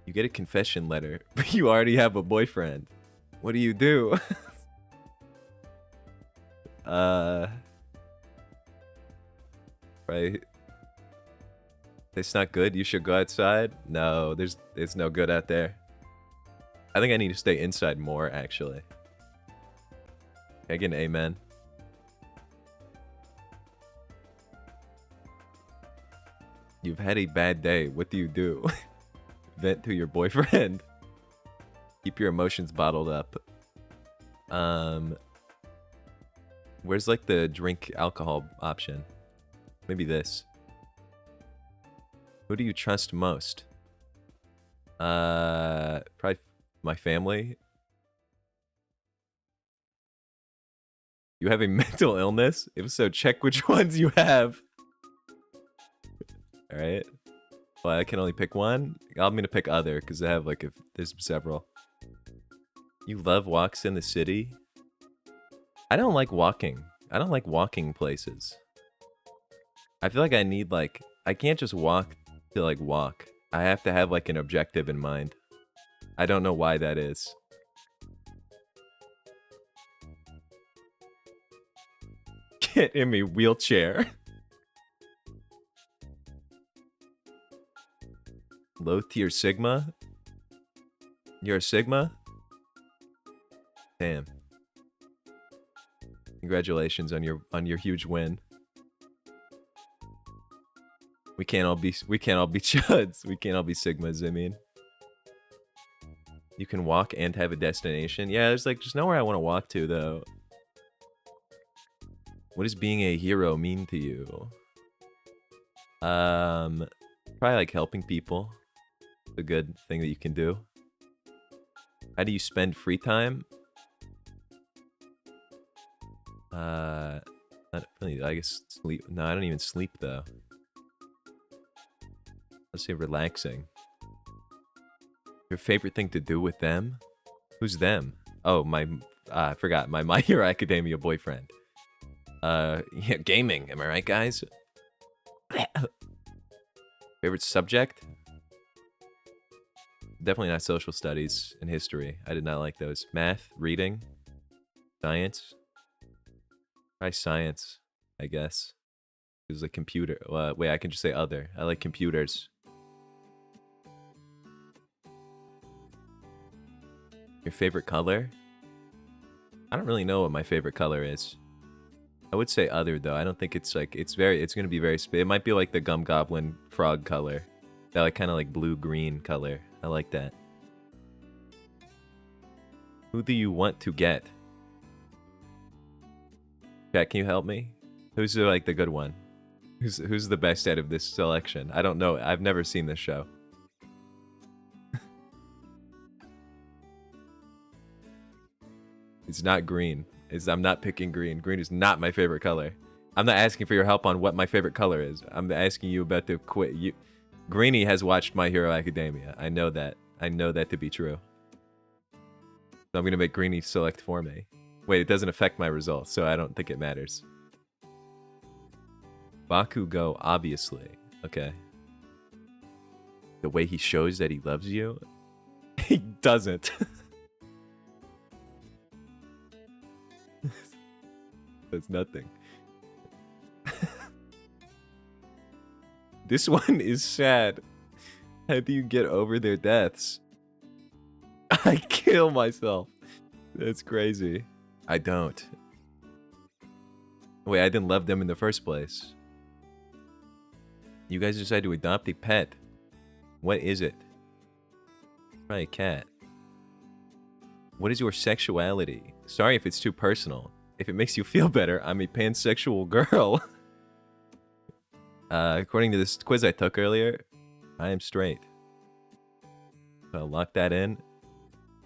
You get a confession letter, but you already have a boyfriend. What do you do? Right. It's not good. You should go outside. No, it's no good out there. I think I need to stay inside more, actually. Can I get an amen? You've had a bad day. What do you do? Vent to your boyfriend. Keep your emotions bottled up. Where's like the drink alcohol option? Maybe this. Who do you trust most? Probably my family. You have a mental illness? If so, check which ones you have. Alright. Well, I can only pick one. I'm gonna pick other, because I have like, if there's several. You love walks in the city? I don't like walking. I don't like walking places. I feel like I need like, I can't just walk to like walk. I have to have like an objective in mind. I don't know why that is. Get in a wheelchair. Low tier Sigma? You're a Sigma? Damn. Congratulations on your huge win. We can't all be chuds. We can't all be Sigmas, I mean. You can walk and have a destination. Yeah, there's like just nowhere I want to walk to though. What does being a hero mean to you? Probably like helping people. A good thing that you can do. How do you spend free time? Not really, I guess sleep. No, I don't even sleep though. Let's say relaxing. Your favorite thing to do with them? Who's them? Oh, I forgot. My Hero Academia boyfriend. Yeah, gaming. Am I right, guys? Favorite subject? Definitely not social studies and history. I did not like those. Math, reading, science. Try science, I guess. It was a computer. Wait, I can just say other. I like computers. Your favorite color? I don't really know what my favorite color is. I would say other though. I don't think it's like it's gonna be very it might be like the gum goblin frog color. That like kind of like blue green color. I like that. Who do you want to get? Chat, can you help me? Who's like the good one? Who's the best out of this selection? I don't know. I've never seen this show. It's not green. I'm not picking green. Green is not my favorite color. I'm not asking for your help on what my favorite color is. I'm asking you about the Greenie has watched My Hero Academia. I know that. I know that to be true. So I'm gonna make Greenie select for me. Wait, it doesn't affect my results, so I don't think it matters. Bakugo, obviously. Okay. The way he shows that he loves you? He doesn't. That's nothing. This one is sad. How do you get over their deaths? I kill myself. That's crazy. I don't. Wait, I didn't love them in the first place. You guys decided to adopt a pet. What is it? Probably a cat. What is your sexuality? Sorry if it's too personal. If it makes you feel better, I'm a pansexual girl. According to this quiz I took earlier, I am straight. So I'll lock that in.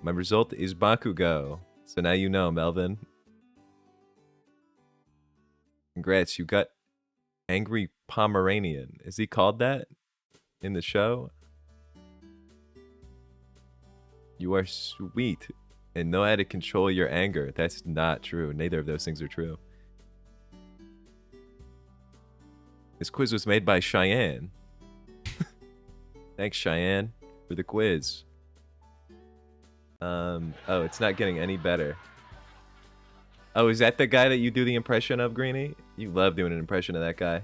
My result is Bakugo. So now you know, Melvin. Congrats, you got Angry Pomeranian. Is he called that in the show? You are sweet and know how to control your anger. That's not true. Neither of those things are true. This quiz was made by Cheyenne. Thanks, Cheyenne, for the quiz. Oh, it's not getting any better. Oh, is that the guy that you do the impression of, Greenie? You love doing an impression of that guy.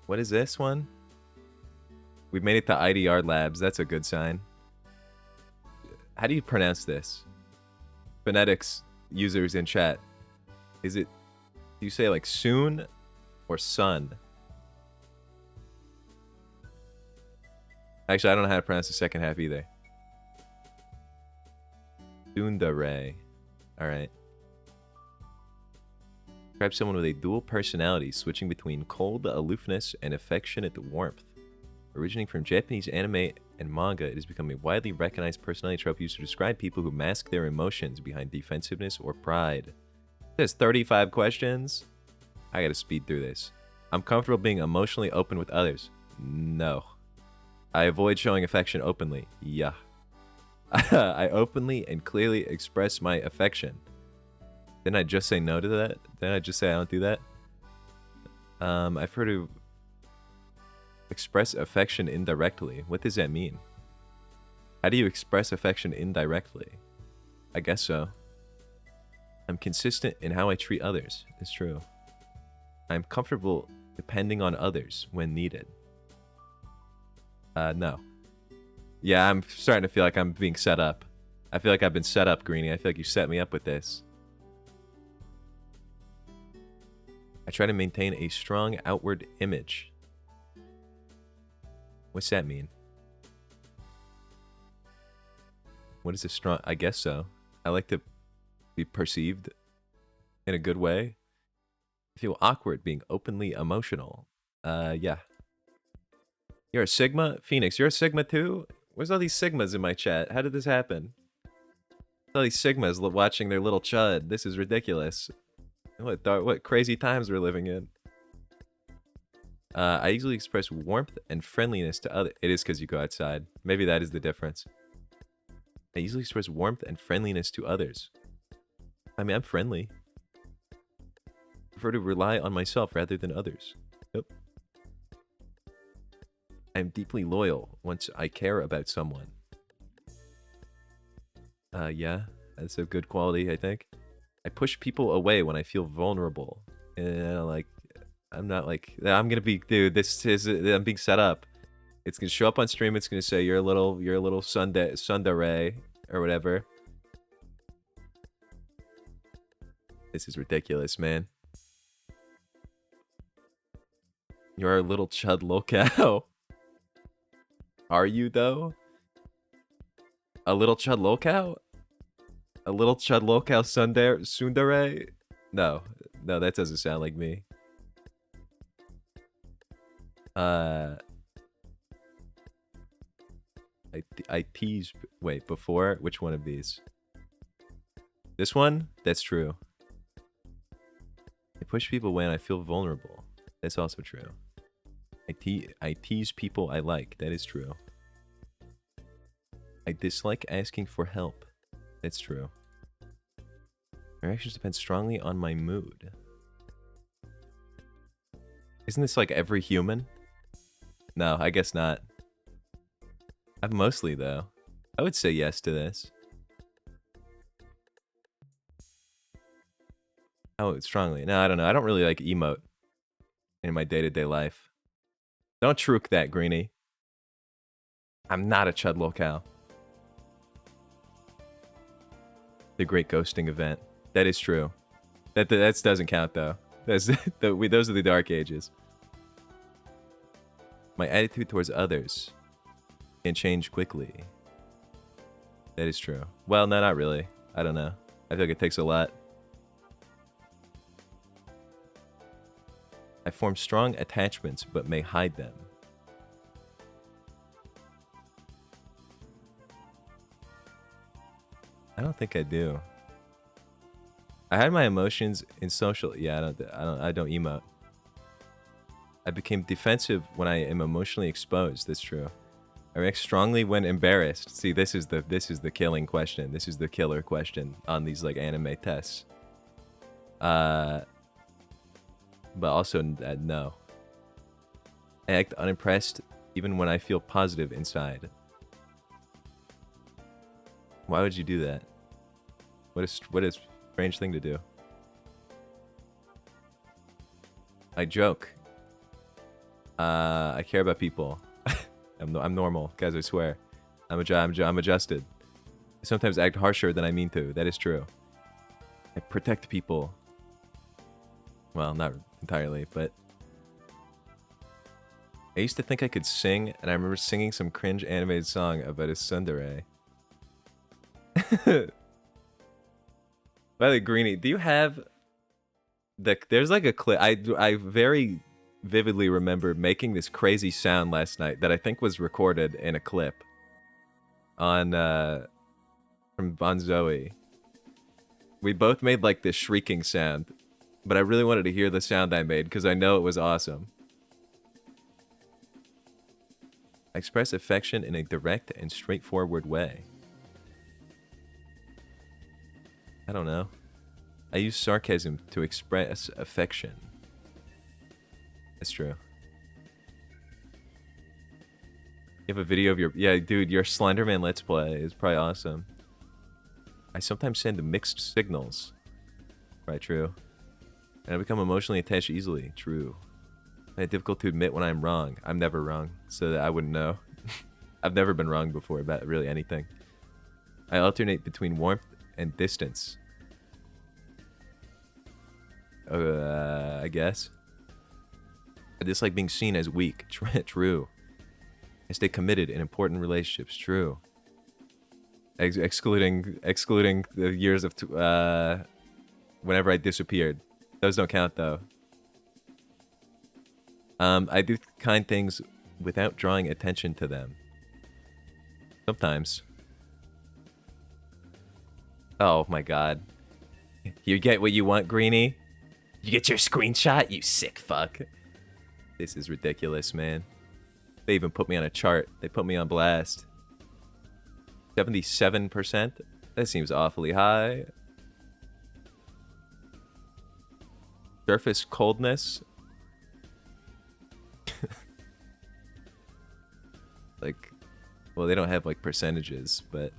What is this one? We've made it to IDR Labs. That's a good sign. How do you pronounce this? Phonetics users in chat. Is it... Do you say like soon or sun? Actually, I don't know how to pronounce the second half either. Sundare. Alright. Describe someone with a dual personality, switching between cold aloofness and affectionate warmth. Originating from Japanese anime and manga, it has become a widely recognized personality trope used to describe people who mask their emotions behind defensiveness or pride. There's 35 questions. I gotta speed through this. I'm comfortable being emotionally open with others. No. I avoid showing affection openly. Yeah. I openly and clearly express my affection. Didn't I just say no to that? Didn't I just say I don't do that? I've heard of express affection indirectly. What does that mean? How do you express affection indirectly? I guess so. I'm consistent in how I treat others. It's true. I'm comfortable depending on others when needed. No. Yeah, I'm starting to feel like I'm being set up. I feel like I've been set up, Greenie. I feel like you set me up with this. I try to maintain a strong outward image. What's that mean? What is a strong... I guess so. I like to be perceived in a good way. I feel awkward being openly emotional. Yeah. You're a Sigma? Phoenix, you're a Sigma too? Where's all these Sigmas in my chat? How did this happen? All these Sigmas watching their little chud. This is ridiculous. What crazy times we're living in. I usually express warmth and friendliness to others. It is because you go outside. Maybe that is the difference. I usually express warmth and friendliness to others. I mean, I'm friendly. I prefer to rely on myself rather than others. Yep. I'm deeply loyal once I care about someone. Yeah, that's a good quality, I think. I push people away when I feel vulnerable. And I'm not like, I'm gonna be, dude, I'm being set up. It's gonna show up on stream, it's gonna say, you're a little tsundere, or whatever. This is ridiculous, man. You're a little chud locale. Are you, though? A little chud locale? A little chud locale tsundere? No, that doesn't sound like me. I tease... Wait, before? Which one of these? This one? That's true. I push people away and I feel vulnerable. That's also true. I tease people I like. That is true. I dislike asking for help. That's true. My reactions depend strongly on my mood. Isn't this like every human? No, I guess not. I've mostly, though. I would say yes to this. Oh, strongly. No, I don't know. I don't really like emote in my day-to-day life. Don't truke that, Greenie. I'm not a chud locale. The great ghosting event. That is true. That doesn't count, though. Those are the dark ages. My attitude towards others can change quickly. That is true. Well, no, not really. I don't know. I feel like it takes a lot. I form strong attachments, but may hide them. I don't think I do. I had my emotions in social. Yeah, I don't emote. I became defensive when I am emotionally exposed. That's true. I react strongly when embarrassed. See, this is the killing question. This is the killer question on these like anime tests. But also no. I act unimpressed even when I feel positive inside. Why would you do that? What a strange thing to do. I joke. I care about people. I'm normal, guys. I swear. I'm adjusted. I sometimes act harsher than I mean to. That is true. I protect people. Well, not entirely, but I used to think I could sing, and I remember singing some cringe animated song about a tsundere. By the way, Greenie, do you have there's like a clip. I very vividly remember making this crazy sound last night that I think was recorded in a clip on from Bon Zoe. We both made like this shrieking sound, but I really wanted to hear the sound I made because I know it was awesome. I express affection in a direct and straightforward way. I don't know. I use sarcasm to express affection. That's true. You have a video of your... Yeah, dude, your Slenderman Let's Play is probably awesome. I sometimes send mixed signals. Probably true. And I become emotionally attached easily. True. I have difficult to admit when I'm wrong. I'm never wrong, so that I wouldn't know. I've never been wrong before about really anything. I alternate between warmth and distance. I guess. I dislike being seen as weak. True. I stay committed in important relationships. True. Excluding the years of whenever I disappeared. Those don't count though. I do kind things without drawing attention to them. Sometimes. Oh my god. You get what you want, Greenie? You get your screenshot, you sick fuck. This is ridiculous, man. They even put me on a chart. They put me on blast. 77%? That seems awfully high. Surface coldness? Like, well, they don't have like percentages, but...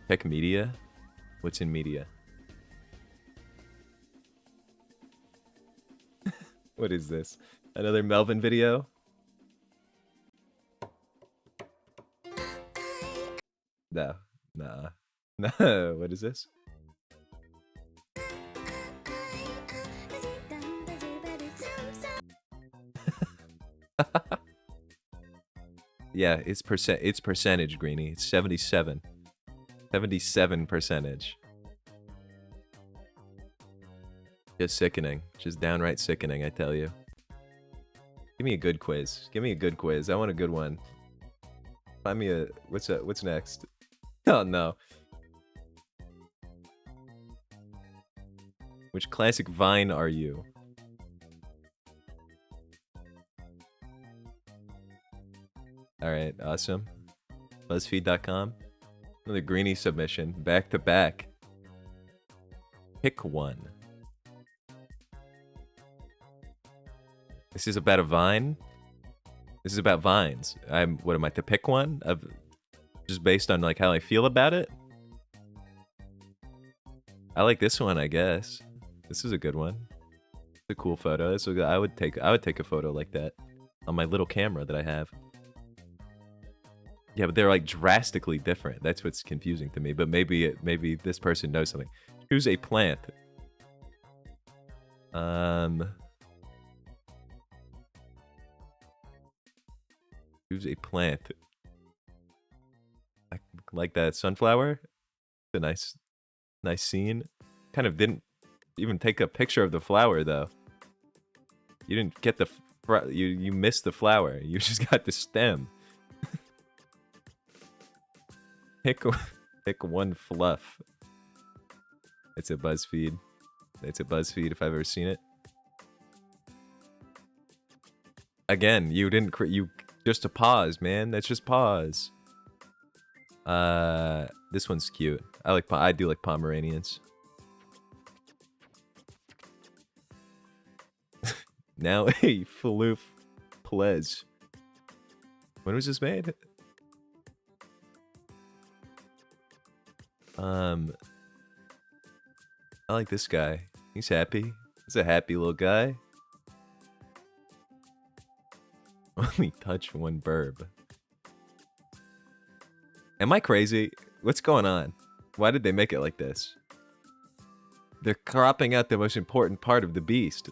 Check media? What's in media? What is this? Another Melvin video? No. Nah. No. What is this? Yeah, it's percentage, Greenie. It's 77. 77 percentage. Just sickening. Just downright sickening, I tell you. Give me a good quiz. Give me a good quiz. I want a good one. Find me a... What's next? Oh, no. Which classic Vine are you? Alright, awesome. BuzzFeed.com. Another Greenie submission. Back to back. Pick one. This is about a vine? This is about vines. What am I, to pick one? Just based on like how I feel about it? I like this one, I guess. This is a good one. It's a cool photo. I would take a photo like that on my little camera that I have. Yeah, but they're like drastically different. That's what's confusing to me. But maybe this person knows something. Choose a plant. Choose a plant. I like that sunflower. It's a nice scene. Kind of didn't even take a picture of the flower though. You didn't get the you missed the flower. You just got the stem. Pick Pick one fluff. It's a BuzzFeed. It's a BuzzFeed if I've ever seen it. Again, you didn't you just a pause, man. That's just pause. This one's cute. I do like Pomeranians. Now a floof pledge. When was this made? I like this guy. He's happy. He's a happy little guy. Only touch one burb. Am I crazy? What's going on? Why did they make it like this? They're cropping out the most important part of the beast.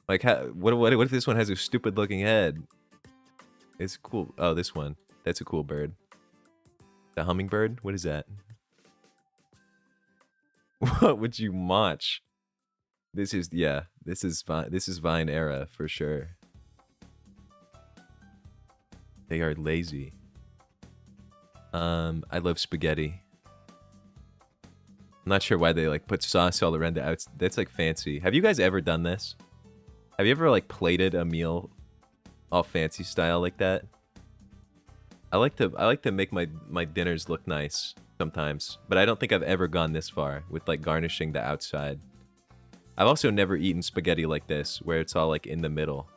Like, what if this one has a stupid looking head? It's cool. Oh, this one. That's a cool bird. The hummingbird? What is that? What would you match? This is, yeah, this is Vine era for sure. They are lazy. I love spaghetti. I'm not sure why they like put sauce all around the outs. That's like fancy. Have you guys ever done this? Have you ever like plated a meal all fancy style like that? I like to make my dinners look nice sometimes, but I don't think I've ever gone this far with like garnishing the outside. I've also never eaten spaghetti like this, where it's all like in the middle.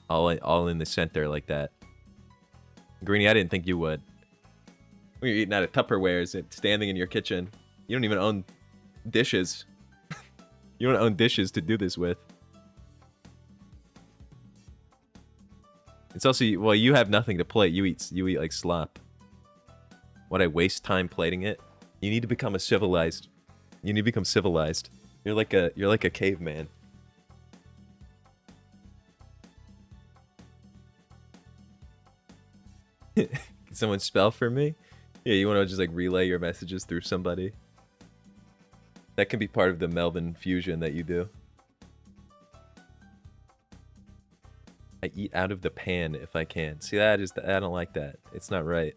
All in the center like that. Greenie, I didn't think you would. When you're eating out of Tupperwares and standing in your kitchen. You don't even own dishes. You don't own dishes to do this with. It's also, well, you have nothing to plate. You eat like slop. Would I waste time plating it? You need to become civilized. You need to become civilized. You're like a caveman. Can someone spell for me? Yeah, you want to just like relay your messages through somebody? That can be part of the Melvin fusion that you do. I eat out of the pan if I can. See, I don't like that. It's not right.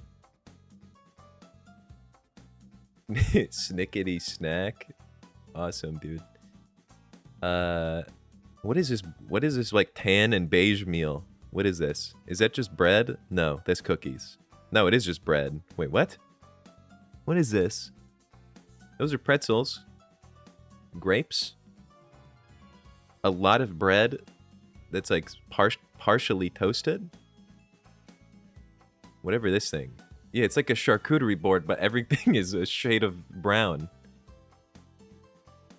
Snickety snack. Awesome, dude. What is this? What is this like tan and beige meal? What is this? Is that just bread? No, that's cookies. No, it is just bread. Wait, what? What is this? Those are pretzels. Grapes. A lot of bread that's like partially toasted. Whatever this thing. Yeah, it's like a charcuterie board, but everything is a shade of brown.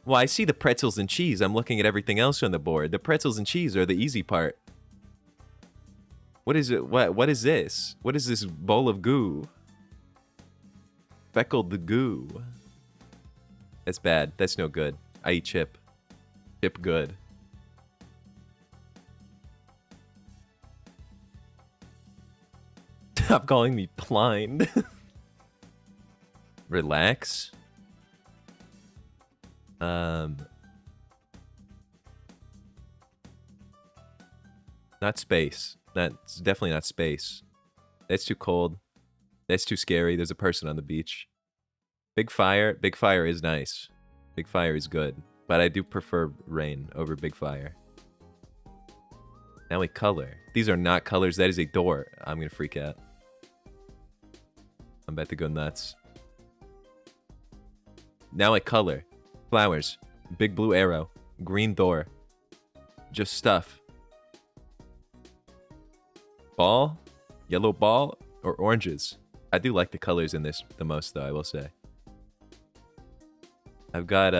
Well, I see the pretzels and cheese. I'm looking at everything else on the board. The pretzels and cheese are the easy part. What is it? What is this? What is this bowl of goo? Speckled goo. That's bad. That's no good. I eat chip. Chip good. Stop calling me blind. Relax. Not space. That's definitely not space. That's too cold. That's too scary. There's a person on the beach. Big fire. Big fire is nice. Big fire is good. But I do prefer rain over big fire. Now we color. These are not colors. That is a door. I'm gonna freak out. I'm about to go nuts. Now I color. Flowers. Big blue arrow. Green door. Just stuff. Ball? Yellow ball? Or oranges? I do like the colors in this the most, though, I will say. I've got,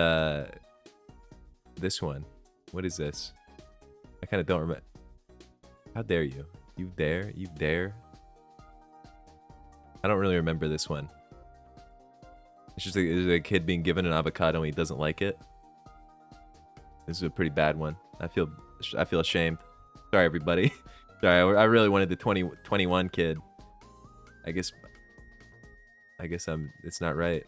this one. What is this? I kind of don't remember. How dare you? You dare? You dare? I don't really remember this one. It's just a kid being given an avocado and he doesn't like it. This is a pretty bad one. I feel ashamed. Sorry, everybody. Sorry, I really wanted the 21 kid. I guess it's not right.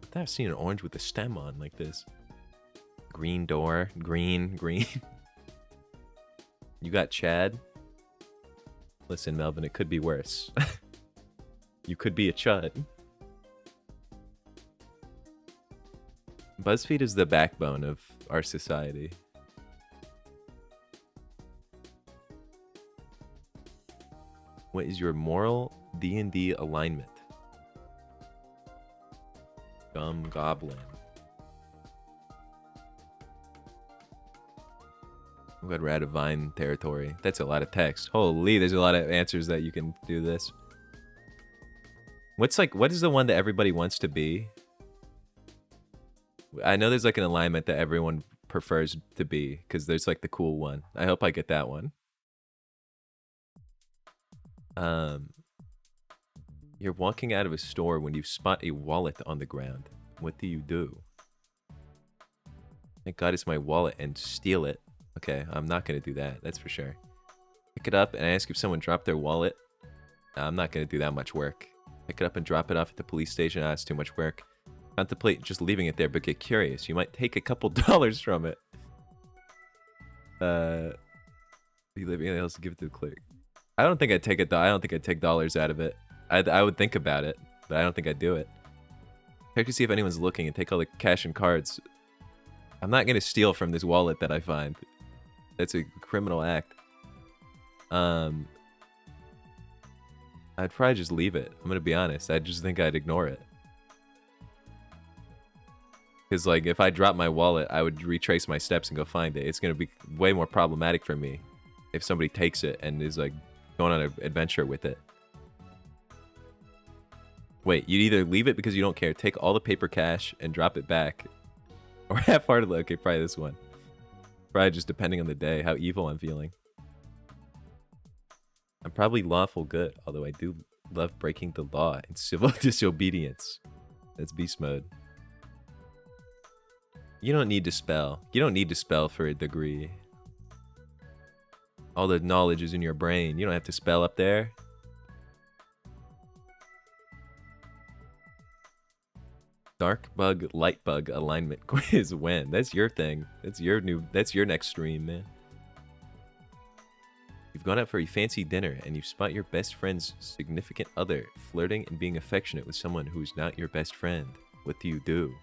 I thought I've seen an orange with a stem on like this. Green door, green. You got Chad? Listen, Melvin, it could be worse. You could be a chud. BuzzFeed is the backbone of our society. What is your moral D&D alignment? Dumb goblin. I'm glad we're out of Vine territory. That's a lot of text. Holy, there's a lot of answers that you can do this. What's like, what is the one that everybody wants to be? I know there's like an alignment that everyone prefers to be, because there's like the cool one. I hope I get that one. You're walking out of a store when you spot a wallet on the ground. What do you do? Thank God it's my wallet, and steal it. Okay, I'm not gonna do that, that's for sure. Pick it up and ask if someone dropped their wallet. I'm not gonna do that much work. Pick it up and drop it off at the police station. That's too much work. Contemplate just leaving it there, but get curious. You might take a couple dollars from it. You leave anything else to give it to the clerk. I don't think I'd take it. I don't think I'd take dollars out of it. I would think about it, but I don't think I'd do it. Check to see if anyone's looking and take all the cash and cards. I'm not gonna steal from this wallet that I find. That's a criminal act. I'd probably just leave it. I'm gonna be honest. I just think I'd ignore it. Because like, if I drop my wallet, I would retrace my steps and go find it. It's gonna be way more problematic for me if somebody takes it and is like going on an adventure with it. Wait, you'd either leave it because you don't care, take all the paper cash and drop it back, or half-heartedly. Okay, probably this one. Probably just depending on the day, how evil I'm feeling. I'm probably lawful good, although I do love breaking the law and civil disobedience. That's beast mode. You don't need to spell. You don't need to spell for a degree. All the knowledge is in your brain. You don't have to spell up there. Dark bug, light bug alignment quiz when? That's your thing. That's your next stream, man. You've gone out for a fancy dinner and you spot your best friend's significant other flirting and being affectionate with someone who's not your best friend. What do you do?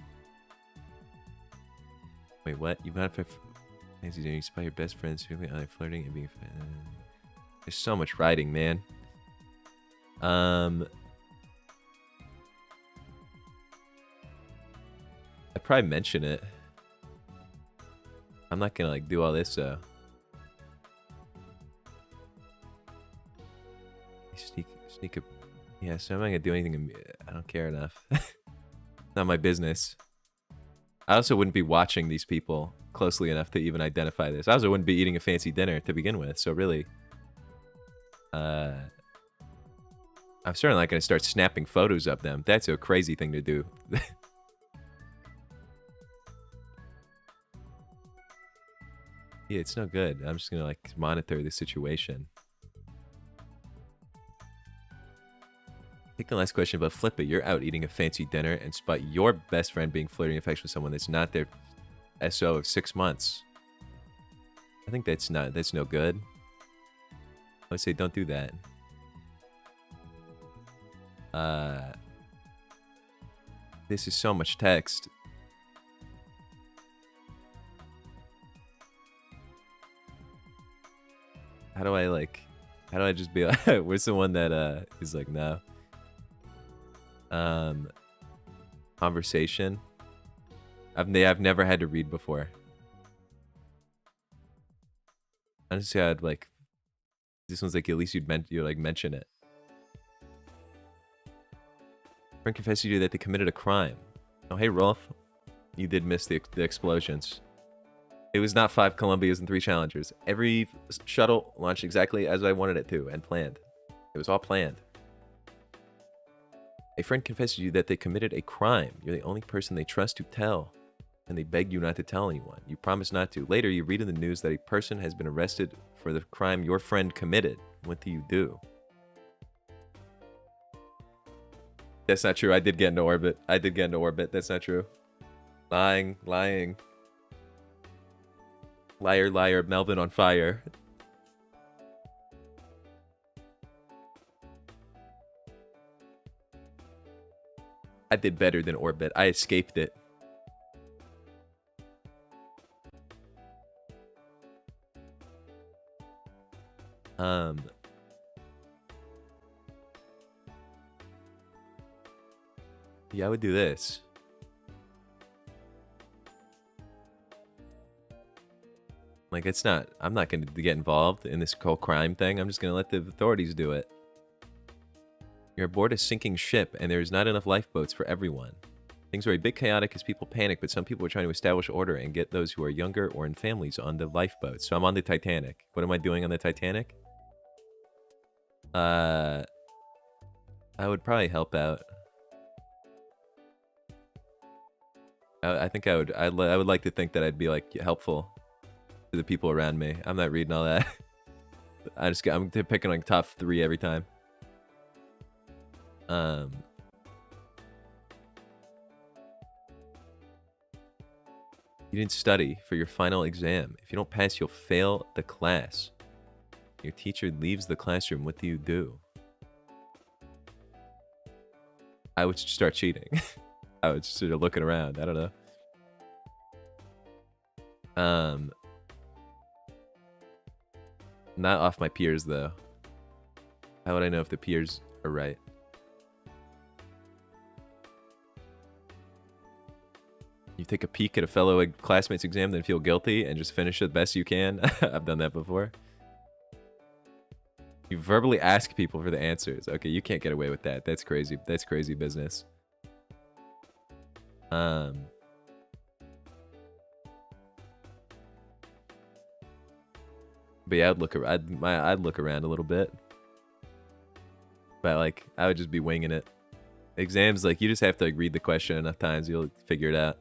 Wait, what? You've gone out for fancy dinner, you spot your best friend's significant other flirting and being affectionate. There's so much writing, man. I'd probably mention it. I'm not gonna like do all this though. Sneak a... Yeah, so I'm not gonna do anything. I don't care enough. Not my business. I also wouldn't be watching these people closely enough to even identify this. I also wouldn't be eating a fancy dinner to begin with, so really... I'm certainly not gonna start snapping photos of them. That's a crazy thing to do. Yeah, it's no good. I'm just gonna like monitor the situation. Take the last question, but flip it. You're out eating a fancy dinner and spot your best friend being flirting affection with someone that's not their SO of 6 months. I think that's no good. I would say don't do that. This is so much text. How do I just be like, where's the one that is like, no? Conversation. I've never had to read before. Honestly, I'd like, this one's like, at least you'd like mention it. Friend confessed to you that they committed a crime. Oh, hey, Rolf. You did miss the explosions. It was not 5 Columbias and 3 Challengers. Every shuttle launched exactly as I wanted it to and planned. It was all planned. A friend confessed to you that they committed a crime. You're the only person they trust to tell, and they begged you not to tell anyone. You promised not to. Later, you read in the news that a person has been arrested for the crime your friend committed. What do you do? That's not true. I did get into orbit. That's not true. Lying. Liar, Melvin on fire. I did better than Orbit. I escaped it. Yeah, I would do this. Like, it's not... I'm not going to get involved in this whole crime thing. I'm just going to let the authorities do it. You're aboard a sinking ship, and there's not enough lifeboats for everyone. Things are a bit chaotic as people panic, but some people are trying to establish order and get those who are younger or in families on the lifeboats. So I'm on the Titanic. What am I doing on the Titanic? I would probably help out. I think I would. I would like to think that I'd be like helpful to the people around me. I'm not reading all that. I'm picking like top 3 every time. You didn't study for your final exam. If you don't pass, you'll fail the class. Your teacher leaves the classroom. What do you do? I would start cheating. I would just sort of looking around. I don't know. Not off my peers, though. How would I know if the peers are right? You take a peek at a fellow classmate's exam, then feel guilty and just finish it best you can. I've done that before. You verbally ask people for the answers. Okay, you can't get away with that. That's crazy. That's crazy business. But yeah, I'd look around a little bit. But like, I would just be winging it. Exams, like, you just have to like read the question enough times, you'll figure it out.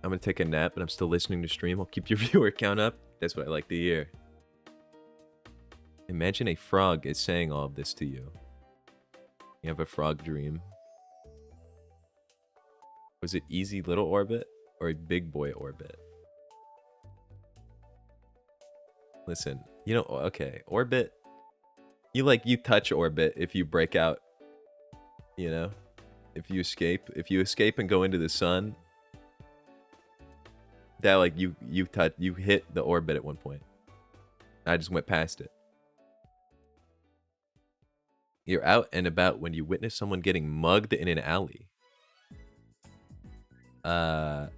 I'm gonna take a nap, but I'm still listening to stream. I'll keep your viewer count up. That's what I like to hear. Imagine a frog is saying all of this to you. You have a frog dream. Was it easy little orbit or a big boy orbit? Listen, you know, okay, orbit. You touch orbit if you break out. You know, if you escape and go into the sun. That like you hit the orbit at one point. I just went past it. You're out and about when you witness someone getting mugged in an alley. I'd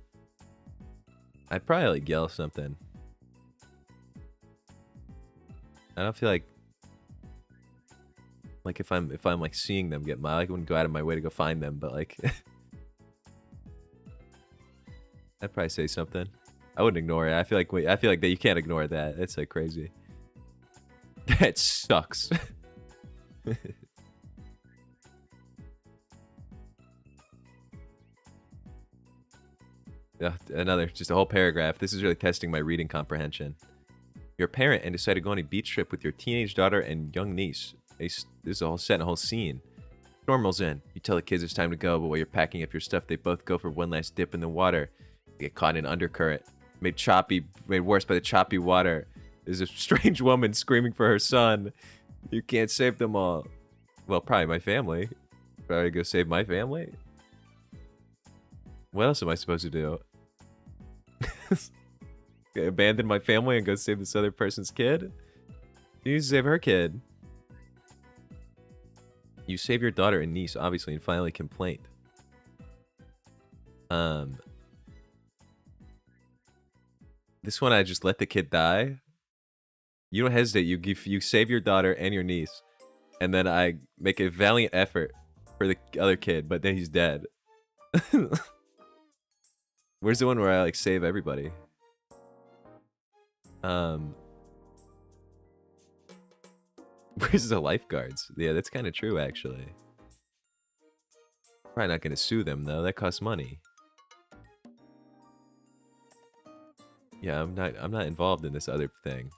probably like yell something. I don't feel like if I'm like seeing them get mugged, I wouldn't go out of my way to go find them, but like I'd probably say something. I wouldn't ignore it. I feel like that you can't ignore that. That's like crazy. That sucks. Yeah, just a whole paragraph. This is really testing my reading comprehension. You're a parent and decide to go on a beach trip with your teenage daughter and young niece. This is a whole set and a whole scene. Storm rolls in. You tell the kids it's time to go, but while you're packing up your stuff, they both go for one last dip in the water. They get caught in an undercurrent. Made worse by the choppy water. There's a strange woman screaming for her son. You can't save them all. Well, probably my family. Probably go save my family. What else am I supposed to do? Abandon my family and go save this other person's kid? You need to save her kid. You save your daughter and niece, obviously, and finally complaint. This one, I just let the kid die. You don't hesitate. You save your daughter and your niece, and then I make a valiant effort for the other kid, but then he's dead. Where's the one where I like save everybody? Where's the lifeguards? Yeah, that's kind of true, actually. Probably not gonna sue them though. That costs money. Yeah, I'm not involved in this other thing.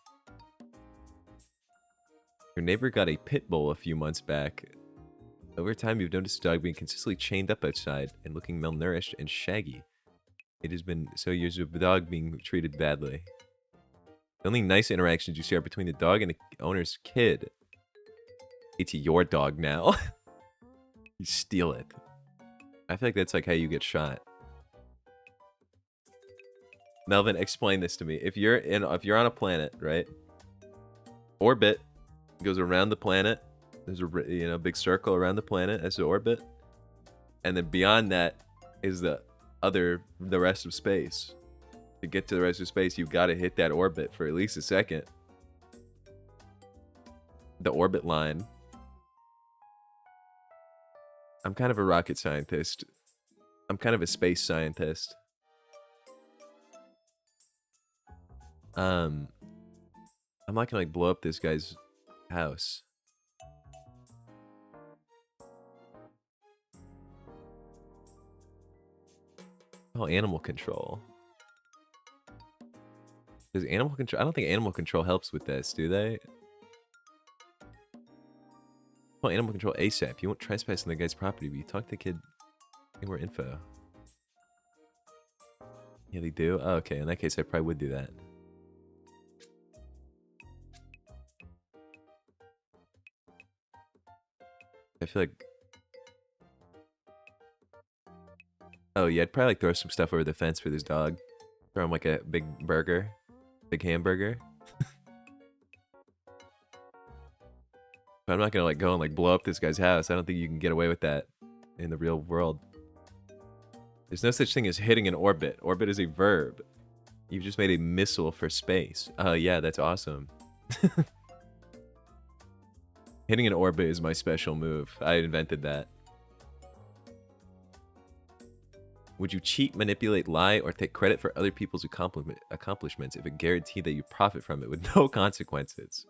Your neighbor got a pit bull a few months back. Over time, you've noticed the dog being consistently chained up outside and looking malnourished and shaggy. It has been so years of the dog being treated badly. The only nice interactions you see are between the dog and the owner's kid. It's your dog now. You steal it. I feel like that's like how you get shot. Melvin, explain this to me. If you're on a planet, right? Orbit goes around the planet. There's a big circle around the planet as the orbit, and then beyond that is the rest of space. To get to the rest of space, you've got to hit that orbit for at least a second. The orbit line. I'm kind of a rocket scientist. I'm kind of a space scientist. I'm not gonna like blow up this guy's house. Oh, animal control. Does animal control? I don't think animal control helps with this, do they? Oh, animal control ASAP. You won't trespass on the guy's property, but you talk to the kid. Get more info. Yeah, they do? Oh, okay. In that case, I probably would do that. I feel like... Oh, yeah, I'd probably like throw some stuff over the fence for this dog. Throw him like a big burger. Big hamburger. But I'm not gonna like go and like blow up this guy's house. I don't think you can get away with that in the real world. There's no such thing as hitting an orbit. Orbit is a verb. You've just made a missile for space. Oh, yeah, that's awesome. Hitting an orbit is my special move. I invented that. Would you cheat, manipulate, lie, or take credit for other people's accomplishments if it guaranteed that you profit from it with no consequences?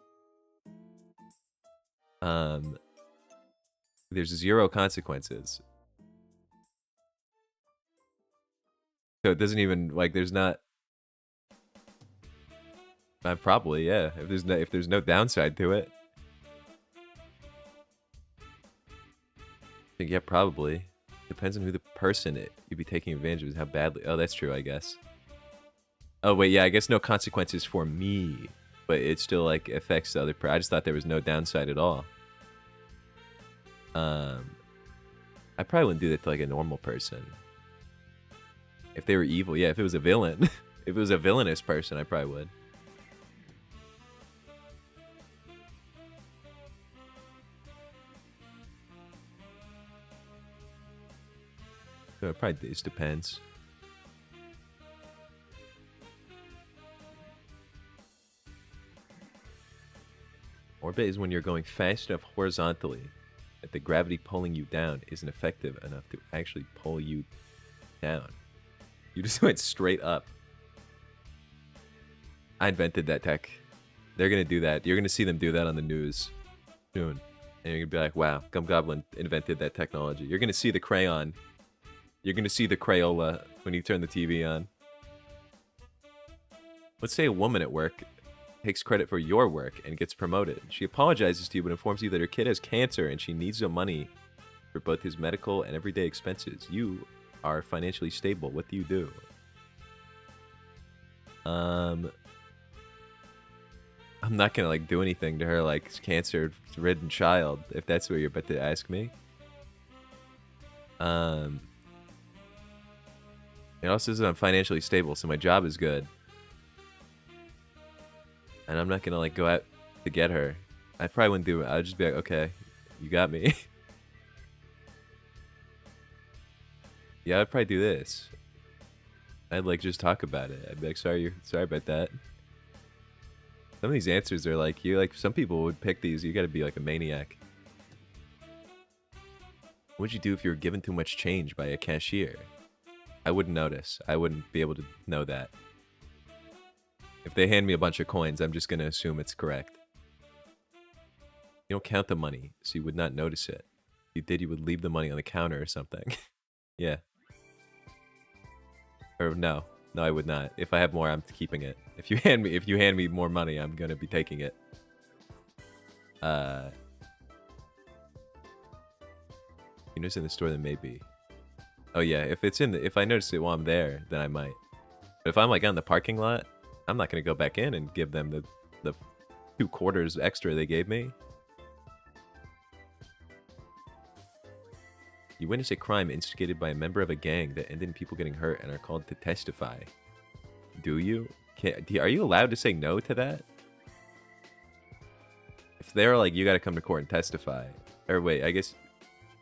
There's 0 consequences. So it doesn't even, like, there's not... probably, yeah. If there's no downside to it. I think, yeah, probably. Depends on who the person you'd be taking advantage of is, how badly. Oh, that's true, I guess. Oh, wait, yeah, I guess no consequences for me. But it still, like, affects the other person. I just thought there was no downside at all. I probably wouldn't do that to, like, a normal person. If they were evil, yeah, if it was a villain. If it was a villainous person, I probably would. So it probably just depends. Orbit is when you're going fast enough horizontally that the gravity pulling you down isn't effective enough to actually pull you down. You just went straight up. I invented that tech. They're going to do that. You're going to see them do that on the news soon. And you're going to be like, wow, Gum Goblin invented that technology. You're going to see the crayon. You're going to see the Crayola when you turn the TV on. Let's say a woman at work takes credit for your work and gets promoted. She apologizes to you but informs you that her kid has cancer and she needs the money for both his medical and everyday expenses. You are financially stable. What do you do? I'm not going to like do anything to her like cancer-ridden child, if that's what you're about to ask me. It also says I'm financially stable, so my job is good. And I'm not gonna like go out to get her. I probably wouldn't do it. I'd just be like, okay, you got me. Yeah, I'd probably do this. I'd like just talk about it. I'd be like, sorry about that. Some of these answers are like, some people would pick these. You gotta be like a maniac. What'd you do if you were given too much change by a cashier? I wouldn't notice. I wouldn't be able to know that. If they hand me a bunch of coins, I'm just going to assume it's correct. You don't count the money, so you would not notice it. If you did, you would leave the money on the counter or something. Yeah. Or no. No, I would not. If I have more, I'm keeping it. If you hand me more money, I'm going to be taking it. You notice in the store, then maybe. Oh yeah, if I notice it while I'm there, then I might. But if I'm like on the parking lot, I'm not gonna go back in and give them the 2 quarters extra they gave me. You witness a crime instigated by a member of a gang that ended in people getting hurt and are called to testify. Do you? Are you allowed to say no to that? If they're like, you gotta come to court and testify. Or wait, I guess...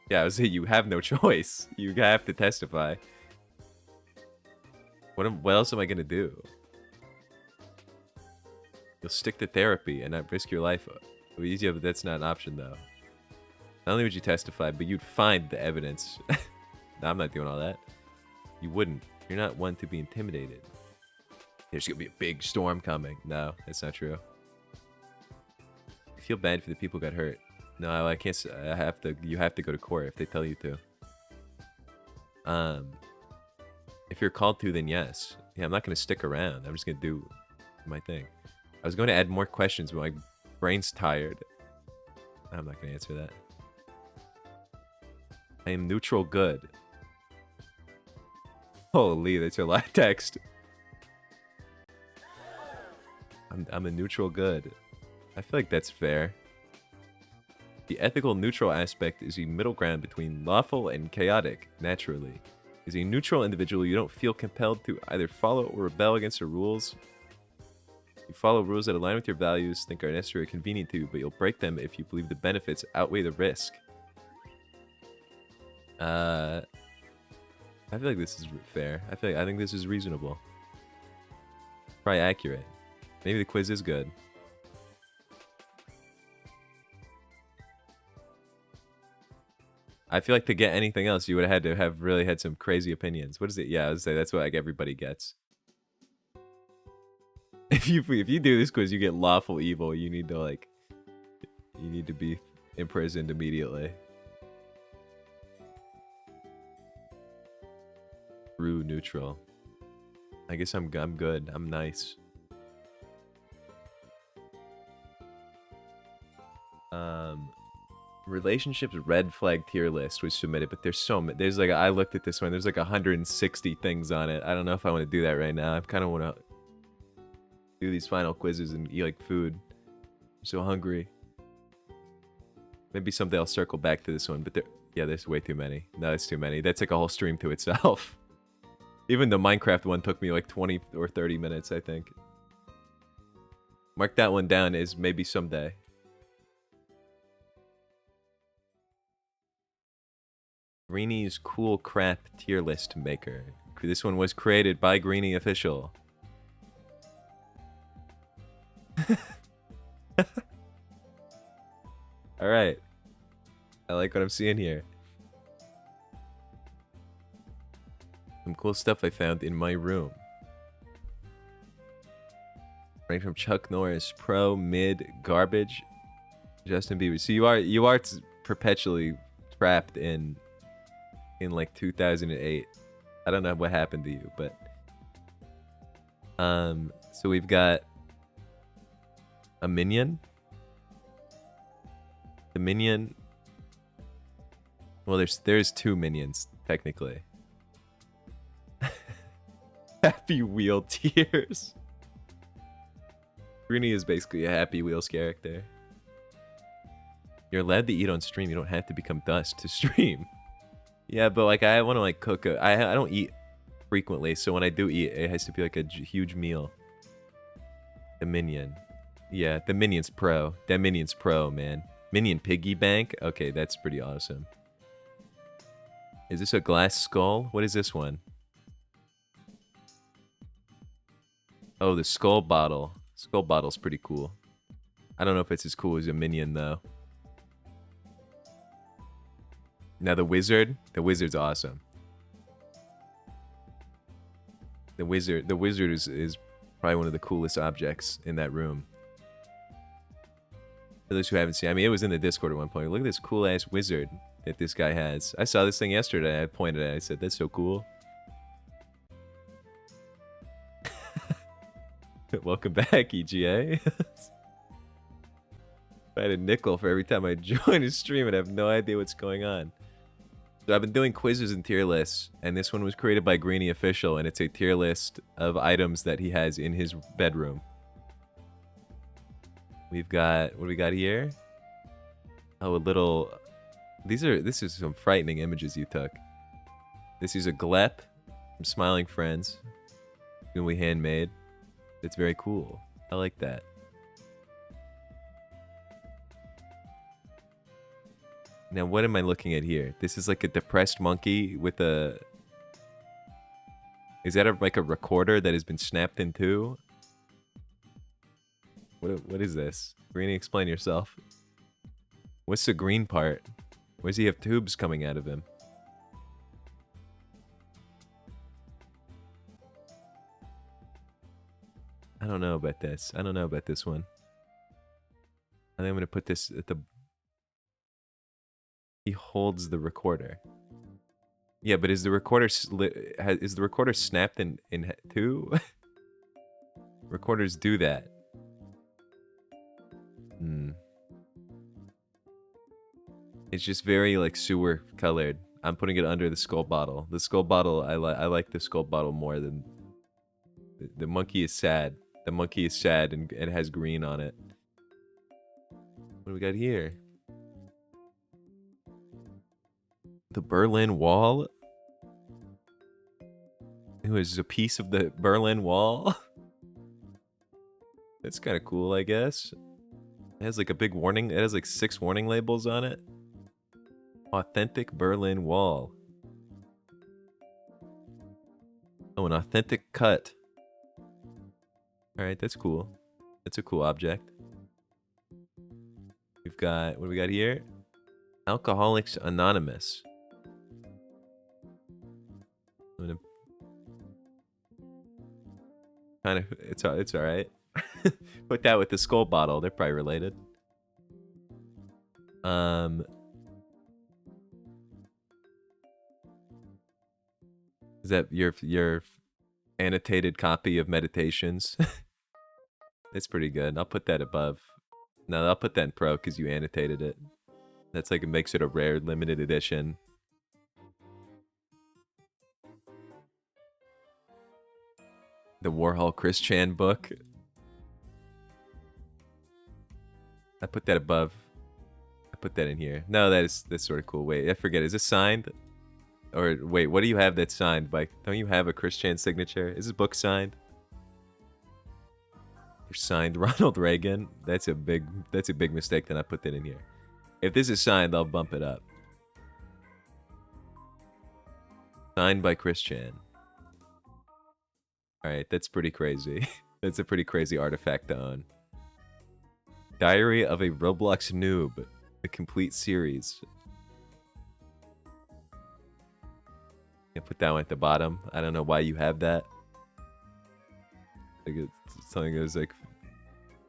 Yeah, I was saying you have no choice. You have to testify. What else am I gonna do? You'll stick to therapy and not risk your life. Yeah, but that's not an option, though. Not only would you testify, but you'd find the evidence. No, I'm not doing all that. You wouldn't. You're not one to be intimidated. There's gonna be a big storm coming. No, that's not true. I feel bad for the people who got hurt. No, I can't. I have to. You have to go to court if they tell you to. If you're called to, then yes. Yeah, I'm not gonna stick around. I'm just gonna do my thing. I was going to add more questions, but my brain's tired. I'm not gonna answer that. I am neutral good. Holy, that's a lot of text. I'm a neutral good. I feel like that's fair. The ethical neutral aspect is a middle ground between lawful and chaotic, naturally. As a neutral individual, you don't feel compelled to either follow or rebel against the rules. You follow rules that align with your values, think are necessary or convenient to you, but you'll break them if you believe the benefits outweigh the risk. I feel like this is fair. I think this is reasonable. Probably accurate. Maybe the quiz is good. I feel like to get anything else, you would have had to have really had some crazy opinions. What is it? Yeah, I would say that's what like everybody gets. If you do this quiz, you get lawful evil. You need to be imprisoned immediately. True neutral. I guess I'm good. I'm nice. Relationships red flag tier list was submitted, but there's so many. There's like, I looked at this one. There's like 160 things on it. I don't know if I want to do that right now. I kind of want to do these final quizzes and eat like food. I'm so hungry. Maybe someday I'll circle back to this one, but there's way too many. No, it's too many. That's like a whole stream to itself. Even the Minecraft one took me like 20 or 30 minutes, I think. Mark that one down as maybe someday. Greenie's Cool Crap Tier List Maker. This one was created by Greenie Official. Alright. I like what I'm seeing here. Some cool stuff I found in my room. Right from Chuck Norris, Pro, Mid, Garbage, Justin Bieber. So you are perpetually trapped in like 2008. I don't know what happened to you, but so we've got a minion. The minion. Well, there's two minions technically. Happy Wheel tears. Greenie is basically a Happy Wheels character. You're allowed to eat on stream. You don't have to become dust to stream. Yeah, but like I want to like cook. I don't eat frequently, so when I do eat, it has to be like a huge meal. The minion. Yeah, the minion's pro. That minion's pro, man. Minion piggy bank. Okay, that's pretty awesome. Is this a glass skull? What is this one? Oh, the skull bottle. Skull bottle's pretty cool. I don't know if it's as cool as a minion though. Now the wizard's awesome. The wizard is probably one of the coolest objects in that room. For those who haven't seen, I mean, it was in the Discord at one point. Look at this cool ass wizard that this guy has. I saw this thing yesterday. I pointed at it. I said, "That's so cool." Welcome back, EGA. If I had a nickel for every time I join a stream, I'd have no idea what's going on. So I've been doing quizzes and tier lists, and this one was created by Greenie Official, and it's a tier list of items that he has in his bedroom. We've got, what do we got here? Oh, a little This is some frightening images you took. This is a glep from Smiling Friends. Newly handmade. It's very cool. I like that. Now, what am I looking at here? This is like a depressed monkey with a... Is that like a recorder that has been snapped in two? What is this? Greenie, explain yourself. What's the green part? Why does he have tubes coming out of him? I don't know about this. I don't know about this one. I think I'm gonna put this at the... He holds the recorder. Yeah, but is the recorder is the recorder snapped in two? Recorders do that. Hmm. It's just very like sewer colored. I'm putting it under the skull bottle. The skull bottle, I like the skull bottle more than the monkey is sad. The monkey is sad and it has green on it. What do we got here? The Berlin Wall? Who is a piece of the Berlin Wall? That's kind of cool, I guess. It has like a big warning. It has like 6 warning labels on it. Authentic Berlin Wall. Oh, an authentic cut. Alright, that's cool. That's a cool object. We've got... What do we got here? Alcoholics Anonymous. I'm gonna... Kind of... It's alright. Put that with the skull bottle. They're probably related. Is that your annotated copy of Meditations? It's pretty good. I'll put that above. No, I'll put that in Pro because you annotated it. That's like, it makes it a rare limited edition. The Warhol Chris Chan book. I put that above. I put that in here. No, that's sort of cool. Wait, I forget. Is this signed? Or wait, what do you have that's signed by? Don't you have a Chris Chan signature? Is this book signed? You're signed Ronald Reagan. That's a big mistake that I put that in here. If this is signed, I'll bump it up. Signed by Chris Chan. Alright, that's pretty crazy. That's a pretty crazy artifact to own. Diary of a Roblox Noob. The complete series. I put that one at the bottom. I don't know why you have that. I think it's something that was like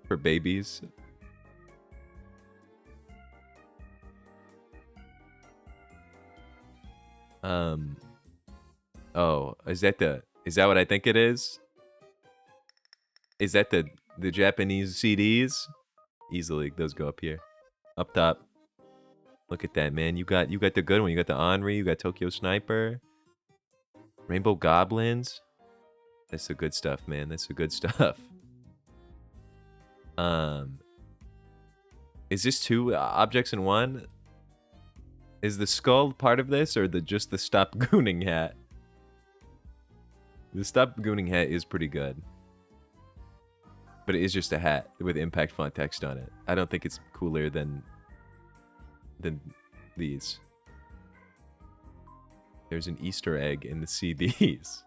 for babies. Oh, is that what I think it is? Is that the Japanese CDs? Easily, those go up here. Up top. Look at that, man. You got the good one. You got the Henri, you got Tokyo Sniper. Rainbow Goblins. That's the good stuff, man. That's the good stuff. Is this 2 objects in one? Is the skull part of this, or just the Stop Gooning hat? The Stop Gooning hat is pretty good. But it is just a hat with impact font text on it. I don't think it's cooler than these. There's an Easter egg in the CDs.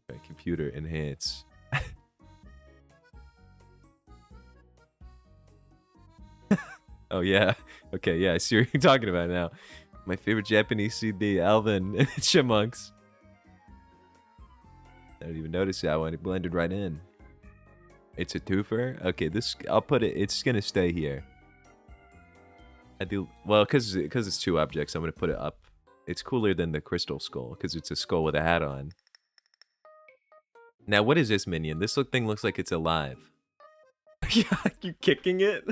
Right, computer enhance. Oh yeah. Okay, yeah, I see what you're talking about now. My favorite Japanese CD, Alvin and Chipmunks. I didn't even notice that one. It blended right in. It's a twofer? Okay, I'll put it, it's gonna stay here. I do, well, because it's 2 objects, I'm gonna put it up. It's cooler than the crystal skull, because it's a skull with a hat on. Now, what is this minion? This thing looks like it's alive. Yeah, you kicking it?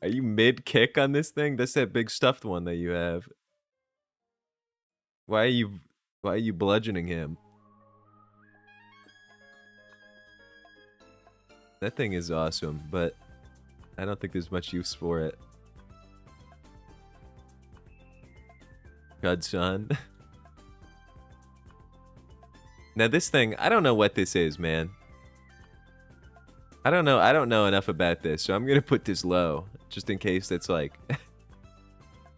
Are you mid-kick on this thing? That's that big stuffed one that you have. Why are you bludgeoning him? That thing is awesome, but I don't think there's much use for it. Godson. Now this thing, I don't know what this is, man. I don't know enough about this, so I'm gonna put this low, just in case that's like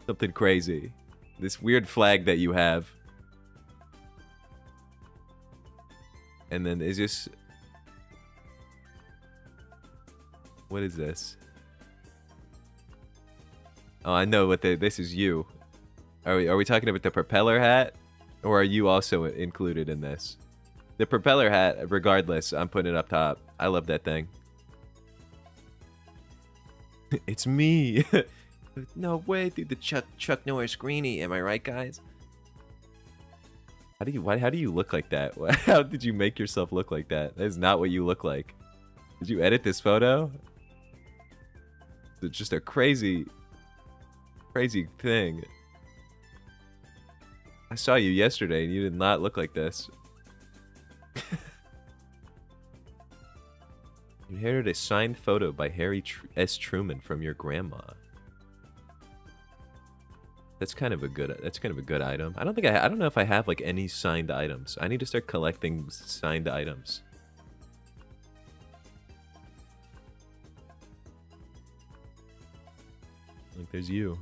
something crazy. This weird flag that you have. And then is just... What is this? Oh, I know what this is you. Are we talking about the propeller hat? Or are you also included in this? The propeller hat, regardless, I'm putting it up top. I love that thing. It's me. No way, dude. The Chuck Norris greenie. Am I right, guys? How do you look like that? How did you make yourself look like that? That is not what you look like. Did you edit this photo? It's just a crazy thing. I saw you yesterday and you did not look like this. You inherited a signed photo by Harry S. Truman from your grandma. That's kind of a good item. I don't know if I have like any signed items. I need to start collecting signed items. Like there's you.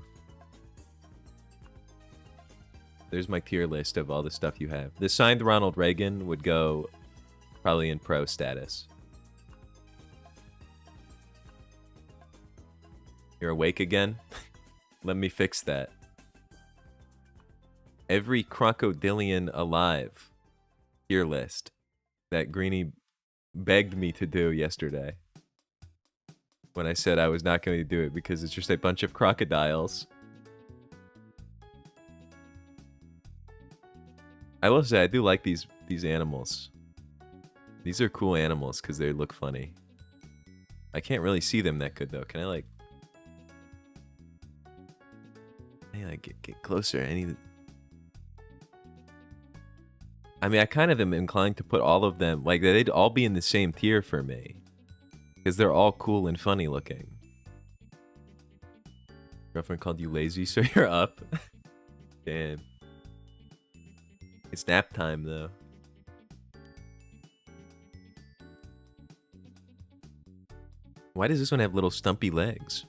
There's my tier list of all the stuff you have. The signed Ronald Reagan would go probably in pro status. You're awake again? Let me fix that. Every crocodilian alive tier list that Greenie begged me to do yesterday. When I said I was not going to do it because it's just a bunch of crocodiles. I will say I do like these animals. These are cool animals because they look funny. I can't really see them that good though. Can I like get closer? I mean, I kind of am inclined to put all of them, like, they'd all be in the same tier for me. Because they're all cool and funny looking. Girlfriend called you lazy, so you're up. Damn. It's nap time, though. Why does this one have little stumpy legs?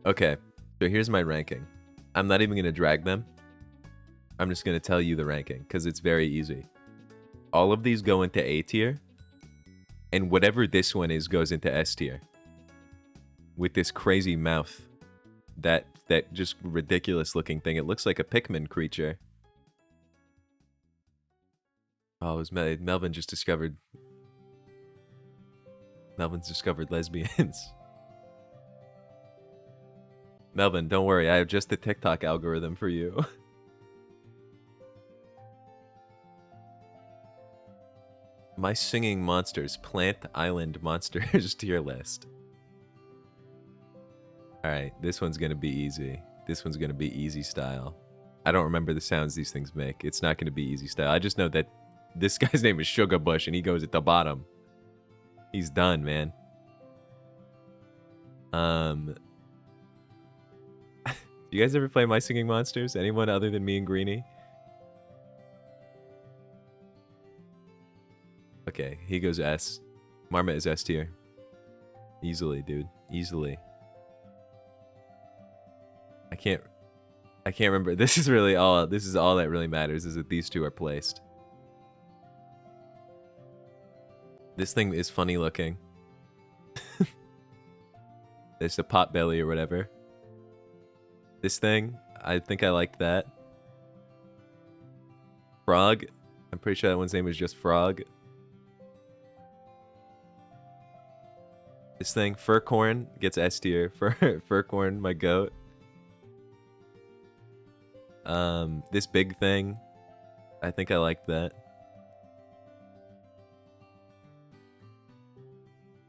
Okay, so here's my ranking. I'm not even going to drag them. I'm just going to tell you the ranking, because it's very easy. All of these go into A tier, and whatever this one is goes into S tier. With this crazy mouth. That just ridiculous looking thing. It looks like a Pikmin creature. Oh, it was Melvin just discovered... Melvin's discovered lesbians. Melvin, don't worry. I have just the TikTok algorithm for you. My Singing Monsters Plant Island Monsters tier list. Alright, this one's gonna be easy. This one's gonna be easy style. I don't remember the sounds these things make. It's not gonna be easy style. I just know that this guy's name is Sugar Bush and he goes at the bottom. He's done, man. Do you guys ever play My Singing Monsters? Anyone other than me and Greenie? Okay, he goes S. Marmot is S tier. Easily, dude. Easily. I can't remember. This is all that really matters, is that these two are placed. This thing is funny looking. There's the pot belly or whatever. This thing, I think I like that. Frog. I'm pretty sure that one's name is just Frog. This thing, Furcorn, gets S tier. Furcorn, my goat. This big thing, I think I like that.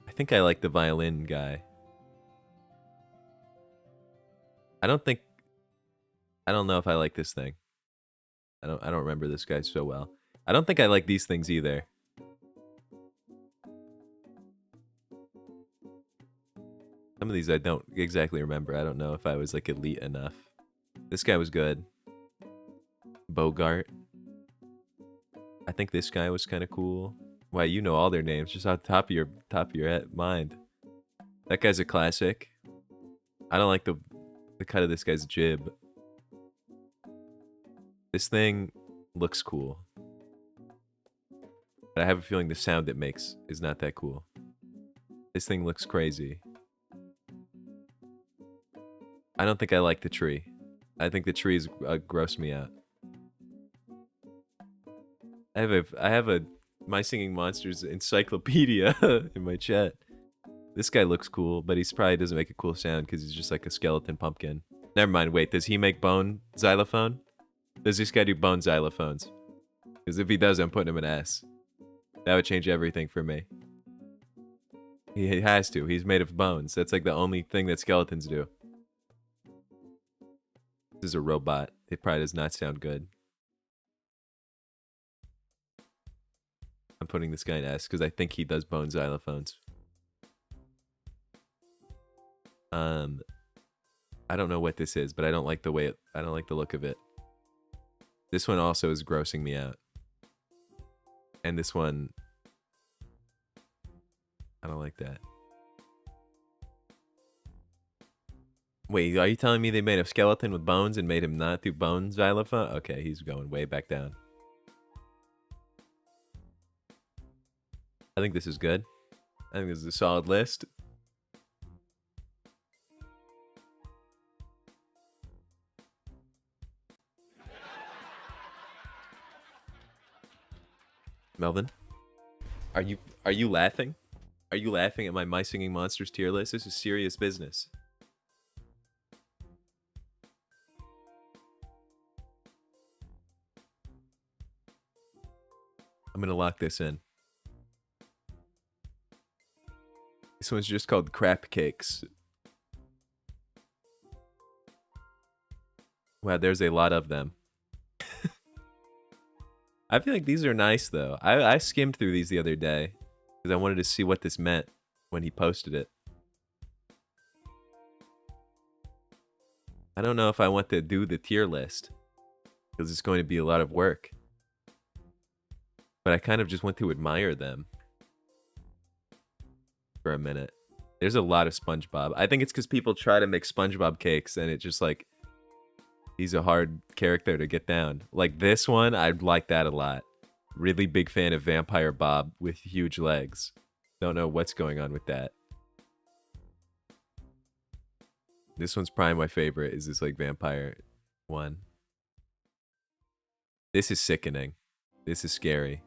I think I like the violin guy. I don't know if I like this thing. I don't remember this guy so well. I don't think I like these things either. Some of these I don't exactly remember. I don't know if I was like elite enough. This guy was good. Bogart. I think this guy was kind of cool. Wow, you know all their names just off the top of your head, mind. That guy's a classic. I don't like the cut of this guy's jib. This thing looks cool. But I have a feeling the sound it makes is not that cool. This thing looks crazy. I don't think I like the tree. I think the trees gross me out. I have a My Singing Monsters encyclopedia in my chat. This guy looks cool, but he's probably doesn't make a cool sound because he's just like a skeleton pumpkin. Never mind, wait, does he make bone xylophone? Does this guy do bone xylophones? Because if he does, I'm putting him an S. That would change everything for me. He has to. He's made of bones. That's like the only thing that skeletons do. This is a robot. It probably does not sound good. I'm putting this guy in S because I think he does bone xylophones. I don't know what this is, but I don't like the way I don't like the look of it. This one also is grossing me out. And this one, I don't like that. Wait, are you telling me they made a skeleton with bones and made him not do bone xylophone? Okay, he's going way back down. I think this is good. I think this is a solid list. Melvin, are you laughing? Are you laughing at my Singing Monsters tier list? This is serious business. I'm gonna lock this in. This one's just called Crap Cakes. Wow, there's a lot of them. I feel like these are nice, though. I skimmed through these the other day because I wanted to see what this meant when he posted it. I don't know if I want to do the tier list because it's going to be a lot of work. But I kind of just want to admire them for a minute. There's a lot of SpongeBob. I think it's because people try to make SpongeBob cakes and it just like... He's a hard character to get down. Like this one, I'd like that a lot. Really big fan of Vampire Bob with huge legs. Don't know what's going on with that. This one's probably my favorite. Is this like vampire one? This is sickening. This is scary.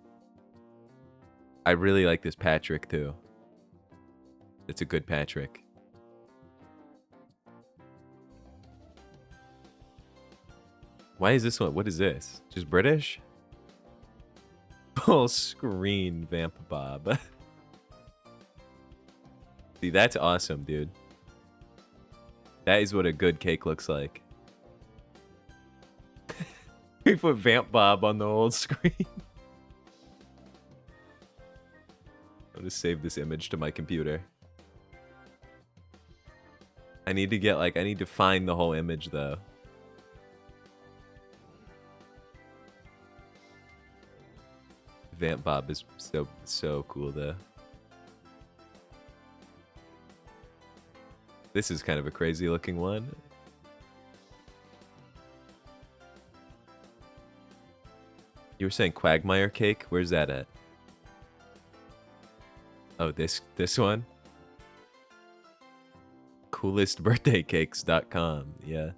I really like this Patrick too. It's a good Patrick. Why is this one? What is this? Just British? Full screen Vamp Bob. See, that's awesome, dude. That is what a good cake looks like. We put Vamp Bob on the old screen. I'm gonna save this image to my computer. I need to get like, I need to find the whole image though. Vamp Bob is so cool though. This is kind of a crazy looking one. You were saying Quagmire cake? Where's that at? Oh, this one? Coolestbirthdaycakes.com. Yeah.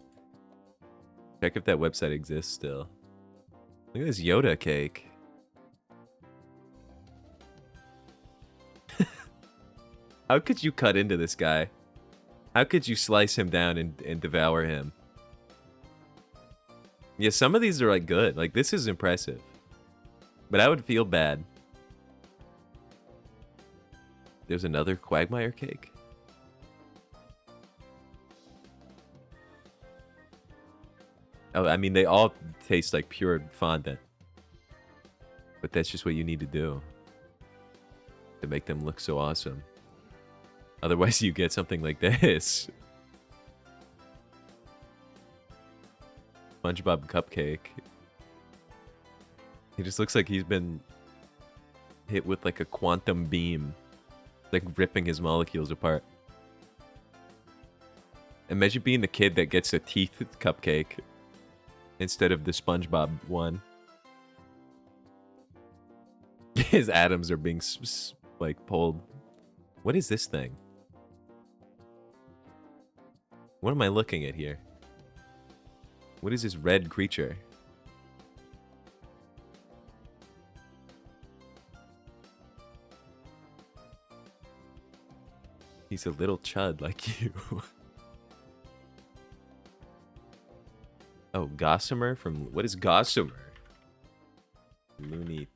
Check if that website exists still. Look at this Yoda cake. How could you cut into this guy? How could you slice him down and devour him? Yeah, some of these are like good. Like this is impressive. But I would feel bad. There's another Quagmire cake. Oh, I mean, they all taste like pure fondant. But that's just what you need to do to make them look so awesome. Otherwise, you get something like this. SpongeBob cupcake. He just looks like he's been hit with like a quantum beam, like ripping his molecules apart. Imagine being the kid that gets a teeth cupcake instead of the SpongeBob one. His atoms are being like pulled. What is this thing? What am I looking at here? What is this red creature? He's a little chud like you. Oh, Gossamer from... What is Gossamer? Looney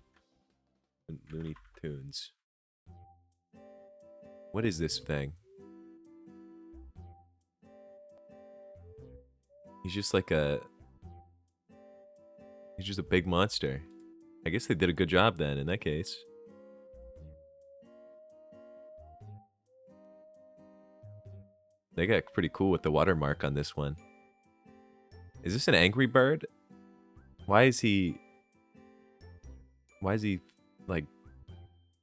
Tunes. What is this thing? He's just like a... He's just a big monster. I guess they did a good job then, in that case. They got pretty cool with the watermark on this one. Is this an angry bird? Why is he... Why is he, like...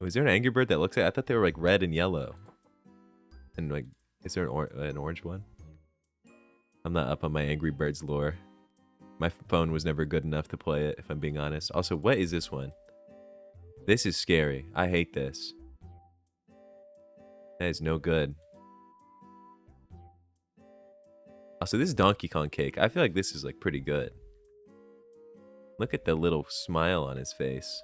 Was there an angry bird that looks like... I thought they were, like, red and yellow. And, like... Is there an orange one? I'm not up on my Angry Birds lore. My phone was never good enough to play it, if I'm being honest. Also, what is this one? This is scary. I hate this. That is no good. Also, this is Donkey Kong cake. I feel like this is, like, pretty good. Look at the little smile on his face.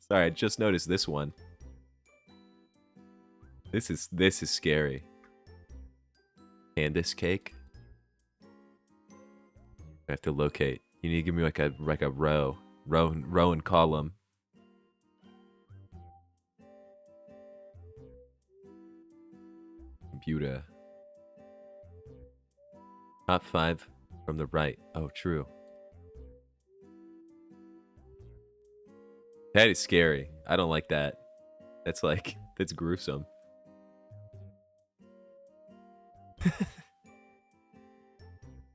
Sorry, I just noticed this one. This is scary. Candace cake. I have to locate. You need to give me like a row and column. Computer. Top 5 from the right. Oh, true. That is scary. I don't like that. That's like, that's gruesome.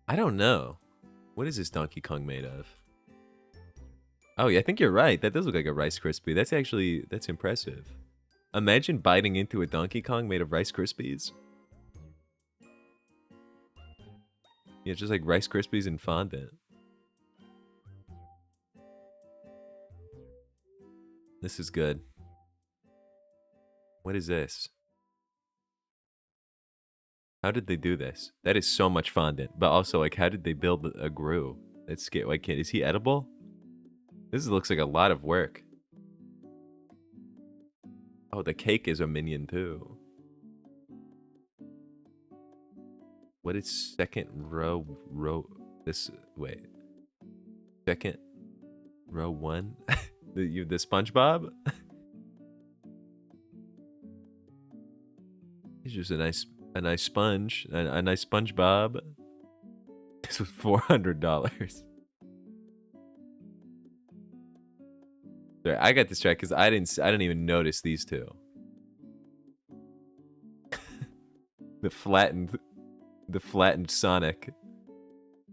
I don't know. What is this Donkey Kong made of? Oh, yeah, I think you're right. That does look like a Rice Krispie. That's impressive. Imagine biting into a Donkey Kong made of Rice Krispies. Yeah, just like Rice Krispies and fondant. This is good. What is this? How did they do this? That is so much fondant. But also, like, how did they build a Gru? That's scary. Like, is he edible? This looks like a lot of work. Oh, the cake is a minion too. What is second row? This, wait. Second row 1? the SpongeBob? He's just a nice sponge, a nice SpongeBob. This was $400. Sorry, I got distracted because I didn't even notice these two. the flattened Sonic.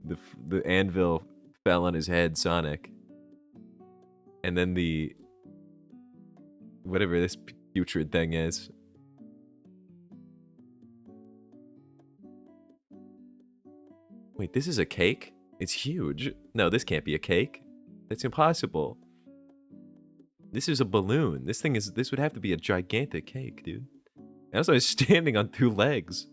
The anvil fell on his head, Sonic. And then the whatever this putrid thing is. Wait, this is a cake? It's huge. No, this can't be a cake. That's impossible. This is a balloon. This would have to be a gigantic cake, dude. And also, it's standing on 2 legs.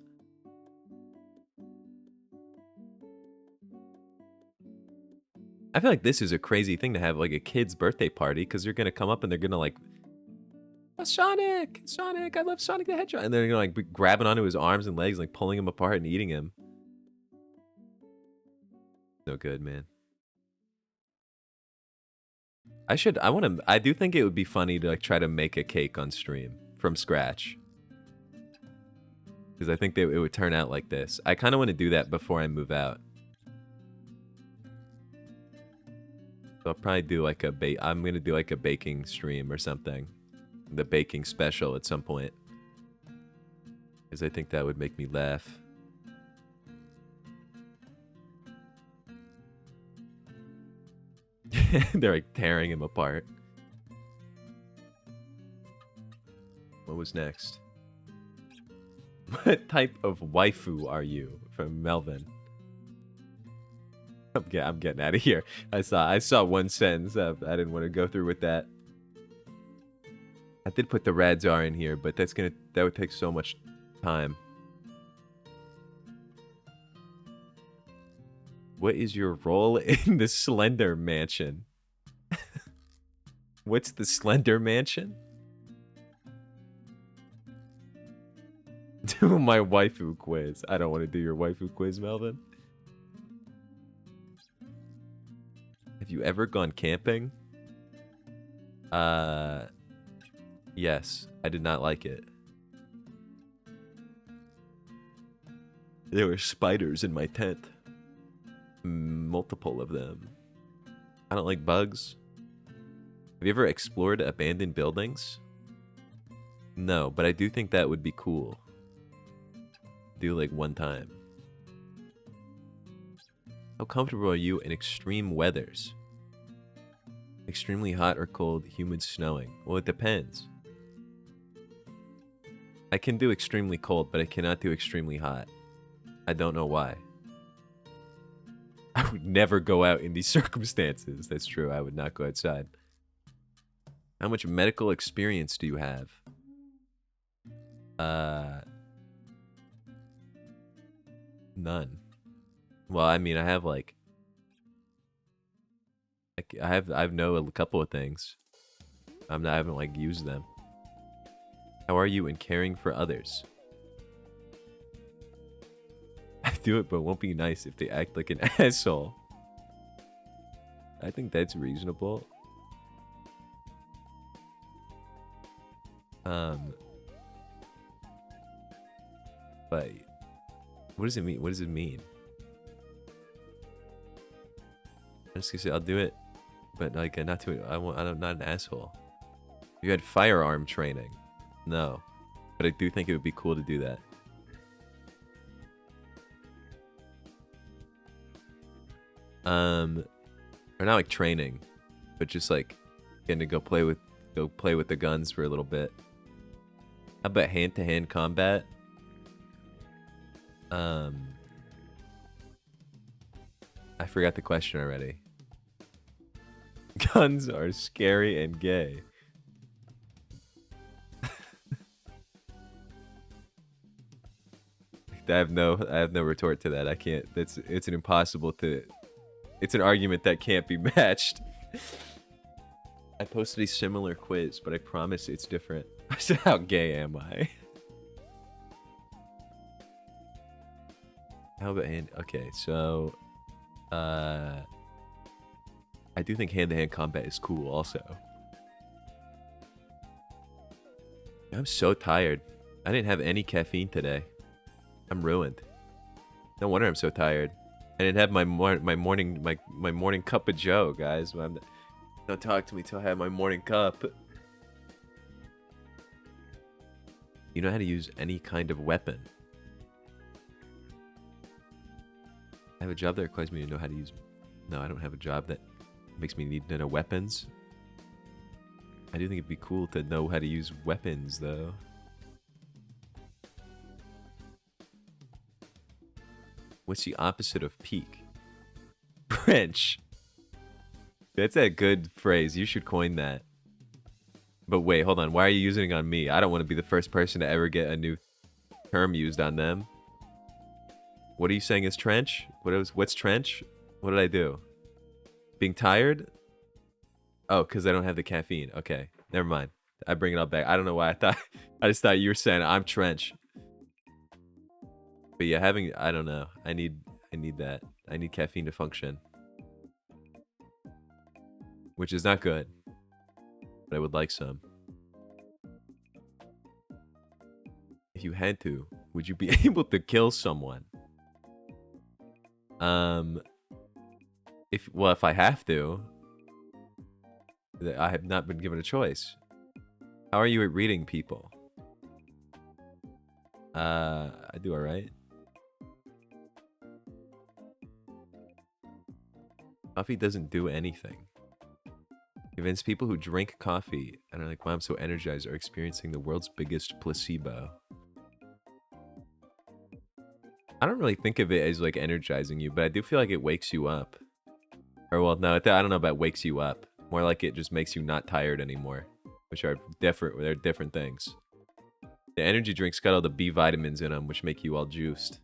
I feel like this is a crazy thing to have, like, a kid's birthday party, because they're gonna come up and they're gonna, like, oh, Sonic! Sonic! I love Sonic the Hedgehog! And they're gonna, like, be grabbing onto his arms and legs, like, pulling him apart and eating him. No good, man. I do think it would be funny to, like, try to make a cake on stream from scratch. Because I think it would turn out like this. I kind of want to do that before I move out. So I'll probably do like I'm gonna do like a baking stream or something. The baking special at some point. Because I think that would make me laugh. They're like tearing him apart. What was next? What type of waifu are you? From Melvin. I'm getting out of here. I saw one sentence. I didn't want to go through with that. I did put the Radzar in here, but that would take so much time. What is your role in the Slender Mansion? What's the Slender Mansion? Do my waifu quiz. I don't want to do your waifu quiz, Melvin. Have you ever gone camping? Yes. I did not like it. There were spiders in my tent. Multiple of them. I don't like bugs. Have you ever explored abandoned buildings? No, but I do think that would be cool. Do like one time. How comfortable are you in extreme weathers? Extremely hot or cold, humid, snowing. Well, it depends. I can do extremely cold, but I cannot do extremely hot. I don't know why. I would never go out in these circumstances. That's true. I would not go outside. How much medical experience do you have? None. Well, I mean, I have like I know a couple of things. I haven't like used them. How are you in caring for others? I do it, but won't be nice if they act like an asshole. I think that's reasonable. But what does it mean? What does it mean? I'm just gonna say I'll do it, but like not to. I'm not an asshole. You had firearm training, no, but I do think it would be cool to do that. Or not like training, but just like getting to go play with the guns for a little bit. How about hand-to-hand combat? I forgot the question already. Guns are scary and gay. I have no retort to that. I can't. It's an impossible to. It's an argument that can't be matched. I posted a similar quiz, but I promise it's different. I said, how gay am I? How about hand? Okay, so I do think hand-to-hand combat is cool also. I'm so tired. I didn't have any caffeine today. I'm ruined. No wonder I'm so tired. I didn't have my morning cup of Joe, guys. Don't talk to me till I have my morning cup. You know how to use any kind of weapon. I have a job that requires me to know how to use... No, I don't have a job that makes me need to know weapons. I do think it'd be cool to know how to use weapons, though. What's the opposite of peak? French. That's a good phrase. You should coin that. But wait, hold on. Why are you using it on me? I don't want to be the first person to ever get a new term used on them. What are you saying is trench? What's trench? What did I do? Being tired? Oh, because I don't have the caffeine. Okay, never mind. I bring it all back. I don't know why I thought... I just thought you were saying I'm trench. But yeah, I don't know. I need that. I need caffeine to function. Which is not good. But I would like some. If you had to, would you be able to kill someone? If I have to. I have not been given a choice. How are you at reading people? I do alright. Coffee doesn't do anything. Convince people who drink coffee and are like, wow, I'm so energized, are experiencing the world's biggest placebo. I don't really think of it as like energizing you, but I do feel like it wakes you up. Or well, no, I don't know about wakes you up. More like it just makes you not tired anymore, which are different. They're different things. The energy drinks got all the B vitamins in them, which make you all juiced.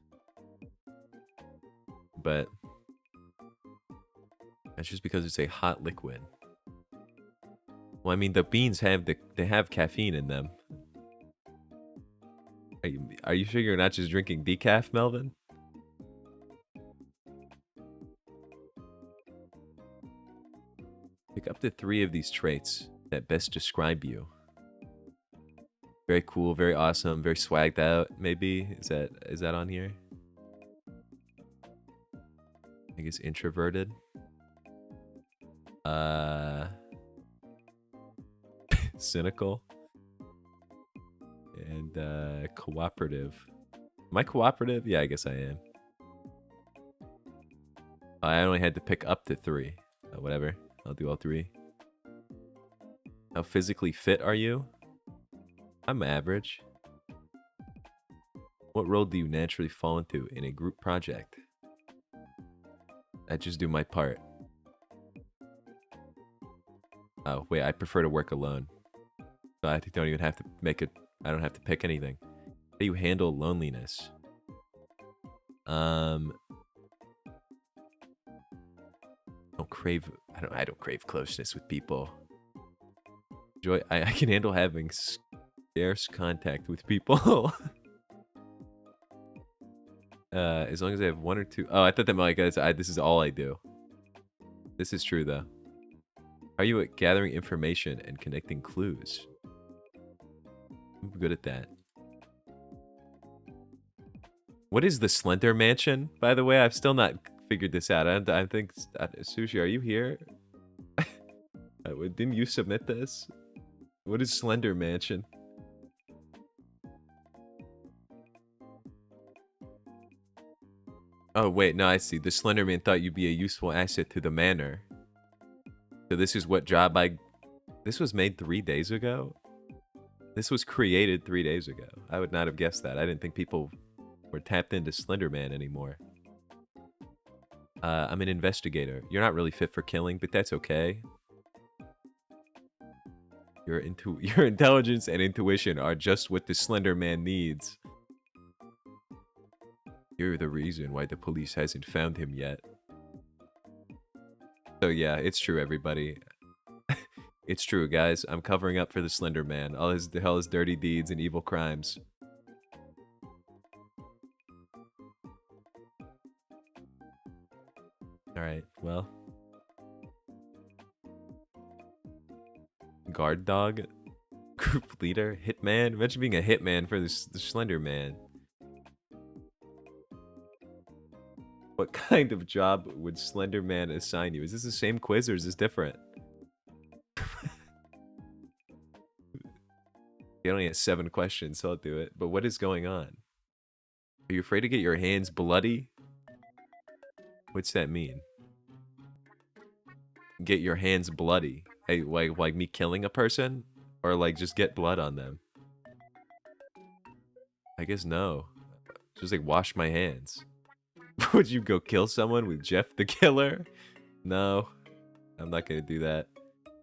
But that's just because it's a hot liquid. Well, I mean, the beans have they have caffeine in them. Are you sure you're not just drinking decaf, Melvin? Pick up to 3 of these traits that best describe you. Very cool, very awesome, very swagged out, maybe? Is that on here? I guess introverted. Cynical. And cooperative. Am I cooperative? Yeah, I guess I am. I only had to pick up to 3. Whatever. I'll do all 3. How physically fit are you? I'm average. What role do you naturally fall into in a group project? I just do my part. Oh, wait, I prefer to work alone. So I don't even have to make it. I don't have to pick anything. How do you handle loneliness? I don't crave closeness with people. I can handle having scarce contact with people. As long as I have 1 or 2. Oh, I thought that like this is all I do. This is true though. Are you at gathering information and connecting clues? I'm good at that. What is the Slender Mansion, by the way? I've still not figured this out. I think Sushi, are you here? Didn't you submit this? What is Slender Mansion? Oh, wait, no, I see. The Slender Man thought you'd be a useful asset to the manor. So this is what job This was made 3 days ago? This was created 3 days ago. I would not have guessed that. I didn't think people were tapped into Slender Man anymore. I'm an investigator. You're not really fit for killing, but that's okay. Your intelligence and intuition are just what the Slender Man needs. You're the reason why the police hasn't found him yet. So yeah, it's true, everybody. It's true, guys. I'm covering up for the Slender Man. All his dirty deeds and evil crimes. Alright, well. Guard dog? Group leader? Hitman? Imagine being a hitman for the Slender Man. What kind of job would Slender Man assign you? Is this the same quiz or is this different? He only has 7 questions, so I'll do it. But what is going on? Are you afraid to get your hands bloody? What's that mean? Get your hands bloody? Hey, like me killing a person? Or like just get blood on them? I guess no. Just like wash my hands. Would you go kill someone with Jeff the Killer? No. I'm not gonna do that.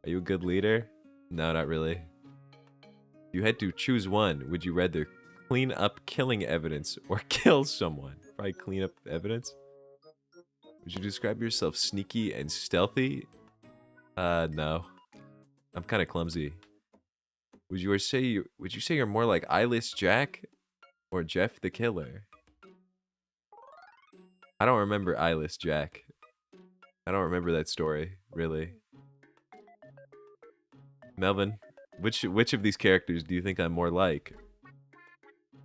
Are you a good leader? No, not really. You had to choose one. Would you rather clean up killing evidence or kill someone? Probably clean up evidence. Would you describe yourself sneaky and stealthy? No. I'm kind of clumsy. Would you say you're more like Eyeless Jack or Jeff the Killer? I don't remember Eyeless Jack. I don't remember that story, really. Melvin, which of these characters do you think I'm more like?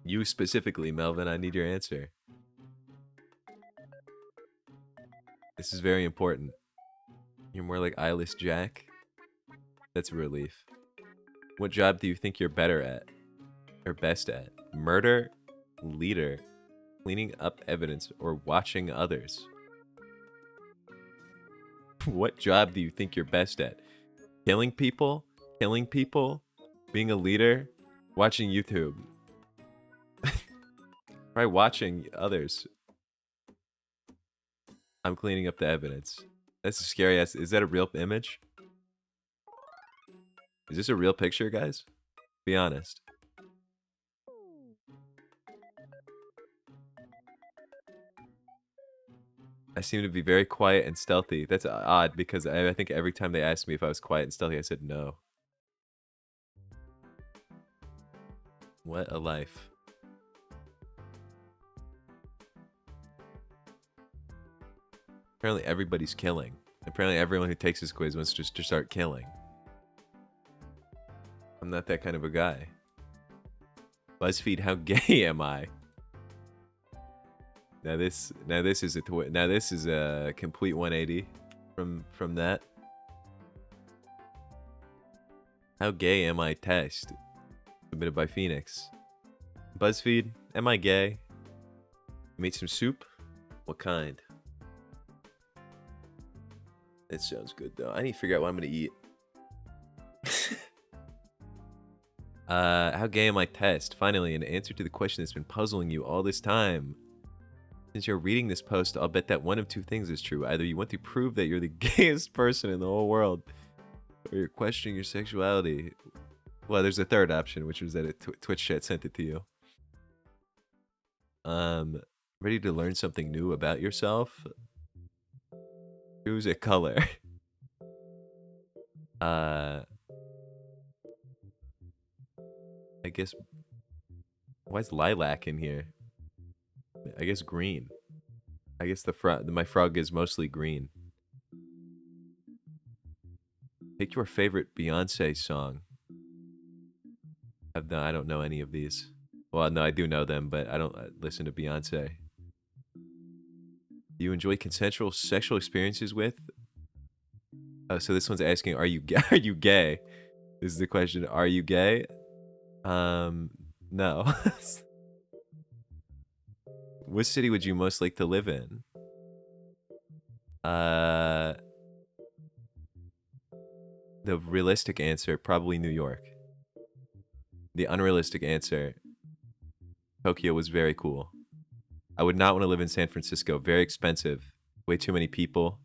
You specifically, Melvin, I need your answer. This is very important. You're more like Eyeless Jack? That's a relief. What job do you think you're better at? Or best at? Murder, leader, cleaning up evidence, or watching others? What job do you think you're best at? Killing people? Killing people? Being a leader? Watching YouTube? Probably watching others. I'm cleaning up the evidence. That's a scary ass. Is that a real image? Is this a real picture, guys? Be honest. I seem to be very quiet and stealthy. That's odd because I think every time they asked me if I was quiet and stealthy, I said no. What a life. Apparently everybody's killing. Apparently everyone who takes this quiz wants just to start killing. I'm not that kind of a guy. BuzzFeed, how gay am I? Now this is a complete 180 from that. How gay am I test? Submitted by Phoenix. BuzzFeed, am I gay? Made some soup? What kind? It sounds good though. I need to figure out what I'm gonna eat. How gay am I test? Finally, an answer to the question that's been puzzling you all this time. Since you're reading this post, I'll bet that one of two things is true. Either you want to prove that you're the gayest person in the whole world, or you're questioning your sexuality. Well, there's a third option, which was that a Twitch chat sent it to you. Ready to learn something new about yourself? Choose a color. I guess... Why is lilac in here? I guess green. I guess my frog is mostly green. Pick your favorite Beyonce song. I don't know any of these. Well, no, I do know them, but I don't listen to Beyonce. Do you enjoy consensual sexual experiences with? Oh, so this one's asking, are you are you gay? This is the question. Are you gay? No. Which city would you most like to live in? The realistic answer, probably New York. The unrealistic answer, Tokyo was very cool. I would not want to live in San Francisco. Very expensive. Way too many people.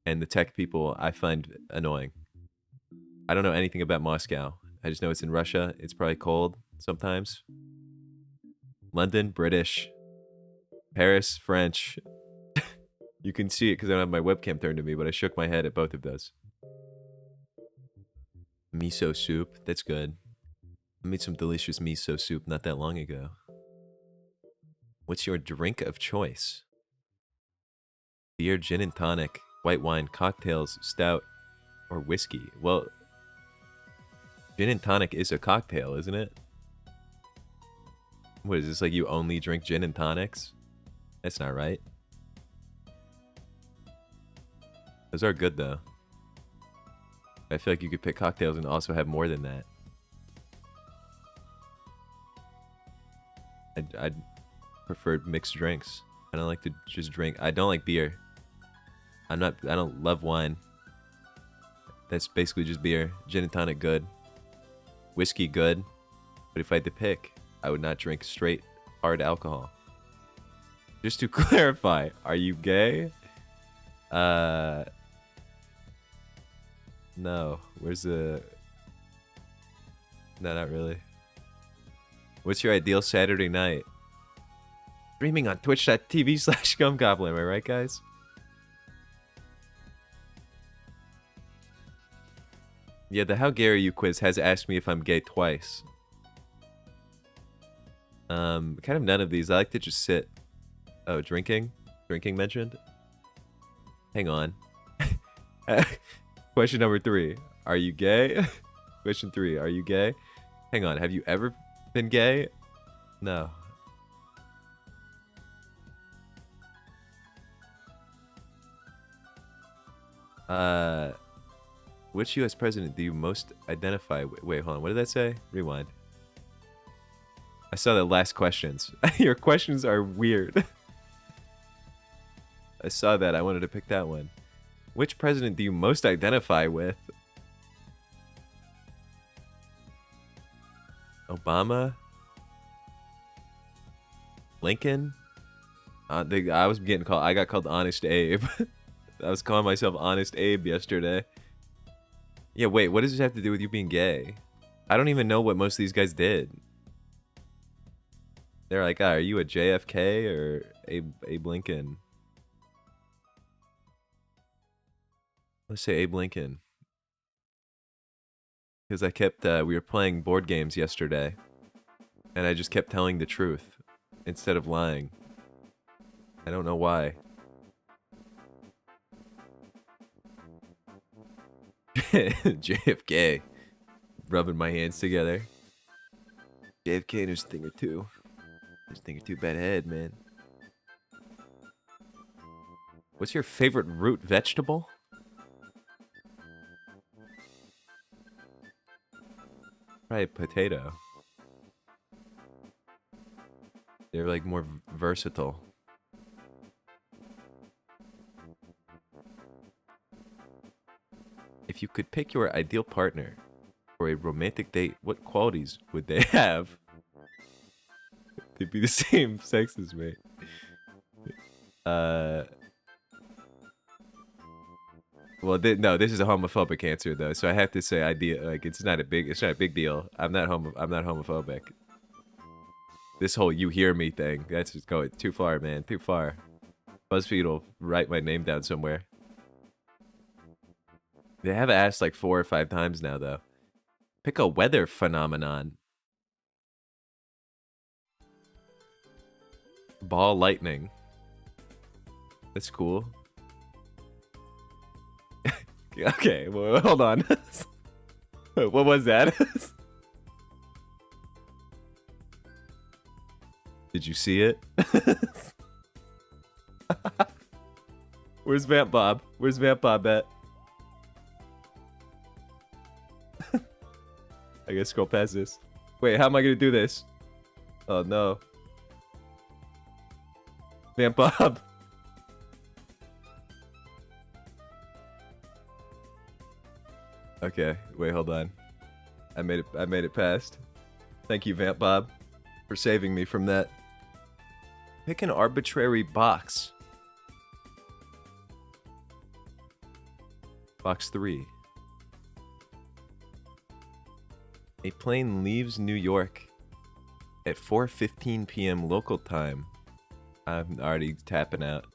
And the tech people I find annoying. I don't know anything about Moscow. I just know it's in Russia. It's probably cold sometimes. London, British. Paris, French. You can see it because I don't have my webcam turned to me, but I shook my head at both of those. Miso soup. That's good. I made some delicious miso soup not that long ago. What's your drink of choice? Beer, gin and tonic, white wine, cocktails, stout, or whiskey? Well, gin and tonic is a cocktail, isn't it? What is this, like you only drink gin and tonics? That's not right. Those are good though. I feel like you could pick cocktails and also have more than that. I'd prefer mixed drinks. I don't like to just drink. I don't like beer. I don't love wine. That's basically just beer. Gin and tonic, good. Whiskey, good. But if I had to pick, I would not drink straight, hard alcohol. Just to clarify, are you gay? No. Where's the... No, not really. What's your ideal Saturday night? Streaming on twitch.tv/gumgoblin, am I right, guys? Yeah, the How Gay Are You quiz has asked me if I'm gay twice. Kind of none of these. I like to just sit. Oh, drinking? Drinking mentioned? Hang on. Question number 3. Are you gay? Question 3. Are you gay? Hang on. Have you ever been gay? No. Which U.S. president do you most identify with? Wait, hold on. What did that say? Rewind. I saw the last questions. Your questions are weird. I saw that. I wanted to pick that one. Which president do you most identify with? Obama? Lincoln? I was getting called. I got called Honest Abe. I was calling myself Honest Abe yesterday. Yeah, wait. What does this have to do with you being gay? I don't even know what most of these guys did. They're like, are you a JFK or Abe Lincoln? Let's say Abe Lincoln. Because I kept, we were playing board games yesterday. And I just kept telling the truth instead of lying. I don't know why. JFK. Rubbing my hands together. JFK, there's a thing or two. There's a thing or two bad head, man. What's your favorite root vegetable? Probably potato. They're like more versatile. If you could pick your ideal partner for a romantic date, what qualities would they have? They'd be the same sex as me. Well, no, this is a homophobic answer though, so I have to say idea. Like, it's not a big deal. I'm not homophobic. This whole "you hear me" thing, that's just going too far, man. Too far. BuzzFeed will write my name down somewhere. They have asked like 4 or 5 times now, though. Pick a weather phenomenon. Ball lightning. That's cool. Okay, well, hold on. What was that? Did you see it? Where's Vamp Bob? Where's Vamp Bob at? I guess scroll past this. Wait, how am I gonna do this? Oh no. Vamp Bob. Okay, wait, hold on. I made it past. Thank you, Vamp Bob, for saving me from that. Pick an arbitrary box. Box 3. A plane leaves New York at 4:15 p.m. local time. I'm already tapping out.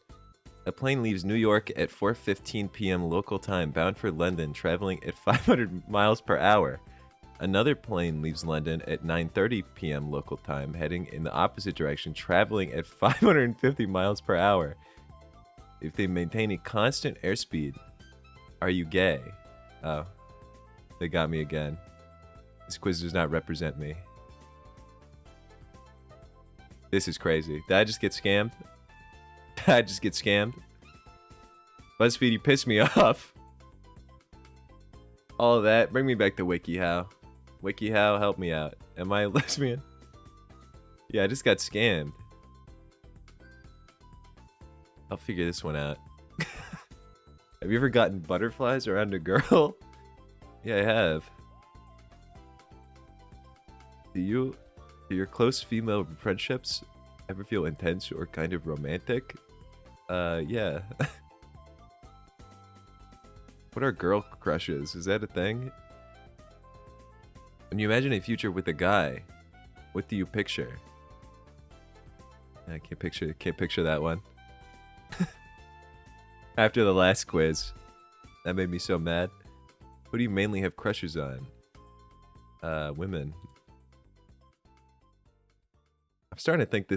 A plane leaves New York at 4:15 p.m. local time, bound for London, traveling at 500 miles per hour. Another plane leaves London at 9:30 p.m. local time, heading in the opposite direction, traveling at 550 miles per hour. If they maintain a constant airspeed, are you gay? Oh, they got me again. This quiz does not represent me. This is crazy. Did I just get scammed? Did I just get scammed? BuzzFeed, you pissed me off. All of that. Bring me back to WikiHow. WikiHow, help me out. Am I a lesbian? Yeah, I just got scammed. I'll figure this one out. Have you ever gotten butterflies around a girl? Yeah, I have. Do your close female friendships ever feel intense or kind of romantic? Yeah. What are girl crushes? Is that a thing? When you imagine a future with a guy, what do you picture? I can't picture that one. After the last quiz, that made me so mad. Who do you mainly have crushes on? Women. I'm starting to think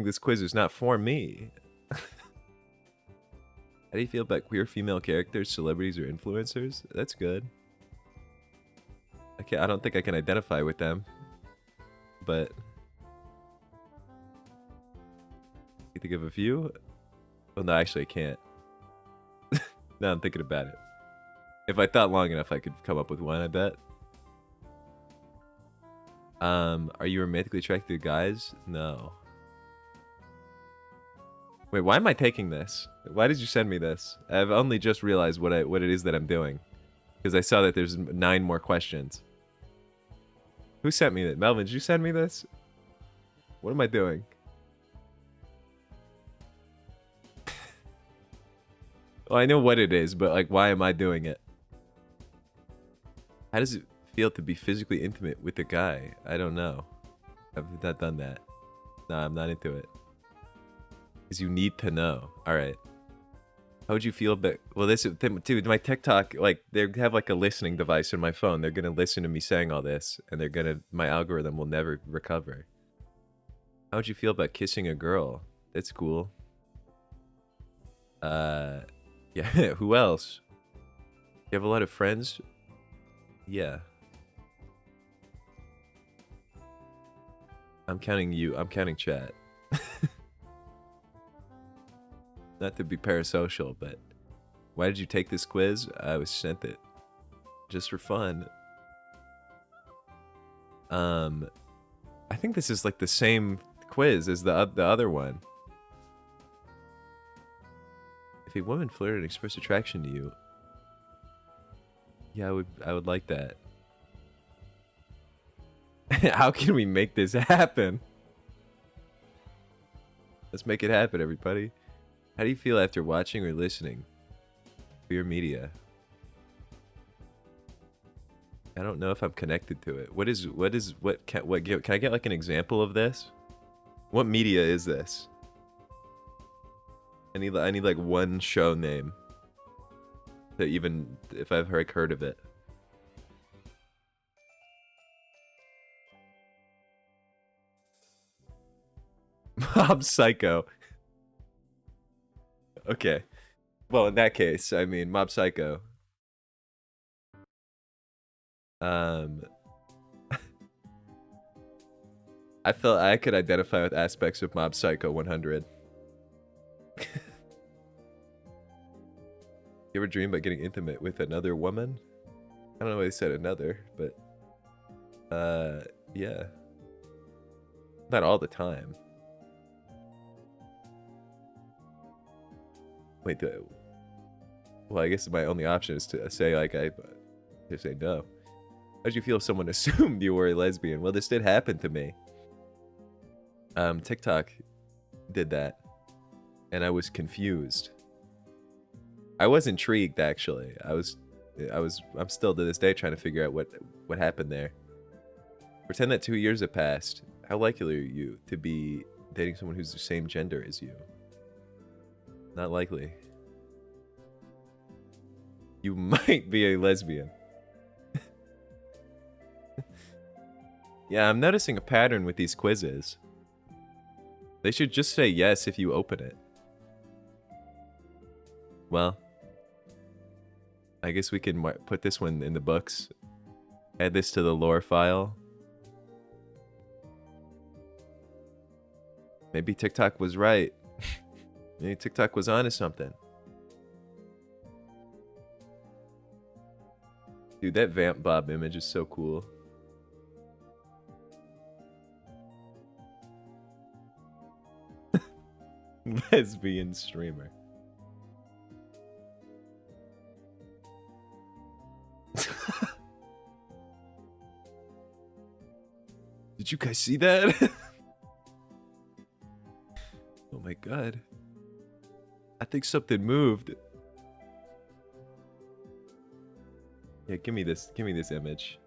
this quiz is not for me. How do you feel about queer female characters, celebrities, or influencers? That's good. I don't think I can identify with them, but you think of a few? Well, no, actually, I can't. Now I'm thinking about it. If I thought long enough, I could come up with one, I bet. Are you romantically attracted to guys? No. Wait, why am I taking this? Why did you send me this? I've only just realized what it is that I'm doing. Because I saw that there's 9 more questions. Who sent me that? Melvin, did you send me this? What am I doing? Well, I know what it is, but like, why am I doing it? How does it feel to be physically intimate with a guy? I don't know. I've not done that. No, I'm not into it. Because you need to know. Alright. How would you feel about... Well, this... Dude, my TikTok, like, they have like a listening device in my phone. They're gonna listen to me saying all this, and they're gonna... My algorithm will never recover. How would you feel about kissing a girl? That's cool. Yeah, who else? You have a lot of friends? Yeah. I'm counting you. I'm counting chat. Not to be parasocial, but why did you take this quiz? I was sent it just for fun. I think this is like the same quiz as the other one. If a woman flirted and expressed attraction to you, yeah, I would like that. How can we make this happen? Let's make it happen, everybody. How do you feel after watching or listening to your media? I don't know if I'm connected to it. Can I get like an example of this? What media is this? I need like one show name to even if I've heard of it. Mob Psycho. Okay. Well, in that case, I mean Mob Psycho. I felt I could identify with aspects of Mob Psycho 100. You ever dream about getting intimate with another woman? I don't know why they said another, but yeah. Not all the time. Wait, well, I guess my only option is to say like to say no. How'd you feel if someone assumed you were a lesbian? Well, this did happen to me. TikTok did that, and I was confused. I was intrigued, actually. I'm still to this day trying to figure out what happened there. Pretend that 2 years have passed. How likely are you to be dating someone who's the same gender as you? Not likely. You might be a lesbian. Yeah, I'm noticing a pattern with these quizzes. They should just say yes if you open it. Well, I guess we can put this one in the books. Add this to the lore file. Maybe TikTok was right. Maybe TikTok was onto something. Dude, that Vamp Bob image is so cool. Lesbian streamer. Did you guys see that? Oh my god. I think something moved. Yeah, give me this image.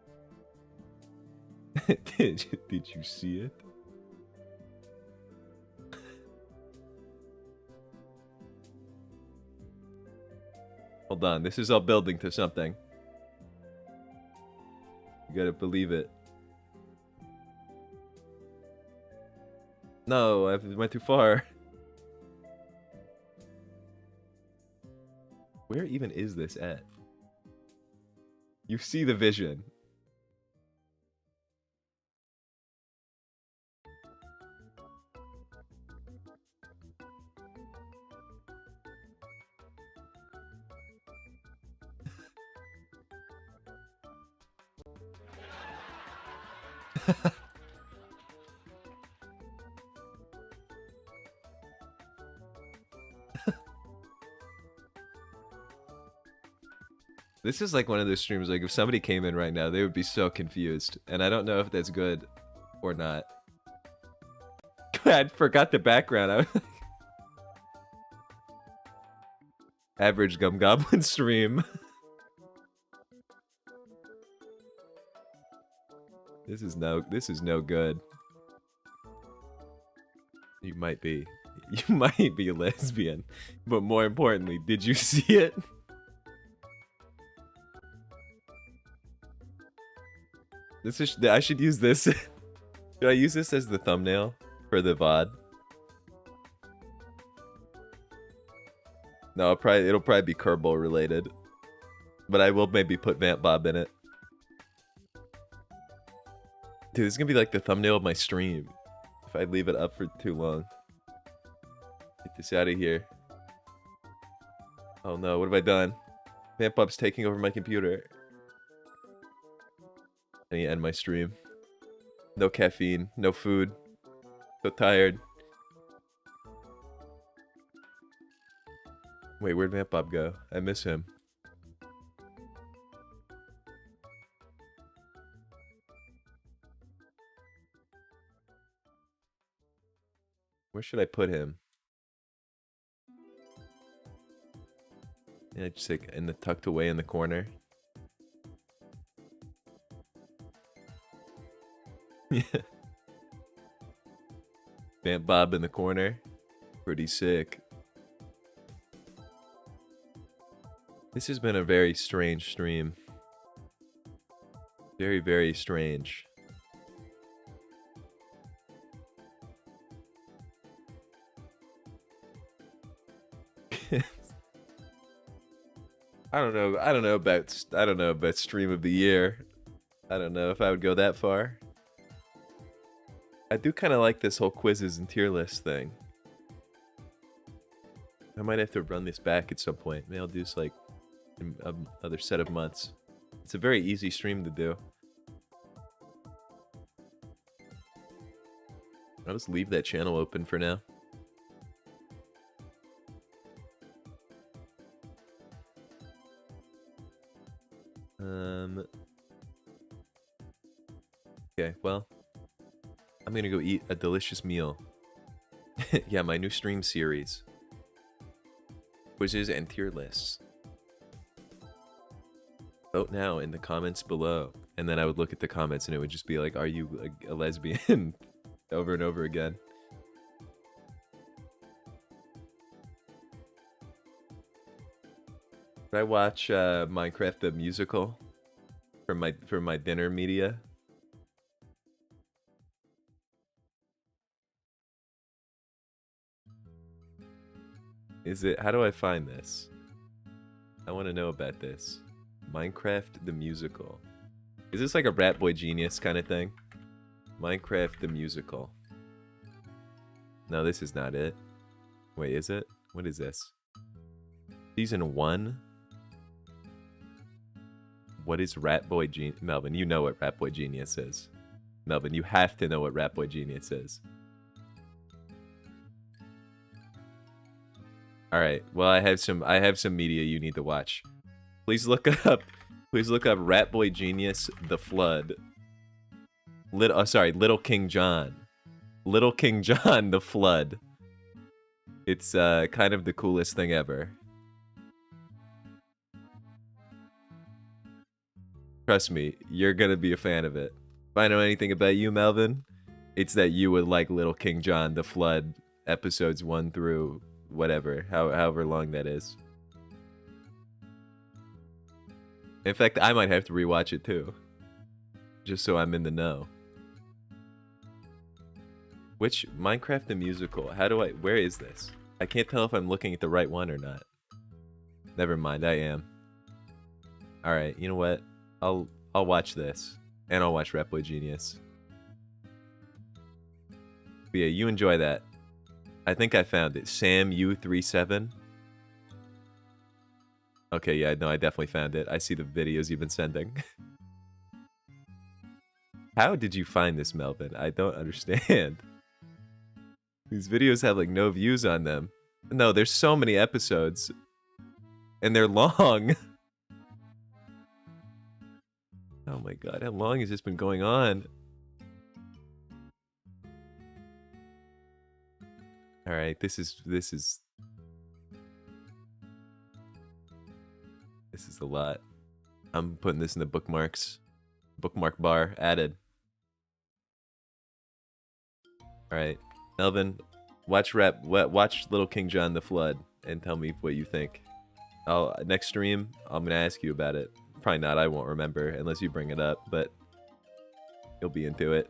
Did you see it? Hold on, this is all building to something. You gotta believe it. No, I went too far. Where even is this at? You see the vision. This is like one of those streams, like if somebody came in right now, they would be so confused. And I don't know if that's good or not. I forgot the background. I was like, average Gum Goblin stream. This is no good. You might be a lesbian. But more importantly, did you see it? I should use this. Should I use this as the thumbnail for the VOD? No, it'll probably be Kerbal related. But I will maybe put Vamp Bob in it. Dude, this is gonna be like the thumbnail of my stream. If I leave it up for too long. Get this out of here. Oh no, what have I done? Vamp Bob's taking over my computer. I need to end my stream. No caffeine, no food. So tired. Wait, where'd Vamp Bob go? I miss him. Where should I put him? Yeah, just like in the tucked away in the corner. Yeah. Vamp Bob in the corner. Pretty sick. This has been a very strange stream. Very, very strange. I don't know about stream of the year. I don't know if I would go that far. I do kind of like this whole quizzes and tier list thing. I might have to run this back at some point. Maybe I'll do this like in another set of months. It's a very easy stream to do. I'll just leave that channel open for now. Okay, well, I'm gonna go eat a delicious meal. Yeah, my new stream series. Quizzes and tier lists. Vote now in the comments below. And then I would look at the comments and it would just be like, are you a lesbian? Over and over again. Did I watch Minecraft the musical for my dinner media? Is it? How do I find this? I want to know about this. Minecraft the musical. Is this like a Rat Boy Genius kind of thing? Minecraft the musical. No, this is not it. Wait, is it? What is this? Season 1? What is Rat Boy Genius? Melvin, you know what Rat Boy Genius is. Melvin, you have to know what Rat Boy Genius is. Alright, well I have some media you need to watch. Please look up Rat Boy Genius The Flood. Little King John. Little King John The Flood. It's kind of the coolest thing ever. Trust me, you're gonna be a fan of it. If I know anything about you, Melvin, it's that you would like Little King John The Flood episodes 1 through whatever, however long that is. In fact, I might have to rewatch it too. Just so I'm in the know. Which Minecraft the musical? Where is this? I can't tell if I'm looking at the right one or not. Never mind, I am. Alright, you know what? I'll watch this. And I'll watch Rat Boy Genius. But yeah, you enjoy that. I think I found it. Sam U37. Okay, yeah, no, I definitely found it. I see the videos you've been sending. How did you find this, Melvin? I don't understand. These videos have like no views on them. No, there's so many episodes. And they're long. Oh my god, how long has this been going on? Alright, this is a lot. I'm putting this in the bookmarks. Bookmark bar added. Alright. Melvin, watch Little King John the Flood and tell me what you think. Next stream, I'm gonna ask you about it. Probably not, I won't remember unless you bring it up, but you'll be into it.